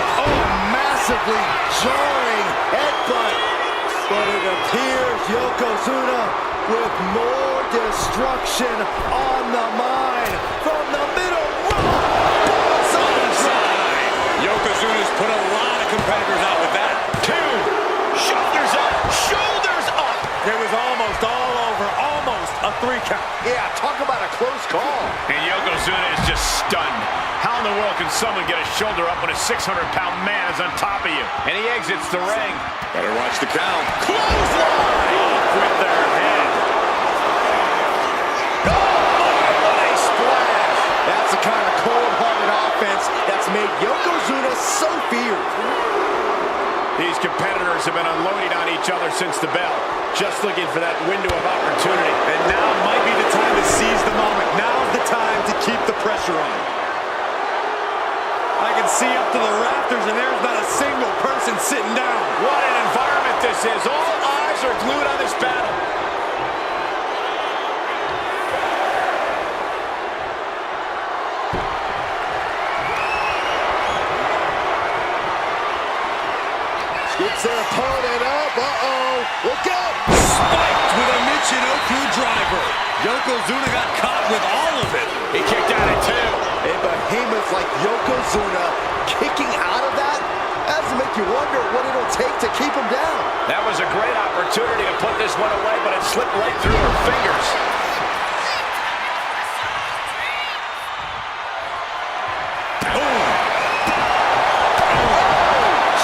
massively jarring headbutt. But it appears Yokozuna with more destruction on the mind from the middle rope. Onside. Yokozuna's put a lot of competitors out with that. 2. Shoulders up. Shoulders up. It was almost all over, almost a 3 count. Yeah, talk about a close call. And Yokozuna is just stunned. How in the world can someone get a shoulder up when a 600-pound man is on top of you? And he exits the ring. Better watch the count. Clothesline! Off with their head. Oh, what a splash. That's the kind of cold-hearted offense that's made Yokozuna so feared. These competitors have been unloading on each other since the bell, just looking for that window of opportunity. And now might be the time to seize the moment. Now's the time to keep the pressure on. I can see up to the rafters, and there's not a single person sitting down. What an environment this is. All eyes are glued on this battle. Scoops their opponent up. Look out. Spiked with a Michinoku driver. Yokozuna got caught with all of it. He kicked out at 2. A behemoth like Yokozuna kicking out of that has to make you wonder what it'll take to keep him down. That was a great opportunity to put this one away, but it slipped right through her fingers.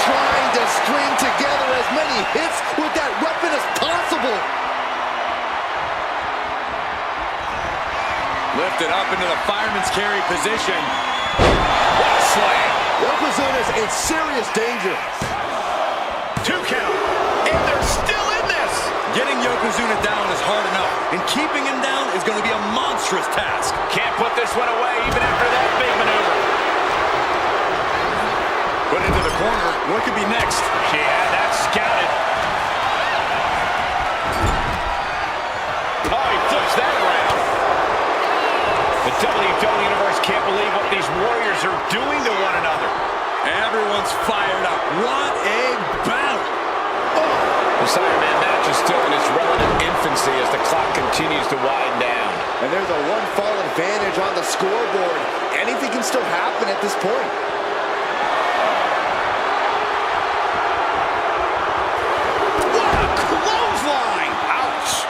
Trying to string together as many hits with that weapon as possible. Lifted up into the fireman's carry position. What a slam. Yokozuna's in serious danger. 2 count. And they're still in this. Getting Yokozuna down is hard enough, and keeping him down is going to be a monstrous task. Can't put this one away even after that big maneuver. Put into the corner. What could be next? She had that scouted. Oh, he flips that around. The WWE Universe can't believe what these warriors are doing to one another. Everyone's fired up. What a battle. This Iron Man match is still in its relative infancy as the clock continues to wind down. And there's a 1-fall advantage on the scoreboard. Anything can still happen at this point. What a clothesline! Ouch!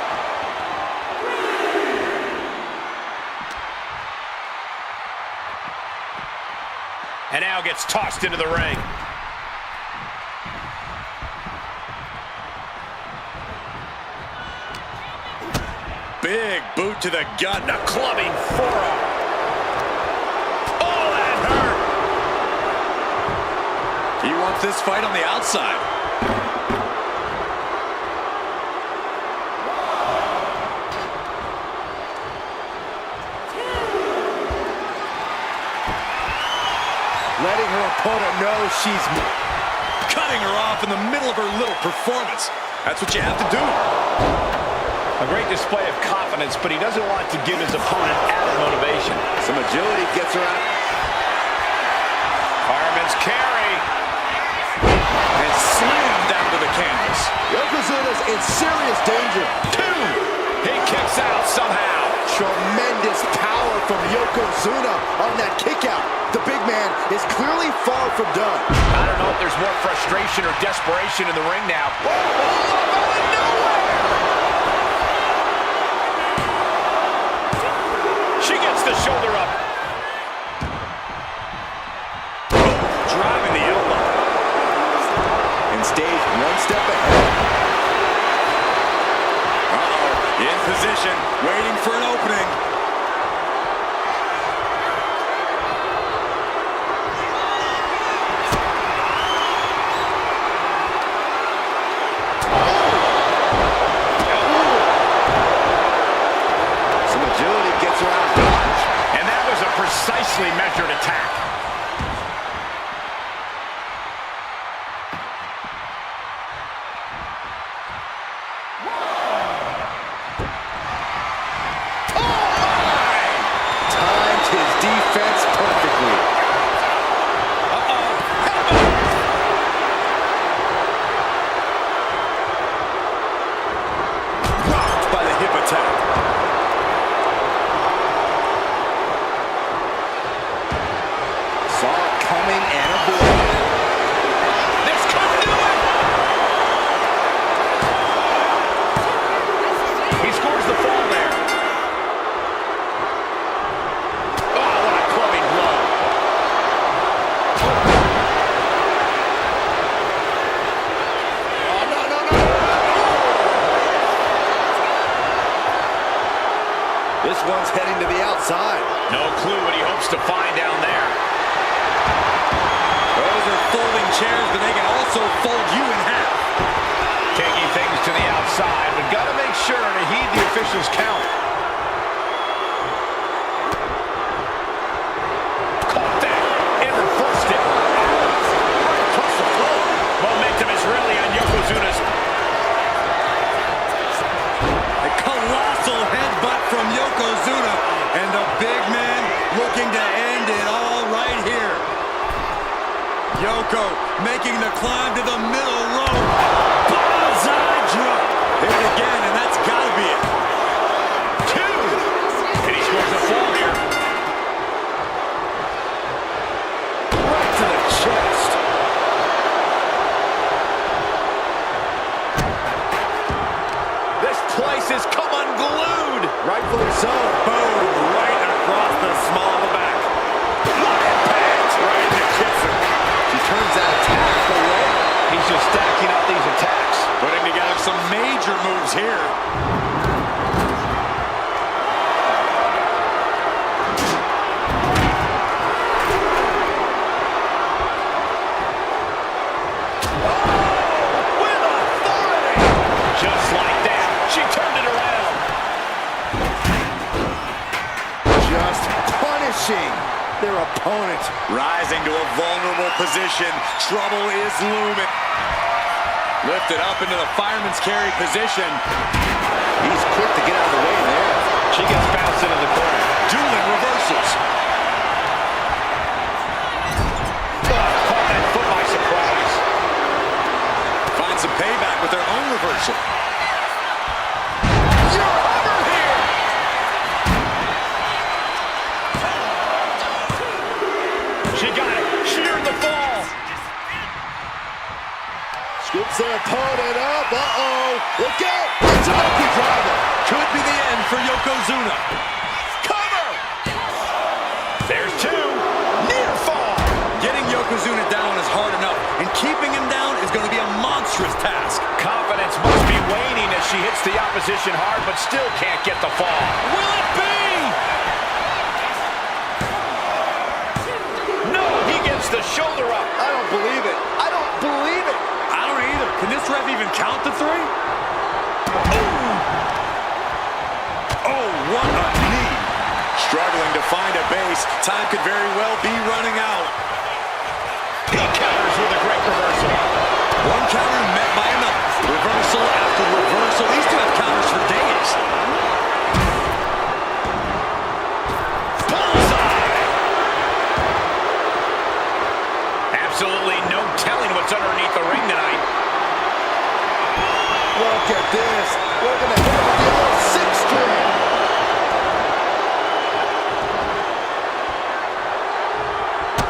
And now gets tossed into the ring. Big boot to the gut. A clubbing forearm. Oh, that hurt. He wants this fight on the outside. Letting her opponent know she's Cutting her off in the middle of her little performance. That's what you have to do. A great display of confidence, but he doesn't want to give his opponent added motivation. some agility, gets her out. Fireman's carry. And slammed down to the canvas. Yokozuna's in serious danger. 2. He kicks out somehow. Tremendous power from Yokozuna on that kick out. The big man is clearly far from done. I don't know if there's more frustration or desperation in the ring now. Oh, out of nowhere! She gets the shoulder up. Driving the elbow. And stays one step ahead. Uh-oh. In position, waiting for an opening. well-structured attack. Timed his defense perfectly. Rocked by the hip attack. Saw it coming and avoided it. This could do it! He scores the fall there. Oh, what a clubbing blow. Oh, no, no, no. This one's heading to the outside. No clue what he hopes to find down there. Those are folding chairs, but they can also fold you in half. Taking things to the outside, but got to make sure to heed the official's count. Caught that and reversed it. Across the floor. Momentum is really on Yokozuna's. A colossal headbutt from Yokozuna, and the big man looking to end it all right here. Yoko making the climb to the middle rope. Banzai drop. Hit it again, and that's got to be it. Two. And he scores a fall here. Right to the chest. This place has come unglued. Rightfully so. Boom, right across the small of the back. What impact. Right in the kisser. She turns that attack away. He's just stacking up these attacks. Putting together some major moves here. With authority. Just like that, she turned it around. Just punishing their opponent. Rising to a vulnerable position. Trouble is looming. Lifted up into the fireman's carry position. He's quick to get out of the way there. She gets bounced into the corner. Dueling reversals. Caught that foot by surprise. Find some payback with their own reversal. You're over here. She got it. She earned the fall. Scoops their opponent up. Uh-oh. Look out. It's a monkey driver. Could be the end for Yokozuna. Cover. There's two. Near fall. Getting Yokozuna down is hard enough, and keeping him down is going to be a monstrous task. Confidence must be waning as she hits the opposition hard, but still can't get the fall. Will it be? No, he gets the shoulder up. I don't believe it. I don't believe it. I don't either. Can this ref even count to three? Oh, what a knee. Struggling to find a base. Time could very well be running out. He counters with a great reversal. One counter met by another. Reversal after reversal. These two have counters for days. Bullseye. Absolutely no telling what's underneath the ring tonight. Look at this. We're going to hit him with the old six string.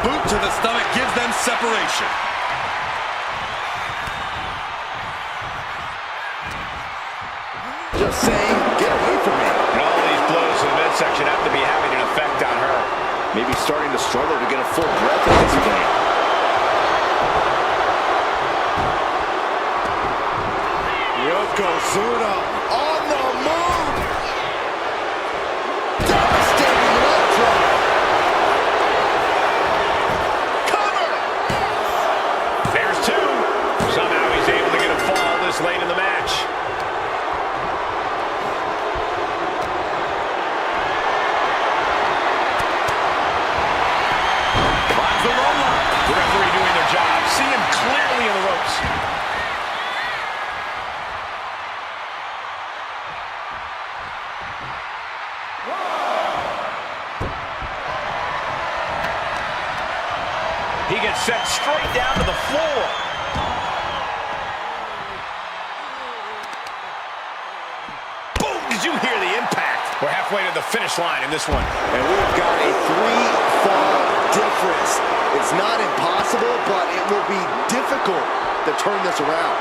Boot to the stomach gives them separation. Just saying, get away from me. And all these blows to the midsection have to be having an effect on her. Maybe starting to struggle to get a full breath at this point. Yokozuna on the move. Devastating leg drop. Cover! There's two. Somehow he's able to get a fall this late in the match. sent straight down to the floor. Boom! Did you hear the impact? We're halfway to the finish line in this one. And we've got a 3-fall difference. It's not impossible, but it will be difficult to turn this around.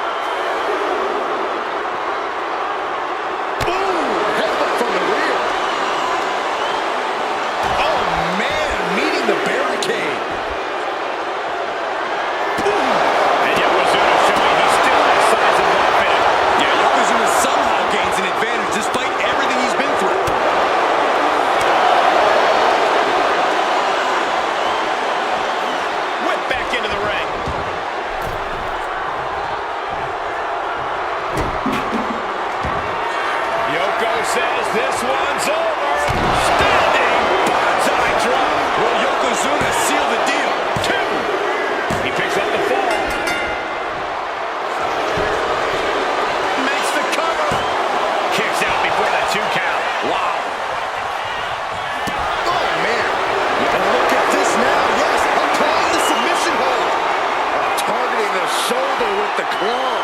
Boom! Headbutt from the rear. Oh, man, meeting the barricade. Boom! And Yokozuna showing he still has signs of life in him. Yeah, Yokozuna somehow gains an advantage despite everything he's been through. Whip back into the ring. Yoko says this one's over. Standing bonsai drop. Will Yokozuna seal the deal? 2. He picks up the fall. Makes the cover. Kicks out before the 2 count. Wow. Oh, man. And look at this now. Yes, I'm calling the submission hold. Targeting the shoulder with the claw.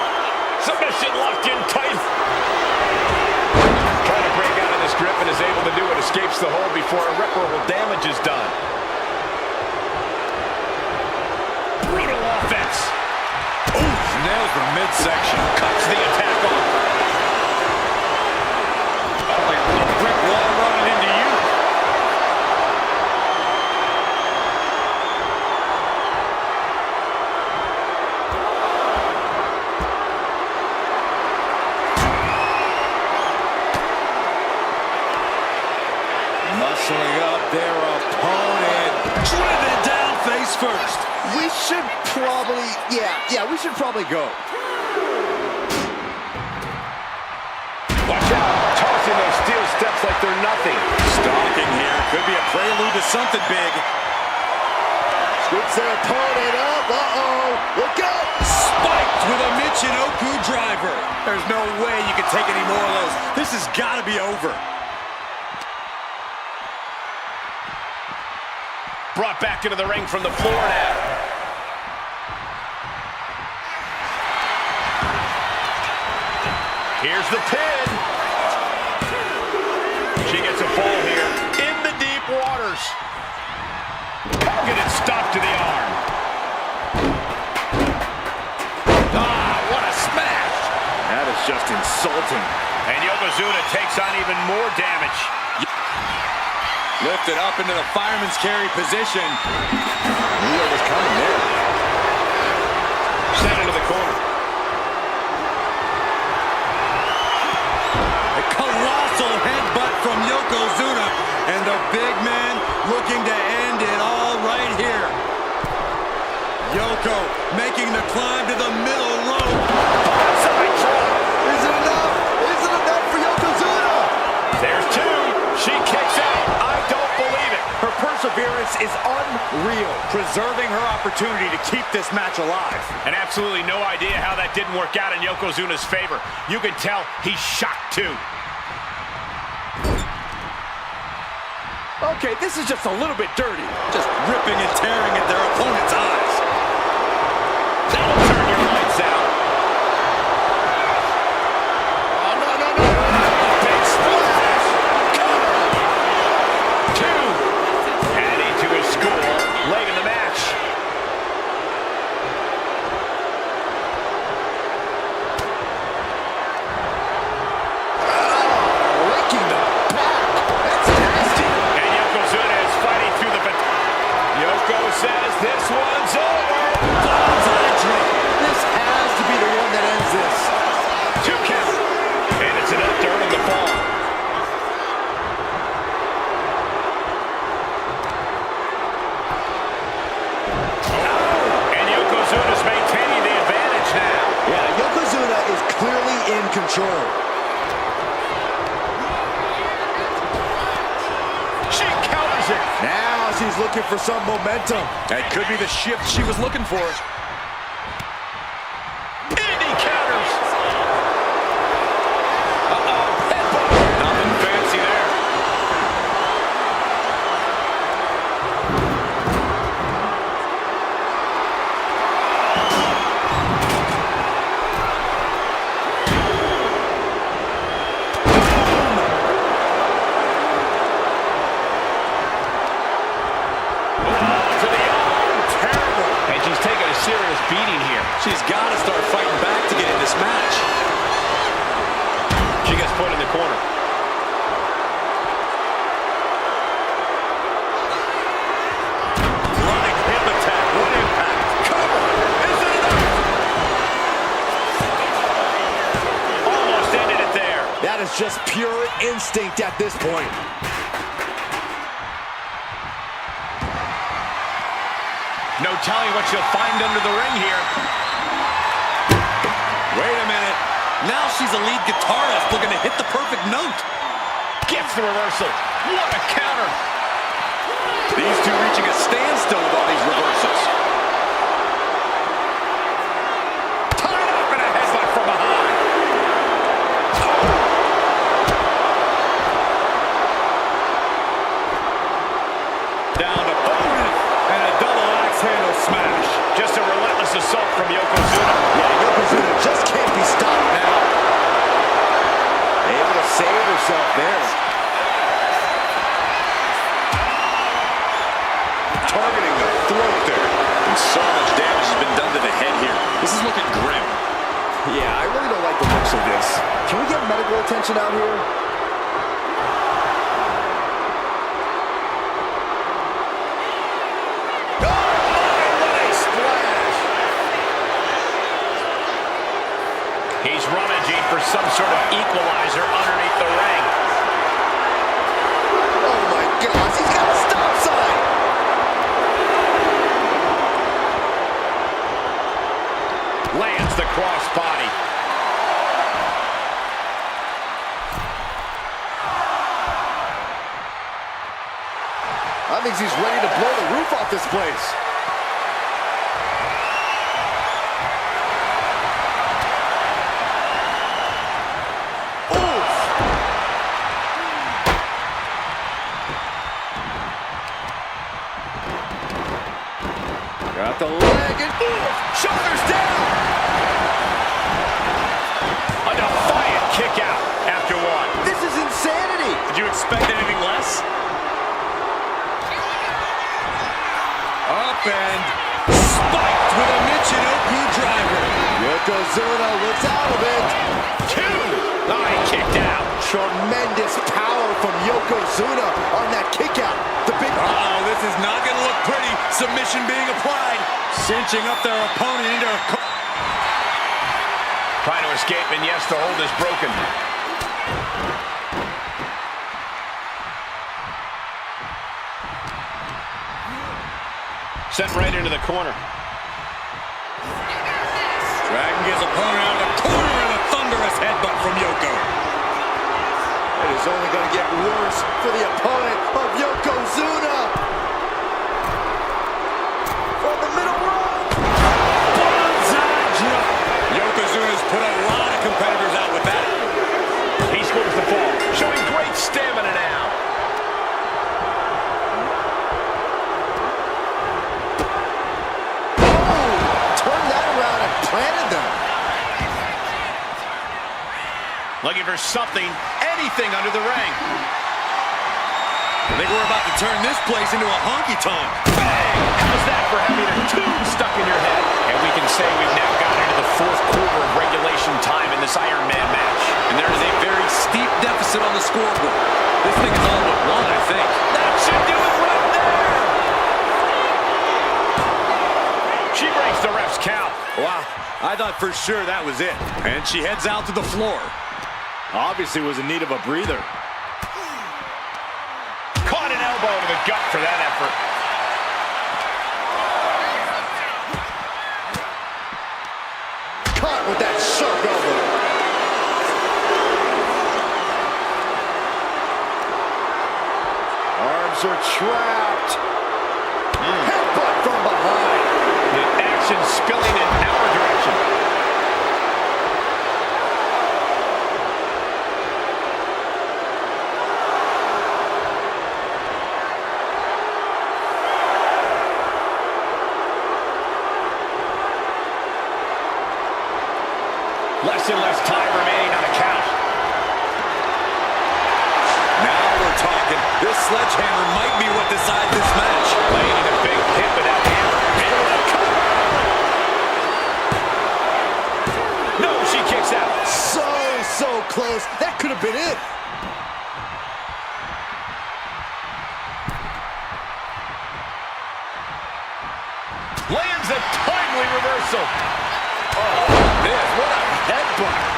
Submission locked in tight. Trying to break out of this grip and is able to do it. Escapes the hold before irreparable damage is done. Brutal offense. Ooh, nails the midsection. Cuts the attack off. Oh, like a brick wall running into you. Muscling up their opponent. Driven down face first. We should probably, we should probably go. Watch out. Tossing those steel steps like they're nothing. Stalking here. Could be a prelude to something big. Scoops their opponent up. Uh-oh. Look out. Spiked with a Michinoku driver. There's no way you can take any more of those. This has got to be over. Brought back into the ring from the floor now. Here's the pin. She gets a fall here in the deep waters. Targeted stop to the arm. Ah, what a smash. That is just insulting. And Yokozuna takes on even more damage. Lifted up into the fireman's carry position. Knew what was coming there. Sent into the corner. A colossal headbutt from Yokozuna. And the big man looking to end it all right here. Yoko making the climb to the middle rope. Side drop. Is it enough? Is it enough for Yokozuna? There's 2. She kicks out. I don't believe it. Her perseverance is unreal, preserving her opportunity to keep this match alive. And absolutely no idea how that didn't work out in Yokozuna's favor. You can tell he's shocked too. Okay, this is just a little bit dirty. Just ripping and tearing at their opponent's eyes. That'll turn your lights out. Oh, no, no, no. A big splash. Cover. 2. Adding to his score late in the match. Raking the back. That's nasty. And Yokozuna is fighting through the... Yoko says this one's over. This has to be the one that ends this. 2 count. And it's enough to earn the fall. And Yokozuna's maintaining the advantage now. Yeah, Yokozuna is clearly in control. She counters it. Now she's looking for some momentum. That could be the shift she was looking for. Indy counters. Nothing fancy there. beating here. She's got to start fighting back to get in this match. She gets put in the corner. Running hip attack. What impact. Cover. Is it enough? Almost ended it there. That is just pure instinct at this point. No telling what she'll find under the ring here. Wait a minute. Now she's a lead guitarist looking to hit the perfect note. Gets the reversal. What a counter. These two reaching a standstill with all these reversals. Tied up in a headbutt from behind. Down to boom. And a double axe handle smash. Just a relentless assault from Yokozuna. Yeah, Yokozuna just can't be stopped now. Able to save herself there. Targeting the throat there. And so much damage has been done to the head here. This is looking grim. Yeah, I really don't like the looks of this. Can we get medical attention out here? He's rummaging for some sort of equalizer underneath the ring. Oh my gosh, he's got a stop sign! Lands the crossbody. I think he's ready to blow the roof off this place. Got the leg and shoulders down. A defiant kick out after one. This is insanity. Did you expect anything less? Up and spiked with a Michinoku driver. Yokozuna looks out of it. Two. Oh, he kicked out. Tremendous power from Yokozuna on that kick out. The big... Uh-oh, this is not going to look pretty. Submission being applied. Cinching up their opponent into a... Trying to escape, and yes, the hold is broken. Sent right into the corner. Dragging his opponent out of the corner and a thunderous headbutt from Yoko. It is only going to get worse for the opponent of Yokozuna. From the middle rope. Bonsai drop. Yokozuna's put a lot of competitors out with that. He scores the fall, showing great stamina now. Planted them. Looking for something, anything under the ring. I think we're about to turn this place into a honky-tonk. Bang! How's that for having a tune stuck in your head? And we can say we've now gotten into the fourth quarter of regulation time in this Iron Man match. And there is a very steep deficit on the scoreboard. This thing is all but won, I think. That should do it right there! She breaks the ref's count. Wow, I thought for sure that was it. And she heads out to the floor. Obviously was in need of a breather. Caught an elbow to the gut for that effort. Caught with that sharp elbow. Arms are trapped. Headbutt from behind. The action spilling in our direction. Less and less time remaining on the count. Now we're talking. This sledgehammer might be what decides this match. Laying a big hit with that hammer. And a cover. close. That could have been it. Lands a timely reversal. Oh, man, what a headbutt.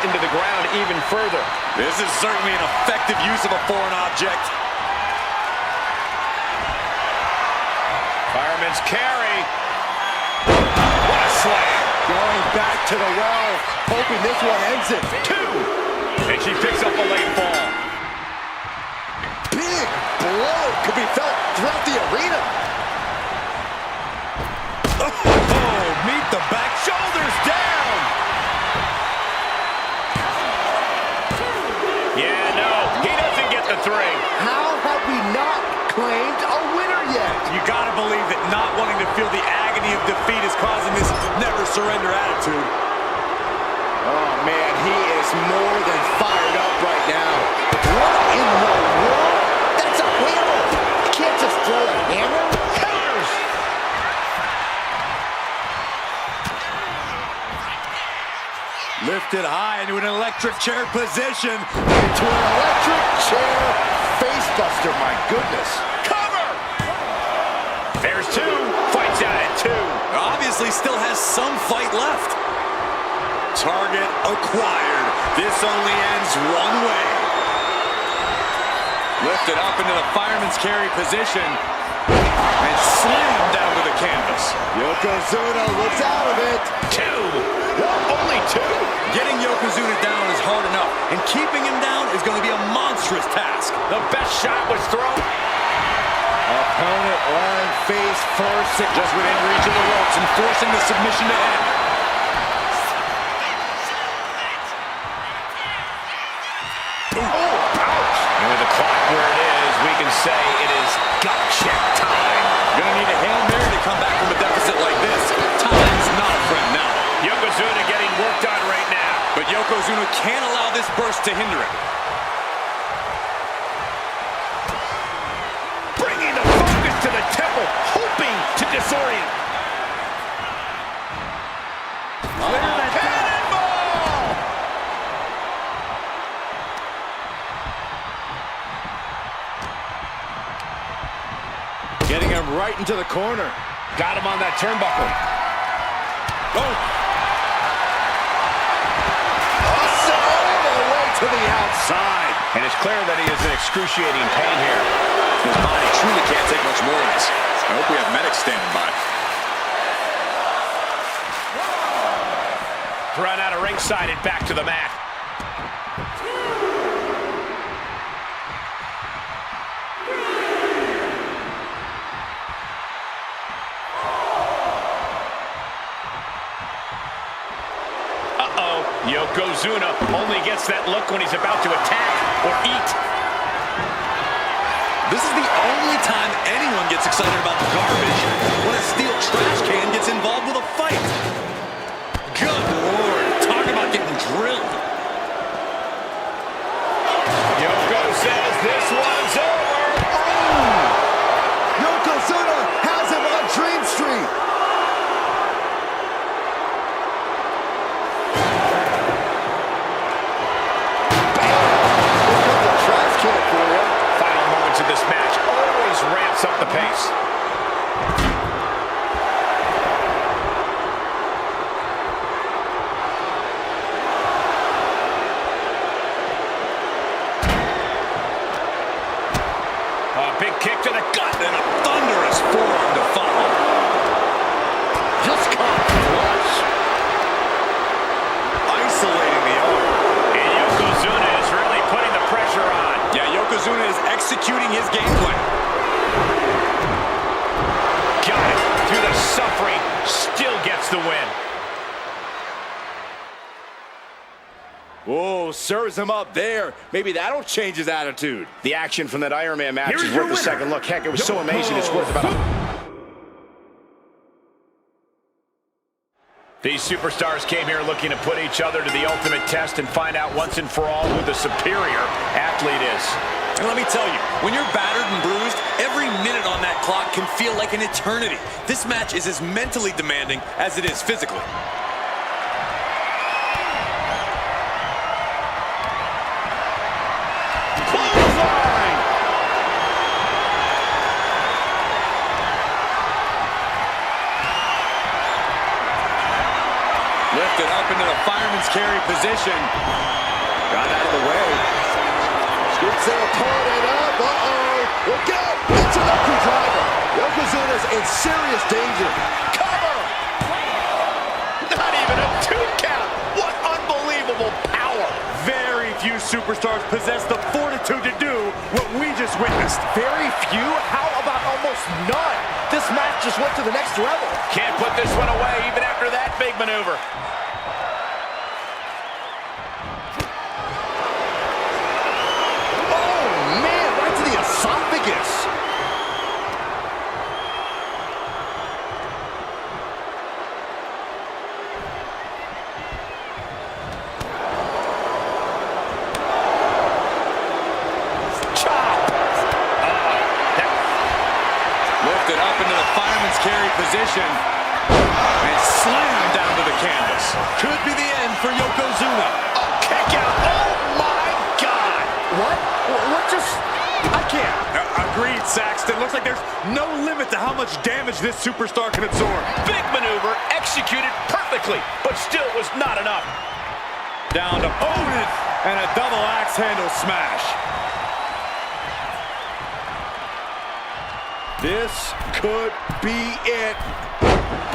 Into the ground even further. This is certainly an effective use of a foreign object. Fireman's carry. What a slam. Going back to the well, hoping this one ends it. 2. And she picks up a late fall. Big blow could be felt throughout the arena. Oh, meet the back. Shoulders down. Yeah, no, he doesn't get the 3. How have we not claimed a winner yet? You gotta believe that not wanting to feel the agony of defeat is causing this never surrender attitude. Oh, man, he is more than fired up right now. What in the world? That's a hammer. You can't just throw a hammer. Counters. Lifted high into an electric chair position. Into an electric chair facebuster, my goodness. Cover. There's 2. Fights out at 2. Obviously still has some fight left. Target acquired. This only ends one way. Lifted up into the fireman's carry position and slammed down to the canvas. Yokozuna looks out of it. 2. Only 2. Getting Yokozuna down is hard enough, and keeping him down is going to be a monstrous task. The best shot was thrown. Opponent lying face first. Just within reach of the ropes and forcing the submission to end. And with the clock where it is, we can say it is gut check time. Gonna need a Hail Mary to come back from a deficit like this. Time's not a friend now. Yokozuna getting worked on right now. But Yokozuna can't allow this burst to hinder him. Bringing the focus to the temple, hoping to disorient. Cannonball! Getting him right into the corner. Got him on that turnbuckle. Oh! To the outside. And it's clear that he is in excruciating pain here. His body truly can't take much more of this. I hope we have medics standing by. Run out of ringside and back to the mat. Yokozuna only gets that look when he's about to attack or eat. This is the only time anyone gets excited about garbage when a steel trash can gets involved with a fight. Good Lord, talk about getting drilled. Yoko says this one's over. Oh! Yokozuna has him on Dream Street. Final moments of this match always ramps up the pace. A big kick to the gut And a thunderous forearm to follow. Just caught flush. Isolating the arm. And Yokozuna is really putting the pressure on. Yeah, Yokozuna is executing his game plan. Got it. Through the suffering, still gets the win. Whoa, serves him up there. Maybe that'll change his attitude. The action from that Iron Man match Here's is your worth a winner, second look. Heck, it was so amazing, it's worth about These superstars came here looking to put each other to the ultimate test and find out once and for all who the superior athlete is. And let me tell you, when you're battered and bruised, every minute on that clock can feel like an eternity. This match is as mentally demanding as it is physically. Lifted up into the fireman's carry position. Got out of the way. Scoops their opponent up. Uh-oh. Look out. It's an upper driver. Yokozuna's in serious danger. Cover. Not even a 2 count. What unbelievable power. Very few superstars possess the fortitude to do what we just witnessed. Very few? How about almost none? This match just went to the next level. Can't put this one away even after that big maneuver. Oh, man, right to the esophagus. Lifted up into the fireman's carry position. And slammed down to the canvas. Could be the end for Yokozuna. Oh, kick out. Oh, my God. What? What just... I can't. Agreed, Saxton. Looks like there's no limit to how much damage this superstar can absorb. Big maneuver, executed perfectly, but still was not enough. Down to opponent and a double axe handle smash. This could be it.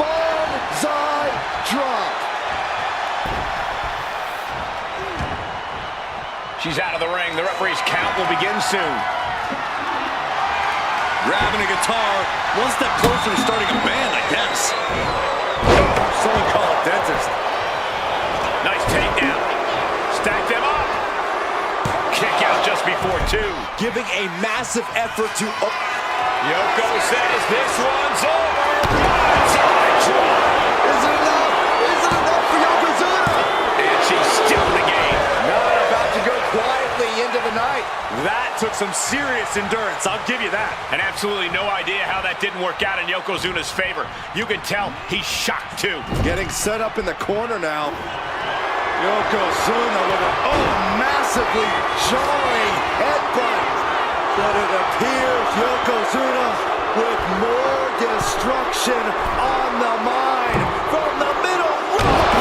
Banzai drop. She's out of the ring. The referee's count will begin soon. Grabbing a guitar. One step closer to starting a band, I guess. Someone call a dentist. Nice takedown. Stack them up. Kick out just before 2. Giving a massive effort to... Yoko says this one's over. Banzai drop. Is it enough? Is it enough for Yokozuna? And she's still in the game. Not about to go quietly into the night. That took some serious endurance, I'll give you that. And absolutely no idea how that didn't work out in Yokozuna's favor. You can tell he's shocked too. Getting set up in the corner now. Yokozuna with a massively jarring headbutt. But it appears Yokozuna with more destruction on the mind from the middle rope.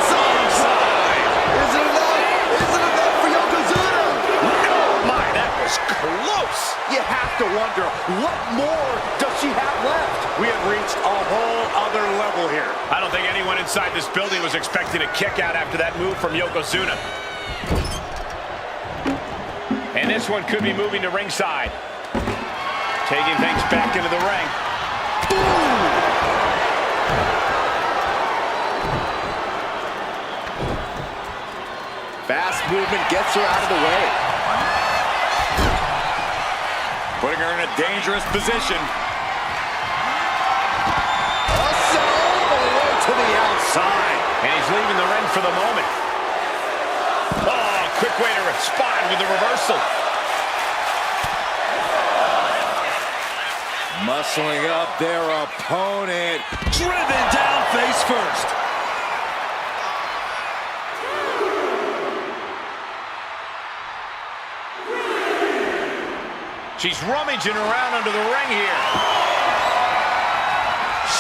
Banzai. Is it enough? Is it enough for Yokozuna? Oh my, that was close. You have to wonder, what more does she have left? We have reached a whole other level here. I don't think anyone inside this building was expecting a kick out after that move from Yokozuna. And this one could be moving to ringside. Taking things back into the ring. Fast movement gets her out of the way. Putting her in a dangerous position. All the way to the outside. And he's leaving the ring for the moment. Oh, quick way to respond with the reversal. Muscling up their opponent. Driven down face first. She's rummaging around under the ring here.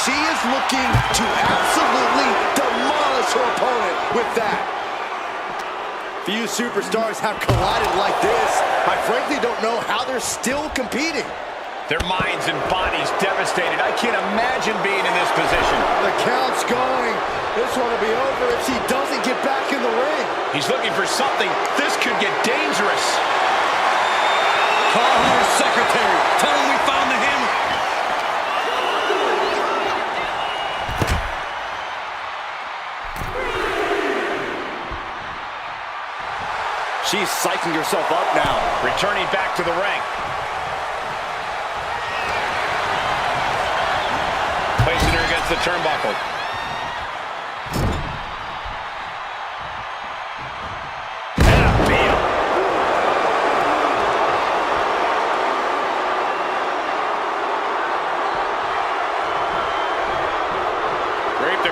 She is looking to absolutely demolish her opponent with that. Few superstars have collided like this. I frankly don't know how they're still competing. Their minds and bodies devastated. I can't imagine being in this position. The count's going. This one will be over if she doesn't get back in the ring. He's looking for something. This could get dangerous. Call her secretary. Tell him we found the hammer. She's psyching herself up now. Returning back to the ring. Placing her against the turnbuckle.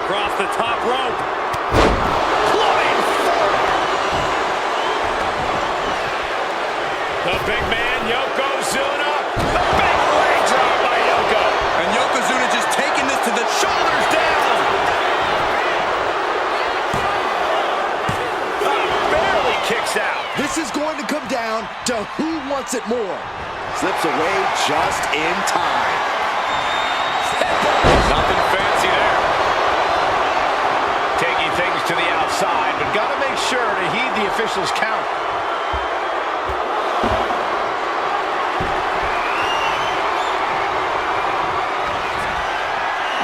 across the top rope. Flying forward. The big man, Yokozuna. The big leg drop by Yoko. And Yokozuna just taking this to the shoulders down. Barely kicks out. This is going to come down to who wants it more. Slips away just in time. Nothing fancy there. Taking things to the outside, but got to make sure to heed the official's count.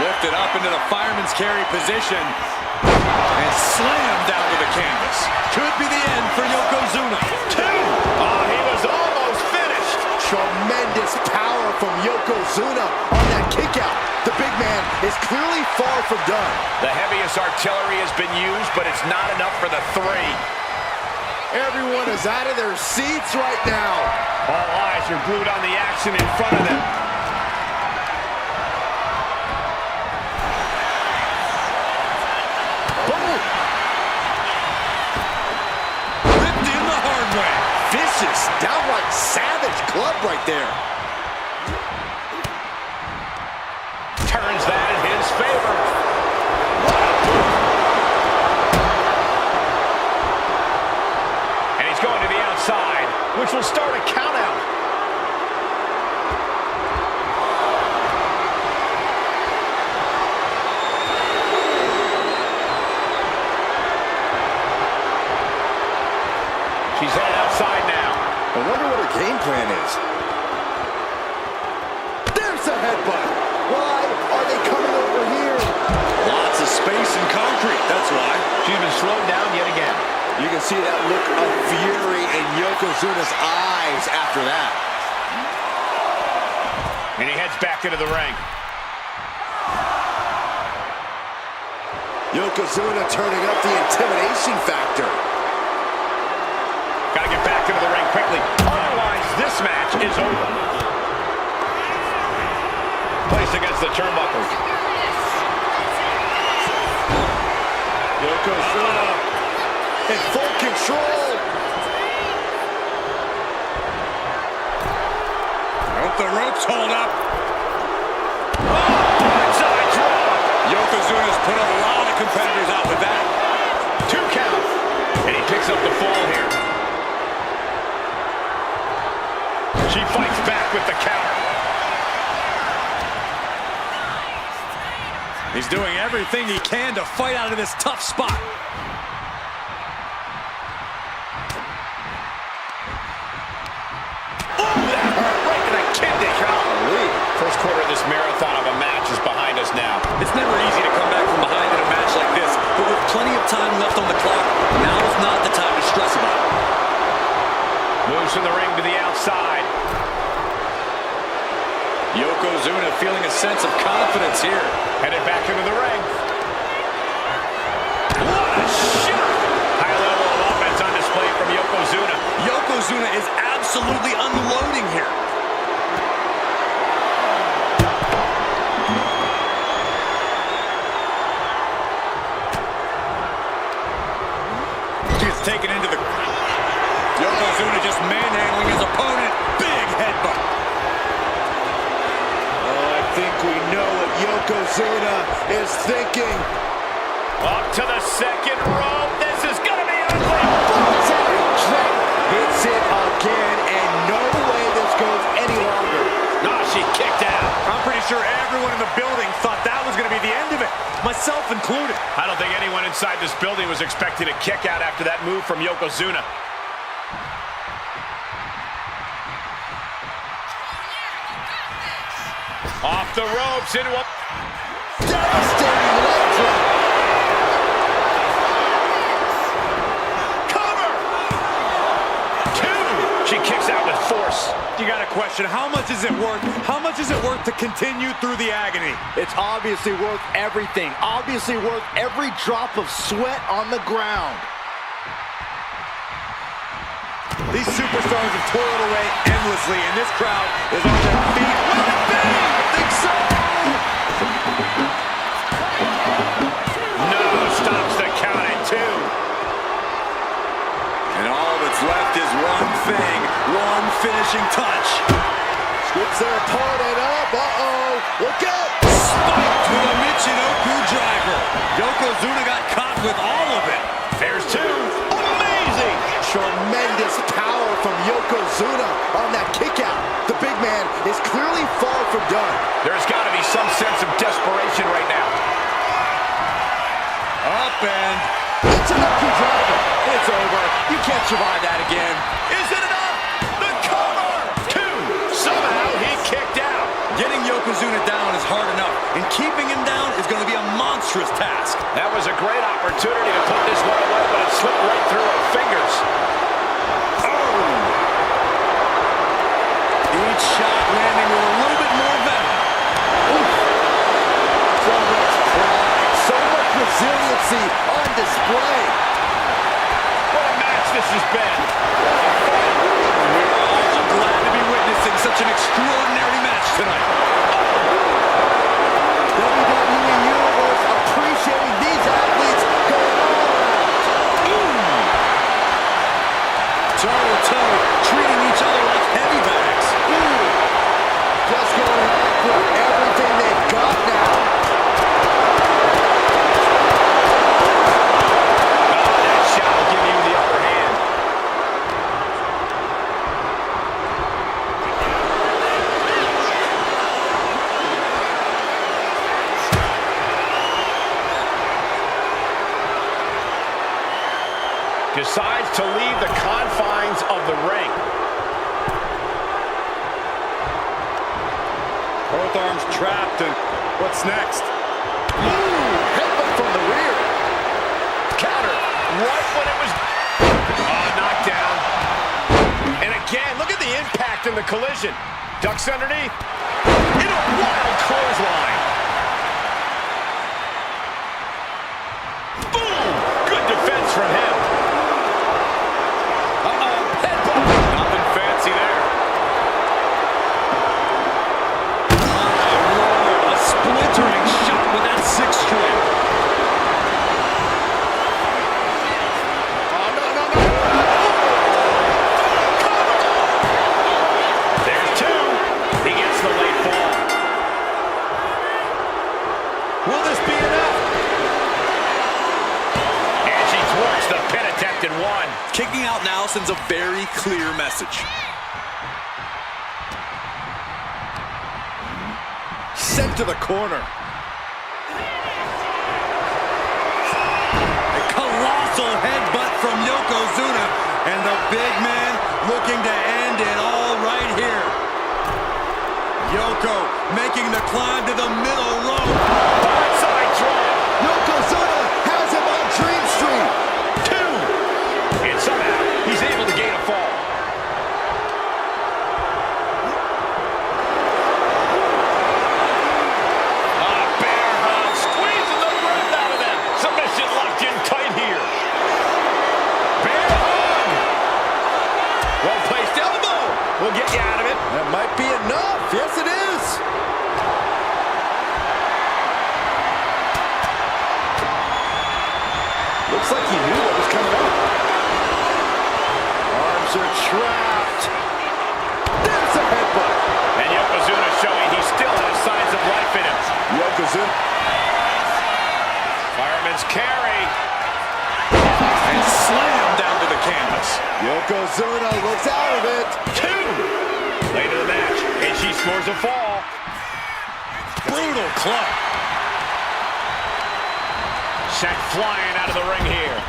Lifted up into the fireman's carry position. And slammed down to the canvas. Could be the end for Yokozuna. 2. Oh, he was almost finished. Tremendous power from Yokozuna on that kick out. The big man is clearly far from done. The heaviest artillery has been used, but it's not enough for the 3. Everyone is out of their seats right now. All eyes are glued on the action in front of them. Boom! Ripped in the hard way. Vicious, downright savage club right there. Turns that in his favor. And he's going to the outside, which will start a count out. She's headed outside now. I wonder what her game plan is. There's a headbutt. Why are they coming over here? Lots of space and concrete, that's why. She's been slowed down yet again. You can see that look of fury in Yokozuna's eyes after that. And he heads back into the ring. Yokozuna turning up the intimidation factor. Got to get back into the ring quickly. Otherwise, this match is over. Placed against the turnbuckles. Yokozuna in full control. Hope the ropes hold up. Blindside drop. Yokozuna's put a lot of competitors out with that. 2 count. And he picks up the fall here. She fights back with the counter. He's doing everything he can to fight out of this tough spot. Oh, that hurt right in the kidney. Golly. First quarter of this marathon of a match is behind us now. It's never easy to come back from behind in a match like this, but with plenty of time left on the clock, now is not the time to stress about it. Moves from the ring to the outside. Yokozuna feeling a sense of confidence here. Headed back into the ring. What a shot! High level of offense on display from Yokozuna. Yokozuna is absolutely unloading here. She's taken into the... Yokozuna just manhandling his opponent. Big headbutt. I think we know what Yokozuna is thinking. Up to the second rope. This is going to be ugly. Bullseye drop. Hits it again, and no way this goes any longer. No, she kicked out. I'm pretty sure everyone in the building thought that was going to be the end of it, myself included. I don't think anyone inside this building was expecting a kick out after that move from Yokozuna. Off the ropes into a... Devastating leg drop. Cover! 2! She kicks out with force. You got a question, how much is it worth? How much is it worth to continue through the agony? It's obviously worth everything. Obviously worth every drop of sweat on the ground. These superstars have toiled away endlessly, and this crowd is on their feet. Will it be? I think so! finishing touch. Slips their opponent up. Uh-oh. Look out. Spike to the Michinoku driver. Yokozuna got caught with all of it. There's two. Amazing. Tremendous power from Yokozuna on that kick out. The big man is clearly far from done. There's got to be some sense of desperation right now. Up and Michinoku driver. it's over. You can't survive that again. Is it enough? The cover. Two. Somehow he kicked out. Getting Yokozuna down is hard enough, and keeping him down is going to be a monstrous task. That was a great opportunity to put this one away, but it slipped right through her fingers. Each shot landing with a little bit more venom. So much pride, so much resiliency on display. What a match this has been. We're all glad to be witnessing such an extraordinary match tonight. WWE Universe appreciating these athletes going all out. Toe-to-toe, treating each other like heavy bags. Just going after everything they've got now. That shot will give you the upper hand. Decides to leave the confines of the ring. Both arms trapped, and what's next? Headbutt from the rear. Counter right when it was knocked down. And again, look at the impact in the collision. Ducks underneath. In a wild clothesline. Boom! Good defense from him. Headbutt. Nothing fancy there. A splintering shot with that sixth string. There's two. He gets the late fall. Will this be enough? And she thwarts the pin attempt in one. Kicking out now sends a very clear message. Sent to the corner. A colossal headbutt from Yokozuna, and the big man looking to end it all right here. Yoko making the climb to the middle rope. Onside drop. Yokozuna has him on Dream Street. Two. And somehow he's able to gain a fall. Bear hug. Squeezing the breath out of them. Submission locked in tight here. Bear hug. Well-placed elbow. We'll get you out of it. That might be enough. Yes, it is. Looks like he knew what was coming up. Arms are trapped. There's a headbutt. And Yokozuna showing he still has signs of life in him. Yokozuna. Fireman's carry. And slam down to the canvas. Yokozuna looks out of it. Two. Late in the match, and she scores a fall. Brutal club. Sent flying out of the ring here.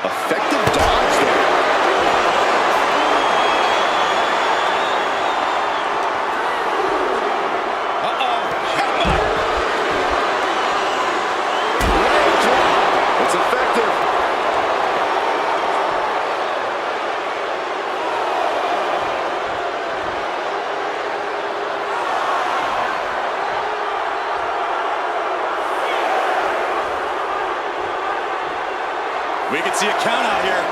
Effective dodge there. It's effective. We can see a count out here.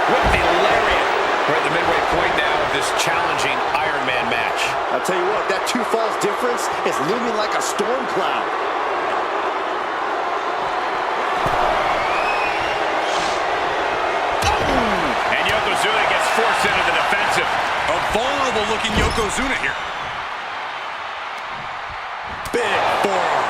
With the lariat. We're at the midway point now of this challenging Iron Man match. I'll tell you what, that two falls difference is looming like a storm cloud. forced into the defensive. A vulnerable-looking Yokozuna here. Big forearm.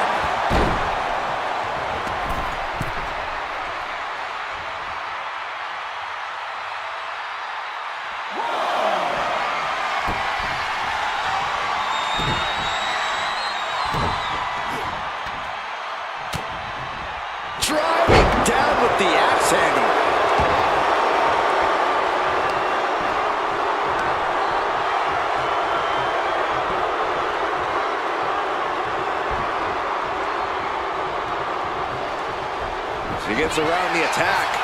Driving down with the axe handle. She gets around the attack.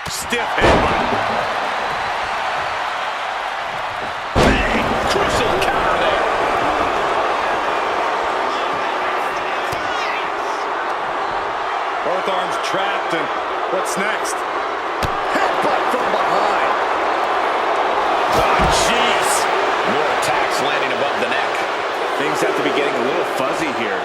Stiff headbutt. Bang! Crucial counter there. Both arms trapped, and what's next? Headbutt from behind. Oh, jeez. More attacks landing above the neck. Things have to be getting a little fuzzy here.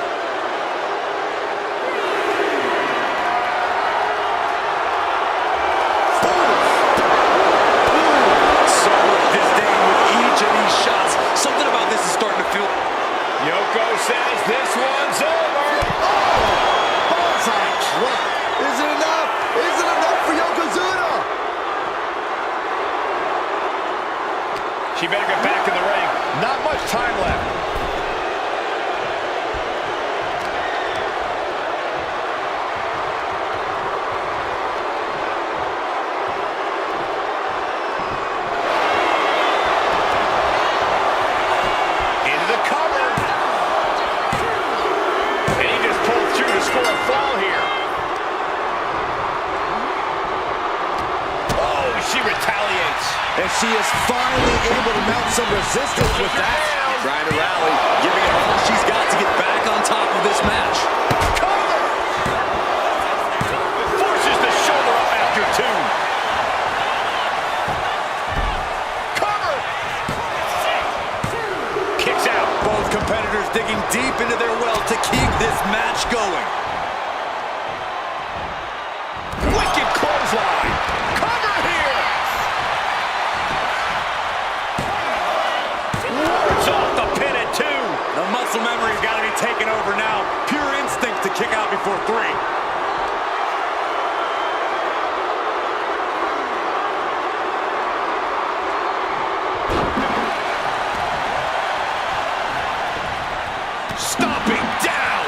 So much disdain with each of these shots. Something about this is starting to feel... Yoko says this one's over. Bullseye drop. Is it enough? Is it enough for Yokozuna? She better get back in the ring. Not much time left. Into the cover. And he just pulled through to score a fall here. Oh, she retaliates. And she is finally able to mount some resistance with that. Trying to rally, giving it all she's got to get back on top of this match. Cover! Forces the shoulder up after two. Cover! Kicks out. Both competitors digging deep into their well to keep this match going. Wicked clothesline. Cover here. Wards off the pin at two. The muscle memory's got to be taken over now. Pure instinct to kick out before three. Stomping down.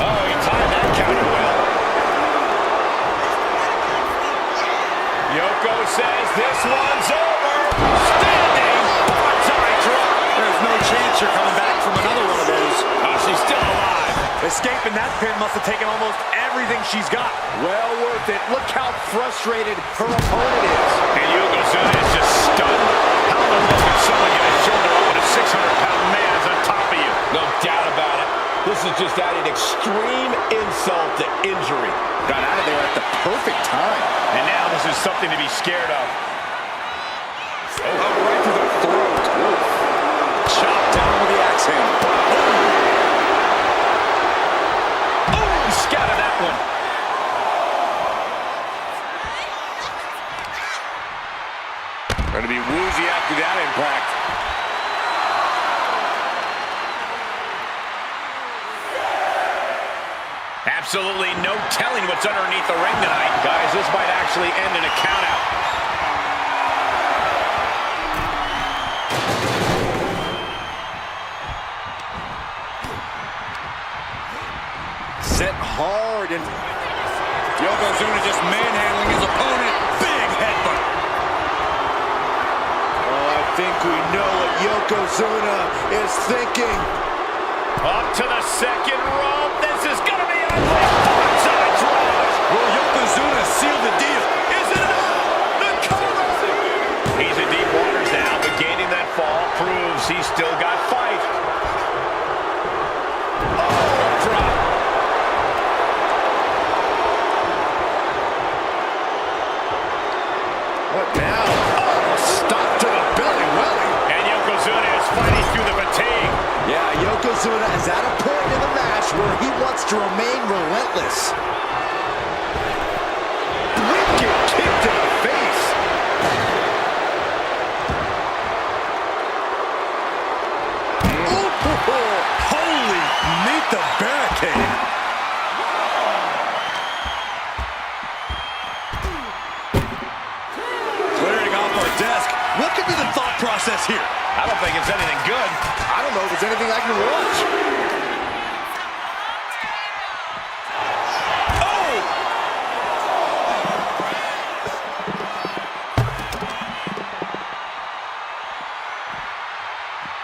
Oh, he timed that counter well. Yoko says this one's over. Standing. Bullseye drop. There's no chance you're coming back from another one of those. Oh, she's still alive. Escaping that pin must have taken almost everything she's got. Well worth it. Look how frustrated her opponent is. And Yokozuna is just stunned. How in the world can someone get a shoulder up when a 600-pound man is on top of you? No doubt about it. This is just adding extreme insult to injury. Got out of there at the perfect time. And now this is something to be scared of. Oh, right to the throat. Oof. Chopped down with the axe handle. Oh, scattered that one. Going to be woozy after that impact. Absolutely no telling what's underneath the ring tonight. Guys, this might actually end in a countout. Set hard and Yokozuna just manhandling his opponent. Big headbutt. oh, I think we know what Yokozuna is thinking. Up to the second rope. This is going to be ugly. Bullseye drive. Will Yokozuna seal the deal? Is it enough? The cover. He's in deep waters now, but gaining that fall proves he's still got fight. Oh, drop. to remain relentless. Wicked kick to the face. Oh, holy, meet the barricade. Clearing off our desk. What could be the thought process here? I don't think it's anything good. I don't know if there's anything I can watch.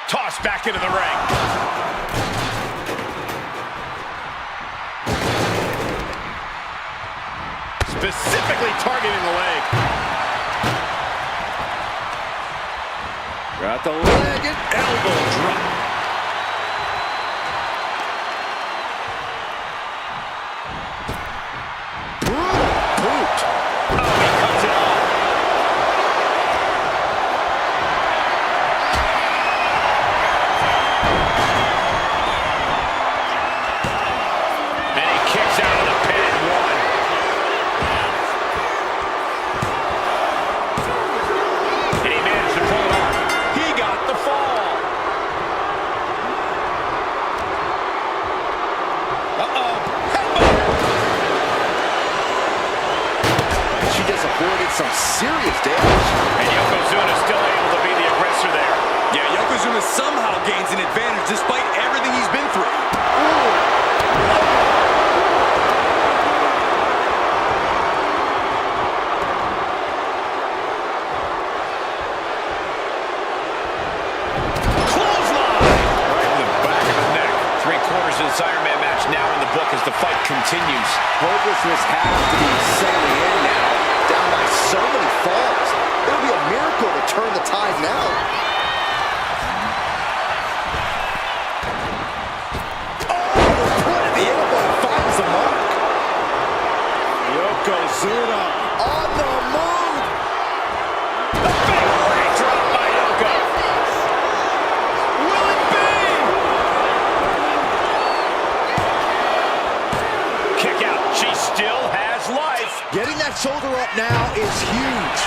Tossed back into the ring. Specifically targeting the leg. Got the leg and elbow drop. Brutal boot. Oh, he cuts it off. And he kicks out of the pin at one. And he managed to pull it off. He got the fall. Uh-oh. She just avoided some serious damage. And Yokozuna still able to be the aggressor there. Yeah, Yokozuna somehow gains an advantage despite everything he's been through. This Iron Man match now in the book as the fight continues. Hopelessness has to be setting in now. Down by so many falls. It'll be a miracle to turn the tide now. Oh, the point of the elbow finds the mark. Yokozuna On the move. The big leg drop by Yoko. Will it be? Kick out. She still has life. Getting that shoulder up now is huge.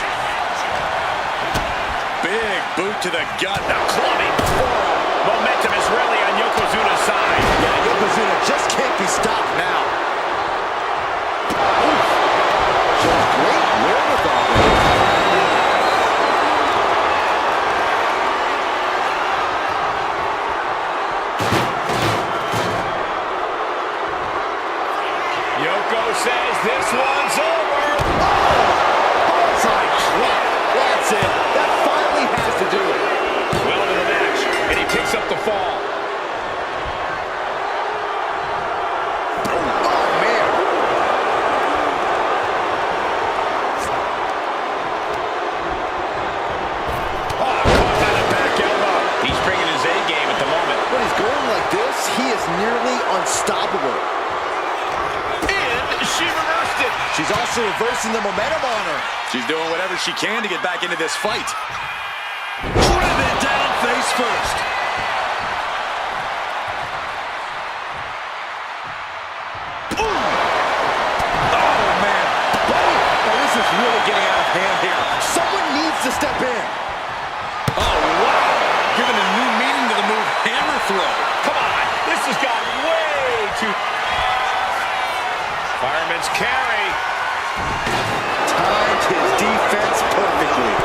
big boot to the gut. The clubbing forearm. Momentum is really on Yokozuna's side. Yeah, Yokozuna just can't be stopped now. Oof. Shows great wherewithal. Yoko says this one's over. Outside drop. That's it. That finally has to do it. Well into the match, and he picks up the fall. Oh, man. Oh, caught by the back elbow. He's bringing his A game at the moment. When he's going like this, he is nearly unstoppable. And she reversed it. She's also reversing the momentum on her. She's doing whatever she can to get back into this fight. Driven down face first. Ooh. Oh, man. Now, this is really getting out of hand here. Someone needs to step in. Oh, wow. Giving a new meaning to the move hammer throw. Come on, this has got way too... Fireman's carry. Timed his defense perfectly.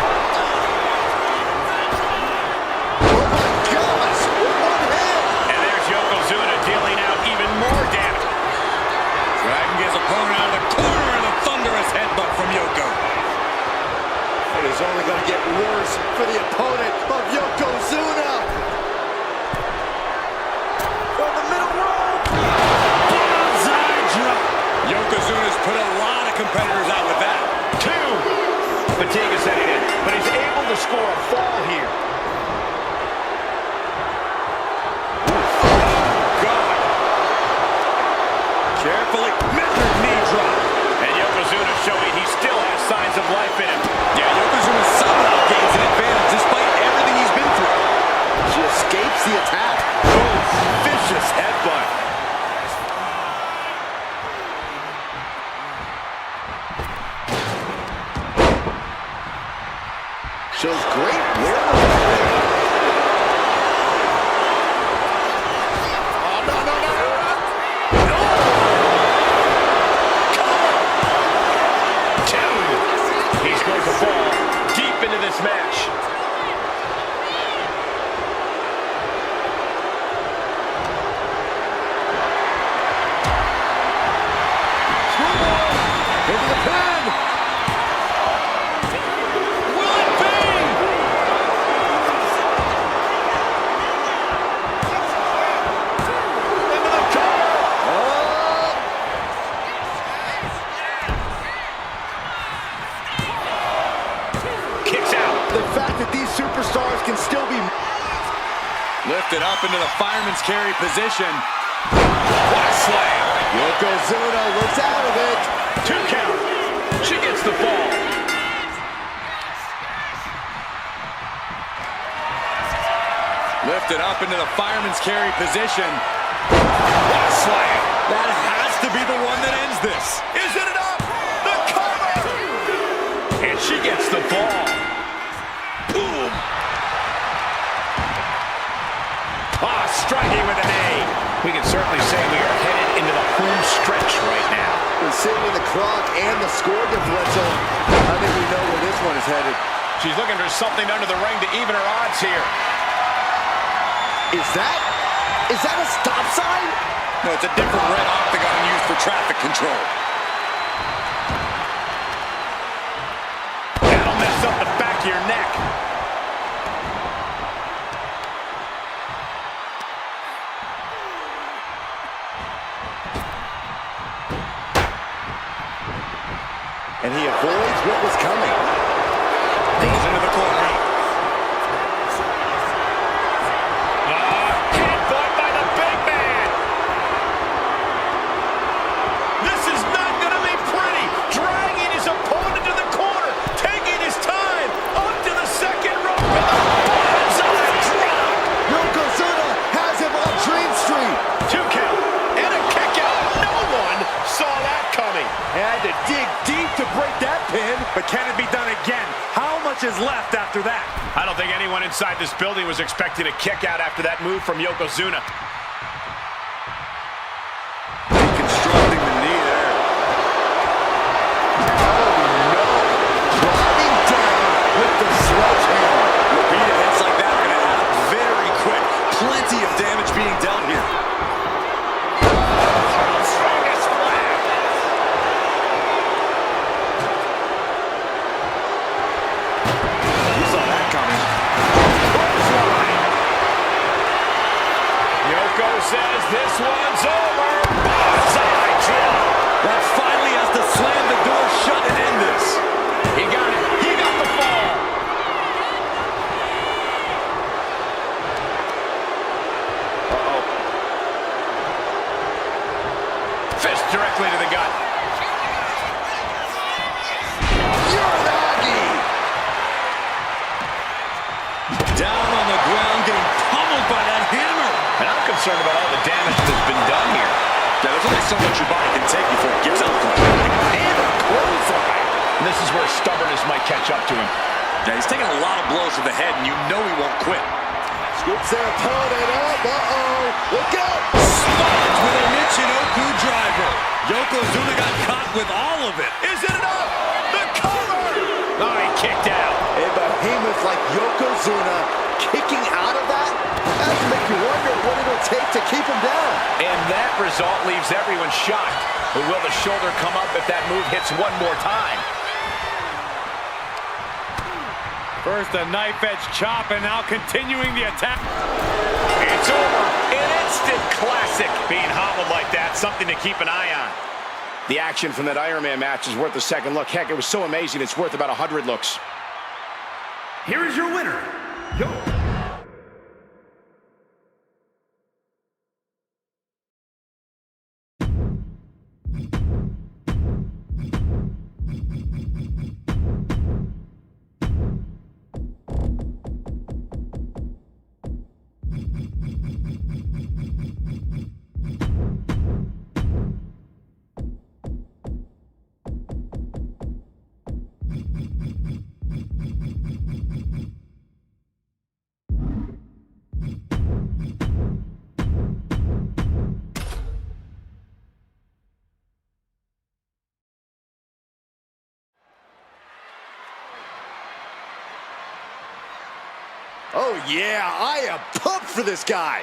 Oh, my gosh. With one hand. And there's Yokozuna dealing out even more damage. Dragging his opponent out of the corner and a thunderous headbutt from Yoko. It is only going to get worse for the opponent of Yokozuna. From the middle rope. Bonsai drop. Yokozuna's put a lot of competitors out with that. Two. Fatigue is setting in, but he's able to score a fall here. God. Carefully. Measured knee drop. And Yokozuna showing he still has signs of life in him. Yeah, Yokozuna somehow gains an advantage despite everything he's been through. She escapes the attack. Oh, vicious headbutt. Shows great wherewithal there. Oh, no, no, no, no, no. Two. He's going to fall deep into this match. Into the pin. Will it be? Into the cover. Oh. Kicks out. The fact that these superstars can still be Lifted up into the fireman's carry position. What a slam. Yokozuna looks out of it. 2 count. She gets the fall. Lifted up into the fireman's carry position. What a slam. That has to be the one that ends this. Isn't it up? The cover. And she gets the fall. Boom. Ah, striking with an A. We can certainly say we are headed into the home stretch right now. Considering the clock and the score differential, I think we know where this one is headed. She's looking for something under the ring to even her odds here. Is that a stop sign? No, it's a different red octagon used for traffic control. That'll mess up the back of your neck. And he avoids what was coming. Goes into the corner. Headbutt by the big man. This is not going to be pretty. Dragging his opponent to the corner. Taking his time. Up to the second rope. And the bonsai drop. Yokozuna has him on Dream Street. 2 count. And a kick out. No one saw that coming. Had to dig deep to break that pin. But can it be done again? How much is left after that? I don't think anyone inside this building was expecting a kick out after that move from Yokozuna. Deconstructing the knee there. Driving down with the sledgehammer. Repeated hits like that are going to add up very quick. Plenty of damage being dealt here. Strongest flag. You saw that coming. Yoko says this one's over. Bonsai drop. That finally has to slam the door shut and end this. He got it. He got the fall. Fist directly to the gut. Uranagi. Down on the ground, getting pummeled by that hammer. And I'm concerned about all the damage that's been done here. Yeah, there's only so much your body can take before it gives out completely. And a clothesline. And this is where stubbornness might catch up to him. Yeah, he's taking a lot of blows to the head, and you know he won't quit. Scoops their opponent up. Uh-oh. Look out. Starts with a Michinoku driver. Yokozuna got caught with all of it. Isn't it up? The cover. Oh, he kicked out. A behemoth like Yokozuna kicking out of that? That has to make you wonder what it'll take to keep him down. And that result leaves everyone shocked. But will the shoulder come up if that move hits one more time? First a knife edge chop and now continuing the attack. It's over. An instant classic. Being hobbled like that, something to keep an eye on. The action from that Iron Man match is worth a second look. Heck, it was so amazing, it's worth about 100 looks. Here is your winner, Yo. Oh, yeah, I am pumped for this guy.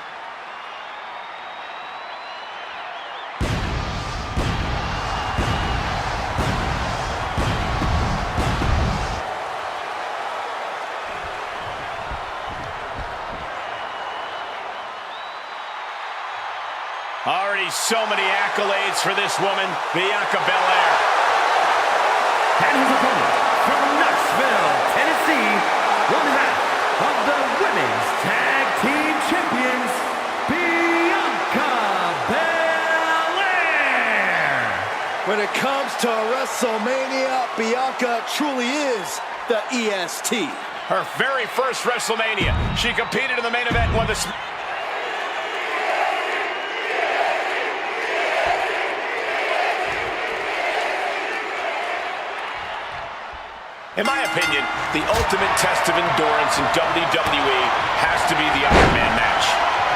Already so many accolades for this woman, Bianca Belair. And his opponent from Knoxville, Tennessee, one half of the Women's Tag Team Champions, Bianca Belair. When it comes to WrestleMania, Bianca truly is the EST. Her very first WrestleMania, she competed in the main event and won the... In my opinion, the ultimate test of endurance in WWE has to be the Iron Man match.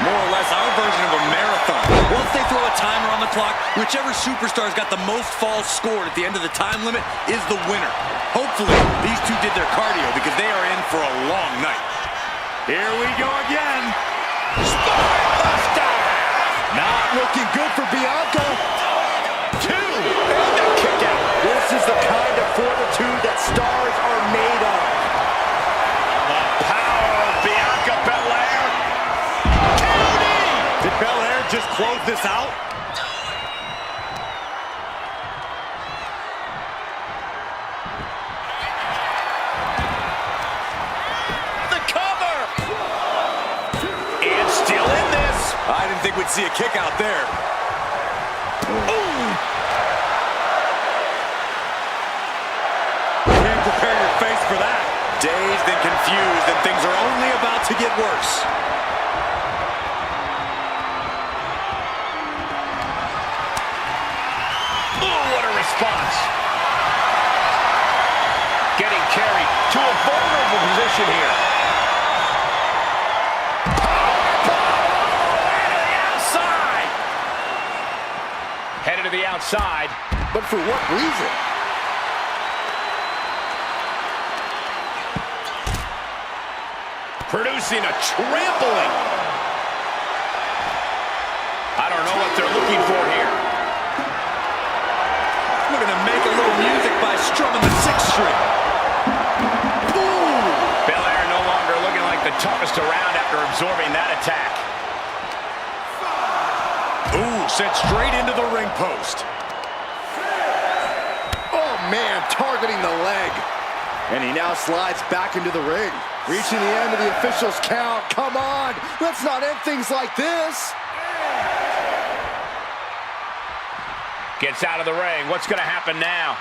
More or less our version of a marathon. Once they throw a timer on the clock, whichever superstar's got the most falls scored at the end of the time limit is the winner. Hopefully, these two did their cardio because they are in for a long night. Here we go again. Spinebuster! Not looking good for Bianca. Two, and a kick out. This is the kind of fortitude that stars are made of. The power of Bianca Belair. Did Belair just close this out? The cover. And still in this. I didn't think we'd see a kick out there. Can't prepare your face for that. Dazed and confused, and things are only about to get worse. Oh, what a response. Getting carried to a vulnerable position here. Outside. Headed to the outside. But for what reason? Producing a trampling. I don't know what they're looking for here. We're gonna make a little music by strumming the 6th string. Ooh. Belair no longer looking like the toughest around after absorbing that attack. Ooh, sent straight into the ring post. Oh, man, targeting the leg. And he now slides back into the ring. Reaching the end of the official's count. Come on, let's not end things like this. Gets out of the ring. What's going to happen now?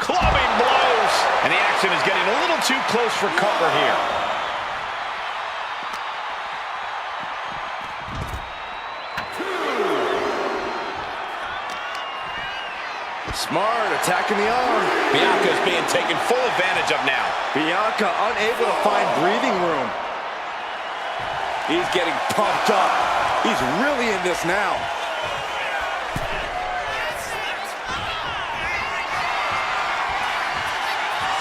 Clubbing blows. And the action is getting a little too close for comfort here. Smart, attacking the arm. Bianca's being taken full advantage of now. Bianca unable to find breathing room. He's getting pumped up. He's really in this now.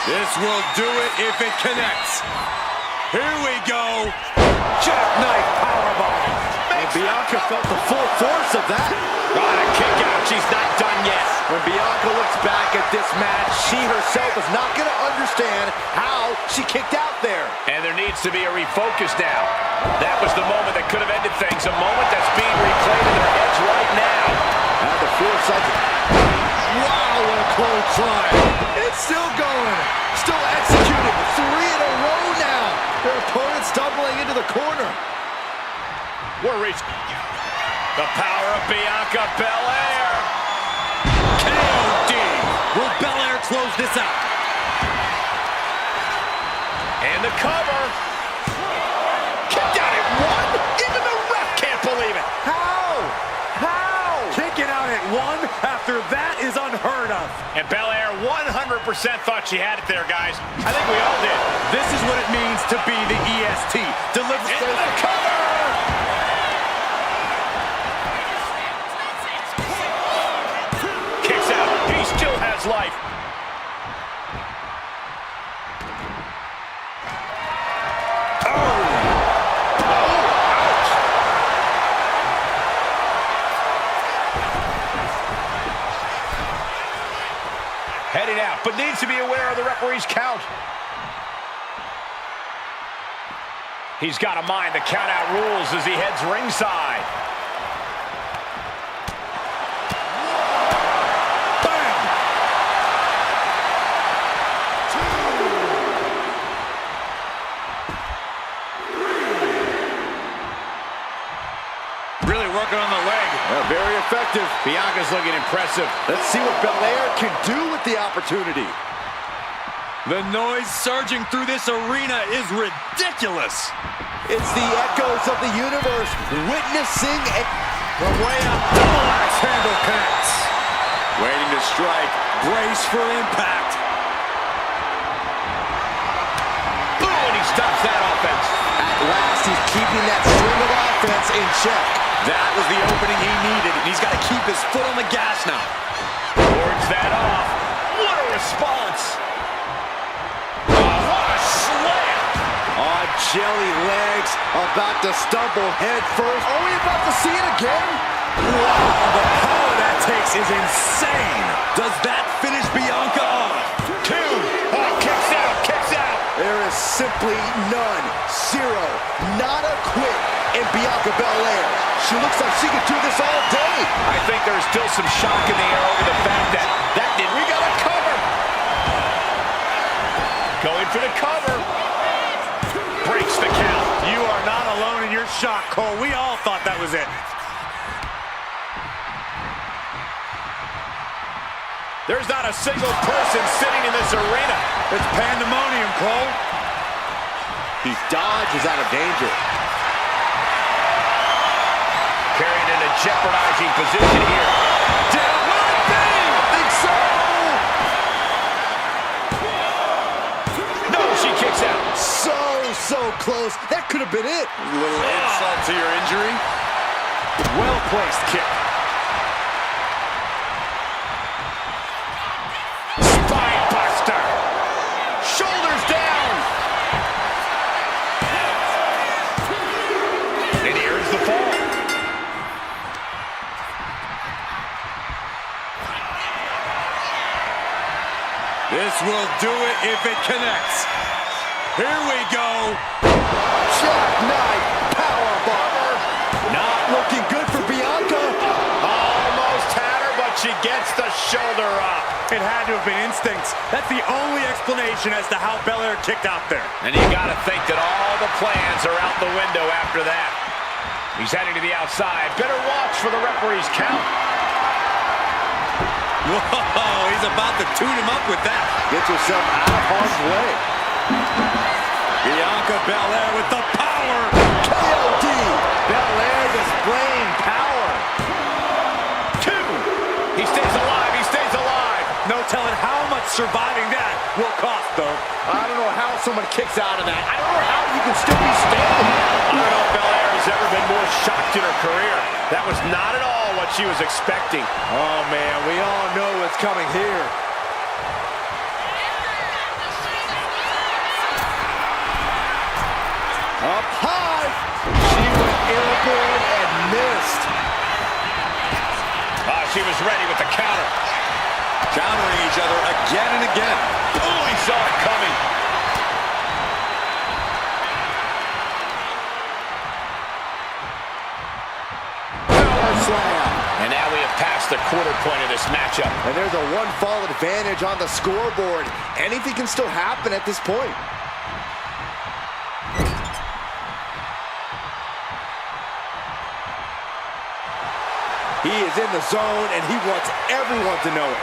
This will do it if it connects. Here we go. Jackknife powerbomb. And Bianca felt the full force of that. Got a kick out. She's not done yet. When Bianca looks back at this match, she herself is not going to understand how she kicked out there. And there needs to be a refocus now. That was the moment that could have ended things. A moment that's being replayed in their heads right now. Had the foresight. Wow, what a clothesline. It's still going. Still executing. 3 in a row now. Their opponent stumbling into the corner. We're reaching. The power of Bianca Belair. KOD. Will Belair close this out? And the cover. Kicked out at 1. Even the ref can't believe it. How? How? Kicking out at 1 after that is unheard of. And Belair 100% thought she had it there, guys. I think we all did. This is what it means to be the EST. Delivers Into the cover. Kicks out. He still has life. out, but needs to be aware of the referee's count. He's got to mind the count-out rules as he heads ringside. Bam! Really working on the leg. Very effective. Bianca's looking impressive. Let's see what Belair can do with the opportunity. The noise surging through this arena is ridiculous. It's the echoes of the universe witnessing a... From way out, double axe handle connects. Waiting to strike. Brace for impact. Boom, and he stops that offense. At last, he's keeping that string of offense in check. That was the opening he needed, and he's got to keep his foot on the gas now. Wards that off. What a response. What a slam. On jelly legs, about to stumble head first. Are we about to see it again? Wow, the power that takes is insane. Does that finish Bianca off? 2. Oh, kicks out, kicks out. There is simply none, zero, not a quit in Bianca Belair. She looks like she could do this all day. I think there's still some shock in the air over the fact that did. We got a cover. Going for the cover. Breaks the count. You are not alone in your shock, Cole. We all thought that was it. There's not a single person sitting in this arena. It's pandemonium, Cole. He dodges out of danger. Carrying in a jeopardizing position here. Down, will it be? I think so. No, she kicks out. So close. That could have been it. A little insult to your injury. Well-placed kick. Spine buster. Shoulders down. And here's the fall. This will do it if it connects. Here we go. Jackknife powerbomb. Not looking good for Bianca. Almost had her, but she gets the shoulder up. It had to have been instincts. That's the only explanation as to how Belair kicked out there. And you got to think that all the plans are out the window after that. He's heading to the outside. Better watch for the referee's count. Whoa, he's about to tune him up with that. Get yourself out of harm's way. Bianca Belair with the power. KOD. Belair displaying power. 2. He stays alive. He stays alive. No telling how much surviving that will cost, though. I don't know how someone kicks out of that. I don't know how you can still be standing. I don't know if Belair has ever been more shocked in her career. That was not at all what she was expecting. Oh, man, we all know what's coming here. Up high. She went airborne and missed. She was ready with the counter. Countering each other again and again. Oh, he saw it coming. Power slam. And now we have passed the quarter point of this matchup. And there's a one-fall advantage on the scoreboard. Anything can still happen at this point. He is in the zone, and he wants everyone to know it.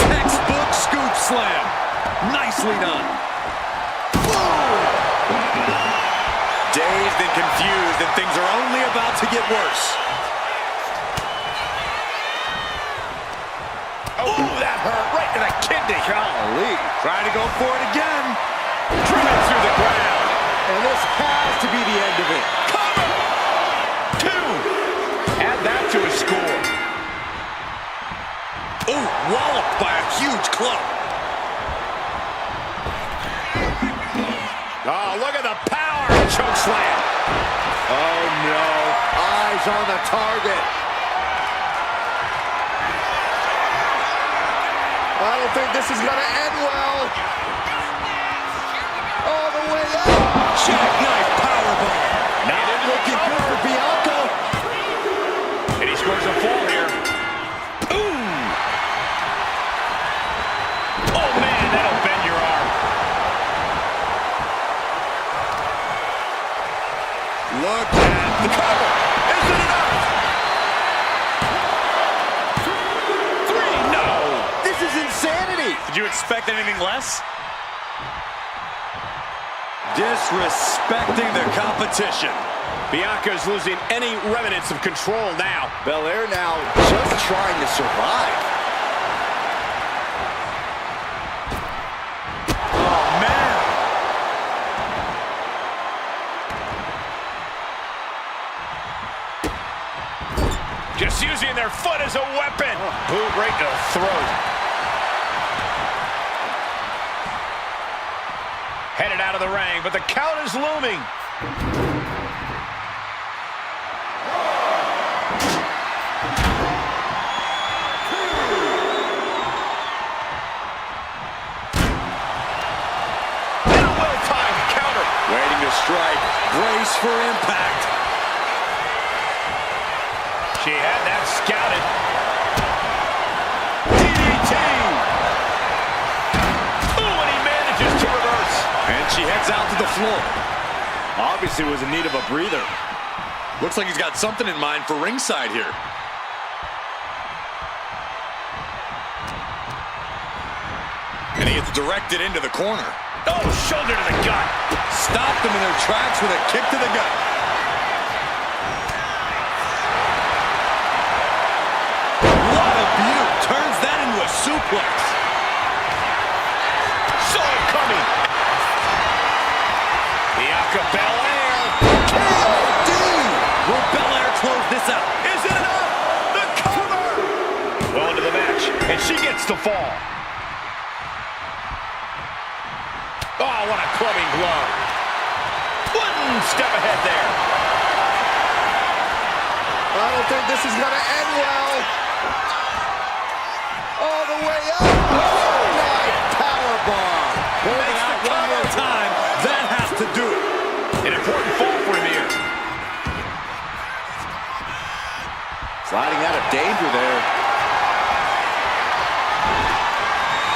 Textbook scoop slam. Nicely done. Boom! Dazed and confused, and things are only about to get worse. Oh, that hurt right to the kidney. Golly. Trying to go for it again. Driven through the ground. And this has to be the end of it. Cover! 2. Add that to his score. Ooh, walloped by a huge club. Oh, look at the power. Choke slam. Oh, no. Eyes on the target. I don't think this is gonna end well. All the way up. Jackknife powerbomb. Not looking good for Bianca. And he scores a fall here. Ooh! Oh, man, that'll bend your arm. Look at the cover. Is it enough? 3, no! This is insanity. Did you expect anything less? Disrespecting the competition. Bianca's losing any remnants of control now. Belair now just trying to survive. Oh, man. Just using their foot as a weapon. Boot right to the throat. Headed out of the ring, but the count is looming. And a well-timed counter. Waiting to strike. Brace for impact. She had that scouted. DDT! Ooh, and he manages to reverse. And she heads out to the floor. Obviously was in need of a breather. Looks like he's got something in mind for ringside here. And he gets directed into the corner. Oh, shoulder to the gut. Stopped them in their tracks with a kick to the gut. What a beaut. Turns that into a suplex. Saw it coming. Bianca Belair. KOD. Will Belair close this out? Is it enough? The cover. Well into the match, and she gets the fall. Oh, what a clubbing blow. One step ahead there. I don't think this is gonna end well. All the way up. Oh, nice powerbomb. Holding out one more time. That has to do it. An important fall for him here. Sliding out of danger there.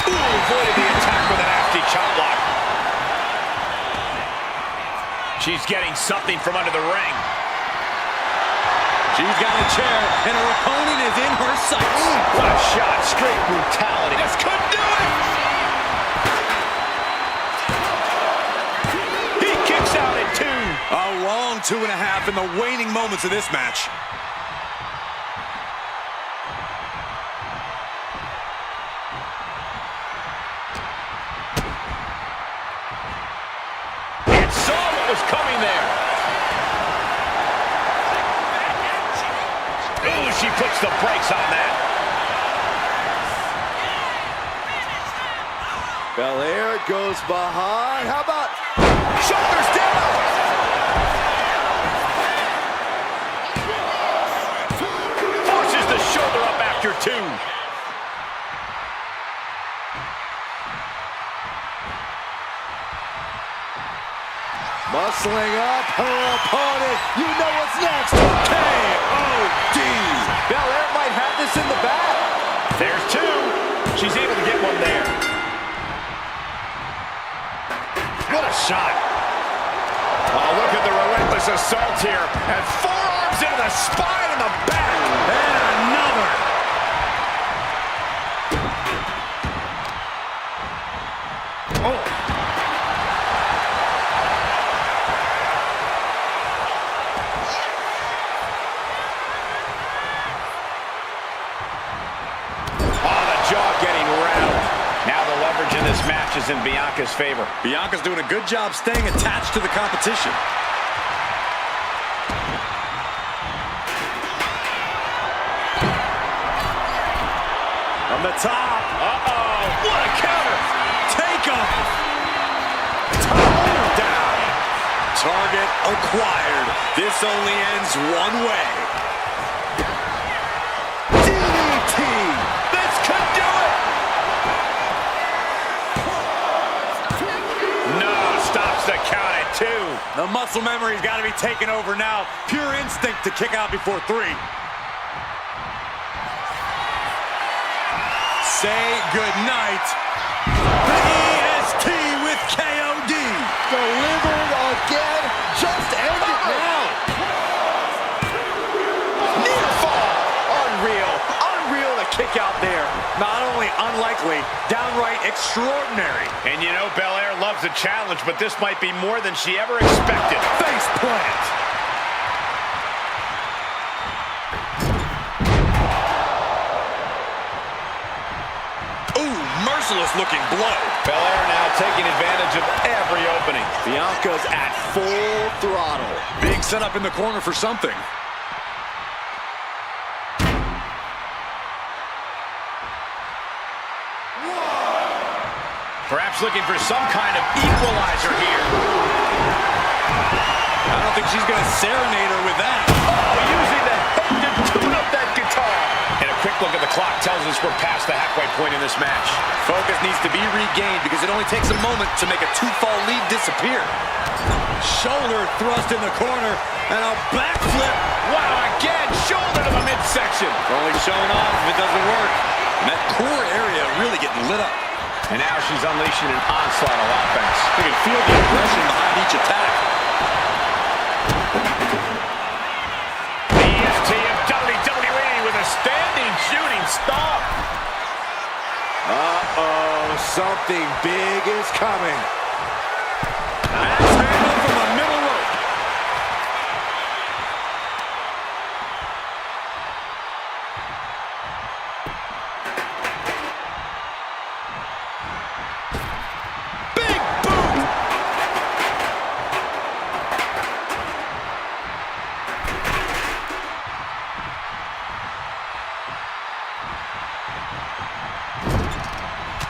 Ooh, avoided the attack with a nasty chop block. She's getting something from under the ring. She's got a chair, and her opponent is in her sights. What a shot. Straight brutality. This could do it. He kicks out at 2. A long 2.5 in the waning moments of this match. And saw what was coming there. Ooh, she puts the brakes on that. Belair goes behind. How about Shoulders down. Forces the shoulder up after 2. muscling up her opponent? You know what's next. KOD. Belair might have this in the bag. There's 2. She's able to get one there. What a shot. Oh, look at the relentless assault here. And forearms into the spine and the back. And another. Oh. In this match is in Bianca's favor. Bianca's doing a good job staying attached to the competition. From the top. Uh-oh. What a counter. Take off. Toe down. Target acquired. This only ends one way. DDT. This could do it. makes the count at 2. The muscle memory's got to be taken over now. Pure instinct to kick out before 3. Say goodnight. The EST with KOD. Delivered again. Just end it now. Near fall. Unreal. Unreal to kick out there. Not only unlikely, downright extraordinary. And you know Belair loves a challenge, but this might be more than she ever expected. Face plant. Ooh, merciless looking blow. Belair now taking advantage of every opening. Bianca's at full throttle. Being set up in the corner for something. Perhaps looking for some kind of equalizer here. I don't think she's going to serenade her with that. Oh, using the head to tune up that guitar. And a quick look at the clock tells us we're past the halfway point in this match. Focus needs to be regained because it only takes a moment to make a 2-fall lead disappear. Shoulder thrust in the corner and a backflip. Wow, again, shoulder to the midsection. Only showing off if it doesn't work. And that core area really getting lit up. And now she's unleashing an onslaught of offense. You can feel the aggression behind each attack. The EST of WWE with a standing shooting star. Uh-oh, something big is coming. Axe handle from the middle rope.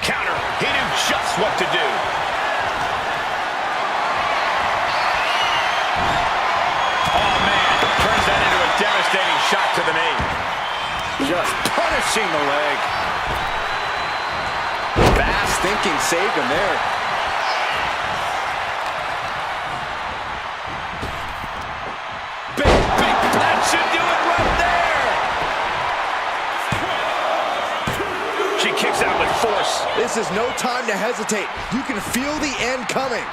Counter. He knew just what to do. Oh, man. Turns that into a devastating shot to the knee. Just punishing the leg. Fast thinking saved him there. Big, that should do it right there. She kicks out with force. This is no time to hesitate. You can feel the end coming.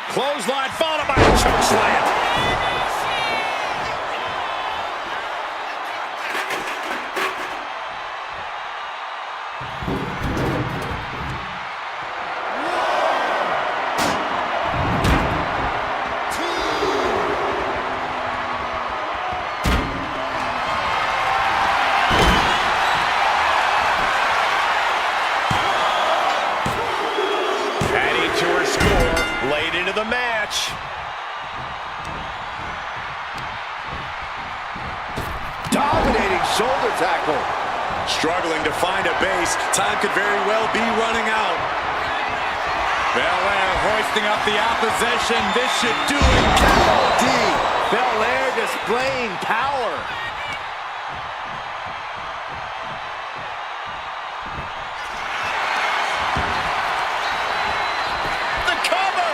Clothesline followed by a chokeslam. Adding to her score late into the match. Dominating shoulder tackle. Struggling to find a base. Time could very well be running out. Belair hoisting up the opposition. This should do it. KOD. Belair displaying power. The cover!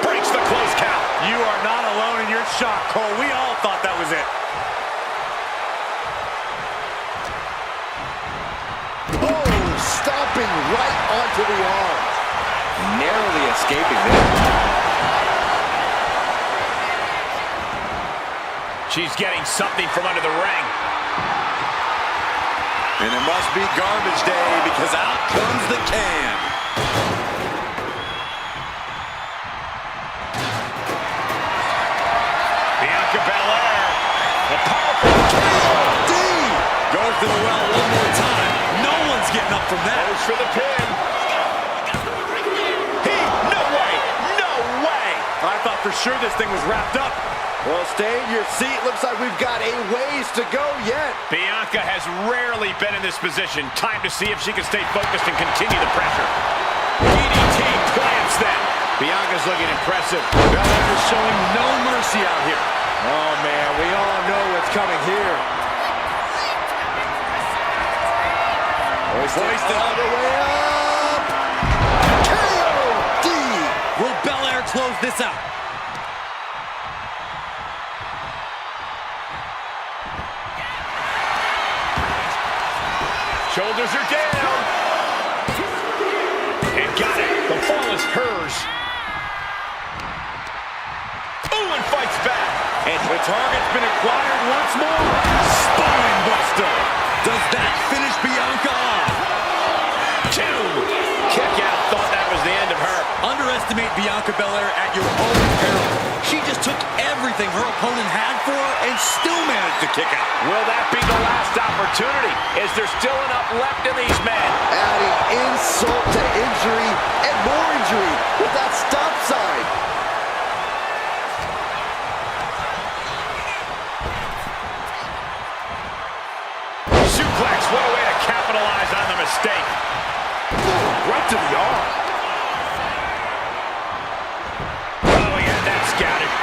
Breaks the close count. You are not alone in your shock, Cole. We all thought that was it. Oh, stomping right onto the arm. Narrowly escaping there. She's getting something from under the ring. And it must be garbage day because out comes the can. Bianca Belair. A powerful KOD. Goes to the well one more time. No one's getting up from that. goes for the pin. No way! No way! I thought for sure this thing was wrapped up. Well, stay in your seat. Looks like we've got a ways to go yet. Bianca has rarely been in this position. Time to see if she can stay focused and continue the pressure. DDT plants them. Bianca's looking impressive. Belair is showing no mercy out here. Oh, man, we all know what's coming here. Hoisted all the way up. K.O.D. Will Belair close this out? Shoulders are down. And got it. The fall is hers. Oh, and fights back. And the target's been acquired once more. Spine buster. Does that finish Bianca off? 2. Kick out. Thought that was the end of her. Underestimate Bianca Belair at your own peril. She just took everything her opponent had for her and still managed to kick out. Will that be the last opportunity? Is there still enough left in these men? Adding insult to injury and more injury with that stop sign. Suplex. What a way to capitalize on the mistake. Right to the arm. Oh, he had that scouted.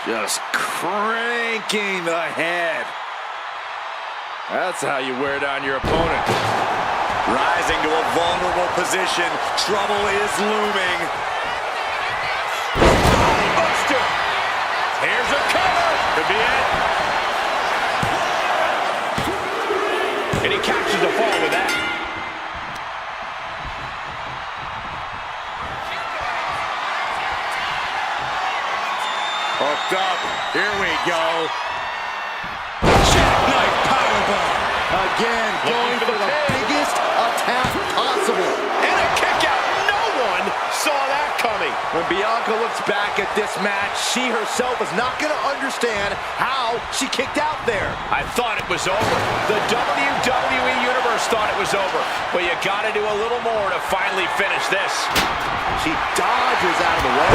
Just cranking the head. That's how you wear down your opponent. Rising to a vulnerable position. Trouble is looming. Buster. Here's a cover. Could be it. And he captures the fall with that. Hooked up. Here we go. Jackknife powerbomb. Again, going for the biggest attack possible. And a kick out. No one saw that coming. When Bianca looks back at this match, she herself is not going to understand how she kicked out there. I thought it was over. The WWE Universe thought it was over. But you got to do a little more to finally finish this. She dodges out of the way.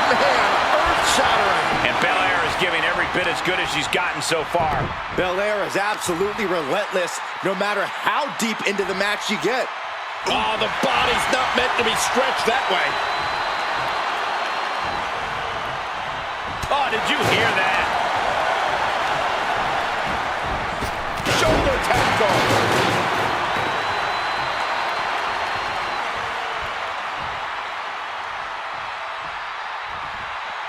Man, earth-shattering. And Belair is giving every bit as good as she's gotten so far. Belair is absolutely relentless, no matter how deep into the match you get. Oh, the body's not meant to be stretched that way. Oh, did you hear that? Shoulder tackle.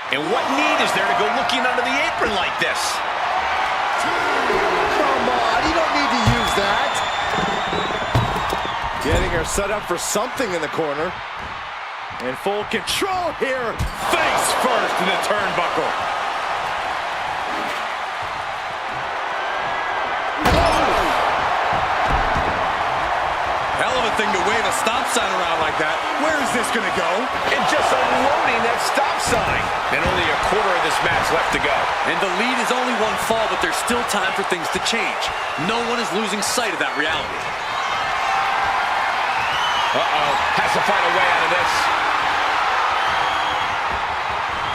And what need is there to go looking under the apron like this? Come on, you don't need to use that. Getting her set up for something in the corner. In full control here. Face first in the turnbuckle. Hell of a thing to wave a stop sign around like that. Where is this going to go? And just unloading that stop sign. And only a quarter of this match left to go. And the lead is only one fall, but there's still time for things to change. No one is losing sight of that reality. Uh-oh. Has to find a way out of this.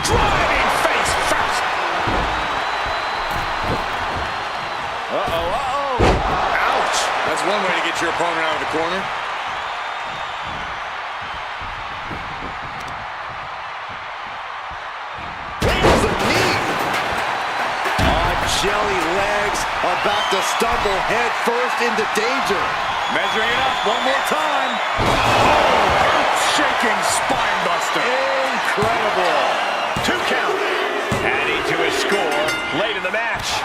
Driving face first. Uh-oh, uh-oh. Ouch. That's one way to get your opponent out of the corner. There's a knee. On jelly legs, about to stumble head first into danger. Measuring it up one more time. Oh, earth-shaking spine buster. Incredible. 2 count. Adding to his score late in the match.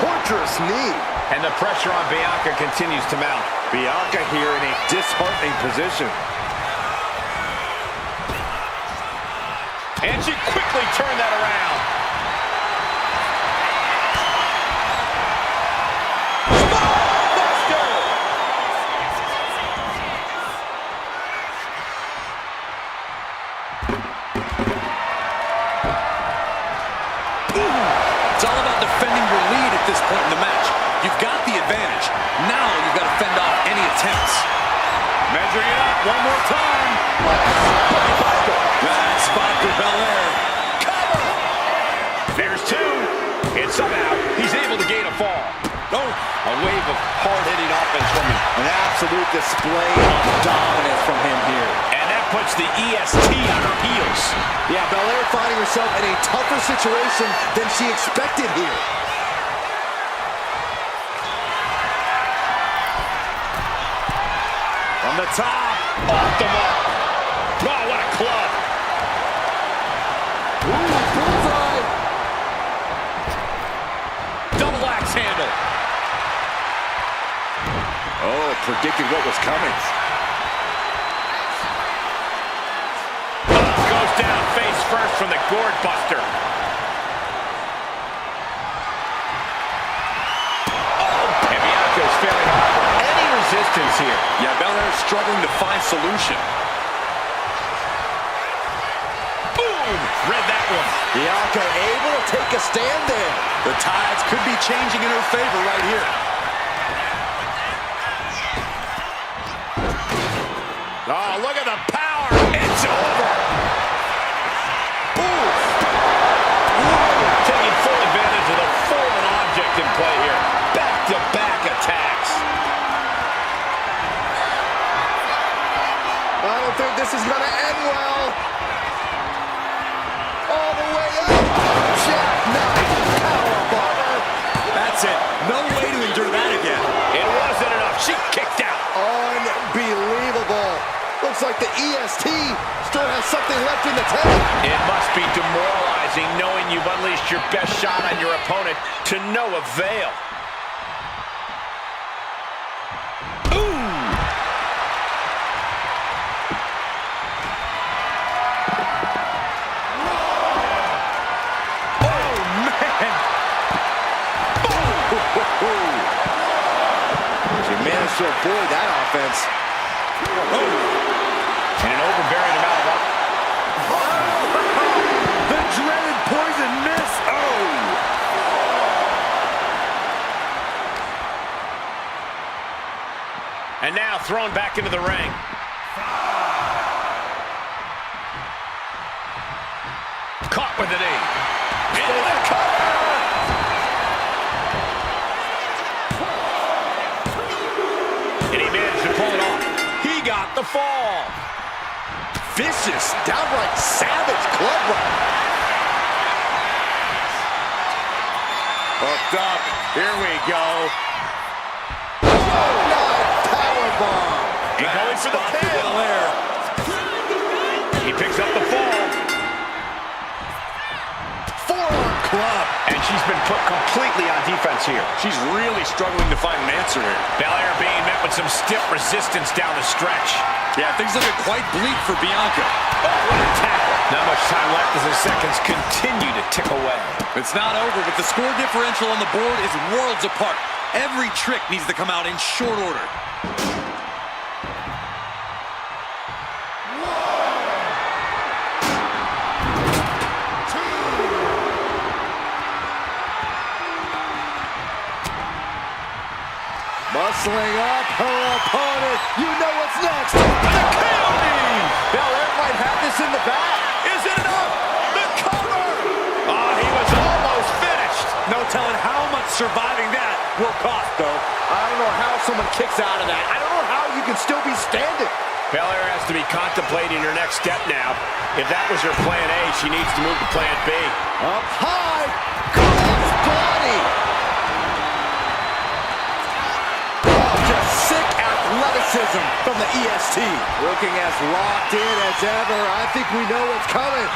Torturous knee. And the pressure on Bianca continues to mount. Bianca here in a disheartening position. And she quickly turned that around. Buster! It's all about defending your lead at this point in the match. You've got the advantage. Now you've got to fend off any attempts. Measuring it up one more time. Bad spot for Belair. Cover! There's 2. And somehow he's able to gain a fall. Oh, a wave of hard-hitting offense from him. An absolute display of dominance from him here. And that puts the EST on her heels. Yeah, Belair finding herself in a tougher situation than she expected here. From the top, off the mark. Oh, what a club. Ooh, bullseye. Double axe handle. Oh, predicted what was coming. Goes down face first from the gourd buster. Oh, and Bianca's failing to offer any resistance here. Yeah, Belair's struggling to find solution. Boom! Read that one. Bianca able to take a stand there. The tides could be changing in her favor right here. Oh, look at the power. It's over. Ooh. Taking full advantage of the fallen object in play here. Back-to-back attacks. I don't think this is going to end well. All the way up. Jackknife powerbomb. That's it. No way to endure that again. It wasn't enough. She kicked out. Unbelievable. Looks like the EST still has something left in the tank. It must be demoralizing knowing you've unleashed your best shot on your opponent to no avail. She managed to avoid that offense. And an overbearing amount of The dreaded poison miss. Oh! And now thrown back into the ring. Caught with a knee. Into the cover! And he managed to pull it off. He got the fall. Vicious, downright savage club run. Hooked up. Here we go. Powerbomb. And going for the pin. Belair. He picks up the fall. Forearm club. And she's been put completely on defense here. She's really struggling to find an answer here. Belair being met with some stiff resistance down the stretch. Yeah, things looking quite bleak for Bianca. Oh, what a tackle. Not much time left as the seconds continue to tick away. It's not over, but the score differential on the board is worlds apart. Every trick needs to come out in short order. Muscling up her opponent. You know what's next. The county. Belair might have this in the bag. Is it enough? The cover! Oh, he was almost finished. No telling how much surviving that will cost, though. I don't know how someone kicks out of that. I don't know how you can still be standing. Belair has to be contemplating her next step now. If that was her plan A, she needs to move to plan B. Up high. Cross body. Oh, just sick athleticism from the EST. Looking as locked in as ever. I think we know what's coming.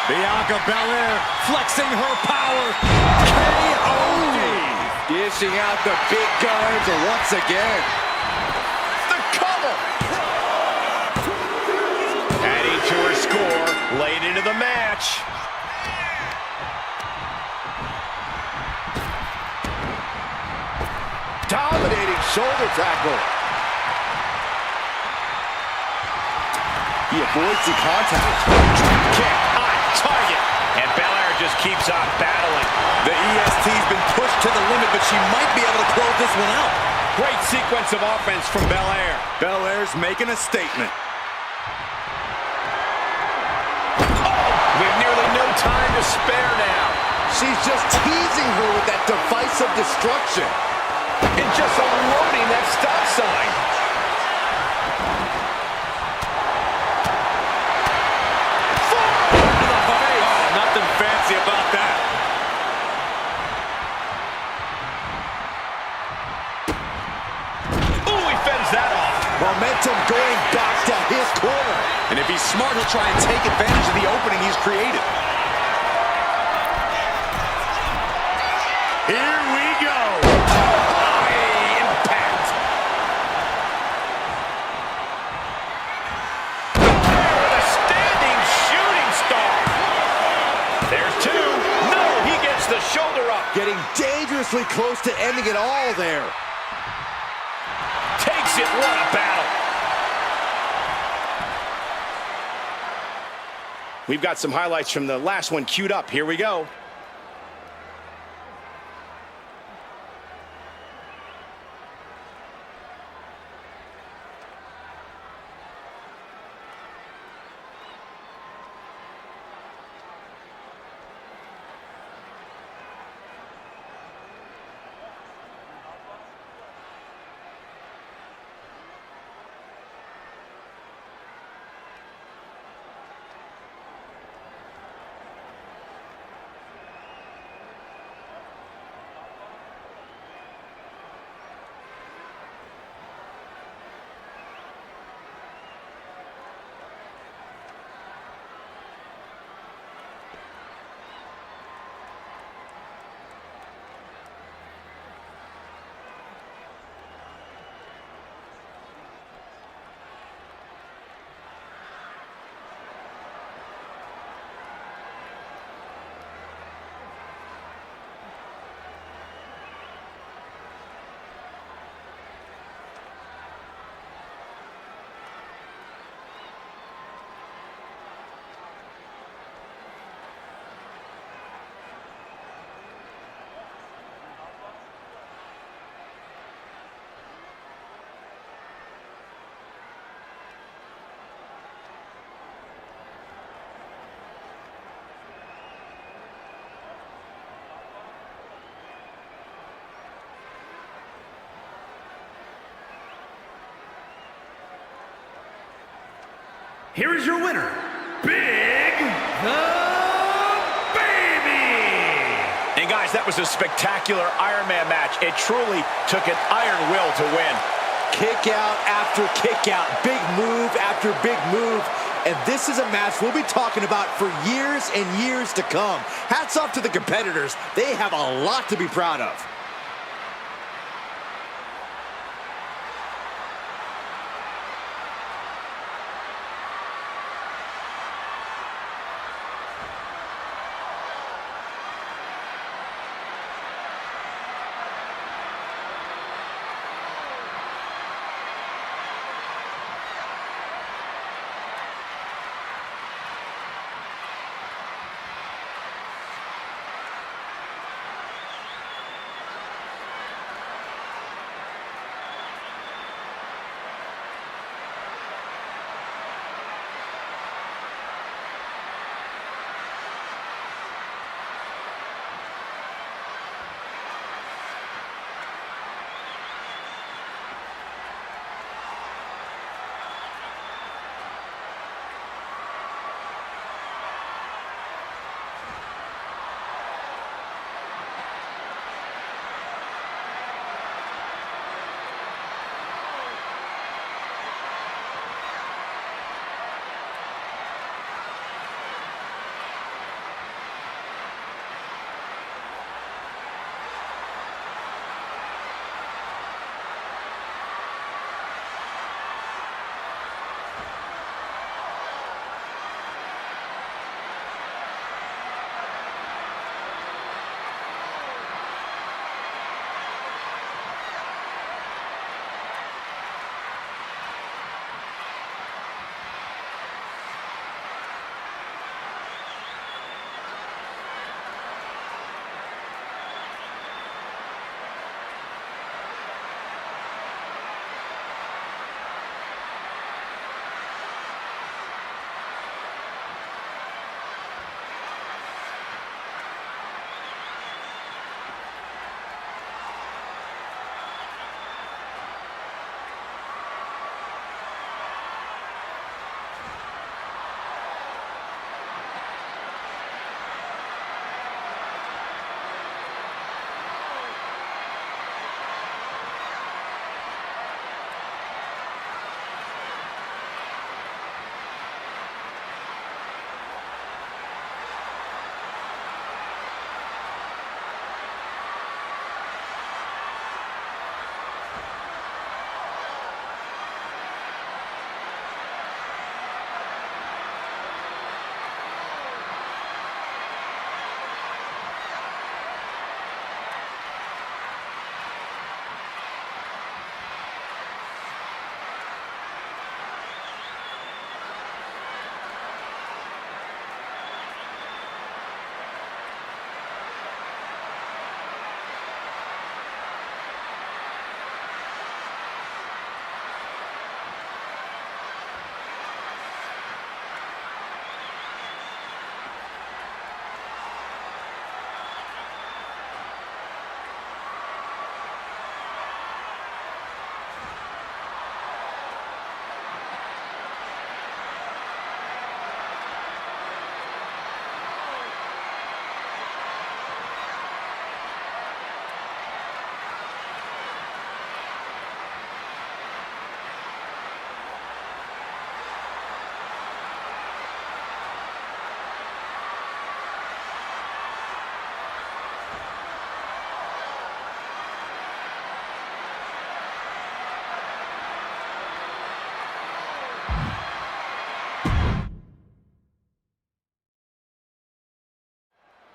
Bianca Belair flexing her power. KO. Dishing out the big guns once again. The cover! Adding to her score, late into the match. Dominating shoulder tackle. He avoids the contact. Drop kick on target. And Belair just keeps on battling. The EST's been pushed to the limit, but she might be able to close this one out. Great sequence of offense from Belair. Belair's making a statement. With nearly no time to spare now. She's just teasing her with that divisive destruction. And just unloading that stop sign. And if he's smart, he'll try and take advantage of the opening he's created. Here we go. High impact. With a standing shooting star. There's two. No, he gets the shoulder up. Getting dangerously close to ending it all there. Takes it. What a battle. We've got some highlights from the last one queued up. Here we go. Here is your winner, Big the Baby. And guys, that was a spectacular Iron Man match. It truly took an iron will to win. Kick out after kick out. Big move after big move. And this is a match we'll be talking about for years and years to come. Hats off to the competitors. They have a lot to be proud of.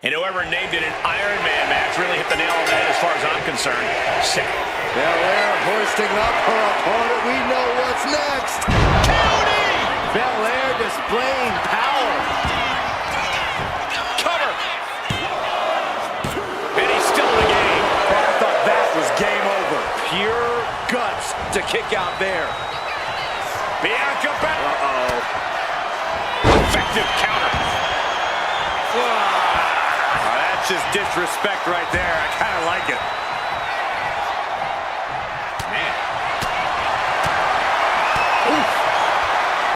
And whoever named it an Iron Man match really hit the nail on the head as far as I'm concerned. Belair hoisting up her opponent. We know what's next. Counting! Belair displaying power. Cover! And he's still in the game. I thought that was game over. Pure guts to kick out there. Bianca back. Effective counter. That's just disrespect right there. I kind of like it.